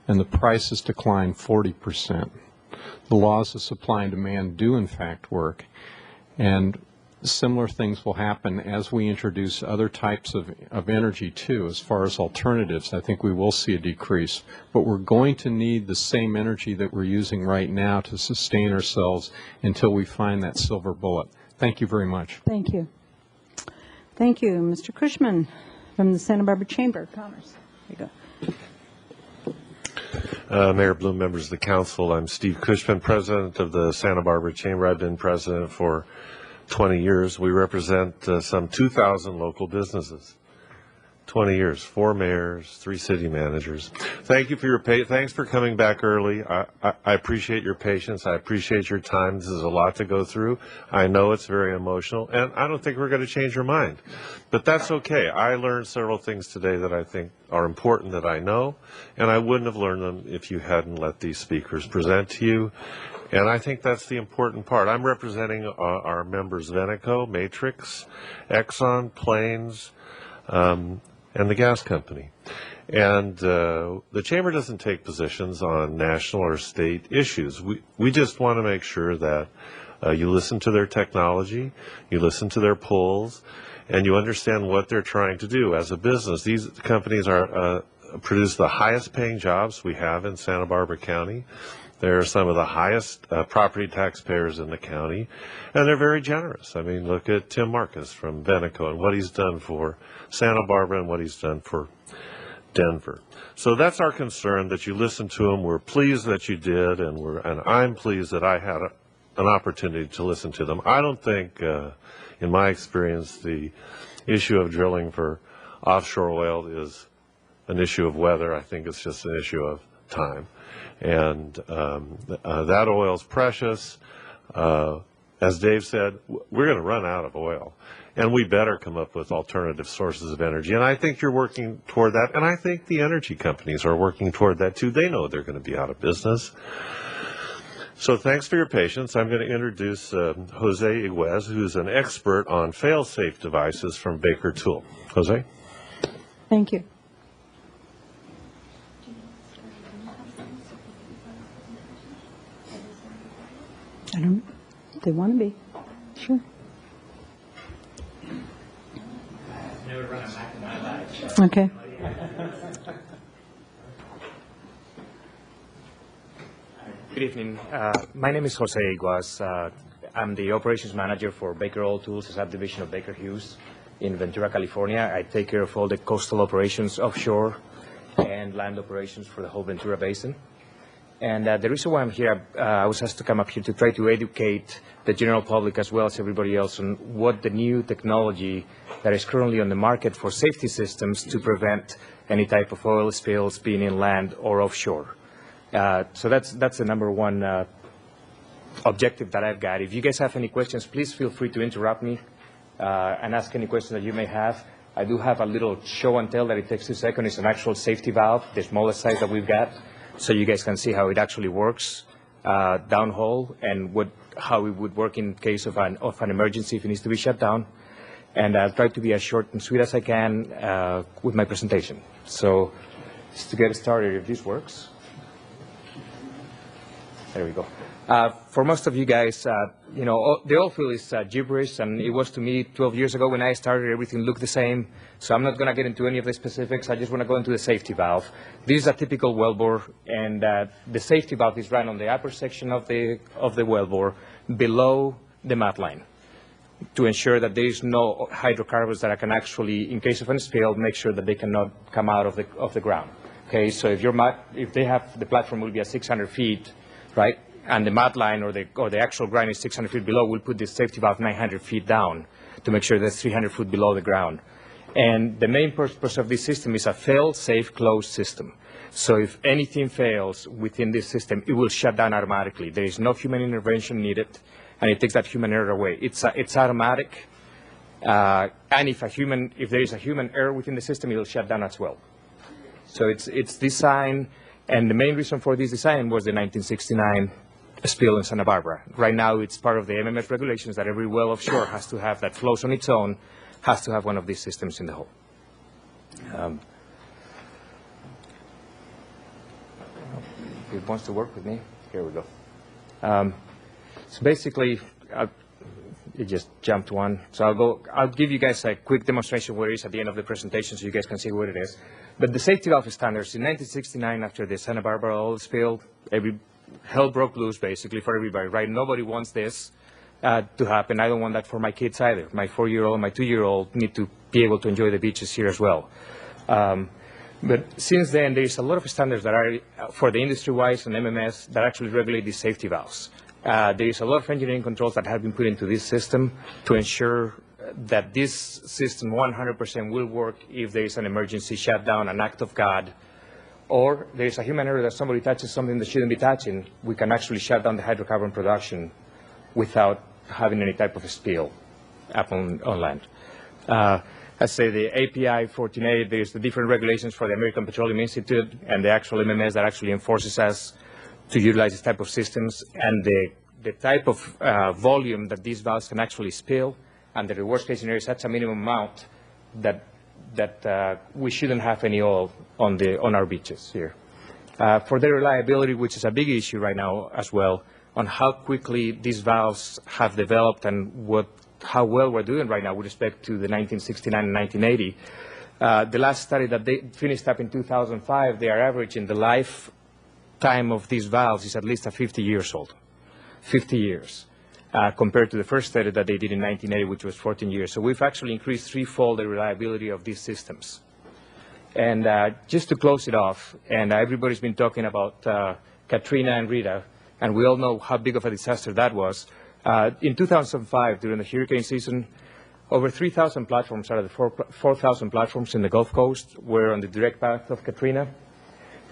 and the prices declined 40%. The laws of supply and demand do in fact work, and similar things will happen as we introduce other types of energy too. As far as alternatives, I think we will see a decrease, but we're going to need the same energy that we're using right now to sustain ourselves until we find that silver bullet. Thank you very much. Thank you. Thank you. Mr. Cushman from the Santa Barbara Chamber of Commerce. There you go. Mayor Bloom, members of the council, I'm Steve Cushman, president of the Santa Barbara Chamber. I've been president for 20 years. We represent some 2,000 local businesses. 20 years, 4 mayors, 3 city managers. Thank you for your thanks for coming back early. I appreciate your patience. I appreciate your time. This is a lot to go through. I know it's very emotional, and I don't think we're going to change your mind. But that's okay. I learned several things today that I think are important that I know, and I wouldn't have learned them if you hadn't let these speakers present to you. And I think that's the important part. I'm representing our members Veneco, Matrix, Exxon, Plains, and the gas company. And the Chamber doesn't take positions on national or state issues. We just want to make sure that you listen to their technology, you listen to their polls, and you understand what they're trying to do as a business. These companies produce the highest paying jobs we have in Santa Barbara County. They're some of the highest property taxpayers in the county, and they're very generous. I mean, look at Tim Marcus from Veneco and what he's done for Santa Barbara and what he's done for Denver. So that's our concern, that you listened to them. We're pleased that you did, and I'm pleased that I had an opportunity to listen to them. I don't think, in my experience, the issue of drilling for offshore oil is an issue of weather. I think it's just an issue of time. And that oil is precious. As Dave said, we're going to run out of oil, and we better come up with alternative sources of energy. And I think you're working toward that, and I think the energy companies are working toward that too. They know they're going to be out of business. So thanks for your patience. I'm going to introduce Jose Iguez, who's an expert on fail-safe devices from Baker Tool. Jose? Thank you. I don't know. They want to be. Sure. Okay. Good evening. My name is Jose Iguaz. I'm the operations manager for Baker Oil Tools, a subdivision of Baker Hughes in Ventura, California. I take care of all the coastal operations offshore and land operations for the whole Ventura Basin. And the reason why I'm here, I was asked to come up here to try to educate the general public as well as everybody else on what the new technology that is currently on the market for safety systems to prevent any type of oil spills being inland or offshore. So that's the number one objective that I've got. If you guys have any questions, please feel free to interrupt me and ask any questions that you may have. I do have a little show and tell that it takes 2 seconds. It's an actual safety valve, the smallest size that we've got, so you guys can see how it actually works downhole and how it would work in case of an emergency if it needs to be shut down. And I'll try to be as short and sweet as I can with my presentation. So just to get started, if this works. There we go. For most of you guys, the oil field is gibberish, and it was to me 12 years ago when I started, everything looked the same. So I'm not going to get into any of the specifics. I just want to go into the safety valve. This is a typical wellbore, and the safety valve is right on the upper section of the wellbore below the mat line to ensure that there is no hydrocarbons that I can actually, in case of a spill, make sure that they cannot come out of the ground. Okay, so if they have, the platform will be at 600 feet, right? And the mat line or the actual ground is 600 feet below, we'll put this safety valve 900 feet down to make sure that's 300 feet below the ground. And the main purpose of this system is a fail-safe closed system. So if anything fails within this system, it will shut down automatically. There is no human intervention needed, and it takes that human error away. It's automatic, and if there is a human error within the system, it will shut down as well. So it's designed, and the main reason for this design was the 1969 spill in Santa Barbara. Right now, it's part of the MMS regulations that every well offshore has to have that flows on its own, has to have one of these systems in the hull. If it wants to work with me, here we go. So basically, it just jumped one. So I'll give you guys a quick demonstration where it is at the end of the presentation so you guys can see what it is. But the safety valve standards in 1969, after the Santa Barbara oil spill, hell broke loose basically for everybody, right? Nobody wants this to happen. I don't want that for my kids either. My 4-year-old, my 2-year-old need to be able to enjoy the beaches here as well. But since then, there's a lot of standards that are for the industry-wise and MMS that actually regulate these safety valves. There is a lot of engineering controls that have been put into this system to ensure that this system 100% will work if there is an emergency shutdown, an act of God, or there is a human error that somebody touches something that shouldn't be touching. We can actually shut down the hydrocarbon production without having any type of a spill up on land. I say the API 14A, there's the different regulations for the American Petroleum Institute and the actual MMS that actually enforces us to utilize this type of systems, and the type of volume that these valves can actually spill, and the worst case scenario is such a minimum amount that we shouldn't have any oil on our beaches here. For the reliability, which is a big issue right now as well, on how quickly these valves have developed and how well we're doing right now with respect to the 1969 and 1980. The last study that they finished up in 2005, they are averaging the lifetime of these valves is at least 50 years old, 50 years, compared to the first study that they did in 1980, which was 14 years. So we've actually increased threefold the reliability of these systems. And just to close it off, and everybody's been talking about Katrina and Rita, and we all know how big of a disaster that was. In 2005, during the hurricane season, over 3,000 platforms out of the 4,000 platforms in the Gulf Coast were on the direct path of Katrina.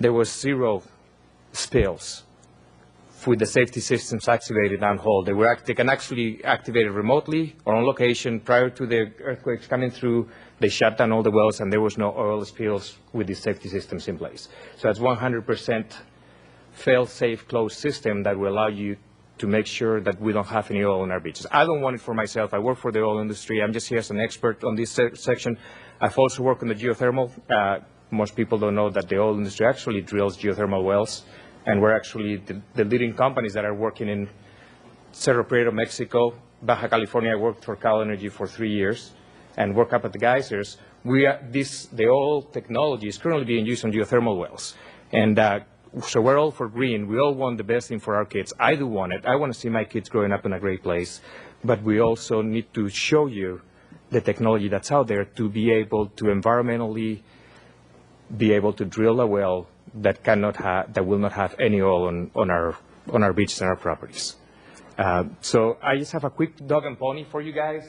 There was 0 spills with the safety systems activated downhole. They can actually activate it remotely or on location. Prior to the earthquakes coming through, they shut down all the wells, and there was no oil spills with these safety systems in place. So that's 100% fail-safe closed system that will allow you to make sure that we don't have any oil on our beaches. I don't want it for myself. I work for the oil industry. I'm just here as an expert on this section. I've also worked on the geothermal. Most people don't know that the oil industry actually drills geothermal wells, and we're actually the leading companies that are working in Cerro Prieto, Mexico, Baja California. I worked for Cal Energy for 3 years and work up at the geysers. The oil technology is currently being used on geothermal wells. And so we're all for green. We all want the best thing for our kids. I do want it. I want to see my kids growing up in a great place. But we also need to show you the technology that's out there to be able to environmentally be able to drill a well that will not have any oil on our beaches and our properties. So I just have a quick dog and pony for you guys.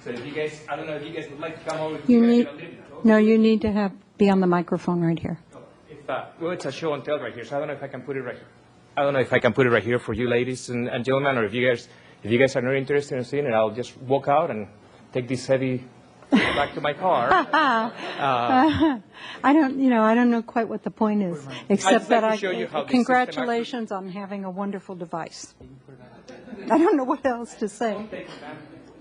So if you guys, I don't know if you guys would like to come over. You need to be on the microphone right here. Well, it's a show and tell right here, so I don't know if I can put it right here. I don't know if I can put it right here for you, ladies and gentlemen, or if you guys are not interested in seeing it, I'll just walk out and take this heavy back to my car. I don't know quite what the point is, except that congratulations on having a wonderful device. I don't know what else to say.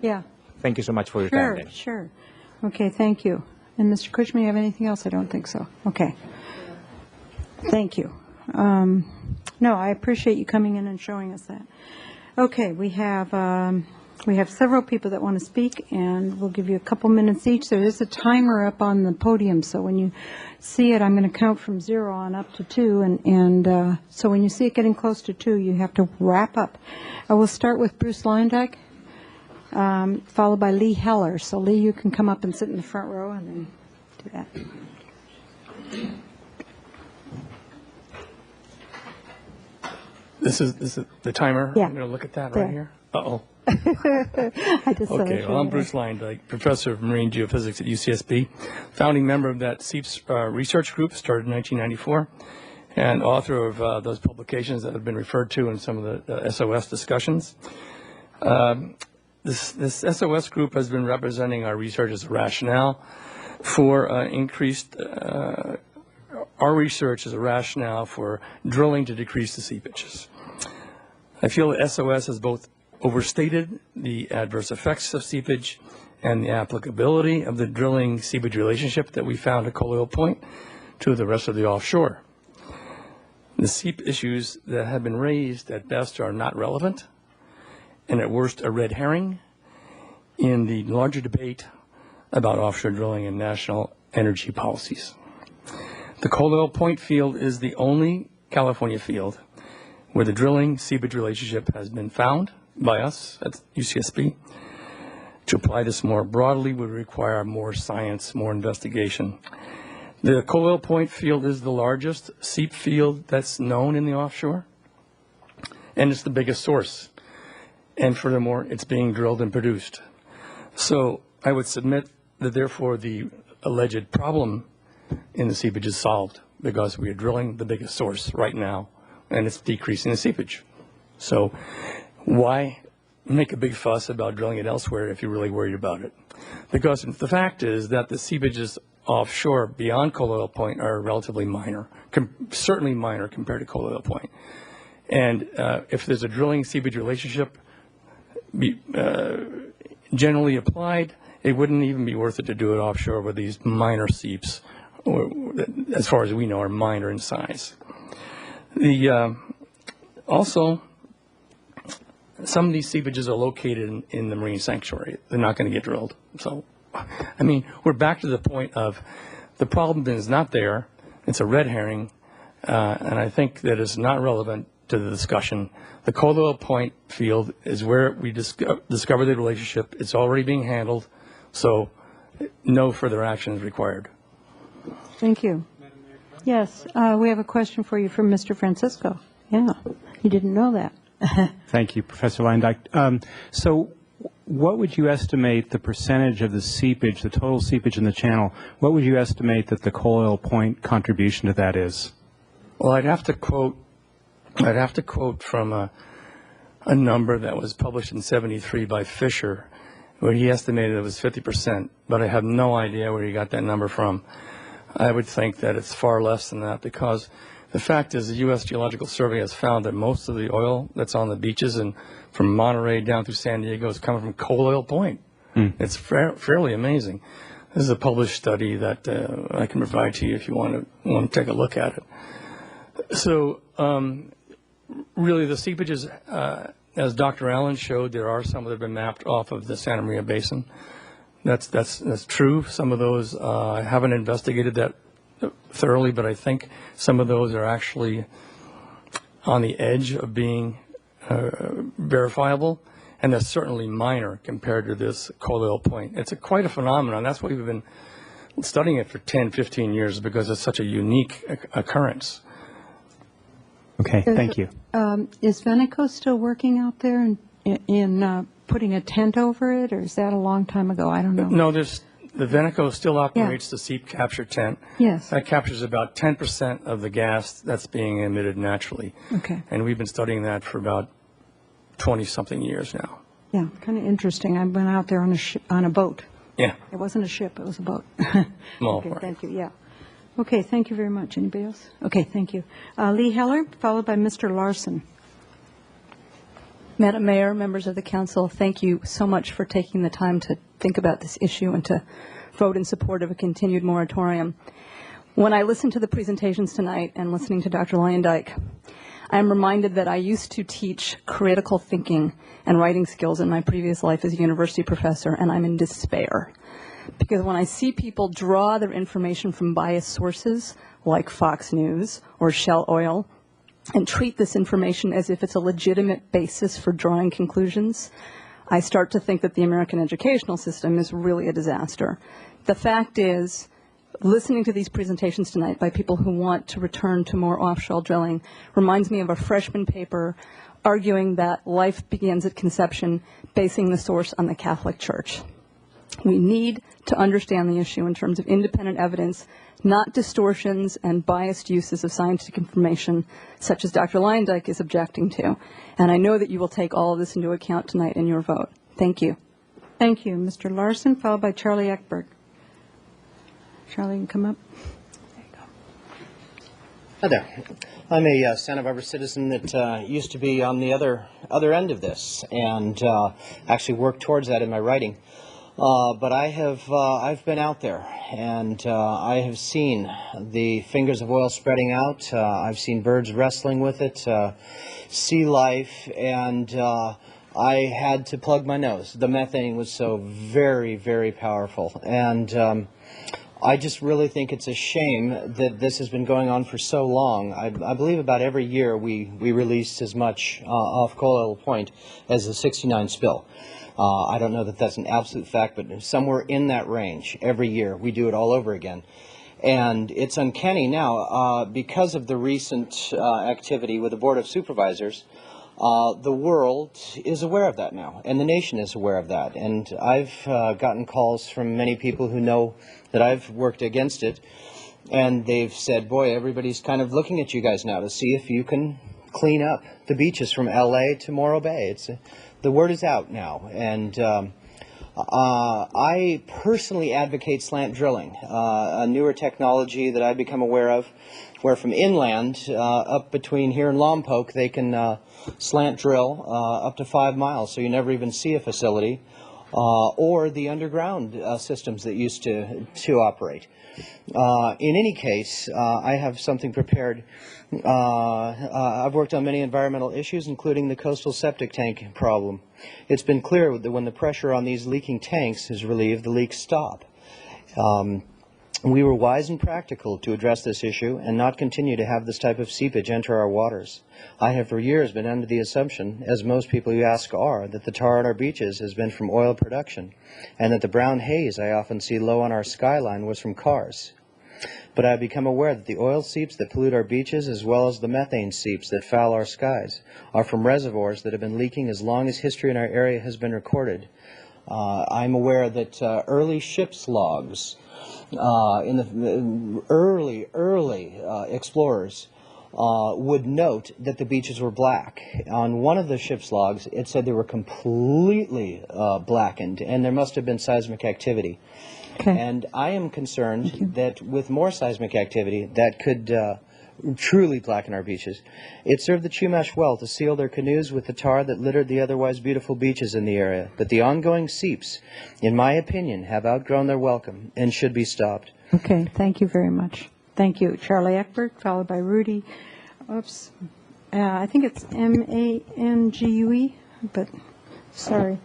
Yeah. Thank you so much for your time. Then. Sure. Okay, thank you. And Mr. Cushman, you have anything else? I don't think so. Okay. Thank you. No, I appreciate you coming in and showing us that. Okay, we have several people that want to speak, and we'll give you a couple minutes each. There is a timer up on the podium, so when you see it, I'm going to count from 0 on up to 2, and so when you see it getting close to 2, you have to wrap up. I will start with Bruce Leindyke, followed by Lee Heller. So Lee, you can come up and sit in the front row and then do that. This is the timer. Yeah. I'm going to look at that There. right here. Uh-oh. I just thought I'd Okay, show well, I'm you Bruce Leindyke, professor of marine geophysics at UCSB, founding member of that SEEPS research group, started in 1994, and author of those publications that have been referred to in some of the SOS discussions. This SOS group has been representing our researchers' rationale for our research is a rationale for drilling to decrease the seepages. I feel that SOS has both overstated the adverse effects of seepage and the applicability of the drilling seepage relationship that we found at Coal Oil Point to the rest of the offshore. The seep issues that have been raised at best are not relevant, and at worst a red herring in the larger debate about offshore drilling and national energy policies. The Coal Oil Point field is the only California field where the drilling seepage relationship has been found by us at UCSB. To apply this more broadly would require more science, more investigation. The Coal Oil Point field is the largest seep field that's known in the offshore, and it's the biggest source. And furthermore, it's being drilled and produced. So I would submit that therefore the alleged problem in the seepage is solved because we are drilling the biggest source right now, and it's decreasing the seepage. So why make a big fuss about drilling it elsewhere if you're really worried about it? Because the fact is that the seepages offshore beyond Coal Oil Point are relatively minor, certainly minor compared to Coal Oil Point. And if there's a drilling seepage relationship generally applied, it wouldn't even be worth it to do it offshore with these minor seeps, or, as far as we know, are minor in size. Also, some of these seepages are located in the marine sanctuary. They're not going to get drilled. So, I mean, we're back to the point of the problem is not there. It's a red herring, and I think that it's not relevant to the discussion. The Coal Oil Point field is where we discovered the relationship. It's already being handled, so no further action is required. Thank you. Yes, we have a question for you from Mr. Francisco. Yeah, you didn't know that. Thank you, Professor Leindyke. So what would you estimate the percentage of the seepage, the total seepage in the channel, what would you estimate that the Coal Oil Point contribution to that is? Well, I'd have to quote from a number that was published in '73 by Fisher, where he estimated it was 50%, but I have no idea where he got that number from. I would think that it's far less than that, because the fact is the U.S. Geological Survey has found that most of the oil that's on the beaches and from Monterey down through San Diego is coming from Coal Oil Point. It's fairly amazing. This is a published study that I can provide to you if you want to take a look at it. So really the seepages, as Dr. Allen showed, there are some that have been mapped off of the Santa Maria Basin. That's true. Some of those I haven't investigated that thoroughly, but I think some of those are actually on the edge of being verifiable, and they're certainly minor compared to this Coal Oil Point. It's quite a phenomenon. That's what we've been studying it for 10, 15 years because it's such a unique occurrence. Okay, thank you. Is Veneco still working out there in putting a tent over it, or is that a long time ago? I don't know. No, the Veneco still operates the seep capture tent. Yes. That captures about 10% of the gas that's being emitted naturally. Okay. And we've been studying that for about 20-something years now. Yeah, kind of interesting. I went out there on a boat. Yeah. It wasn't a ship, it was a boat. Small Okay, part. thank you, yeah. Okay, thank you very much. Anybody else? Okay, thank you. Lee Heller, followed by Mr. Larson. Madam Mayor, members of the council, thank you so much for taking the time to think about this issue and to vote in support of a continued moratorium. When I listened to the presentations tonight and listening to Dr. Leyendijk, I am reminded that I used to teach critical thinking and writing skills in my previous life as a university professor, and I'm in despair. Because when I see people draw their information from biased sources like Fox News or Shell Oil and treat this information as if it's a legitimate basis for drawing conclusions, I start to think that the American educational system is really a disaster. The fact is, listening to these presentations tonight by people who want to return to more offshore drilling reminds me of a freshman paper arguing that life begins at conception, basing the source on the Catholic Church. We need to understand the issue in terms of independent evidence, not distortions and biased uses of scientific information, such as Dr. Leyendijk is objecting to. And I know that you will take all of this into account tonight in your vote. Thank you. Thank you. Mr. Larson, followed by Charlie Eckberg. Charlie, you can come up. Hi there. I'm a Santa Barbara citizen that used to be on the other end of this and actually worked towards that in my writing. But I've been out there and I have seen the fingers of oil spreading out. I've seen birds wrestling with it, sea life, and I had to plug my nose. The methane was so very, very powerful. And I just really think it's a shame that this has been going on for so long. I believe about every year we release as much off Coal Oil Point as the 69 spill. I don't know that that's an absolute fact, but somewhere in that range every year we do it all over again. And it's uncanny now because of the recent activity with the Board of Supervisors. The world is aware of that now, and the nation is aware of that. And I've gotten calls from many people who know that I've worked against it, and they've said, boy, everybody's kind of looking at you guys now to see if you can clean up the beaches from L.A. to Morro Bay. The word is out now, and I personally advocate slant drilling, a newer technology that I've become aware of, where from inland up between here and Lompoc they can slant drill up to 5 miles, so you never even see a facility, or the underground systems that used to operate. In any case, I have something prepared. I've worked on many environmental issues, including the coastal septic tank problem. It's been clear that when the pressure on these leaking tanks is relieved, the leaks stop. We were wise and practical to address this issue and not continue to have this type of seepage enter our waters. I have for years been under the assumption, as most people you ask are, that the tar on our beaches has been from oil production, and that the brown haze I often see low on our skyline was from cars. But I have become aware that the oil seeps that pollute our beaches, as well as the methane seeps that foul our skies, are from reservoirs that have been leaking as long as history in our area has been recorded. I'm aware that early ship's logs, in the early explorers would note that the beaches were black. On one of the ship's logs, it said they were completely blackened, and there must have been seismic activity. Okay. And I am concerned that with more seismic activity, that could truly blacken our beaches. It served the Chumash well to seal their canoes with the tar that littered the otherwise beautiful beaches in the area. But the ongoing seeps, in my opinion, have outgrown their welcome and should be stopped. Okay, thank you very much. Thank you. Charlie Eckberg, followed by Rudy. Oops. I think it's Mangue, but sorry.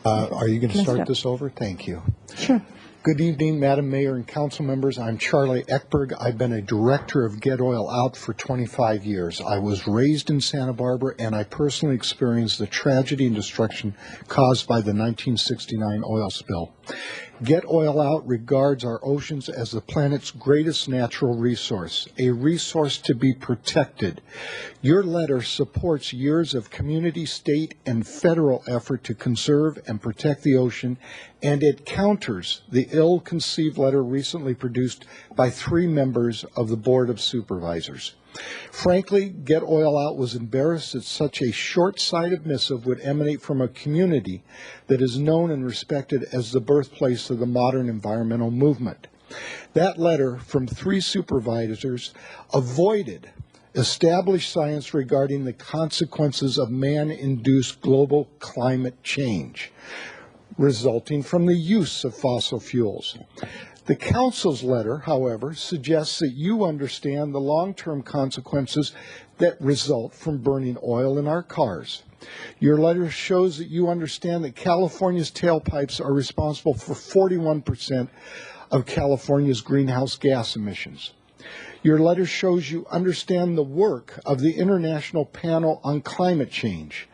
Are you going to start this over? Thank you. Sure. Good evening, Madam Mayor and Council members. I'm Charlie Eckberg. I've been a director of Get Oil Out for 25 years. I was raised in Santa Barbara, and I personally experienced the tragedy and destruction caused by the 1969 oil spill. Get Oil Out regards our oceans as the planet's greatest natural resource, a resource to be protected. Your letter supports years of community, state, and federal effort to conserve and protect the ocean, and it counters the ill-conceived letter recently produced by 3 members of the Board of Supervisors. Frankly, Get Oil Out was embarrassed that such a short-sighted missive would emanate from a community that is known and respected as the birthplace of the modern environmental movement. That letter from 3 supervisors avoided established science regarding the consequences of man-induced global climate change resulting from the use of fossil fuels. The Council's letter, however, suggests that you understand the long-term consequences that result from burning oil in our cars. Your letter shows that you understand that California's tailpipes are responsible for 41% of California's greenhouse gas emissions. Your letter shows you understand the work of the International Panel on Climate Change,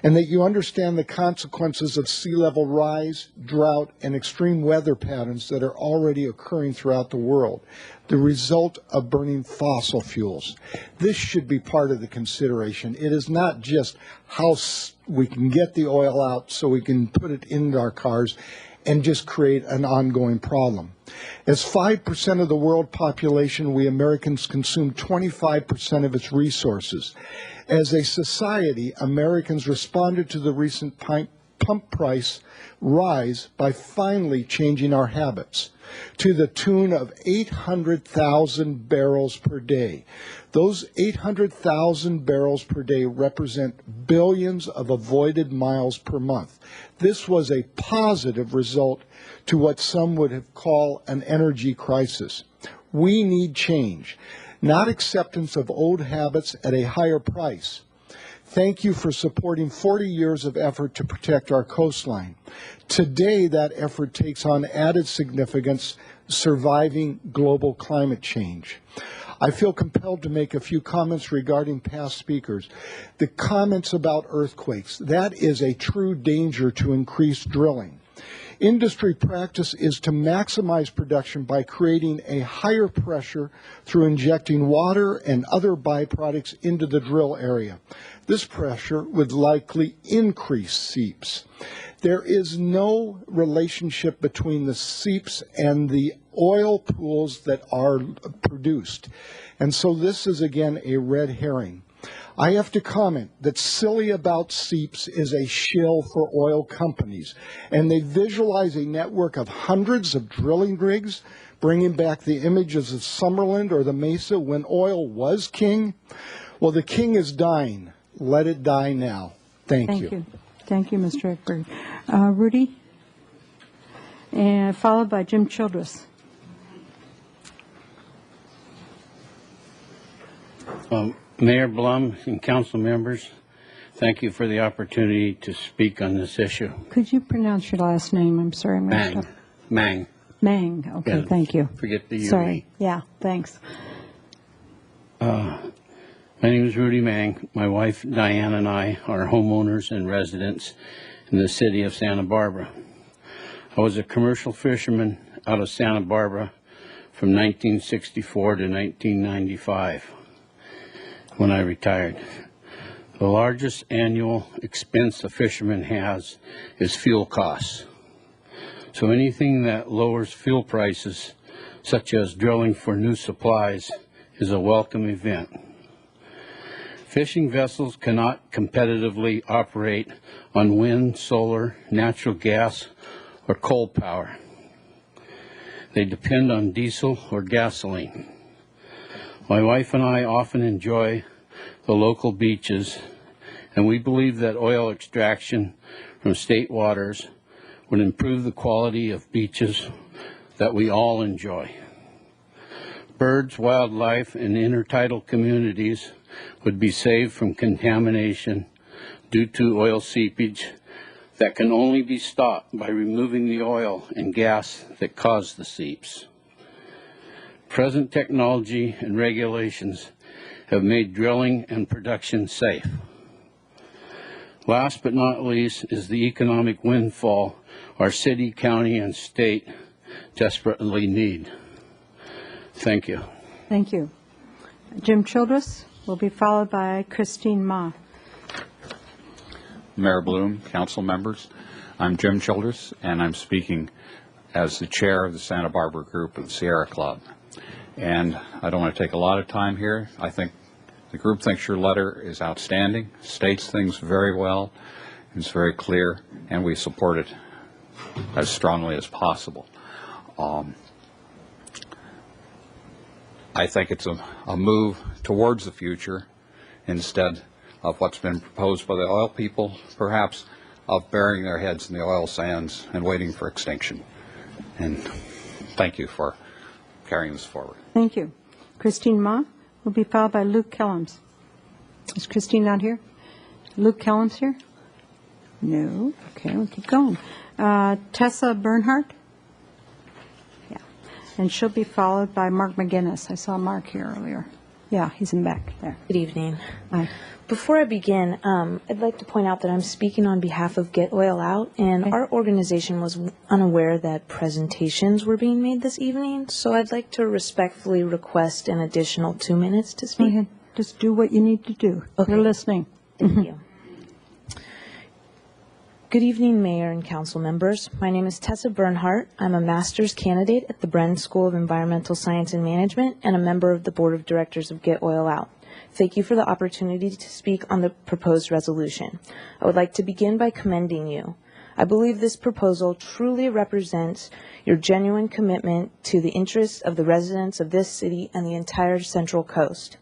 and that you understand the consequences of sea level rise, drought, and extreme weather patterns that are already occurring throughout the world, the result of burning fossil fuels. This should be part of the consideration. It is not just how we can get the oil out so we can put it into our cars and just create an ongoing problem. As 5% of the world population, we Americans consume 25% of its resources. As a society, Americans responded to the recent pump price rise by finally changing our habits to the tune of 800,000 barrels per day. Those 800,000 barrels per day represent billions of avoided miles per month. This was a positive result to what some would have called an energy crisis. We need change, not acceptance of old habits at a higher price. Thank you for supporting 40 years of effort to protect our coastline. Today, that effort takes on added significance, surviving global climate change. I feel compelled to make a few comments regarding past speakers. The comments about earthquakes, that is a true danger to increased drilling. Industry practice is to maximize production by creating a higher pressure through injecting water and other byproducts into the drill area. This pressure would likely increase seeps. There is no relationship between the seeps and the oil pools that are produced. And so this is, again, a red herring. I have to comment that Silly About Seeps is a shill for oil companies, and they visualize a network of hundreds of drilling rigs bringing back the images of Summerlin or the Mesa when oil was king. Well, the king is dying. Let it die now. Thank you. Thank you, Mr. Ekberg. Rudy, and followed by Jim Childress. Mayor Blum and council members, thank you for the opportunity to speak on this issue. Could you pronounce your last name? I'm sorry. Mang. Mang. Mang. Okay, Yeah, thank you. Forget the U. Sorry. Yeah, thanks. My name is Rudy Mang. My wife Diane and I are homeowners and residents in the city of Santa Barbara. I was a commercial fisherman out of Santa Barbara from 1964 to 1995 when I retired. The largest annual expense a fisherman has is fuel costs. So anything that lowers fuel prices, such as drilling for new supplies, is a welcome event. Fishing vessels cannot competitively operate on wind, solar, natural gas, or coal power. They depend on diesel or gasoline. My wife and I often enjoy the local beaches, and we believe that oil extraction from state waters would improve the quality of beaches that we all enjoy. Birds, wildlife, and intertidal communities would be saved from contamination due to oil seepage that can only be stopped by removing the oil and gas that cause the seeps. Present technology and regulations have made drilling and production safe. Last but not least is the economic windfall our city, county, and state desperately need. Thank you. Thank you. Jim Childress will be followed by Christine Ma. Mayor Bloom, council members, I'm Jim Childress, and I'm speaking as the chair of the Santa Barbara group of the Sierra Club. And I don't want to take a lot of time here. I think the group thinks your letter is outstanding, states things very well, it's very clear, and we support it as strongly as possible. I think it's a move towards the future instead of what's been proposed by the oil people, perhaps of burying their heads in the oil sands and waiting for extinction. And thank you for carrying this forward. Thank you. Christine Ma will be followed by Luke Kellums. Is Christine not here? Luke Kellums here? No. Okay, we'll keep going. Tessa Bernhardt? Yeah. And she'll be followed by Mark McGinnis. I saw Mark here earlier. Yeah, he's in back there. Good evening. Hi. Before I begin, I'd like to point out that I'm speaking on behalf of Get Oil Out, and our organization was unaware that presentations were being made this evening, so I'd like to respectfully request an additional 2 minutes to speak. Go ahead. Just do what you need to do. Okay. We're listening. Thank you. Good evening, Mayor and Council members. My name is Tessa Bernhardt. I'm a master's candidate at the Bren School of Environmental Science and Management and a member of the Board of Directors of Get Oil Out. Thank you for the opportunity to speak on the proposed resolution. I would like to begin by commending you. I believe this proposal truly represents your genuine commitment to the interests of the residents of this city and the entire Central Coast.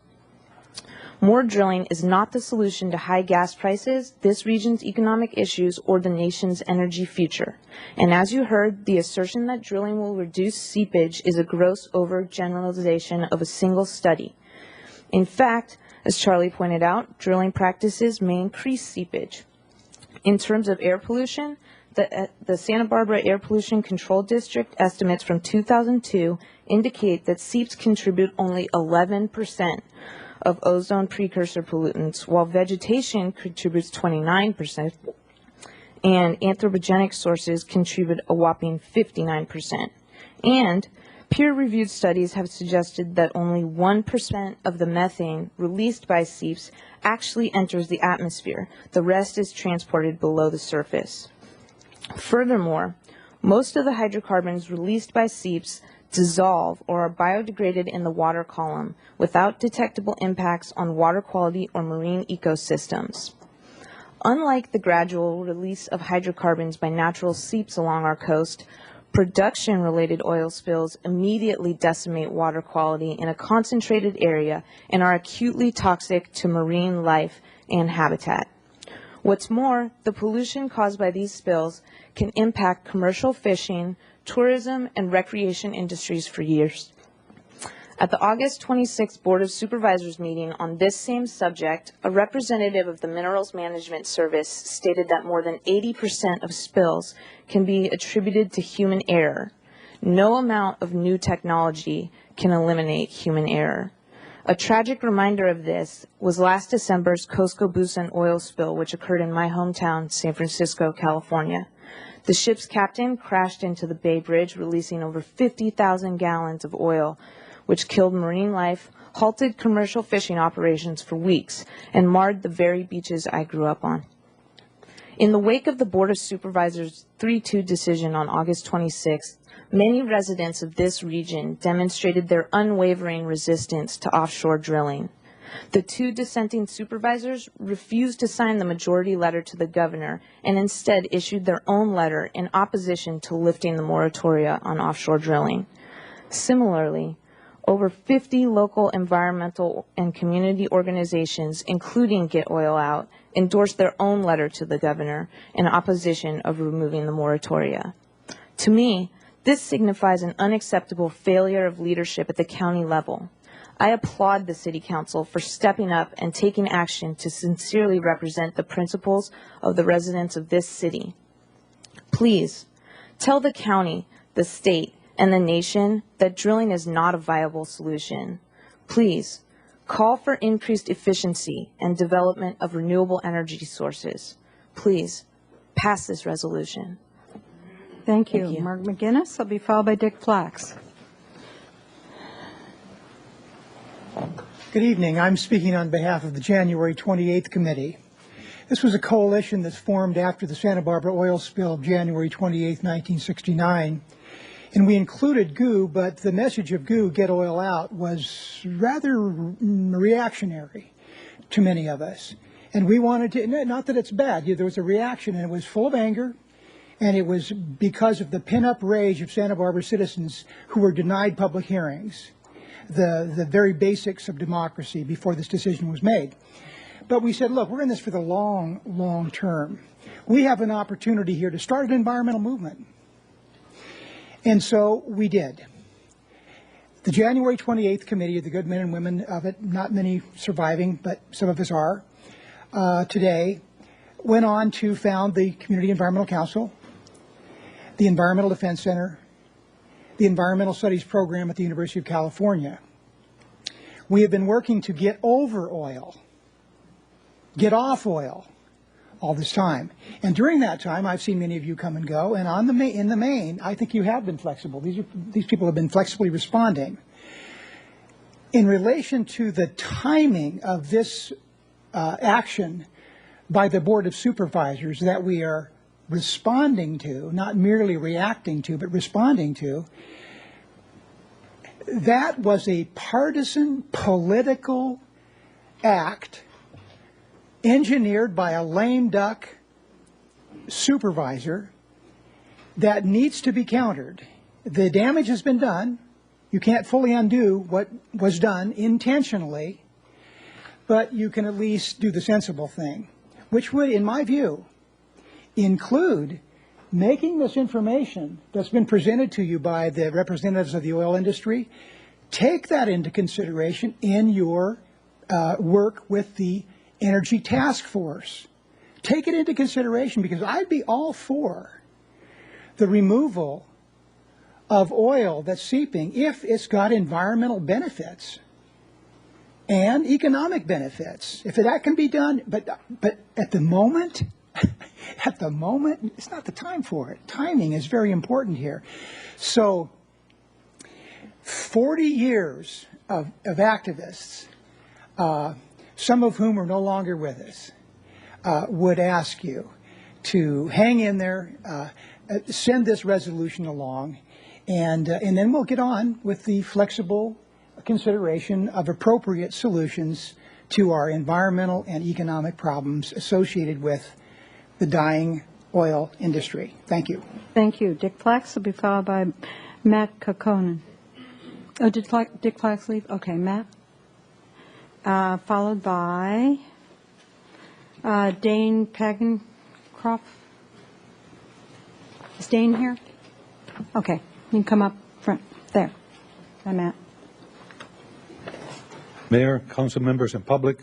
More drilling is not the solution to high gas prices, this region's economic issues, or the nation's energy future. And as you heard, the assertion that drilling will reduce seepage is a gross overgeneralization of a single study. In fact, as Charlie pointed out, drilling practices may increase seepage. In terms of air pollution, the Santa Barbara Air Pollution Control District estimates from 2002 indicate that seeps contribute only 11% of ozone precursor pollutants, while vegetation contributes 29%, and anthropogenic sources contribute a whopping 59%. And peer-reviewed studies have suggested that only 1% of the methane released by seeps actually enters the atmosphere. The rest is transported below the surface. Furthermore, most of the hydrocarbons released by seeps dissolve or are biodegraded in the water column without detectable impacts on water quality or marine ecosystems. Unlike the gradual release of hydrocarbons by natural seeps along our coast, production-related oil spills immediately decimate water quality in a concentrated area and are acutely toxic to marine life and habitat. What's more, the pollution caused by these spills can impact commercial fishing, tourism, and recreation industries for years. At the August 26th Board of Supervisors meeting on this same subject, a representative of the Minerals Management Service stated that more than 80% of spills can be attributed to human error. No amount of new technology can eliminate human error. A tragic reminder of this was last December's Cosco Busan oil spill, which occurred in my hometown, San Francisco, California. The ship's captain crashed into the Bay Bridge, releasing over 50,000 gallons of oil, which killed marine life, halted commercial fishing operations for weeks, and marred the very beaches I grew up on. In the wake of the Board of Supervisors' 3-2 decision on August 26th, many residents of this region demonstrated their unwavering resistance to offshore drilling. The 2 dissenting supervisors refused to sign the majority letter to the governor and instead issued their own letter in opposition to lifting the moratoria on offshore drilling. Similarly, over 50 local environmental and community organizations, including Get Oil Out, endorsed their own letter to the governor in opposition of removing the moratoria. To me, this signifies an unacceptable failure of leadership at the county level. I applaud the City Council for stepping up and taking action to sincerely represent the principles of the residents of this city. Please, tell the county, the state, and the nation that drilling is not a viable solution. Please, call for increased efficiency and development of renewable energy sources. Please, pass this resolution. Thank you. Mark McGinnis will be followed by Dick Flax. Good evening. I'm speaking on behalf of the January 28th committee. This was a coalition that's formed after the Santa Barbara oil spill of January 28, 1969. And we included GOO, but the message of GOO, Get Oil Out, was rather reactionary to many of us. And we wanted to, not that it's bad, there was a reaction, and it was full of anger, and it was because of the pin-up rage of Santa Barbara citizens who were denied public hearings, the very basics of democracy before this decision was made. But we said, look, we're in this for the long, long term. We have an opportunity here to start an environmental movement. And so we did. The January 28th committee, the good men and women of it, not many surviving, but some of us are, today, went on to found the Community Environmental Council, the Environmental Defense Center, the Environmental Studies Program at the University of California. We have been working to get over oil, get off oil, all this time. And during that time, I've seen many of you come and go, and in the main, I think you have been flexible. These people have been flexibly responding. In relation to the timing of this action by the Board of Supervisors that we are responding to, not merely reacting to, but responding to, that was a partisan political act engineered by a lame duck supervisor that needs to be countered. The damage has been done. You can't fully undo what was done intentionally, but you can at least do the sensible thing, which would, in my view, include making this information that's been presented to you by the representatives of the oil industry, take that into consideration in your work with the Energy Task Force. Take it into consideration, because I'd be all for the removal of oil that's seeping if it's got environmental benefits and economic benefits. If that can be done, but at the moment, it's not the time for it. Timing is very important here. So 40 years of activists, some of whom are no longer with us, would ask you to hang in there, send this resolution along, and then we'll get on with the flexible consideration of appropriate solutions to our environmental and economic problems associated with the dying oil industry. Thank you. Thank you. Dick Flax will be followed by Matt Kokkonen. Oh, did Dick Flax leave? Okay, Matt. Followed by Dane Pagencroft. Is Dane here? Okay, you can come up front. There. Hi, Matt. Mayor, council members, and public,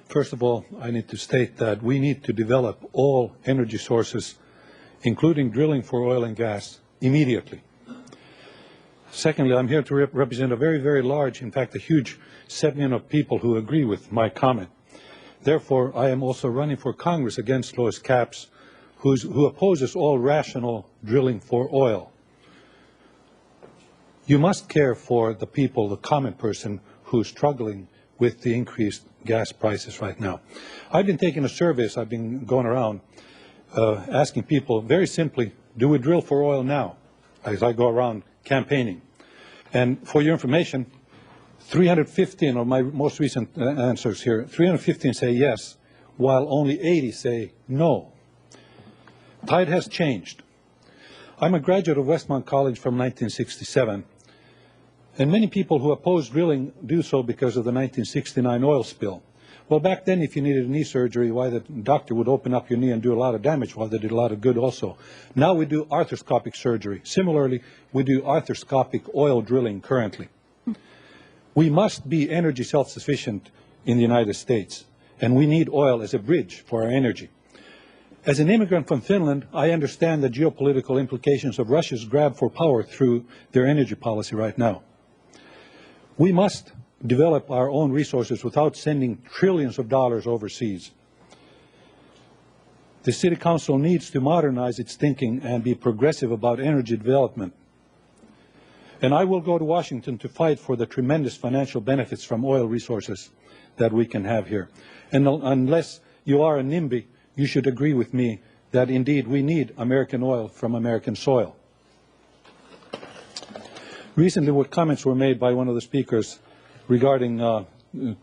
first of all, I need to state that we need to develop all energy sources, including drilling for oil and gas, immediately. Secondly, I'm here to represent a very, very large, in fact, a huge segment of people who agree with my comment. Therefore, I am also running for Congress against Lois Capps, who opposes all rational drilling for oil. You must care for the people, the common person, who's struggling with the increased gas prices right now. I've been taking a surveys, I've been going around asking people very simply, do we drill for oil now? As I go around campaigning. And for your information, 315 of my most recent answers here, 315 say yes, while only 80 say no. Tide has changed. I'm a graduate of Westmont College from 1967, and many people who oppose drilling do so because of the 1969 oil spill. Well, back then, if you needed a knee surgery, why the doctor would open up your knee and do a lot of damage, while they did a lot of good also. Now we do arthroscopic surgery. Similarly, we do arthroscopic oil drilling currently. We must be energy self-sufficient in the United States, and we need oil as a bridge for our energy. As an immigrant from Finland, I understand the geopolitical implications of Russia's grab for power through their energy policy right now. We must develop our own resources without sending trillions of dollars overseas. The City Council needs to modernize its thinking and be progressive about energy development. And I will go to Washington to fight for the tremendous financial benefits from oil resources that we can have here. And unless you are a NIMBY, you should agree with me that indeed we need American oil from American soil. Recently, what comments were made by one of the speakers regarding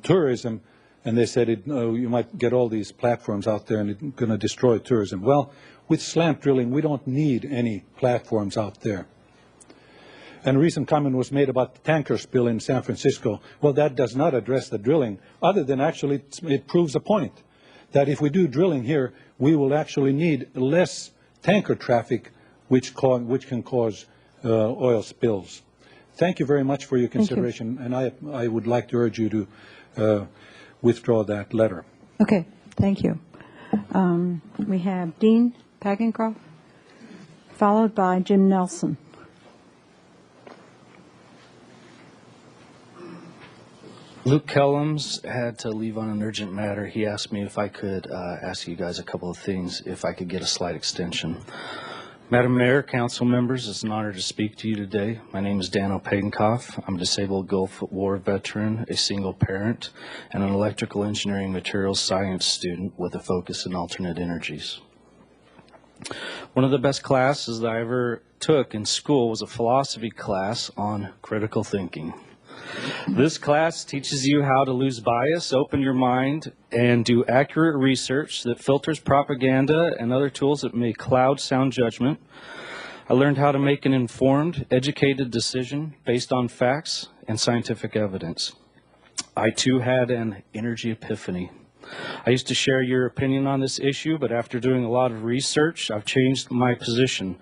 tourism, and they said you might get all these platforms out there and it's going to destroy tourism. Well, with slant drilling, we don't need any platforms out there. And a recent comment was made about the tanker spill in San Francisco. Well, that does not address the drilling, other than actually it proves a point, that if we do drilling here, we will actually need less tanker traffic, which can cause oil spills. Thank you very much for your consideration, and I would like to urge you to withdraw that letter. Okay, thank you. We have Dean Pagencroft, followed by Jim Nelson. Luke Kellums had to leave on an urgent matter. He asked me if I could ask you guys a couple of things, if I could get a slight extension. Madam Mayor, council members, it's an honor to speak to you today. My name is Dan Pagencroft. I'm a disabled Gulf War veteran, a single parent, and an electrical engineering materials science student with a focus in alternate energies. One of the best classes that I ever took in school was a philosophy class on critical thinking. This class teaches you how to lose bias, open your mind, and do accurate research that filters propaganda and other tools that may cloud sound judgment. I learned how to make an informed, educated decision based on facts and scientific evidence. I too had an energy epiphany. I used to share your opinion on this issue, but after doing a lot of research, I've changed my position.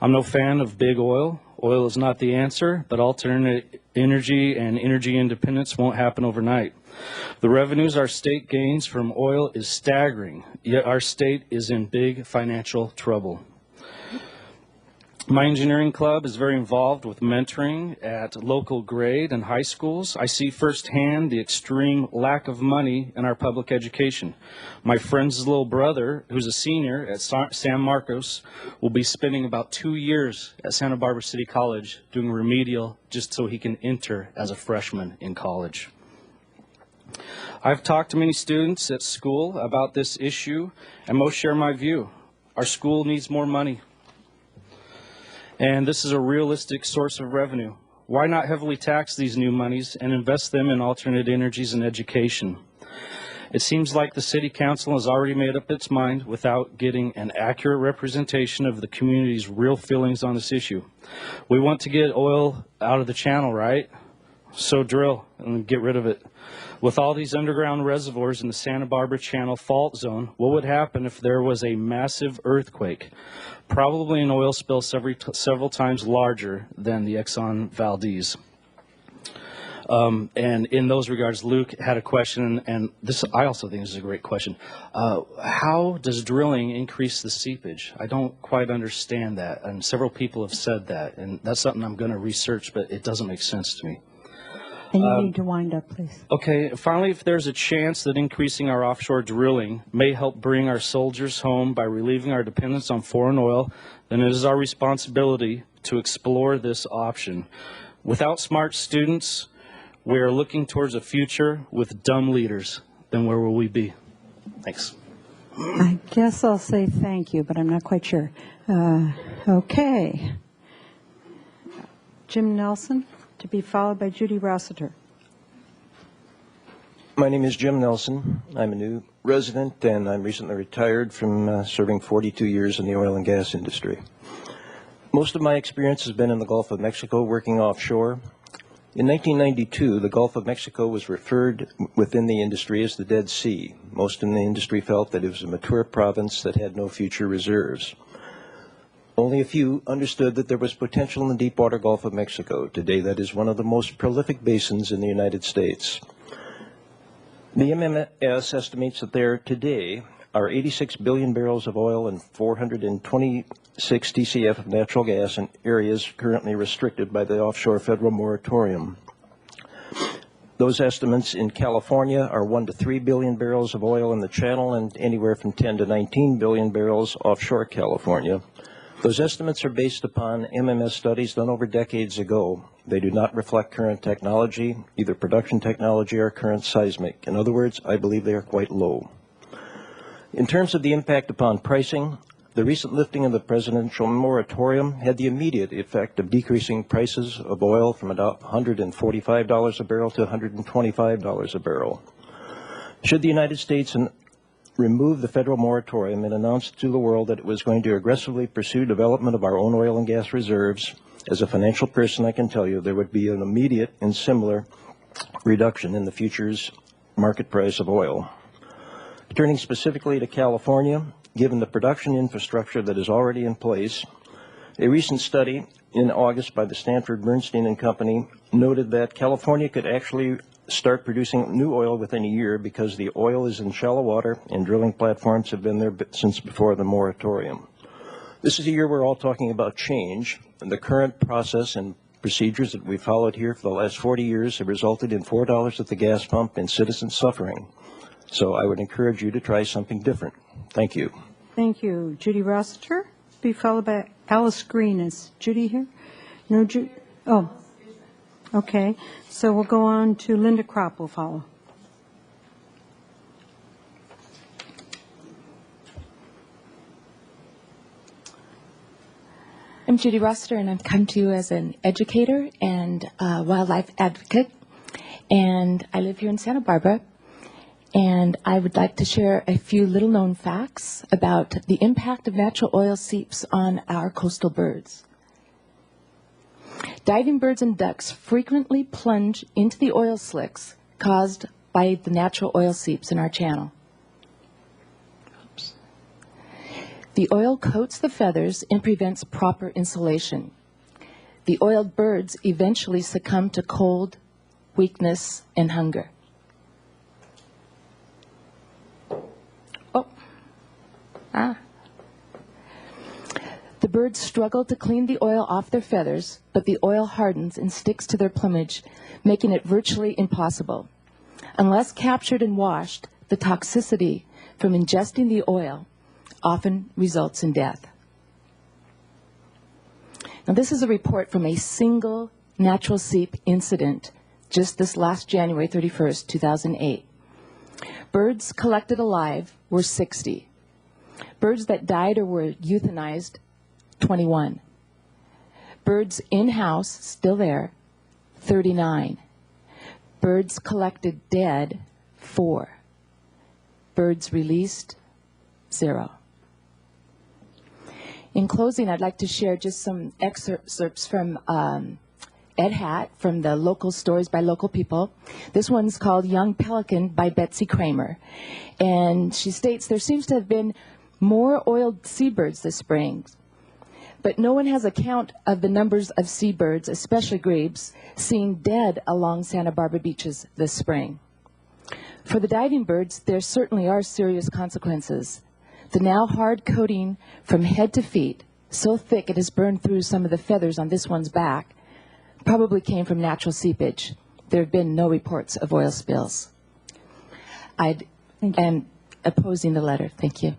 I'm no fan of big oil. Oil is not the answer, but alternate energy and energy independence won't happen overnight. The revenues our state gains from oil is staggering, yet our state is in big financial trouble. My engineering club is very involved with mentoring at local grade and high schools. I see firsthand the extreme lack of money in our public education. My friend's little brother, who's a senior at San Marcos, will be spending about 2 years at Santa Barbara City College doing remedial just so he can enter as a freshman in college. I've talked to many students at school about this issue, and most share my view. Our school needs more money. And this is a realistic source of revenue. Why not heavily tax these new monies and invest them in alternate energies and education? It seems like the City Council has already made up its mind without getting an accurate representation of the community's real feelings on this issue. We want to get oil out of the channel, right? So drill and get rid of it. With all these underground reservoirs in the Santa Barbara Channel fault zone, what would happen if there was a massive earthquake? Probably an oil spill several times larger than the Exxon Valdez. And in those regards, Luke had a question, and this I also think this is a great question. How does drilling increase the seepage? I don't quite understand that, and several people have said that, and that's something I'm going to research, but it doesn't make sense to me. And you need to wind up, please. Okay, finally, if there's a chance that increasing our offshore drilling may help bring our soldiers home by relieving our dependence on foreign oil, then it is our responsibility to explore this option. Without smart students, we are looking towards a future with dumb leaders. Then where will we be? Thanks. I guess I'll say thank you, but I'm not quite sure. Okay. Jim Nelson, to be followed by Judy Rossiter. My name is Jim Nelson. I'm a new resident, and I'm recently retired from serving 42 years in the oil and gas industry. Most of my experience has been in the Gulf of Mexico, working offshore. In 1992, the Gulf of Mexico was referred within the industry as the Dead Sea. Most in the industry felt that it was a mature province that had no future reserves. Only a few understood that there was potential in the deepwater Gulf of Mexico. Today, that is one of the most prolific basins in the United States. The MMS estimates that there today are 86 billion barrels of oil and 426 TCF of natural gas in areas currently restricted by the offshore federal moratorium. Those estimates in California are 1 to 3 billion barrels of oil in the channel and anywhere from 10 to 19 billion barrels offshore California. Those estimates are based upon MMS studies done over decades ago. They do not reflect current technology, either production technology or current seismic. In other words, I believe they are quite low. In terms of the impact upon pricing, the recent lifting of the presidential moratorium had the immediate effect of decreasing prices of oil from about $145 a barrel to $125 a barrel. Should the United States remove the federal moratorium and announce to the world that it was going to aggressively pursue development of our own oil and gas reserves, as a financial person, I can tell you there would be an immediate and similar reduction in the futures market price of oil. Turning specifically to California, given the production infrastructure that is already in place, a recent study in August by the Stanford Bernstein and Company noted that California could actually start producing new oil within a year because the oil is in shallow water and drilling platforms have been there since before the moratorium. This is a year we're all talking about change, and the current process and procedures that we've followed here for the last 40 years have resulted in $4 at the gas pump and citizens suffering. So I would encourage you to try something different. Thank you. Thank you. Judy Rossiter, be followed by Alice Green. Is Judy here? No, Judy. Oh, okay. So we'll go on to Linda Kropp will follow. I'm Judy Rossiter, and I've come to you as an educator and wildlife advocate, and I live here in Santa Barbara. And I would like to share a few little-known facts about the impact of natural oil seeps on our coastal birds. Diving birds and ducks frequently plunge into the oil slicks caused by the natural oil seeps in our channel. Oops. The oil coats the feathers and prevents proper insulation. The oiled birds eventually succumb to cold, weakness, and hunger. The birds struggle to clean the oil off their feathers, but the oil hardens and sticks to their plumage, making it virtually impossible. Unless captured and washed, the toxicity from ingesting the oil often results in death. Now, this is a report from a single natural seep incident just this last January 31st, 2008. Birds collected alive were 60. Birds that died or were euthanized, 21. Birds in-house, still there, 39. Birds collected dead, 4. Birds released, 0. In closing, I'd like to share just some excerpts from Ed Hat from the local stories by local people. This one's called Young Pelican by Betsy Kramer. And she states, there seems to have been more oiled seabirds this spring, but no one has a count of the numbers of seabirds, especially grebes, seen dead along Santa Barbara beaches this spring. For the diving birds, there certainly are serious consequences. The now hard coating from head to feet, so thick it has burned through some of the feathers on this one's back, probably came from natural seepage. There have been no reports of oil spills. I am opposing the letter. Thank you.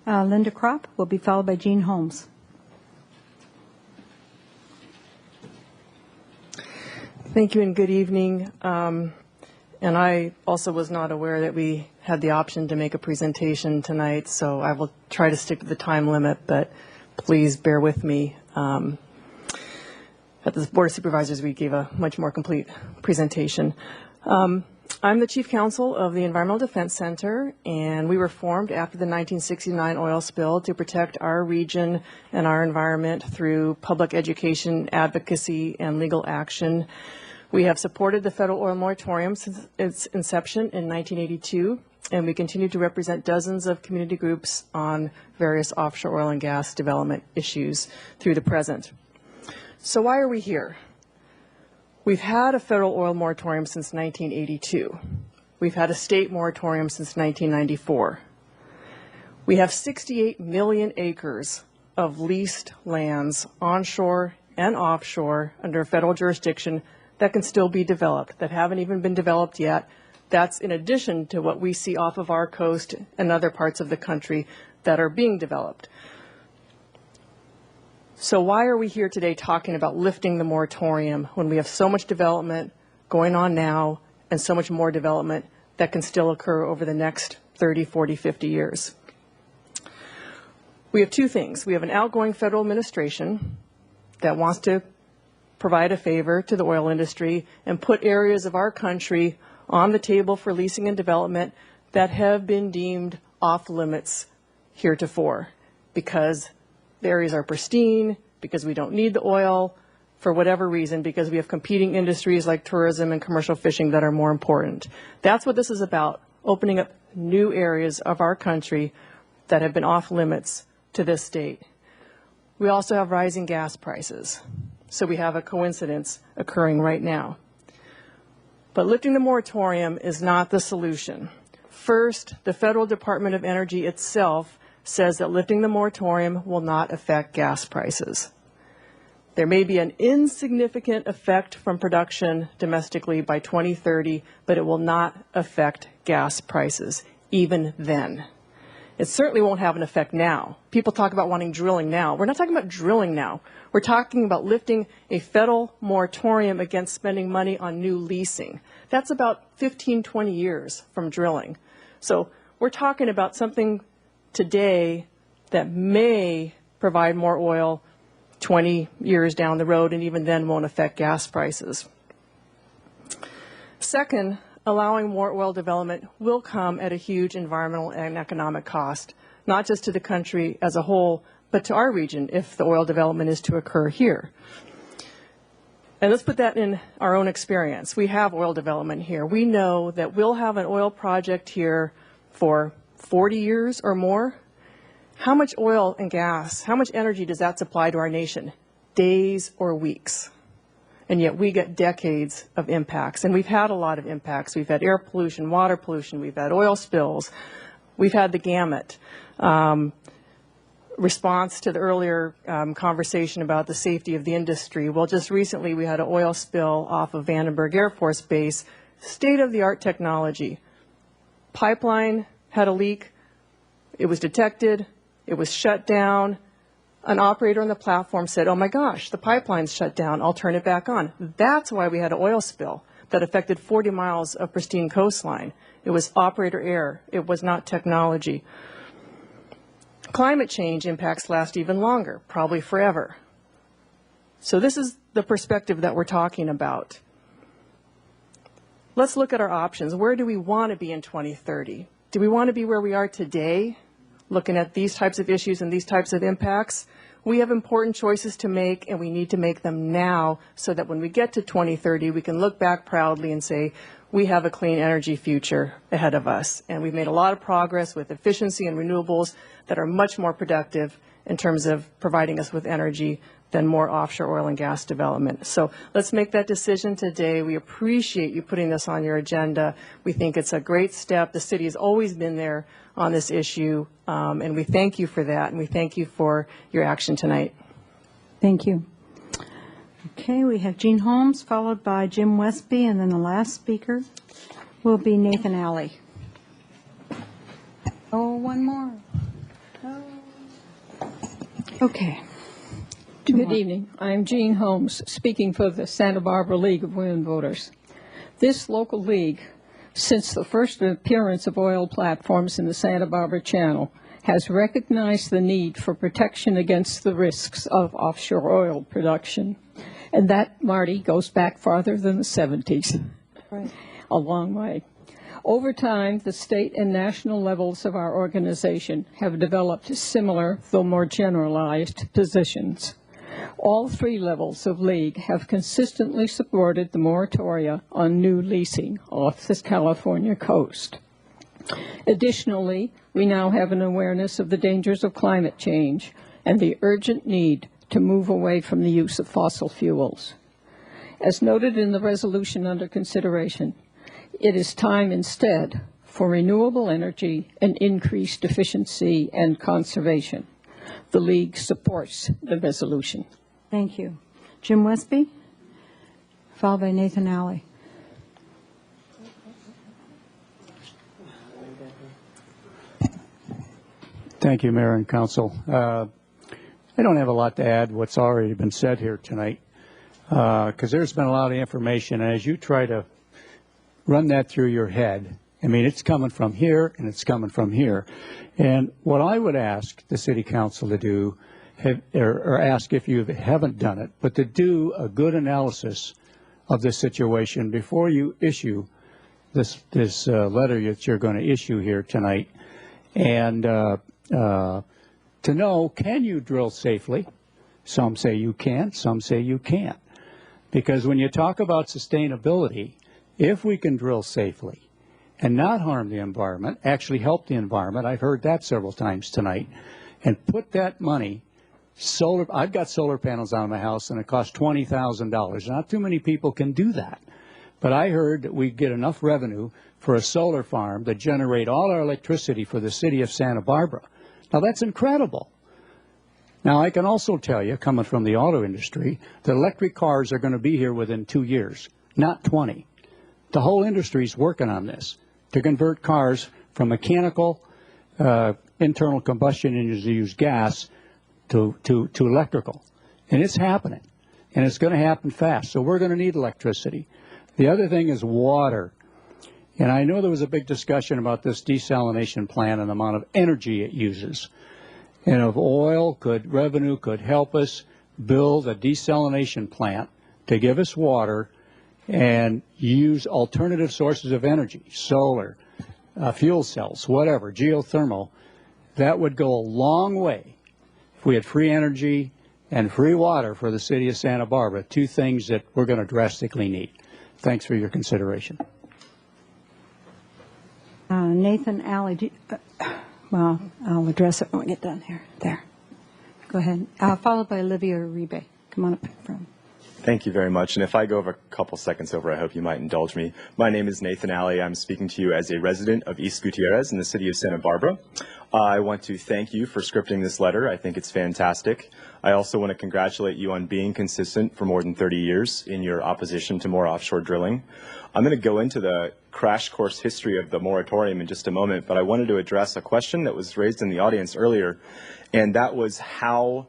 Linda Kropp will be followed by Jean Holmes. Thank you and good evening. And I also was not aware that we had the option to make a presentation tonight, so I will try to stick to the time limit, but please bear with me. At the Board of Supervisors, we gave a much more complete presentation. I'm the Chief Counsel of the Environmental Defense Center, and we were formed after the 1969 oil spill to protect our region and our environment through public education, advocacy, and legal action. We have supported the federal oil moratorium since its inception in 1982, and we continue to represent dozens of community groups on various offshore oil and gas development issues through the present. So why are we here? We've had a federal oil moratorium since 1982. We've had a state moratorium since 1994. We have 68 million acres of leased lands onshore and offshore under federal jurisdiction that can still be developed, that haven't even been developed yet. That's in addition to what we see off of our coast and other parts of the country that are being developed. So why are we here today talking about lifting the moratorium when we have so much development going on now and so much more development that can still occur over the next 30, 40, 50 years? We have two things. We have an outgoing federal administration that wants to provide a favor to the oil industry and put areas of our country on the table for leasing and development that have been deemed off limits heretofore because the areas are pristine, because we don't need the oil, for whatever reason, because we have competing industries like tourism and commercial fishing that are more important. That's what this is about, opening up new areas of our country that have been off limits to this date. We also have rising gas prices, so we have a coincidence occurring right now. But lifting the moratorium is not the solution. First, the Federal Department of Energy itself says that lifting the moratorium will not affect gas prices. There may be an insignificant effect from production domestically by 2030, but it will not affect gas prices, even then. It certainly won't have an effect now. People talk about wanting drilling now. We're not talking about drilling now. We're talking about lifting a federal moratorium against spending money on new leasing. That's about 15, 20 years from drilling. So we're talking about something today that may provide more oil 20 years down the road, and even then won't affect gas prices. Second, allowing more oil development will come at a huge environmental and economic cost, not just to the country as a whole, but to our region if the oil development is to occur here. And let's put that in our own experience. We have oil development here. We know that we'll have an oil project here for 40 years or more. How much oil and gas, how much energy does that supply to our nation? Days or weeks. And yet we get decades of impacts. And we've had a lot of impacts. We've had air pollution, water pollution, we've had oil spills, we've had the gamut. Response to the earlier conversation about the safety of the industry. Well, just recently we had an oil spill off of Vandenberg Air Force Base, state-of-the-art technology. Pipeline had a leak, it was detected, it was shut down. An operator on the platform said, oh my gosh, the pipeline's shut down, I'll turn it back on. That's why we had an oil spill that affected 40 miles of pristine coastline. It was operator error, it was not technology. Climate change impacts last even longer, probably forever. So this is the perspective that we're talking about. Let's look at our options. Where do we want to be in 2030? Do we want to be where we are today, looking at these types of issues and these types of impacts? We have important choices to make, and we need to make them now so that when we get to 2030, we can look back proudly and say, we have a clean energy future ahead of us. And we've made a lot of progress with efficiency and renewables that are much more productive in terms of providing us with energy than more offshore oil and gas development. So let's make that decision today. We appreciate you putting this on your agenda. We think it's a great step. The city has always been there on this issue, and we thank you for that, and we thank you for your action tonight. Thank you. Okay, we have Gene Holmes, followed by Jim Westby, and then the last speaker will be Nathan Alley. Oh, one more. Oh. Okay. Good evening. I'm Jean Holmes, speaking for the Santa Barbara League of Women Voters. This local league, since the first appearance of oil platforms in the Santa Barbara Channel, has recognized the need for protection against the risks of offshore oil production. And that, Marty, goes back farther than the 70s. Right. A long way. Over time, the state and national levels of our organization have developed similar, though more generalized, positions. All three levels of League have consistently supported the moratoria on new leasing off the California coast. Additionally, we now have an awareness of the dangers of climate change and the urgent need to move away from the use of fossil fuels. As noted in the resolution under consideration, it is time instead for renewable energy and increased efficiency and conservation. The League supports the resolution. Thank you. Jim Westby, followed by Nathan Alley. Thank you, Mayor and Council. I don't have a lot to add what's already been said here tonight, because there's been a lot of information, and as you try to run that through your head, I mean, it's coming from here and it's coming from here. And what I would ask the City Council to do, or ask if you haven't done it, but to do a good analysis of the situation before you issue this letter that you're going to issue here tonight, and to know, can you drill safely? Some say you can, some say you can't. Because when you talk about sustainability, if we can drill safely and not harm the environment, actually help the environment, I've heard that several times tonight, and put that money, I've got solar panels on my house and it costs $20,000. Not too many people can do that. But I heard that we get enough revenue for a solar farm that generate all our electricity for the city of Santa Barbara. Now that's incredible. Now I can also tell you, coming from the auto industry, that electric cars are going to be here within 2 years, not 20. The whole industry is working on this to convert cars from mechanical internal combustion engines that use gas to electrical. And it's happening. And it's going to happen fast. So we're going to need electricity. The other thing is water. And I know there was a big discussion about this desalination plant and the amount of energy it uses. And if revenue could help us build a desalination plant to give us water and use alternative sources of energy, solar, fuel cells, whatever, geothermal, that would go a long way if we had free energy and free water for the city of Santa Barbara, two things that we're going to drastically need. Thanks for your consideration. Nathan Alley, well, I'll address it when we get done here. There. Go ahead. Followed by Olivia Uribe. Come on up in front. Thank you very much. And if I go over a couple seconds over, I hope you might indulge me. My name is Nathan Alley. I'm speaking to you as a resident of East Gutierrez in the city of Santa Barbara. I want to thank you for scripting this letter. I think it's fantastic. I also want to congratulate you on being consistent for more than 30 years in your opposition to more offshore drilling. I'm going to go into the crash course history of the moratorium in just a moment, but I wanted to address a question that was raised in the audience earlier, and that was how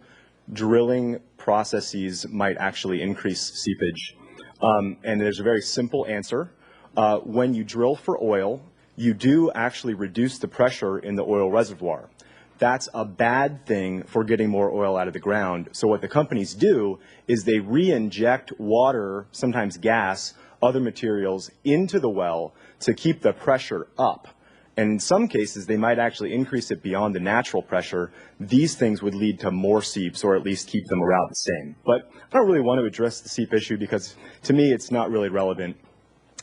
drilling processes might actually increase seepage. And there's a very simple answer. When you drill for oil, you do actually reduce the pressure in the oil reservoir. That's a bad thing for getting more oil out of the ground. So what the companies do is they re-inject water, sometimes gas, other materials into the well to keep the pressure up. And in some cases, they might actually increase it beyond the natural pressure. These things would lead to more seeps, or at least keep them around the same. But I don't really want to address the seep issue because, to me, it's not really relevant.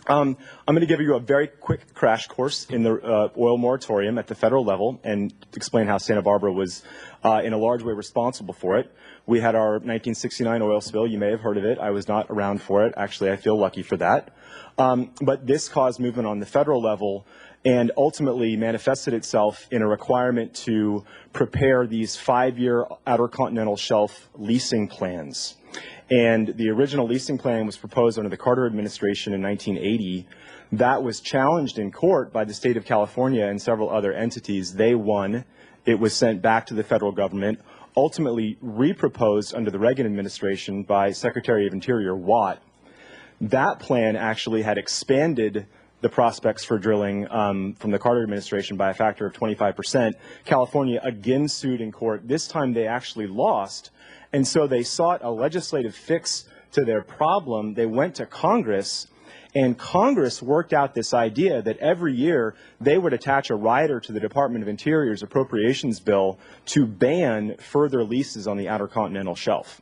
I'm going to give you a very quick crash course in the oil moratorium at the federal level and explain how Santa Barbara was, in a large way, responsible for it. We had our 1969 oil spill. You may have heard of it. I was not around for it. Actually, I feel lucky for that. But this caused movement on the federal level and ultimately manifested itself in a requirement to prepare these 5-year Outer Continental Shelf leasing plans. And the original leasing plan was proposed under the Carter administration in 1980. That was challenged in court by the state of California and several other entities. They won. It was sent back to the federal government, ultimately reproposed under the Reagan administration by Secretary of Interior Watt. That plan actually had expanded the prospects for drilling from the Carter administration by a factor of 25%. California again sued in court. This time they actually lost. And so they sought a legislative fix to their problem. They went to Congress, and Congress worked out this idea that every year they would attach a rider to the Department of Interior's appropriations bill to ban further leases on the Outer Continental Shelf.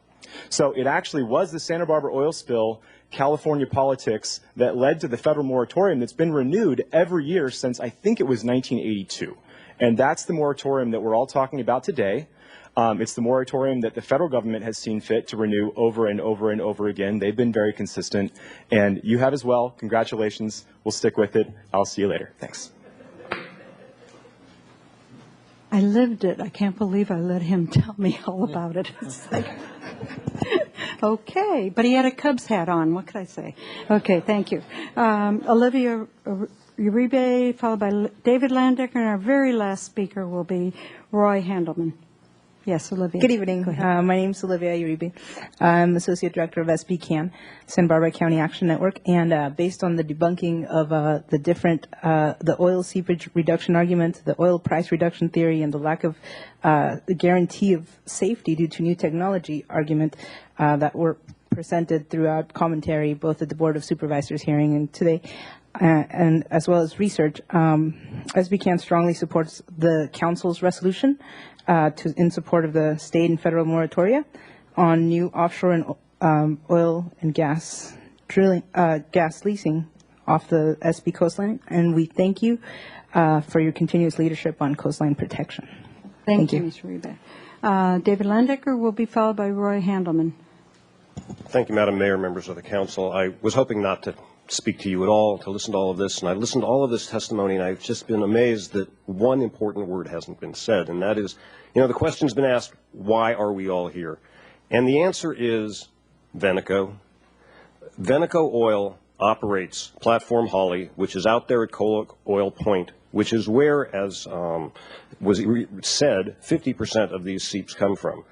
So it actually was the Santa Barbara oil spill, California politics, that led to the federal moratorium that's been renewed every year since I think it was 1982. And that's the moratorium that we're all talking about today. It's the moratorium that the federal government has seen fit to renew over and over and over again. They've been very consistent, and you have as well. Congratulations. We'll stick with it. I'll see you later. Thanks. I lived it. I can't believe I let him tell me all about it. It's like, Okay, but he had a Cubs hat on. What could I say? Okay, thank you. Olivia Uribe, followed by David Landecker, and our very last speaker will be Roy Handelman. Yes, Olivia. Good evening. My name is Olivia Uribe. I'm Associate Director of SBCAN, Santa Barbara County Action Network, and based on the debunking of the different, the oil seepage reduction argument, the oil price reduction theory, and the lack of the guarantee of safety due to new technology argument that were presented throughout commentary, both at the Board of Supervisors hearing and today, and as well as research, SBCAN strongly supports the Council's resolution in support of the state and federal moratoria on new offshore and oil and gas drilling, gas leasing off the SB coastline, and we thank you for your continuous leadership on coastline protection. Thank you, Ms. Uribe. David Landecker will be followed by Roy Handelman. Thank you, Madam Mayor, members of the council. I was hoping not to speak to you at all, to listen to all of this, and I listened to all of this testimony, and I've just been amazed that one important word hasn't been said, and that is, you know, the question's been asked, why are we all here? And the answer is Veneco. Veneco Oil operates Platform Holly, which is out there at Coal Oil Point, which is where, as was said, 50% of these seeps come from.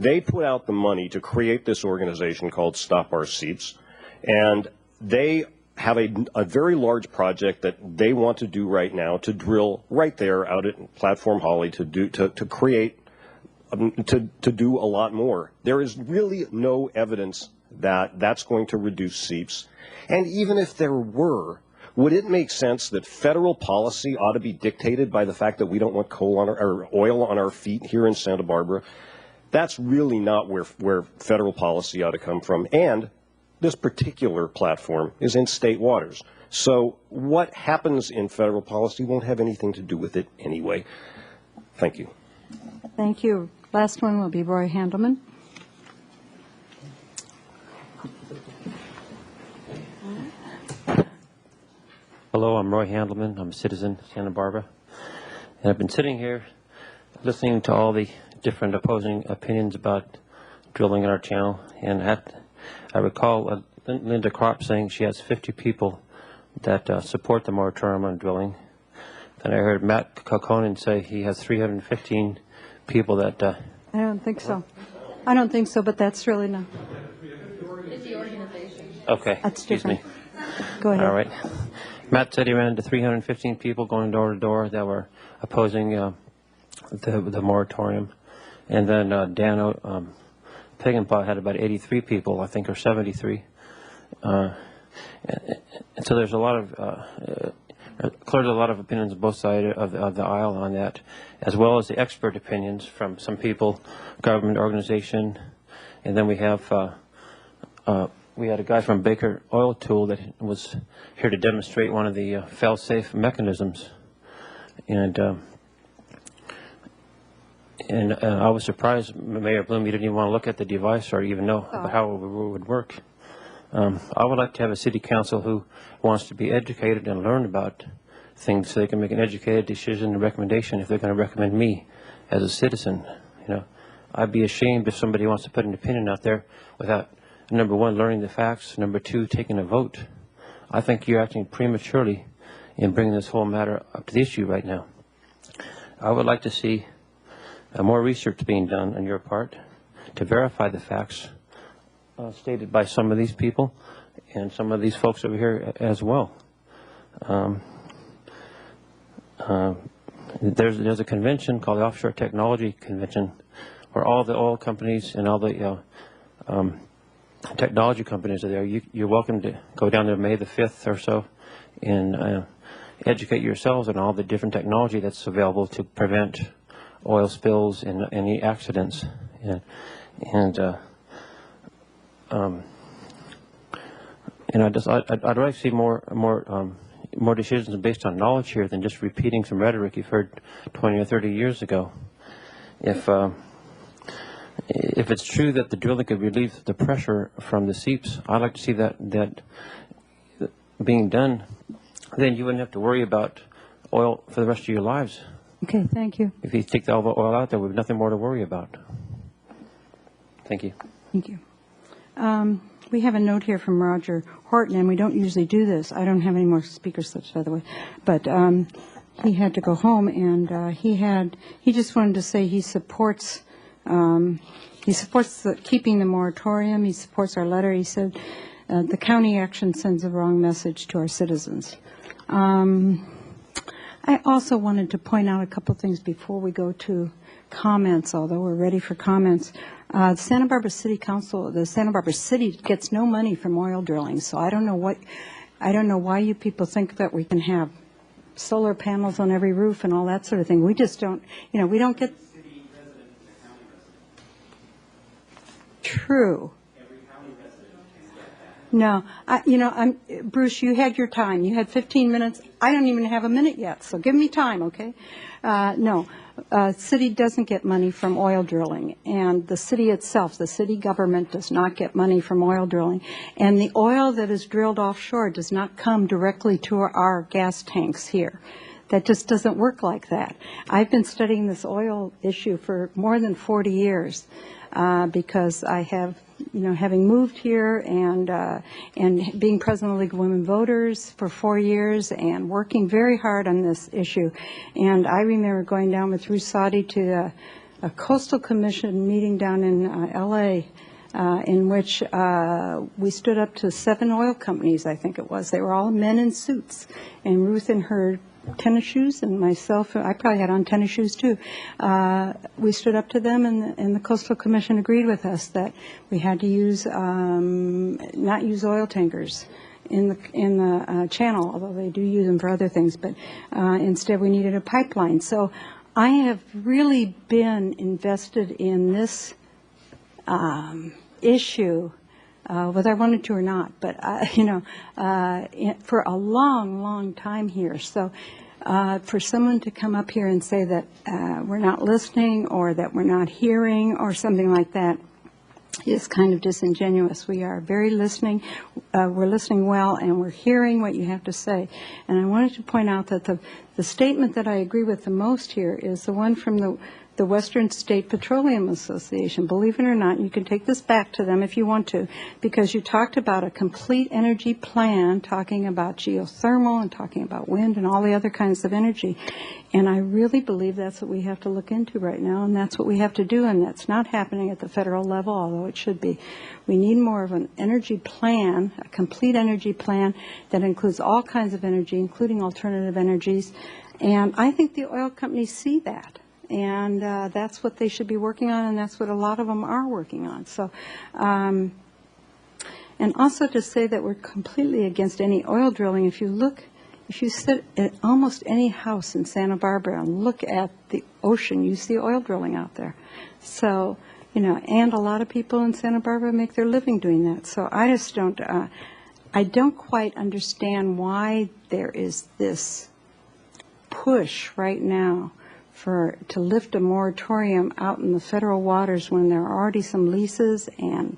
They put out the money to create this organization called Stop Our Seeps, and they have a very large project that they want to do right now to drill right there out at Platform Holly to create to do a lot more. There is really no evidence that that's going to reduce seeps, and even if there were, would it make sense that federal policy ought to be dictated by the fact that we don't want coal on or oil on our feet here in Santa Barbara? That's really not where federal policy ought to come from, and this particular platform is in state waters. So what happens in federal policy won't have anything to do with it anyway. Thank you. Thank you. Last one will be Roy Handelman. Hello, I'm Roy Handelman. I'm a citizen of Santa Barbara. And I've been sitting here listening to all the different opposing opinions about drilling in our channel. And I recall Linda Kropp saying she has 50 people that support the moratorium on drilling. Then I heard Matt Kokkonen say he has 315 people that... I don't think so. I don't think so, but that's really not... It's the organization. Okay. That's excuse different. me. Go ahead. All right. Matt said he ran into 315 people going door to door that were opposing the moratorium. And then Dan Piggenpot had about 83 people, I think, or 73. And so there's a lot of clearly a lot of opinions on both sides of the aisle on that, as well as the expert opinions from some people, government organization, and then we have we had a guy from Baker Oil Tool that was here to demonstrate one of the fail-safe mechanisms, and I was surprised, Mayor Bloom, you didn't even want to look at the device or even know how it would work. I would like to have a city council who wants to be educated and learn about things so they can make an educated decision and recommendation if they're going to recommend me as a citizen. You know, I'd be ashamed if somebody wants to put an opinion out there without, number one, learning the facts, number two, taking a vote. I think you're acting prematurely in bringing this whole matter up to the issue right now. I would like to see more research being done on your part to verify the facts stated by some of these people and some of these folks over here as well. There's a convention called the Offshore Technology Convention where all the oil companies and all the technology companies are there. You're welcome to go down there May the 5th or so and educate yourselves on all the different technology that's available to prevent oil spills and any accidents. And I'd like to see more decisions based on knowledge here than just repeating some rhetoric you've heard 20 or 30 years ago. If it's true that the drilling could relieve the pressure from the seeps, I'd like to see that being done. Then you wouldn't have to worry about oil for the rest of your lives. Okay, thank you. If you take all the oil out, there would be nothing more to worry about. Thank you. Thank you. We have a note here from Roger Horton, and we don't usually do this. I don't have any more speaker slips, by the way. But he had to go home, and he just wanted to say he supports keeping the moratorium. He supports our letter. He said the county action sends the wrong message to our citizens. I also wanted to point out a couple things before we go to comments, although we're ready for comments. The Santa Barbara City Council, the Santa Barbara City gets no money from oil drilling, so I don't know why you people think that we can have solar panels on every roof and all that sort of thing. We just don't, we don't get. True. No, Bruce, you had your time. You had 15 minutes. I don't even have a minute yet, so give me time, okay? No, city doesn't get money from oil drilling, and the city itself, the city government does not get money from oil drilling, and the oil that is drilled offshore does not come directly to our gas tanks here. That just doesn't work like that. I've been studying this oil issue for more than 40 years because I have, having moved here and being president of the League of Women Voters for 4 years and working very hard on this issue. And I remember going down with Ruth Sadi to a Coastal Commission meeting down in L.A., in which we stood up to 7 oil companies, I think it was. They were all men in suits. And Ruth in her tennis shoes, and myself, I probably had on tennis shoes too. We stood up to them, and the Coastal Commission agreed with us that we had to use not use oil tankers in the channel, although they do use them for other things. But instead, we needed a pipeline. So I have really been invested in this issue, whether I wanted to or not, but for a long, long time here. So for someone to come up here and say that we're not listening or that we're not hearing or something like that is kind of disingenuous. We are very listening. We're listening well, and we're hearing what you have to say. And I wanted to point out that the statement that I agree with the most here is the one from the Western State Petroleum Association. Believe it or not, you can take this back to them if you want to, because you talked about a complete energy plan, talking about geothermal and talking about wind and all the other kinds of energy. And I really believe that's what we have to look into right now, and that's what we have to do, and that's not happening at the federal level, although it should be. We need more of an energy plan, a complete energy plan that includes all kinds of energy, including alternative energies. And I think the oil companies see that. And that's what they should be working on, and that's what a lot of them are working on. So, and also to say that we're completely against any oil drilling. If you sit at almost any house in Santa Barbara and look at the ocean, you see oil drilling out there. So, and a lot of people in Santa Barbara make their living doing that. So I just don't, I don't quite understand why there is this push right now to lift a moratorium out in the federal waters when there are already some leases, and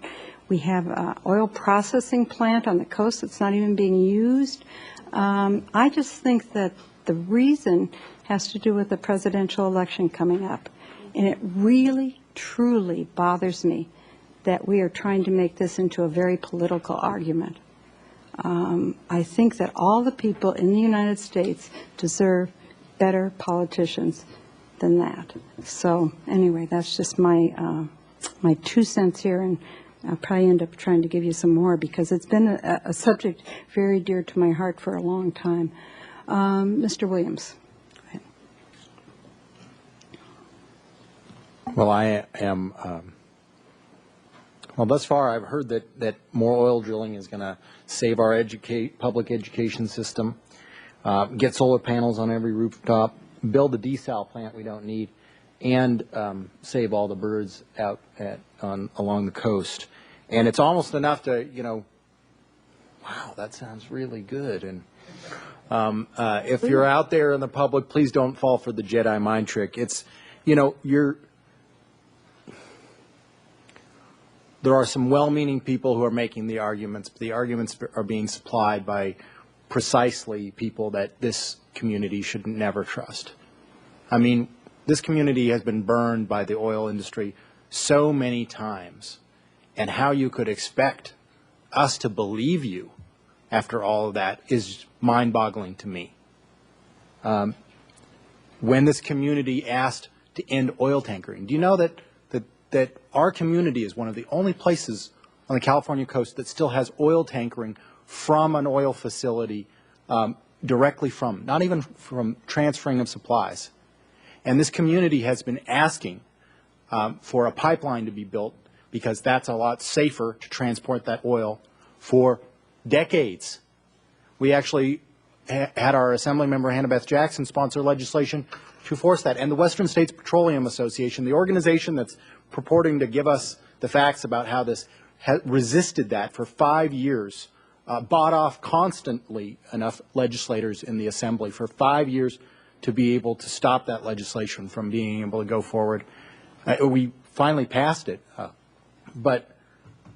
we have an oil processing plant on the coast that's not even being used. I just think that the reason has to do with the presidential election coming up. And it really, truly bothers me that we are trying to make this into a very political argument. I think that all the people in the United States deserve better politicians than that. So anyway, that's just my 2 cents here, and I'll probably end up trying to give you some more because it's been a subject very dear to my heart for a long time. Mr. Williams. Go ahead. Well, I am, well, thus far I've heard that more oil drilling is going to save our public education system, get solar panels on every rooftop, build a desal plant we don't need, and save all the birds out along the coast. And it's almost enough to, wow, that sounds really good. And if you're out there in the public, please don't fall for the Jedi mind trick. It's, there are some well-meaning people who are making the arguments, but the arguments are being supplied by precisely people that this community should never trust. I mean, this community has been burned by the oil industry so many times, and how you could expect us to believe you after all of that is mind-boggling to me. When this community asked to end oil tankering, do you know that our community is one of the only places on the California coast that still has oil tankering from an oil facility, directly from, not even from transferring of supplies. And this community has been asking for a pipeline to be built because that's a lot safer to transport that oil for decades. We actually had our Assembly member Hannah Beth Jackson sponsor legislation to force that. And the Western States Petroleum Association, the organization that's purporting to give us the facts about how this resisted that for 5 years, bought off constantly enough legislators in the Assembly for 5 years to be able to stop that legislation from being able to go forward. We finally passed it, but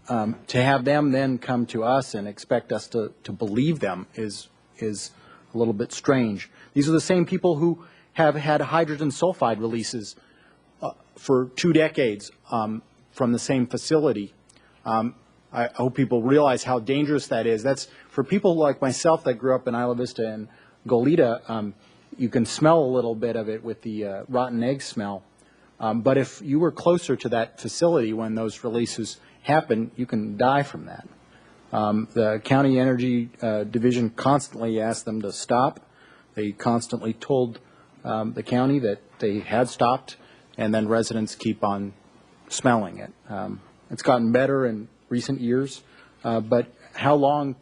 to have them then come to us and expect us to believe them is a little bit strange. These are the same people who have had hydrogen sulfide releases for 2 decades from the same facility. I hope people realize how dangerous that is. That's for people like myself that grew up in Isla Vista and Goleta. You can smell a little bit of it with the rotten egg smell. But if you were closer to that facility when those releases happen, you can die from that. The County Energy Division constantly asked them to stop. They constantly told the county that they had stopped, and then residents keep on smelling it. It's gotten better in recent years, but how long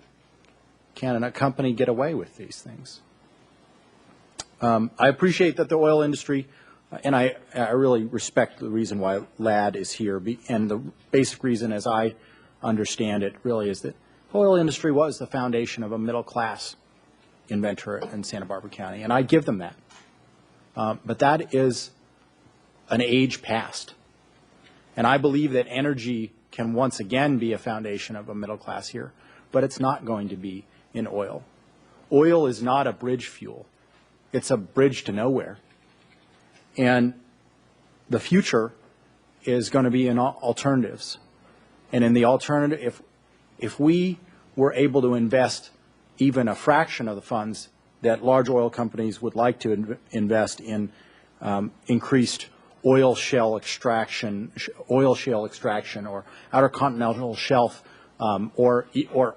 can a company get away with these things? I appreciate that the oil industry, and I really respect the reason why LAD is here, and the basic reason, as I understand it, really is that the oil industry was the foundation of a middle-class inventor in Santa Barbara County, and I give them that. But that is an age past. And I believe that energy can once again be a foundation of a middle class here, but it's not going to be in oil. Oil is not a bridge fuel. It's a bridge to nowhere. And the future is going to be in alternatives. And in the alternative, if we were able to invest even a fraction of the funds that large oil companies would like to invest in increased oil shale extraction, or outer continental shelf, or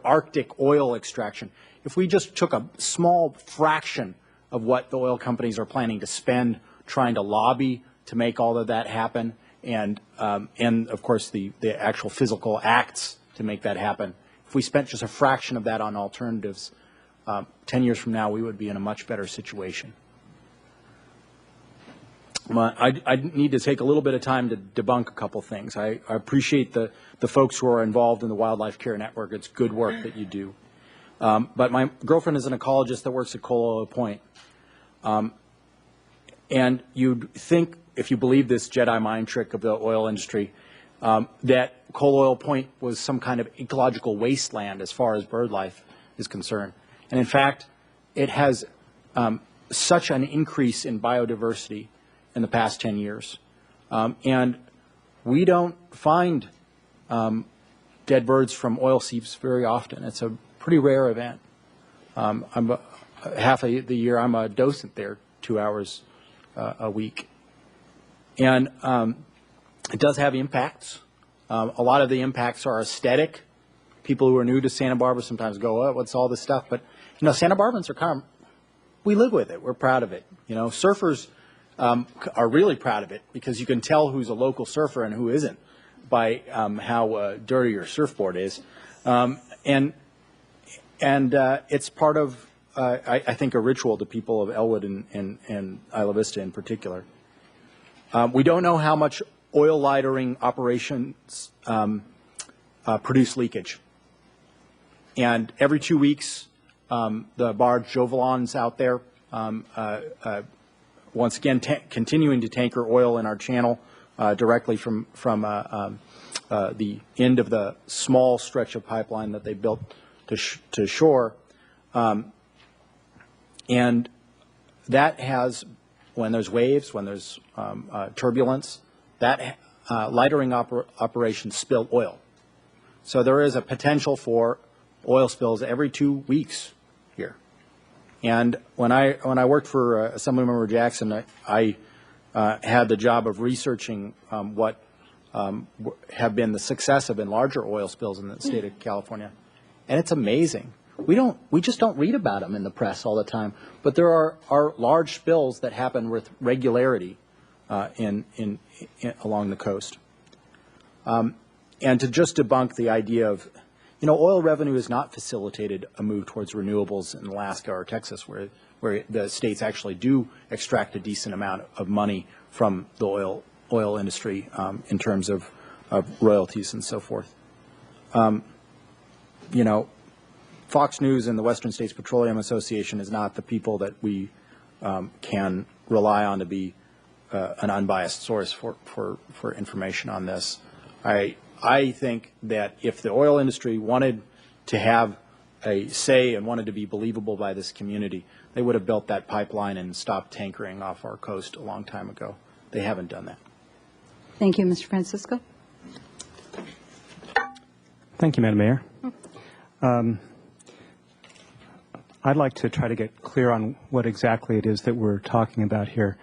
Arctic oil extraction. If we just took a small fraction of what the oil companies are planning to spend trying to lobby to make all of that happen, and of course the actual physical acts to make that happen, if we spent just a fraction of that on alternatives, 10 years from now we would be in a much better situation. I need to take a little bit of time to debunk a couple things. I appreciate the folks who are involved in the Wildlife Care Network. It's good work that you do. But my girlfriend is an ecologist that works at Coal Oil Point. And you'd think, if you believe this Jedi mind trick of the oil industry, that Coal Oil Point was some kind of ecological wasteland as far as bird life is concerned. And in fact, it has such an increase in biodiversity in the past 10 years. And we don't find dead birds from oil seeps very often. It's a pretty rare event. Half of the year I'm a docent there, 2 hours a week. And it does have impacts. A lot of the impacts are aesthetic. People who are new to Santa Barbara sometimes go, oh, what's all this stuff? But, you know, Santa Barbans are kind of, we live with it. We're proud of it. You know, surfers are really proud of it because you can tell who's a local surfer and who isn't by how dirty your surfboard is. And it's part of, I think, a ritual to people of Elwood and Isla Vista in particular. We don't know how much oil lightering operations produce leakage. And every 2 weeks, the barge Jovelon's out there, once again continuing to tanker oil in our channel directly from the end of the small stretch of pipeline that they built to shore. And that has, when there's waves, when there's turbulence, that lightering operations spill oil. So there is a potential for oil spills every 2 weeks here. And when I worked for Assemblymember Jackson, I had the job of researching what have been the successive and larger oil spills in the state of California. And it's amazing. We just don't read about them in the press all the time. But there are large spills that happen with regularity along the coast. And to just debunk the idea of, oil revenue has not facilitated a move towards renewables in Alaska or Texas, where the states actually do extract a decent amount of money from the oil industry in terms of royalties and so forth. Fox News and the Western States Petroleum Association is not the people that we can rely on to be an unbiased source for information on this. I think that if the oil industry wanted to have a say and wanted to be believable by this community, they would have built that pipeline and stopped tankering off our coast a long time ago. They haven't done that. Thank you, Mr. Francisco. Thank you, Madam Mayor. I'd like to try to get clear on what exactly it is that we're talking about here.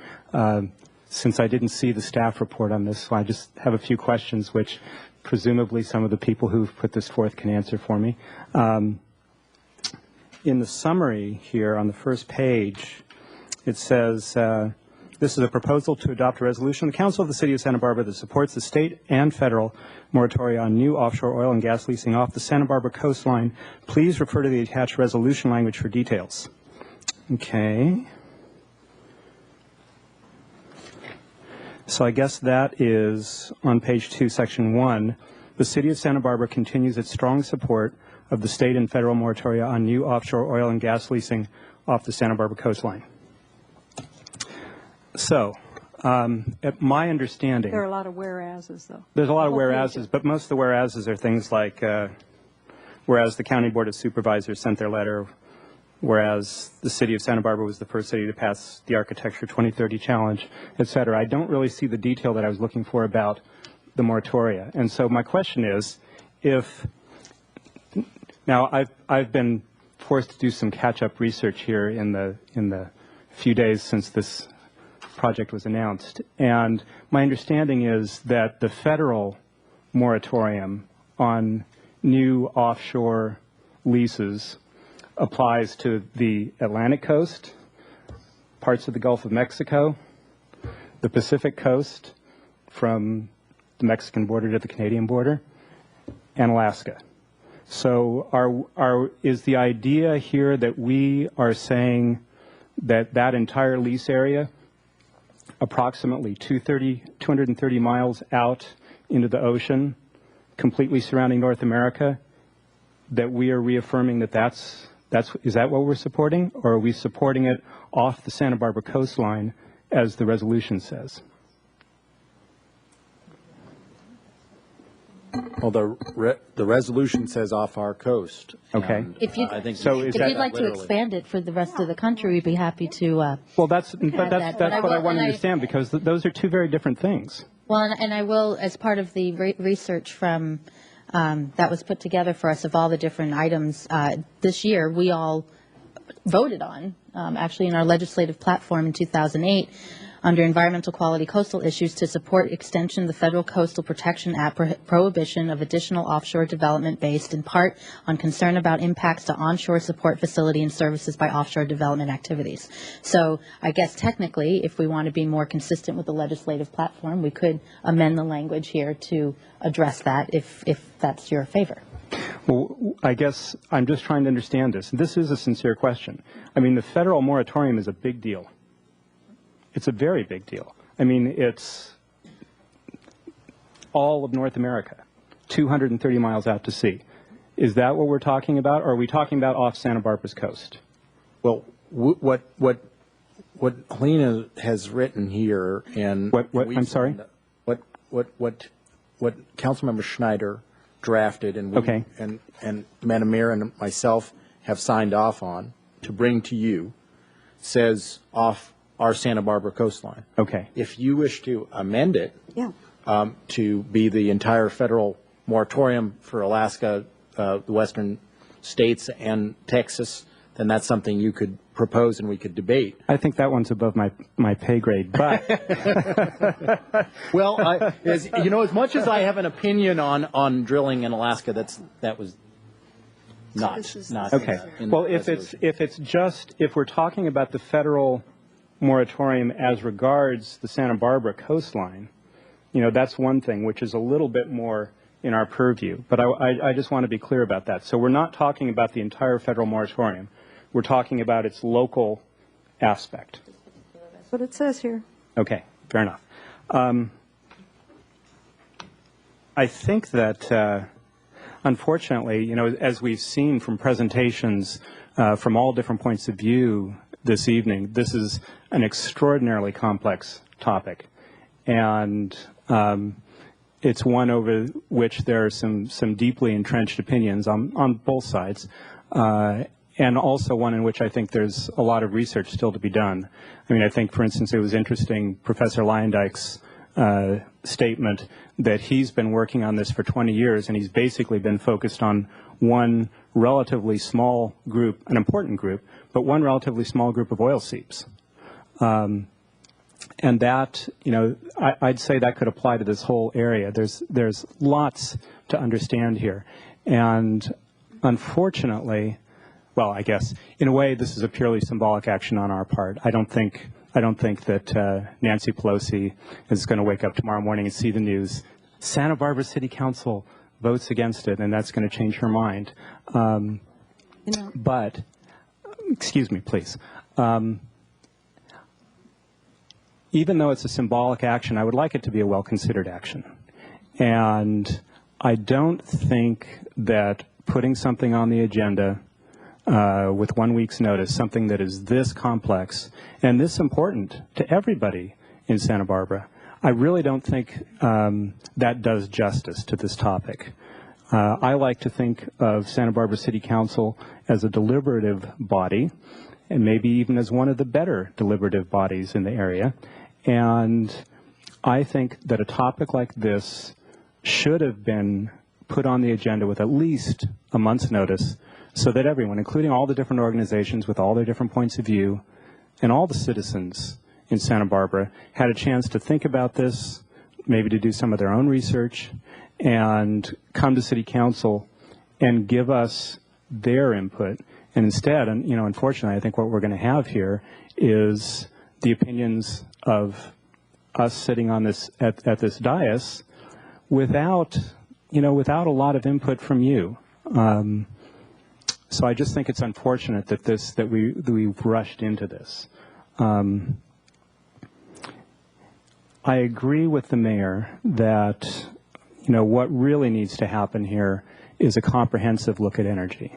Since I didn't see the staff report on this, so I just have a few questions which presumably some of the people who've put this forth can answer for me. In the summary here on the first page, it says, this is a proposal to adopt a resolution of the Council of the City of Santa Barbara that supports the state and federal moratoria on new offshore oil and gas leasing off the Santa Barbara coastline. Please refer to the attached resolution language for details. Okay. So I guess that is on page 2, section 1. The City of Santa Barbara continues its strong support of the state and federal moratoria on new offshore oil and gas leasing off the Santa Barbara coastline. So, at my understanding, There are a lot of whereases, though. there's a lot of whereases, but most of the whereases are things like, whereas the County Board of Supervisors sent their letter, whereas the City of Santa Barbara was the first city to pass the Architecture 2030 Challenge, et cetera. I don't really see the detail that I was looking for about the moratoria. And so my question is, now I've been forced to do some catch-up research here in the few days since this project was announced, and my understanding is that the federal moratorium on new offshore leases applies to the Atlantic coast, parts of the Gulf of Mexico, the Pacific coast from the Mexican border to the Canadian border, and Alaska. So is the idea here that we are saying that entire lease area, approximately 230 miles out into the ocean, completely surrounding North America, that we are reaffirming is that what we're supporting, or are we supporting it off the Santa Barbara coastline as the resolution says? Well, the resolution says off our coast. Okay. If you'd, I think so if you'd like to expand it for the rest of the country, we'd be happy to. Well, that's what I want to understand, because those are two very different things. Well, and I will, as part of the research from that was put together for us of all the different items this year, we all voted on, actually in our legislative platform in 2008, under environmental quality coastal issues, to support extension of the Federal Coastal Protection Act prohibition of additional offshore development based in part on concern about impacts to onshore support facility and services by offshore development activities. So I guess technically, if we want to be more consistent with the legislative platform, we could amend the language here to address that if that's your favor. Well, I guess I'm just trying to understand this. This is a sincere question. I mean, the federal moratorium is a big deal. It's a very big deal. I mean, it's all of North America, 230 miles out to sea. Is that what we're talking about, or are we talking about off Santa Barbara's coast? Well, what Helena has written here, and I'm sorry? What Councilmember Schneider drafted, and we, and Madam Mayor and myself have signed off on to bring to you, says off our Santa Barbara coastline. Okay. If you wish to amend it to be the entire federal moratorium for Alaska, the western states, and Texas, then that's something you could propose and we could debate. I think that one's above my pay grade, but well, as much as I have an opinion on drilling in Alaska, that was not okay. Well, if we're talking about the federal moratorium as regards the Santa Barbara coastline, that's one thing, which is a little bit more in our purview. But I just want to be clear about that. So we're not talking about the entire federal moratorium. We're talking about its local aspect. That's what it says here. Okay, fair enough. I think that, unfortunately, as we've seen from presentations from all different points of view this evening, this is an extraordinarily complex topic. And it's one over which there are some deeply entrenched opinions on both sides. And also one in which I think there's a lot of research still to be done. I mean, I think, for instance, it was interesting, Professor Leyendijk's statement that he's been working on this for 20 years, and he's basically been focused on one relatively small group, an important group, but one relatively small group of oil seeps. And that, I'd say that could apply to this whole area. There's lots to understand here. And unfortunately, well, I guess in a way this is a purely symbolic action on our part. I don't think that Nancy Pelosi is going to wake up tomorrow morning and see the news. Santa Barbara City Council votes against it, and that's going to change her mind. But, excuse me, please. Even though it's a symbolic action, I would like it to be a well-considered action. And I don't think that putting something on the agenda with 1 week's notice, something that is this complex and this important to everybody in Santa Barbara, I really don't think that does justice to this topic. I like to think of Santa Barbara City Council as a deliberative body, and maybe even as one of the better deliberative bodies in the area. And I think that a topic like this should have been put on the agenda with at least a month's notice, so that everyone, including all the different organizations with all their different points of view, and all the citizens in Santa Barbara had a chance to think about this, maybe to do some of their own research, and come to City Council and give us their input. And instead, and unfortunately, I think what we're going to have here is the opinions of us sitting on this at this dais without a lot of input from you. So I just think it's unfortunate that we've rushed into this. I agree with the mayor that what really needs to happen here is a comprehensive look at energy.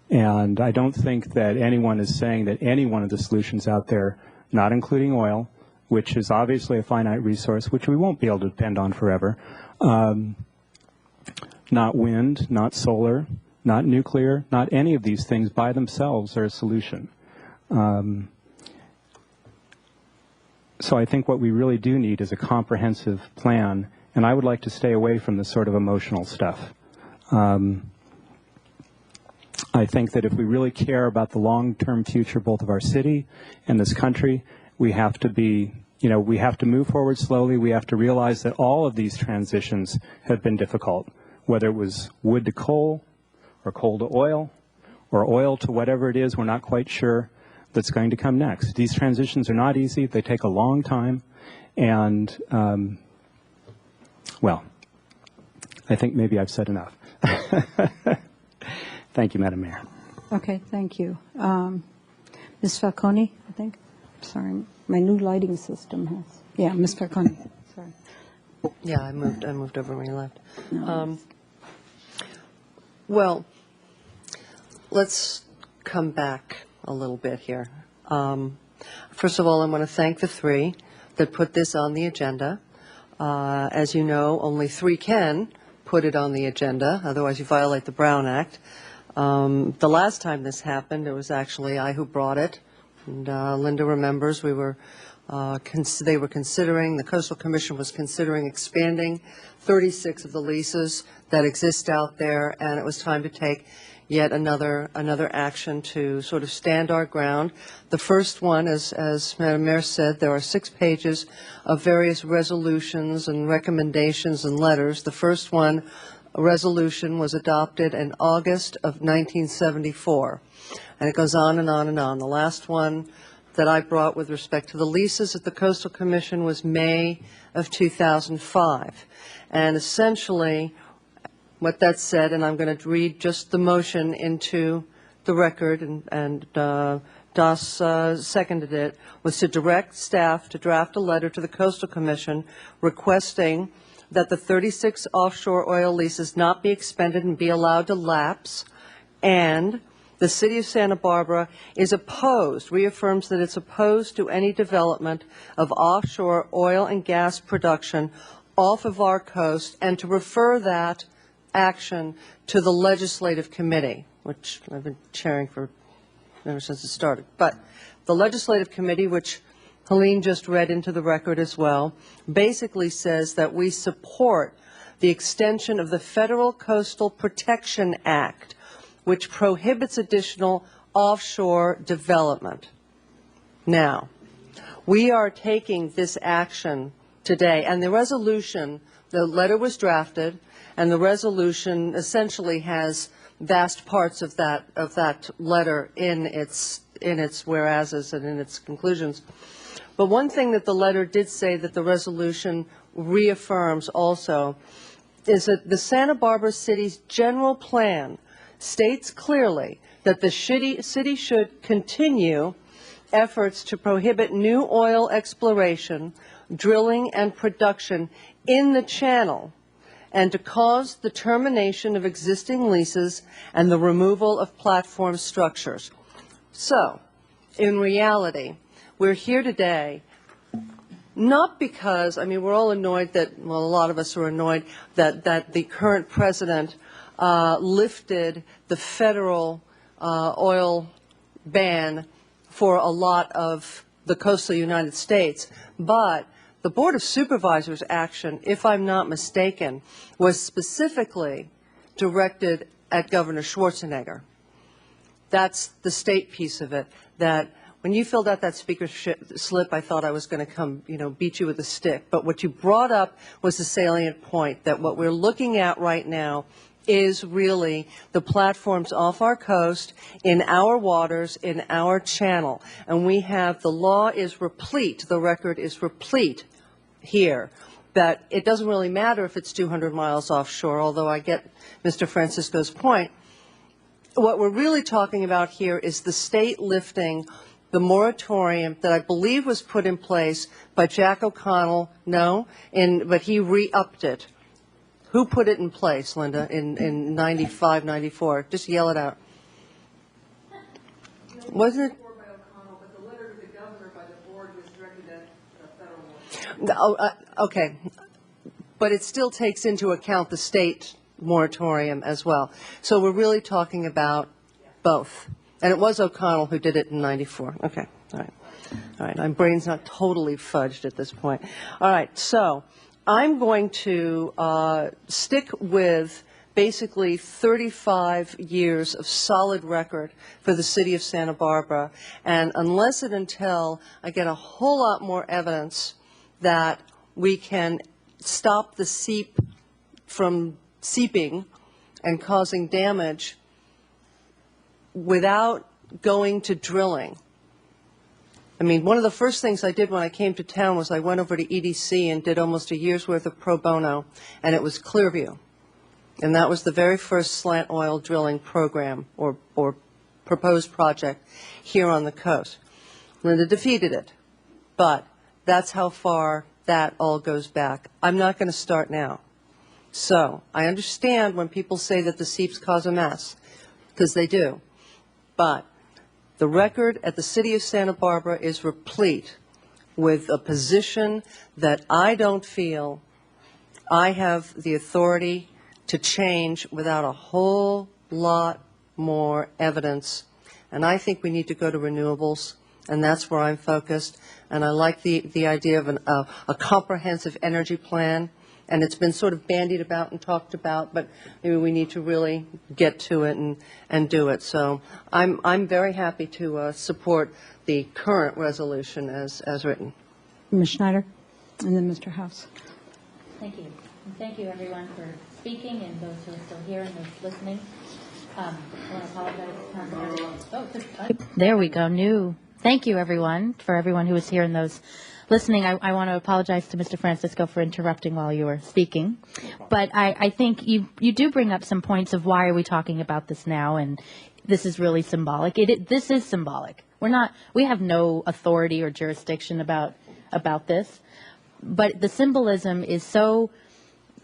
And I don't think that anyone is saying that any one of the solutions out there, not including oil, which is obviously a finite resource, which we won't be able to depend on forever, not wind, not solar, not nuclear, not any of these things by themselves are a solution. So I think what we really do need is a comprehensive plan, and I would like to stay away from this sort of emotional stuff. I think that if we really care about the long-term future both of our city and this country, we have to be, we have to move forward slowly. We have to realize that all of these transitions have been difficult, whether it was wood to coal, or coal to oil, or oil to whatever it is, we're not quite sure that's going to come next. These transitions are not easy. They take a long time. And, well, I think maybe I've said enough. Thank you, Madam Mayor. Okay, thank you. Ms. Falcone, I think. Sorry, my new lighting system has. Yeah, Ms. Falcone. Sorry. Yeah, I moved over when you left. No. Well, let's come back a little bit here. First of all, I want to thank the three that put this on the agenda. As you know, only three can put it on the agenda, otherwise you violate the Brown Act. The last time this happened, it was actually I who brought it, and Linda remembers we were They were considering, the Coastal Commission was considering expanding 36 of the leases that exist out there, and it was time to take yet another action to sort of stand our ground. The first one, as Madam Mayor said, there are 6 pages of various resolutions and recommendations and letters. The first one, a resolution, was adopted in August of 1974, and it goes on and on and on. The last one that I brought with respect to the leases at the Coastal Commission was May of 2005, and essentially what that said, and I'm going to read just the motion into the record, and Das seconded it, was to direct staff to draft a letter to the Coastal Commission requesting that the 36 offshore oil leases not be expended and be allowed to lapse, and the City of Santa Barbara is opposed, reaffirms that it's opposed to any development of offshore oil and gas production off of our coast, and to refer that action to the Legislative Committee, which I've been chairing for ever since it started. But the Legislative Committee, which Helene just read into the record as well, basically says that we support the extension of the Federal Coastal Protection Act, which prohibits additional offshore development. Now, we are taking this action today, and the resolution, the letter was drafted, and the resolution essentially has vast parts of that letter in its whereases and in its conclusions. But one thing that the letter did say that the resolution reaffirms also is that the Santa Barbara City's general plan states clearly that the city should continue efforts to prohibit new oil exploration, drilling, and production in the channel, and to cause the termination of existing leases and the removal of platform structures. So, in reality, we're here today not because, I mean, we're all annoyed that, well, a lot of us are annoyed that the current president lifted the federal oil ban for a lot of the coastal United States, but the Board of Supervisors action, if I'm not mistaken, was specifically directed at Governor Schwarzenegger. That's the state piece of it, that when you filled out that speaker slip, I thought I was going to come, beat you with a stick. But what you brought up was the salient point, that what we're looking at right now is really the platforms off our coast, in our waters, in our channel. And we have, the law is replete, the record is replete here, that it doesn't really matter if it's 200 miles offshore, although I get Mr. Francisco's point. What we're really talking about here is the state lifting the moratorium that I believe was put in place by Jack O'Connell, but he re-upped it. Who put it in place, Linda, in 95, 94? Just yell it out. Wasn't it? Okay, but it still takes into account the state moratorium as well. So we're really talking about both. And it was O'Connell who did it in 94. Okay, all right. All right, my brain's not totally fudged at this point. All right, so I'm going to stick with basically 35 years of solid record for the city of Santa Barbara, and unless and until I get a whole lot more evidence that we can stop the seep from seeping and causing damage without going to drilling. I mean, one of the first things I did when I came to town was I went over to EDC and did almost a year's worth of pro bono, and it was Clearview. And that was the very first slant oil drilling program or proposed project here on the coast. Linda defeated it, but that's how far that all goes back. I'm not going to start now. So I understand when people say that the seeps cause a mess, because they do. But the record at the City of Santa Barbara is replete with a position that I don't feel I have the authority to change without a whole lot more evidence. And I think we need to go to renewables. and that's where I'm focused. And I like the idea of a comprehensive energy plan, and it's been sort of bandied about and talked about, but maybe we need to really get to it and do it. So I'm very happy to support the current resolution as written. Ms. Schneider, and then Mr. House. Thank you. And thank you, everyone, for speaking, and those who are still here and those listening. I want to apologize. There we go. Thank you, everyone, for everyone who was here and those listening. I want to apologize to Mr. Francisco for interrupting while you were speaking. But I think you do bring up some points of why are we talking about this now, and this is really symbolic. This is symbolic. We have no authority or jurisdiction about this, but the symbolism is so,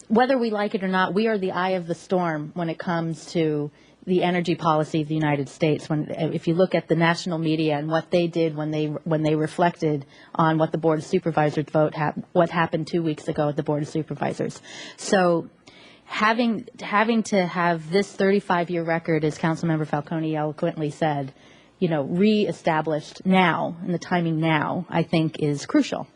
whether we like it or not, we are the eye of the storm when it comes to the energy policy of the United States. If you look at the national media and what they did when they reflected on what the Board of Supervisors what happened 2 weeks ago at the Board of Supervisors. So having to have this 35-year record, as Councilmember Falcone eloquently said, reestablished now, and the timing now, I think is crucial.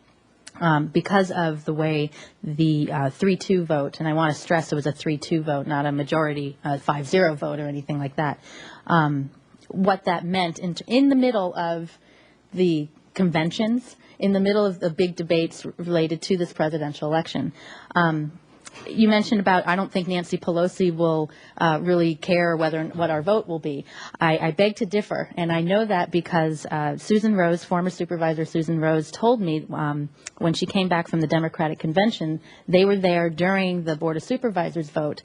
Because of the way the 3-2 vote, and I want to stress it was a 3-2 vote, not a majority 5-0 vote or anything like that, what that meant in the middle of the conventions, in the middle of the big debates related to this presidential election. You mentioned about, I don't think Nancy Pelosi will really care what our vote will be. I beg to differ, and I know that because Susan Rose, former Supervisor Susan Rose, told me when she came back from the Democratic Convention, they were there during the Board of Supervisors vote.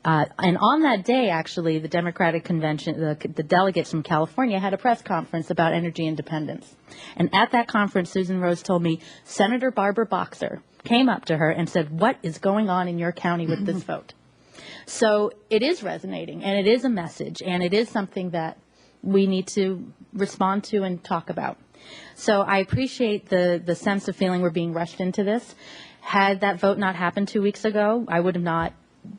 And on that day, actually, the Democratic Convention, the delegates from California had a press conference about energy independence. And at that conference, Susan Rose told me Senator Barbara Boxer came up to her and said, "What is going on in your county with this vote?" So it is resonating, and it is a message, and it is something that we need to respond to and talk about. So I appreciate the sense of feeling we're being rushed into this. Had that vote not happened 2 weeks ago, I would have not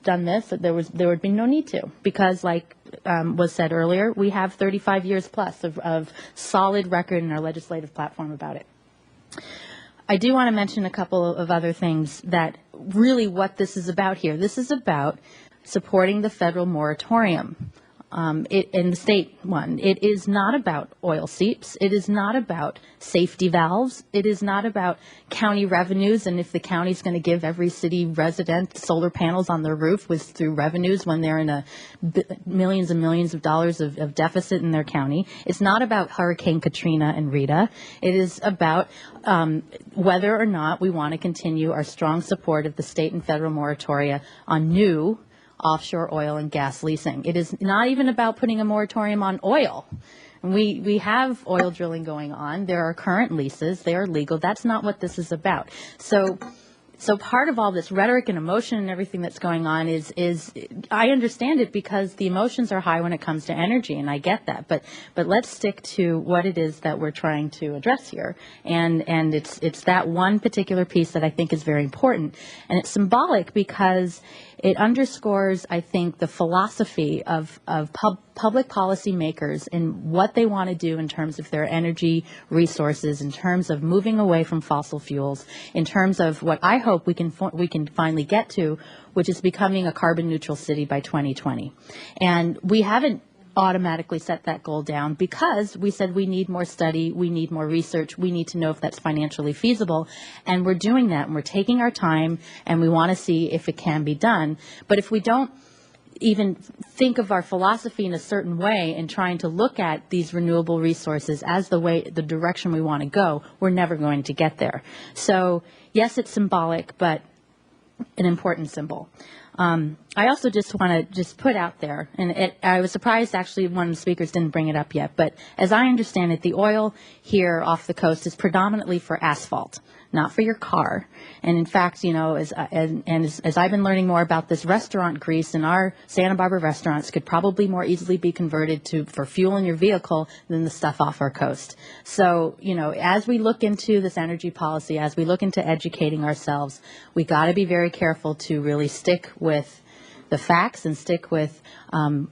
done this. There would be no need to, because like was said earlier, we have 35 years plus of solid record in our legislative platform about it. I do want to mention a couple of other things that really what this is about here. This is about supporting the federal moratorium in the state one. It is not about oil seeps. It is not about safety valves. It is not about county revenues and if the county is going to give every city resident solar panels on their roof through revenues when they're in millions and millions of dollars of deficit in their county. It's not about Hurricane Katrina and Rita. It is about whether or not we want to continue our strong support of the state and federal moratoria on new offshore oil and gas leasing. It is not even about putting a moratorium on oil. We have oil drilling going on. There are current leases. They are legal. That's not what this is about. So part of all this rhetoric and emotion and everything that's going on is I understand it because the emotions are high when it comes to energy, and I get that. But let's stick to what it is that we're trying to address here, and it's that one particular piece that I think is very important, and it's symbolic because it underscores, I think, the philosophy of public policy makers and what they want to do in terms of their energy resources, in terms of moving away from fossil fuels, in terms of what I hope we can finally get to, which is becoming a carbon neutral city by 2020. And we haven't automatically set that goal down because we said we need more study, we need more research, we need to know if that's financially feasible, and we're doing that, and we're taking our time, and we want to see if it can be done. But if we don't even think of our philosophy in a certain way and trying to look at these renewable resources as the direction we want to go, we're never going to get there. So yes, it's symbolic, but an important symbol. I also just want to put out there, and I was surprised actually one of the speakers didn't bring it up yet, but as I understand it, the oil here off the coast is predominantly for asphalt, not for your car. And in fact, as I've been learning more about this, restaurant grease in our Santa Barbara restaurants could probably more easily be converted for fuel in your vehicle than the stuff off our coast. So, as we look into this energy policy, as we look into educating ourselves, we got to be very careful to really stick with the facts and stick with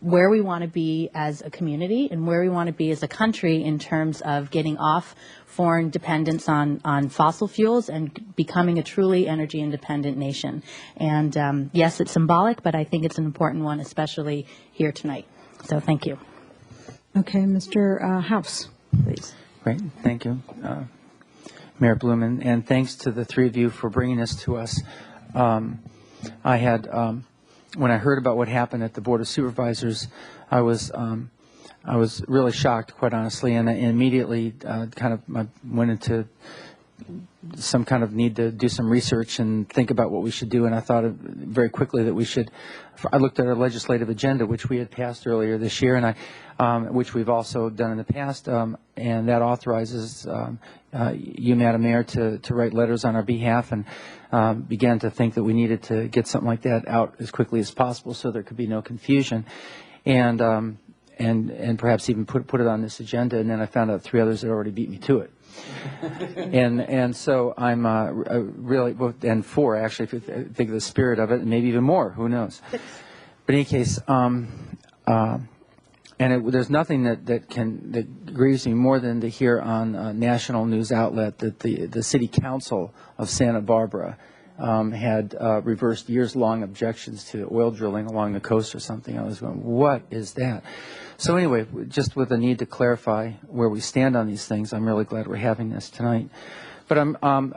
where we want to be as a community and where we want to be as a country in terms of getting off foreign dependence on fossil fuels and becoming a truly energy independent nation. And yes, it's symbolic, but I think it's an important one, especially here tonight. So thank you. Okay, Mr. House, please. Great, thank you, Mayor Bloom, and thanks to the three of you for bringing this to us. I had, when I heard about what happened at the Board of Supervisors, I was really shocked, quite honestly, and I immediately went into some kind of need to do some research and think about what we should do. And I thought very quickly that I looked at our legislative agenda, which we had passed earlier this year, and which we've also done in the past, and that authorizes you, Madam Mayor, to write letters on our behalf, and began to think that we needed to get something like that out as quickly as possible so there could be no confusion. And perhaps even put it on this agenda, and then I found out three others had already beat me to it. and so I'm really, and four actually, if you think of the spirit of it, and maybe even more, who knows. But in any case, there's nothing that grieves me more than to hear on a national news outlet that the City Council of Santa Barbara had reversed years-long objections to oil drilling along the coast or something. I was going, what is that? So anyway, just with the need to clarify where we stand on these things, I'm really glad we're having this tonight. But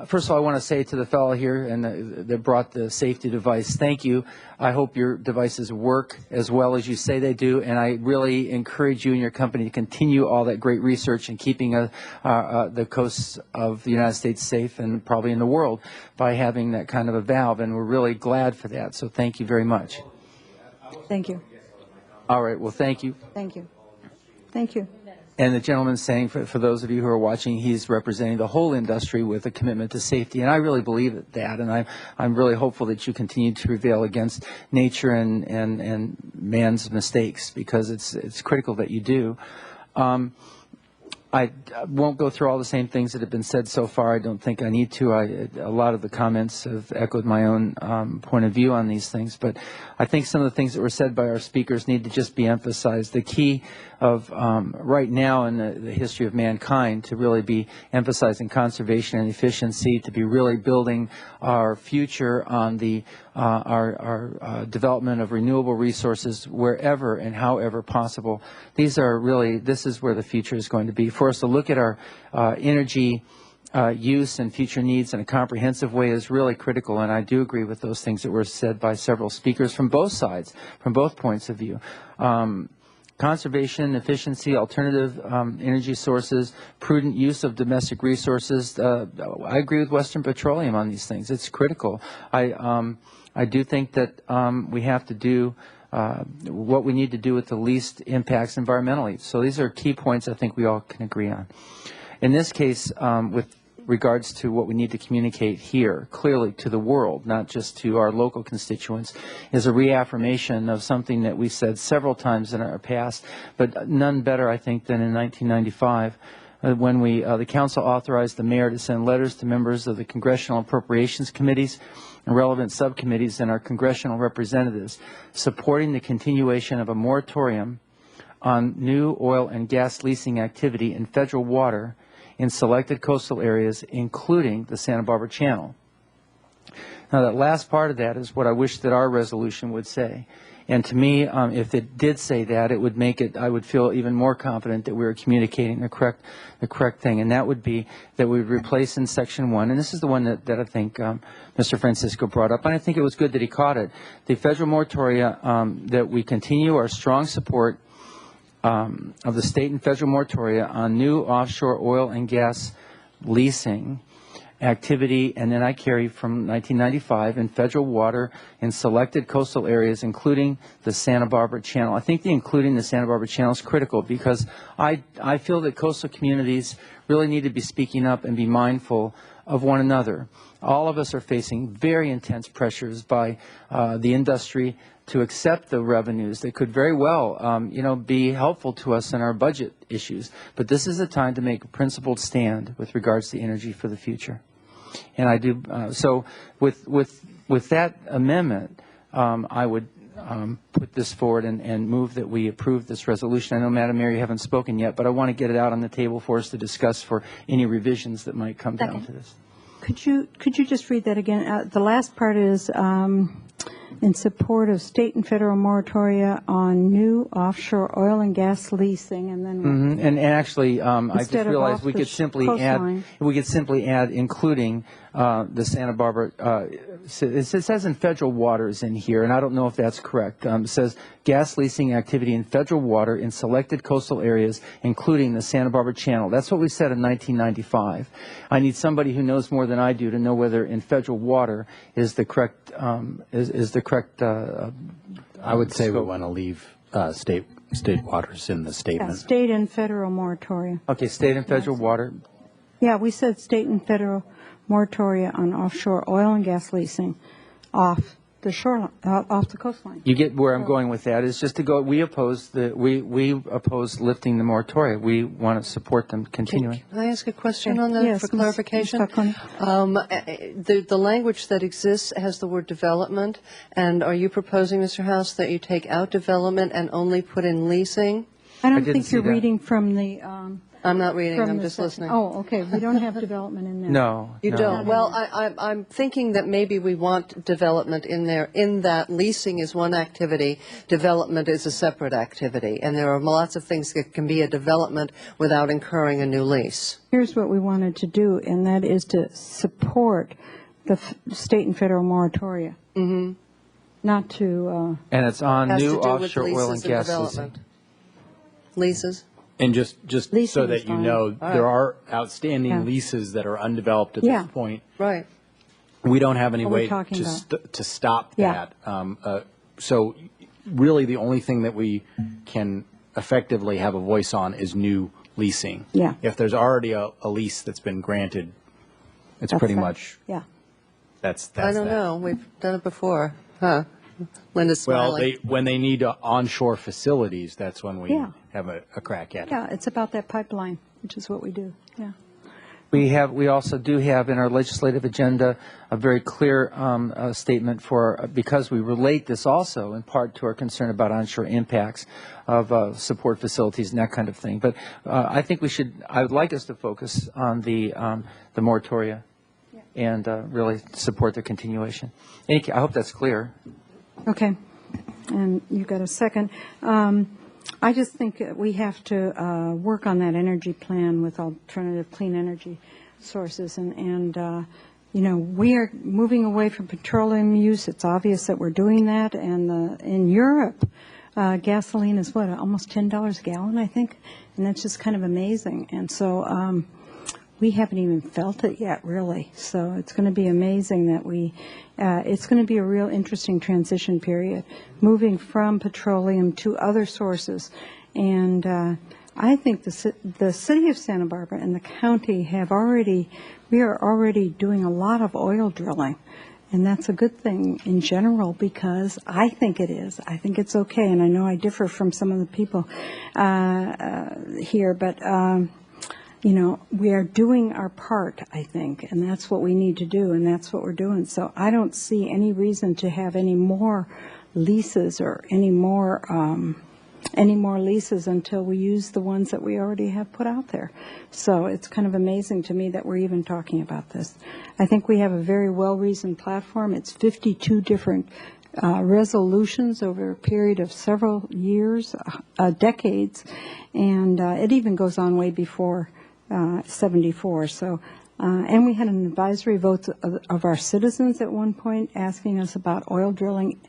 first of all, I want to say to the fellow here and that brought the safety device, thank you. I hope your devices work as well as you say they do, and I really encourage you and your company to continue all that great research in keeping the coasts of the United States safe and probably in the world by having that kind of a valve, and we're really glad for that. So thank you very much. Thank you. All right. Well, thank you. Thank you. Thank you. And the gentleman's saying, for those of you who are watching, he's representing the whole industry with a commitment to safety. And I really believe that. And I'm really hopeful that you continue to prevail against nature and man's mistakes, because it's critical that you do. I won't go through all the same things that have been said so far. I don't think I need to. A lot of the comments have echoed my own point of view on these things. But I think some of the things that were said by our speakers need to just be emphasized. The key of right now in the history of mankind to really be emphasizing conservation and efficiency, to be really building our future on the our development of renewable resources wherever and however possible. This is where the future is going to be. For us to look at our energy use and future needs in a comprehensive way is really critical, and I do agree with those things that were said by several speakers from both sides, from both points of view. Conservation, efficiency, alternative energy sources, prudent use of domestic resources. I agree with Western Petroleum on these things. It's critical. I do think that we have to do what we need to do with the least impacts environmentally. So these are key points I think we all can agree on. In this case, with regards to what we need to communicate here, clearly to the world, not just to our local constituents, is a reaffirmation of something that we said several times in our past, but none better, I think, than in 1995, when the Council authorized the Mayor to send letters to members of the Congressional Appropriations Committees and relevant subcommittees and our congressional representatives, supporting the continuation of a moratorium on new oil and gas leasing activity in federal water in selected coastal areas, including the Santa Barbara Channel. Now, that last part of that is what I wish that our resolution would say. And to me, if it did say that, it would make it, I would feel even more confident that we were communicating the correct thing. And that would be that we would replace in Section 1, and this is the one that I think Mr. Francisco brought up, and I think it was good that he caught it. The federal moratoria, that we continue our strong support of the state and federal moratoria on new offshore oil and gas leasing activity, and then I carry from 1995 in federal water in selected coastal areas, including the Santa Barbara Channel. I think including the Santa Barbara Channel is critical, because I feel that coastal communities really need to be speaking up and be mindful of one another. All of us are facing very intense pressures by the industry to accept the revenues that could very well, be helpful to us in our budget issues. But this is a time to make a principled stand with regards to energy for the future. And I do so with that amendment. I would put this forward and move that we approve this resolution. I know, Madam Mayor, you haven't spoken yet, but I want to get it out on the table for us to discuss for any revisions that might come down to this. Could you just read that again? The last part is in support of state and federal moratoria on new offshore oil and gas leasing, and then what? And actually, I just Instead of realized off we the could simply coastline. add including the Santa Barbara. It says in federal waters in here, and I don't know if that's correct. It says gas leasing activity in federal water in selected coastal areas, including the Santa Barbara Channel. That's what we said in 1995. I need somebody who knows more than I do to know whether in federal water is the correct is the correct. I would say we want to leave state waters in the Yeah, statement. state and federal moratoria. Okay, state and federal water. Yeah, we said state and federal moratoria on offshore oil and gas leasing off the shoreline, off the coastline. You get where I'm going with that. Is just to go. We oppose lifting the moratoria. We want to support them continuing. Can I ask a question on that Yes, for clarification? Ms. Stockton. The language that exists has the word development, and are you proposing, Mr. House, that you take out development and only put in leasing? I don't think you're reading from the. I'm not reading, from I'm the just section. listening. Oh, okay. We don't have development in there. No. You no. don't? Well, I'm thinking that maybe we want development in there, in that leasing is one activity, development is a separate activity, and there are lots of things that can be a development without incurring a new lease. Here's what we wanted to do, and that is to support the state and federal moratoria. Mm-hmm. Not to. And it's on Has new to do with offshore oil and leases gas development. leasing. Leases? And just Leasing so is that you fine. know, All there right. are outstanding Yeah. leases that are undeveloped at Yeah. this point. Right. We don't have any What we're way talking to about. to stop Yeah. that. So really, the only thing that we can effectively have a voice on is new leasing. Yeah. If there's already a lease that's been granted, it's That's pretty that. much, Yeah. that's I don't that. know, we've done it before, huh? Linda's Well, smiling. when they need onshore facilities, that's when we Yeah. have a crack at it. Yeah, it's about that pipeline, which is what we do. Yeah. We also do have in our legislative agenda a very clear statement for, because we relate this also in part to our concern about onshore impacts of support facilities and that kind of thing. But I think I would like us to focus on the moratoria and really support the continuation. I hope that's clear. Okay. And you got a second. I just think that we have to work on that energy plan with alternative clean energy sources. And we are moving away from petroleum use. It's obvious that we're doing that. And in Europe, gasoline is almost $10 a gallon, I think. And that's just kind of amazing. And so we haven't even felt it yet, really. So it's going to be amazing that it's going to be a real interesting transition period, moving from petroleum to other sources. And I think the city of Santa Barbara and the county we are already doing a lot of oil drilling. And that's a good thing in general because I think it is. I think it's okay. And I know I differ from some of the people here, but we are doing our part, I think, and that's what we need to do, and that's what we're doing. So I don't see any reason to have any more leases or any more leases until we use the ones that we already have put out there. So it's kind of amazing to me that we're even talking about this. I think we have a very well-reasoned platform. It's 52 different resolutions over a period of several years, decades, and it even goes on way before 74. So, and we had an advisory vote of our citizens at one point asking us about oil drilling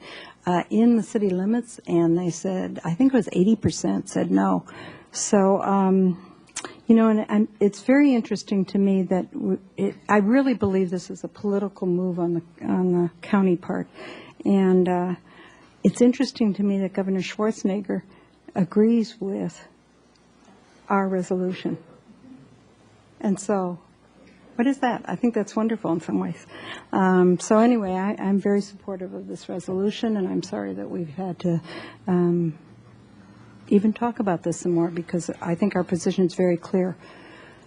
in the city limits, and they said, I think it was 80% said no. So, and it's very interesting to me that I really believe this is a political move on the county part, and it's interesting to me that Governor Schwarzenegger agrees with our resolution. And so, what is that? I think that's wonderful in some ways. So anyway, I'm very supportive of this resolution, and I'm sorry that we've had to even talk about this some more because I think our position is very clear.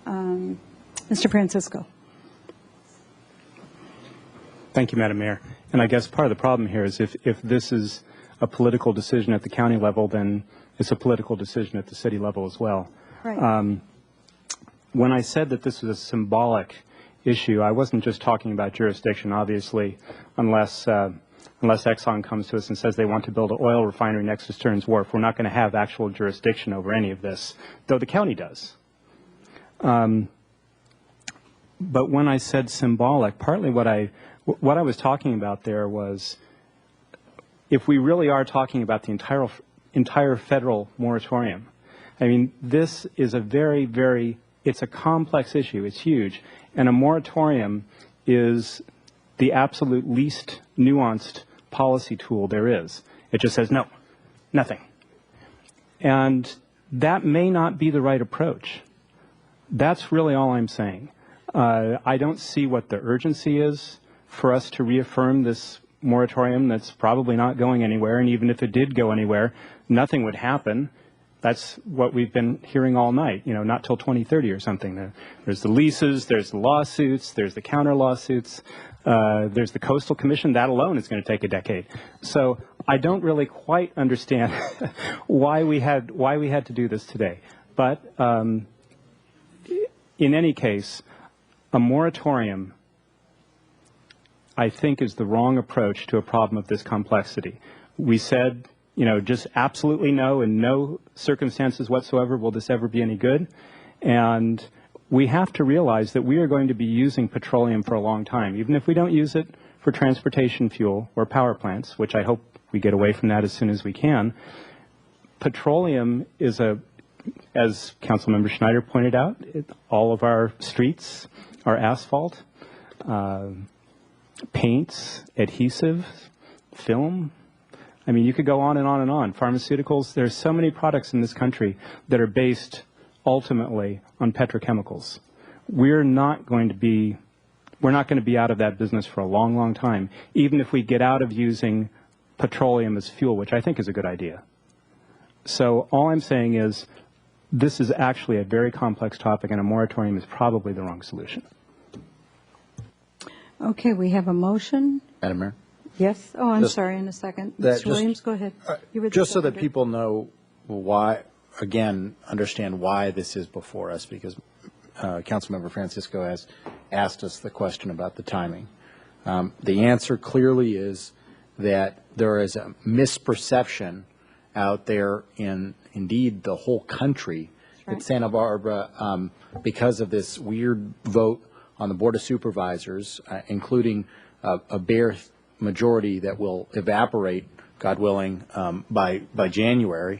Mr. Francisco. Thank you, Madam Mayor. And I guess part of the problem here is if this is a political decision at the county level, then it's a political decision at the city level as well. Right. When I said that this was a symbolic issue, I wasn't just talking about jurisdiction, obviously, unless Exxon comes to us and says they want to build an oil refinery next to Stearns Wharf. We're not going to have actual jurisdiction over any of this, though the county does. But when I said symbolic, partly what I was talking about there was, if we really are talking about the entire federal moratorium, I mean, this is a it's a complex issue. It's huge. And a moratorium is the absolute least nuanced policy tool there is. It just says, no, nothing. And that may not be the right approach. That's really all I'm saying. I don't see what the urgency is for us to reaffirm this moratorium that's probably not going anywhere. And even if it did go anywhere, nothing would happen. That's what we've been hearing all night, not till 2030 or something. There's the leases, there's the lawsuits, there's the counter lawsuits, there's the Coastal Commission. That alone is going to take a decade. So I don't really quite understand why we had to do this today. But in any case, a moratorium, I think, is the wrong approach to a problem of this complexity. We said, just absolutely no, in no circumstances whatsoever will this ever be any good. And we have to realize that we are going to be using petroleum for a long time, even if we don't use it for transportation fuel or power plants, which I hope we get away from that as soon as we can. Petroleum is as Councilmember Schneider pointed out, all of our streets are asphalt, paints, adhesive, film. I mean, you could go on and on and on. Pharmaceuticals, there's so many products in this country that are based ultimately on petrochemicals. We're not going to be out of that business for a long, long time, even if we get out of using petroleum as fuel, which I think is a good idea. So all I'm saying is this is actually a very complex topic, and a moratorium is probably the wrong solution. Okay, we have a motion. Madam Mayor? Yes? Oh, I'm sorry, in a second. Mr. Williams, go ahead. You were the Just so that seconder. people know why, again, understand why this is before us, because Councilmember Francisco has asked us the question about the timing. The answer clearly is that there is a misperception out there in, indeed, the whole country that Santa Barbara, because of this weird vote on the Board of Supervisors, including a bare majority that will evaporate, God willing, by January,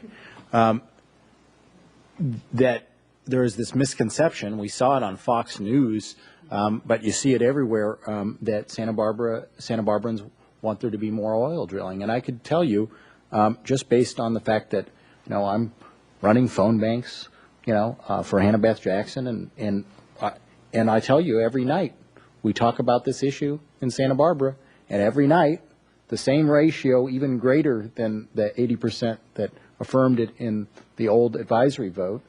that there is this misconception. We saw it on Fox News, but you see it everywhere, that Santa Barbarans want there to be more oil drilling. And I could tell you, just based on the fact that, I'm running phone banks, for Hannah Beth Jackson, and I tell you every night we talk about this issue in Santa Barbara, and every night the same ratio, even greater than the 80% that affirmed it in the old advisory vote,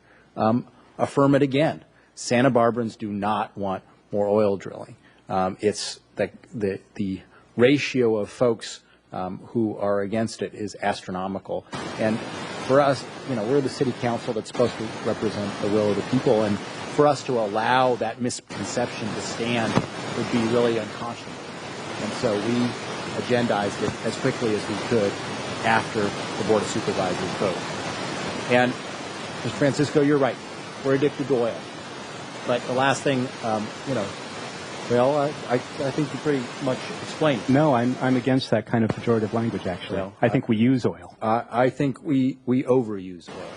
affirm it again. Santa Barbarans do not want more oil drilling. It's the ratio of folks who are against it is astronomical. And for us, we're the city council that's supposed to represent the will of the people, and for us to allow that misconception to stand would be really unconscionable. And so we agendized it as quickly as we could after the Board of Supervisors vote. And Mr. Francisco, you're right. We're addicted to oil. But the last thing, I think you pretty much explained it. No, I'm against that kind of pejorative language, actually. Well, I think we use oil. I think we overuse oil.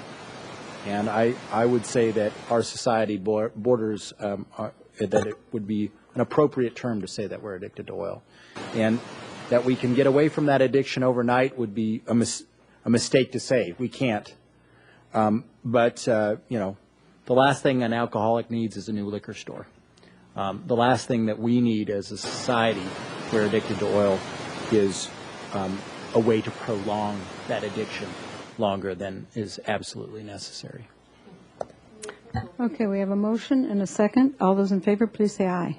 And I would say that our society borders, that it would be an appropriate term to say that we're addicted to oil. And that we can get away from that addiction overnight would be a mistake to say. We can't. But the last thing an alcoholic needs is a new liquor store. The last thing that we need as a society, if we're addicted to oil, is a way to prolong that addiction longer than is absolutely necessary. Okay, we have a motion and a second. All those in favor, please say aye.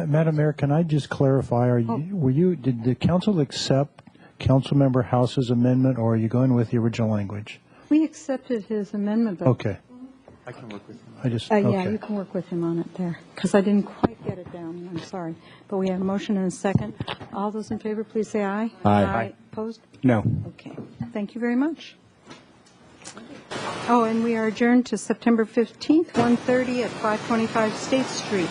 Madam Mayor, can I just clarify? Did the council accept Councilmember House's amendment, or are you going with the original language? We accepted his amendment, but. Okay. I can work with him. I just, Yeah, okay. you can work with him on it there, because I didn't quite get it down. I'm sorry. But we have a motion and a second. All those in favor, please say aye. Aye. Opposed? No. Okay. Thank you very much. Oh, and we are adjourned to September 15th, 1:30 at 525 State Street.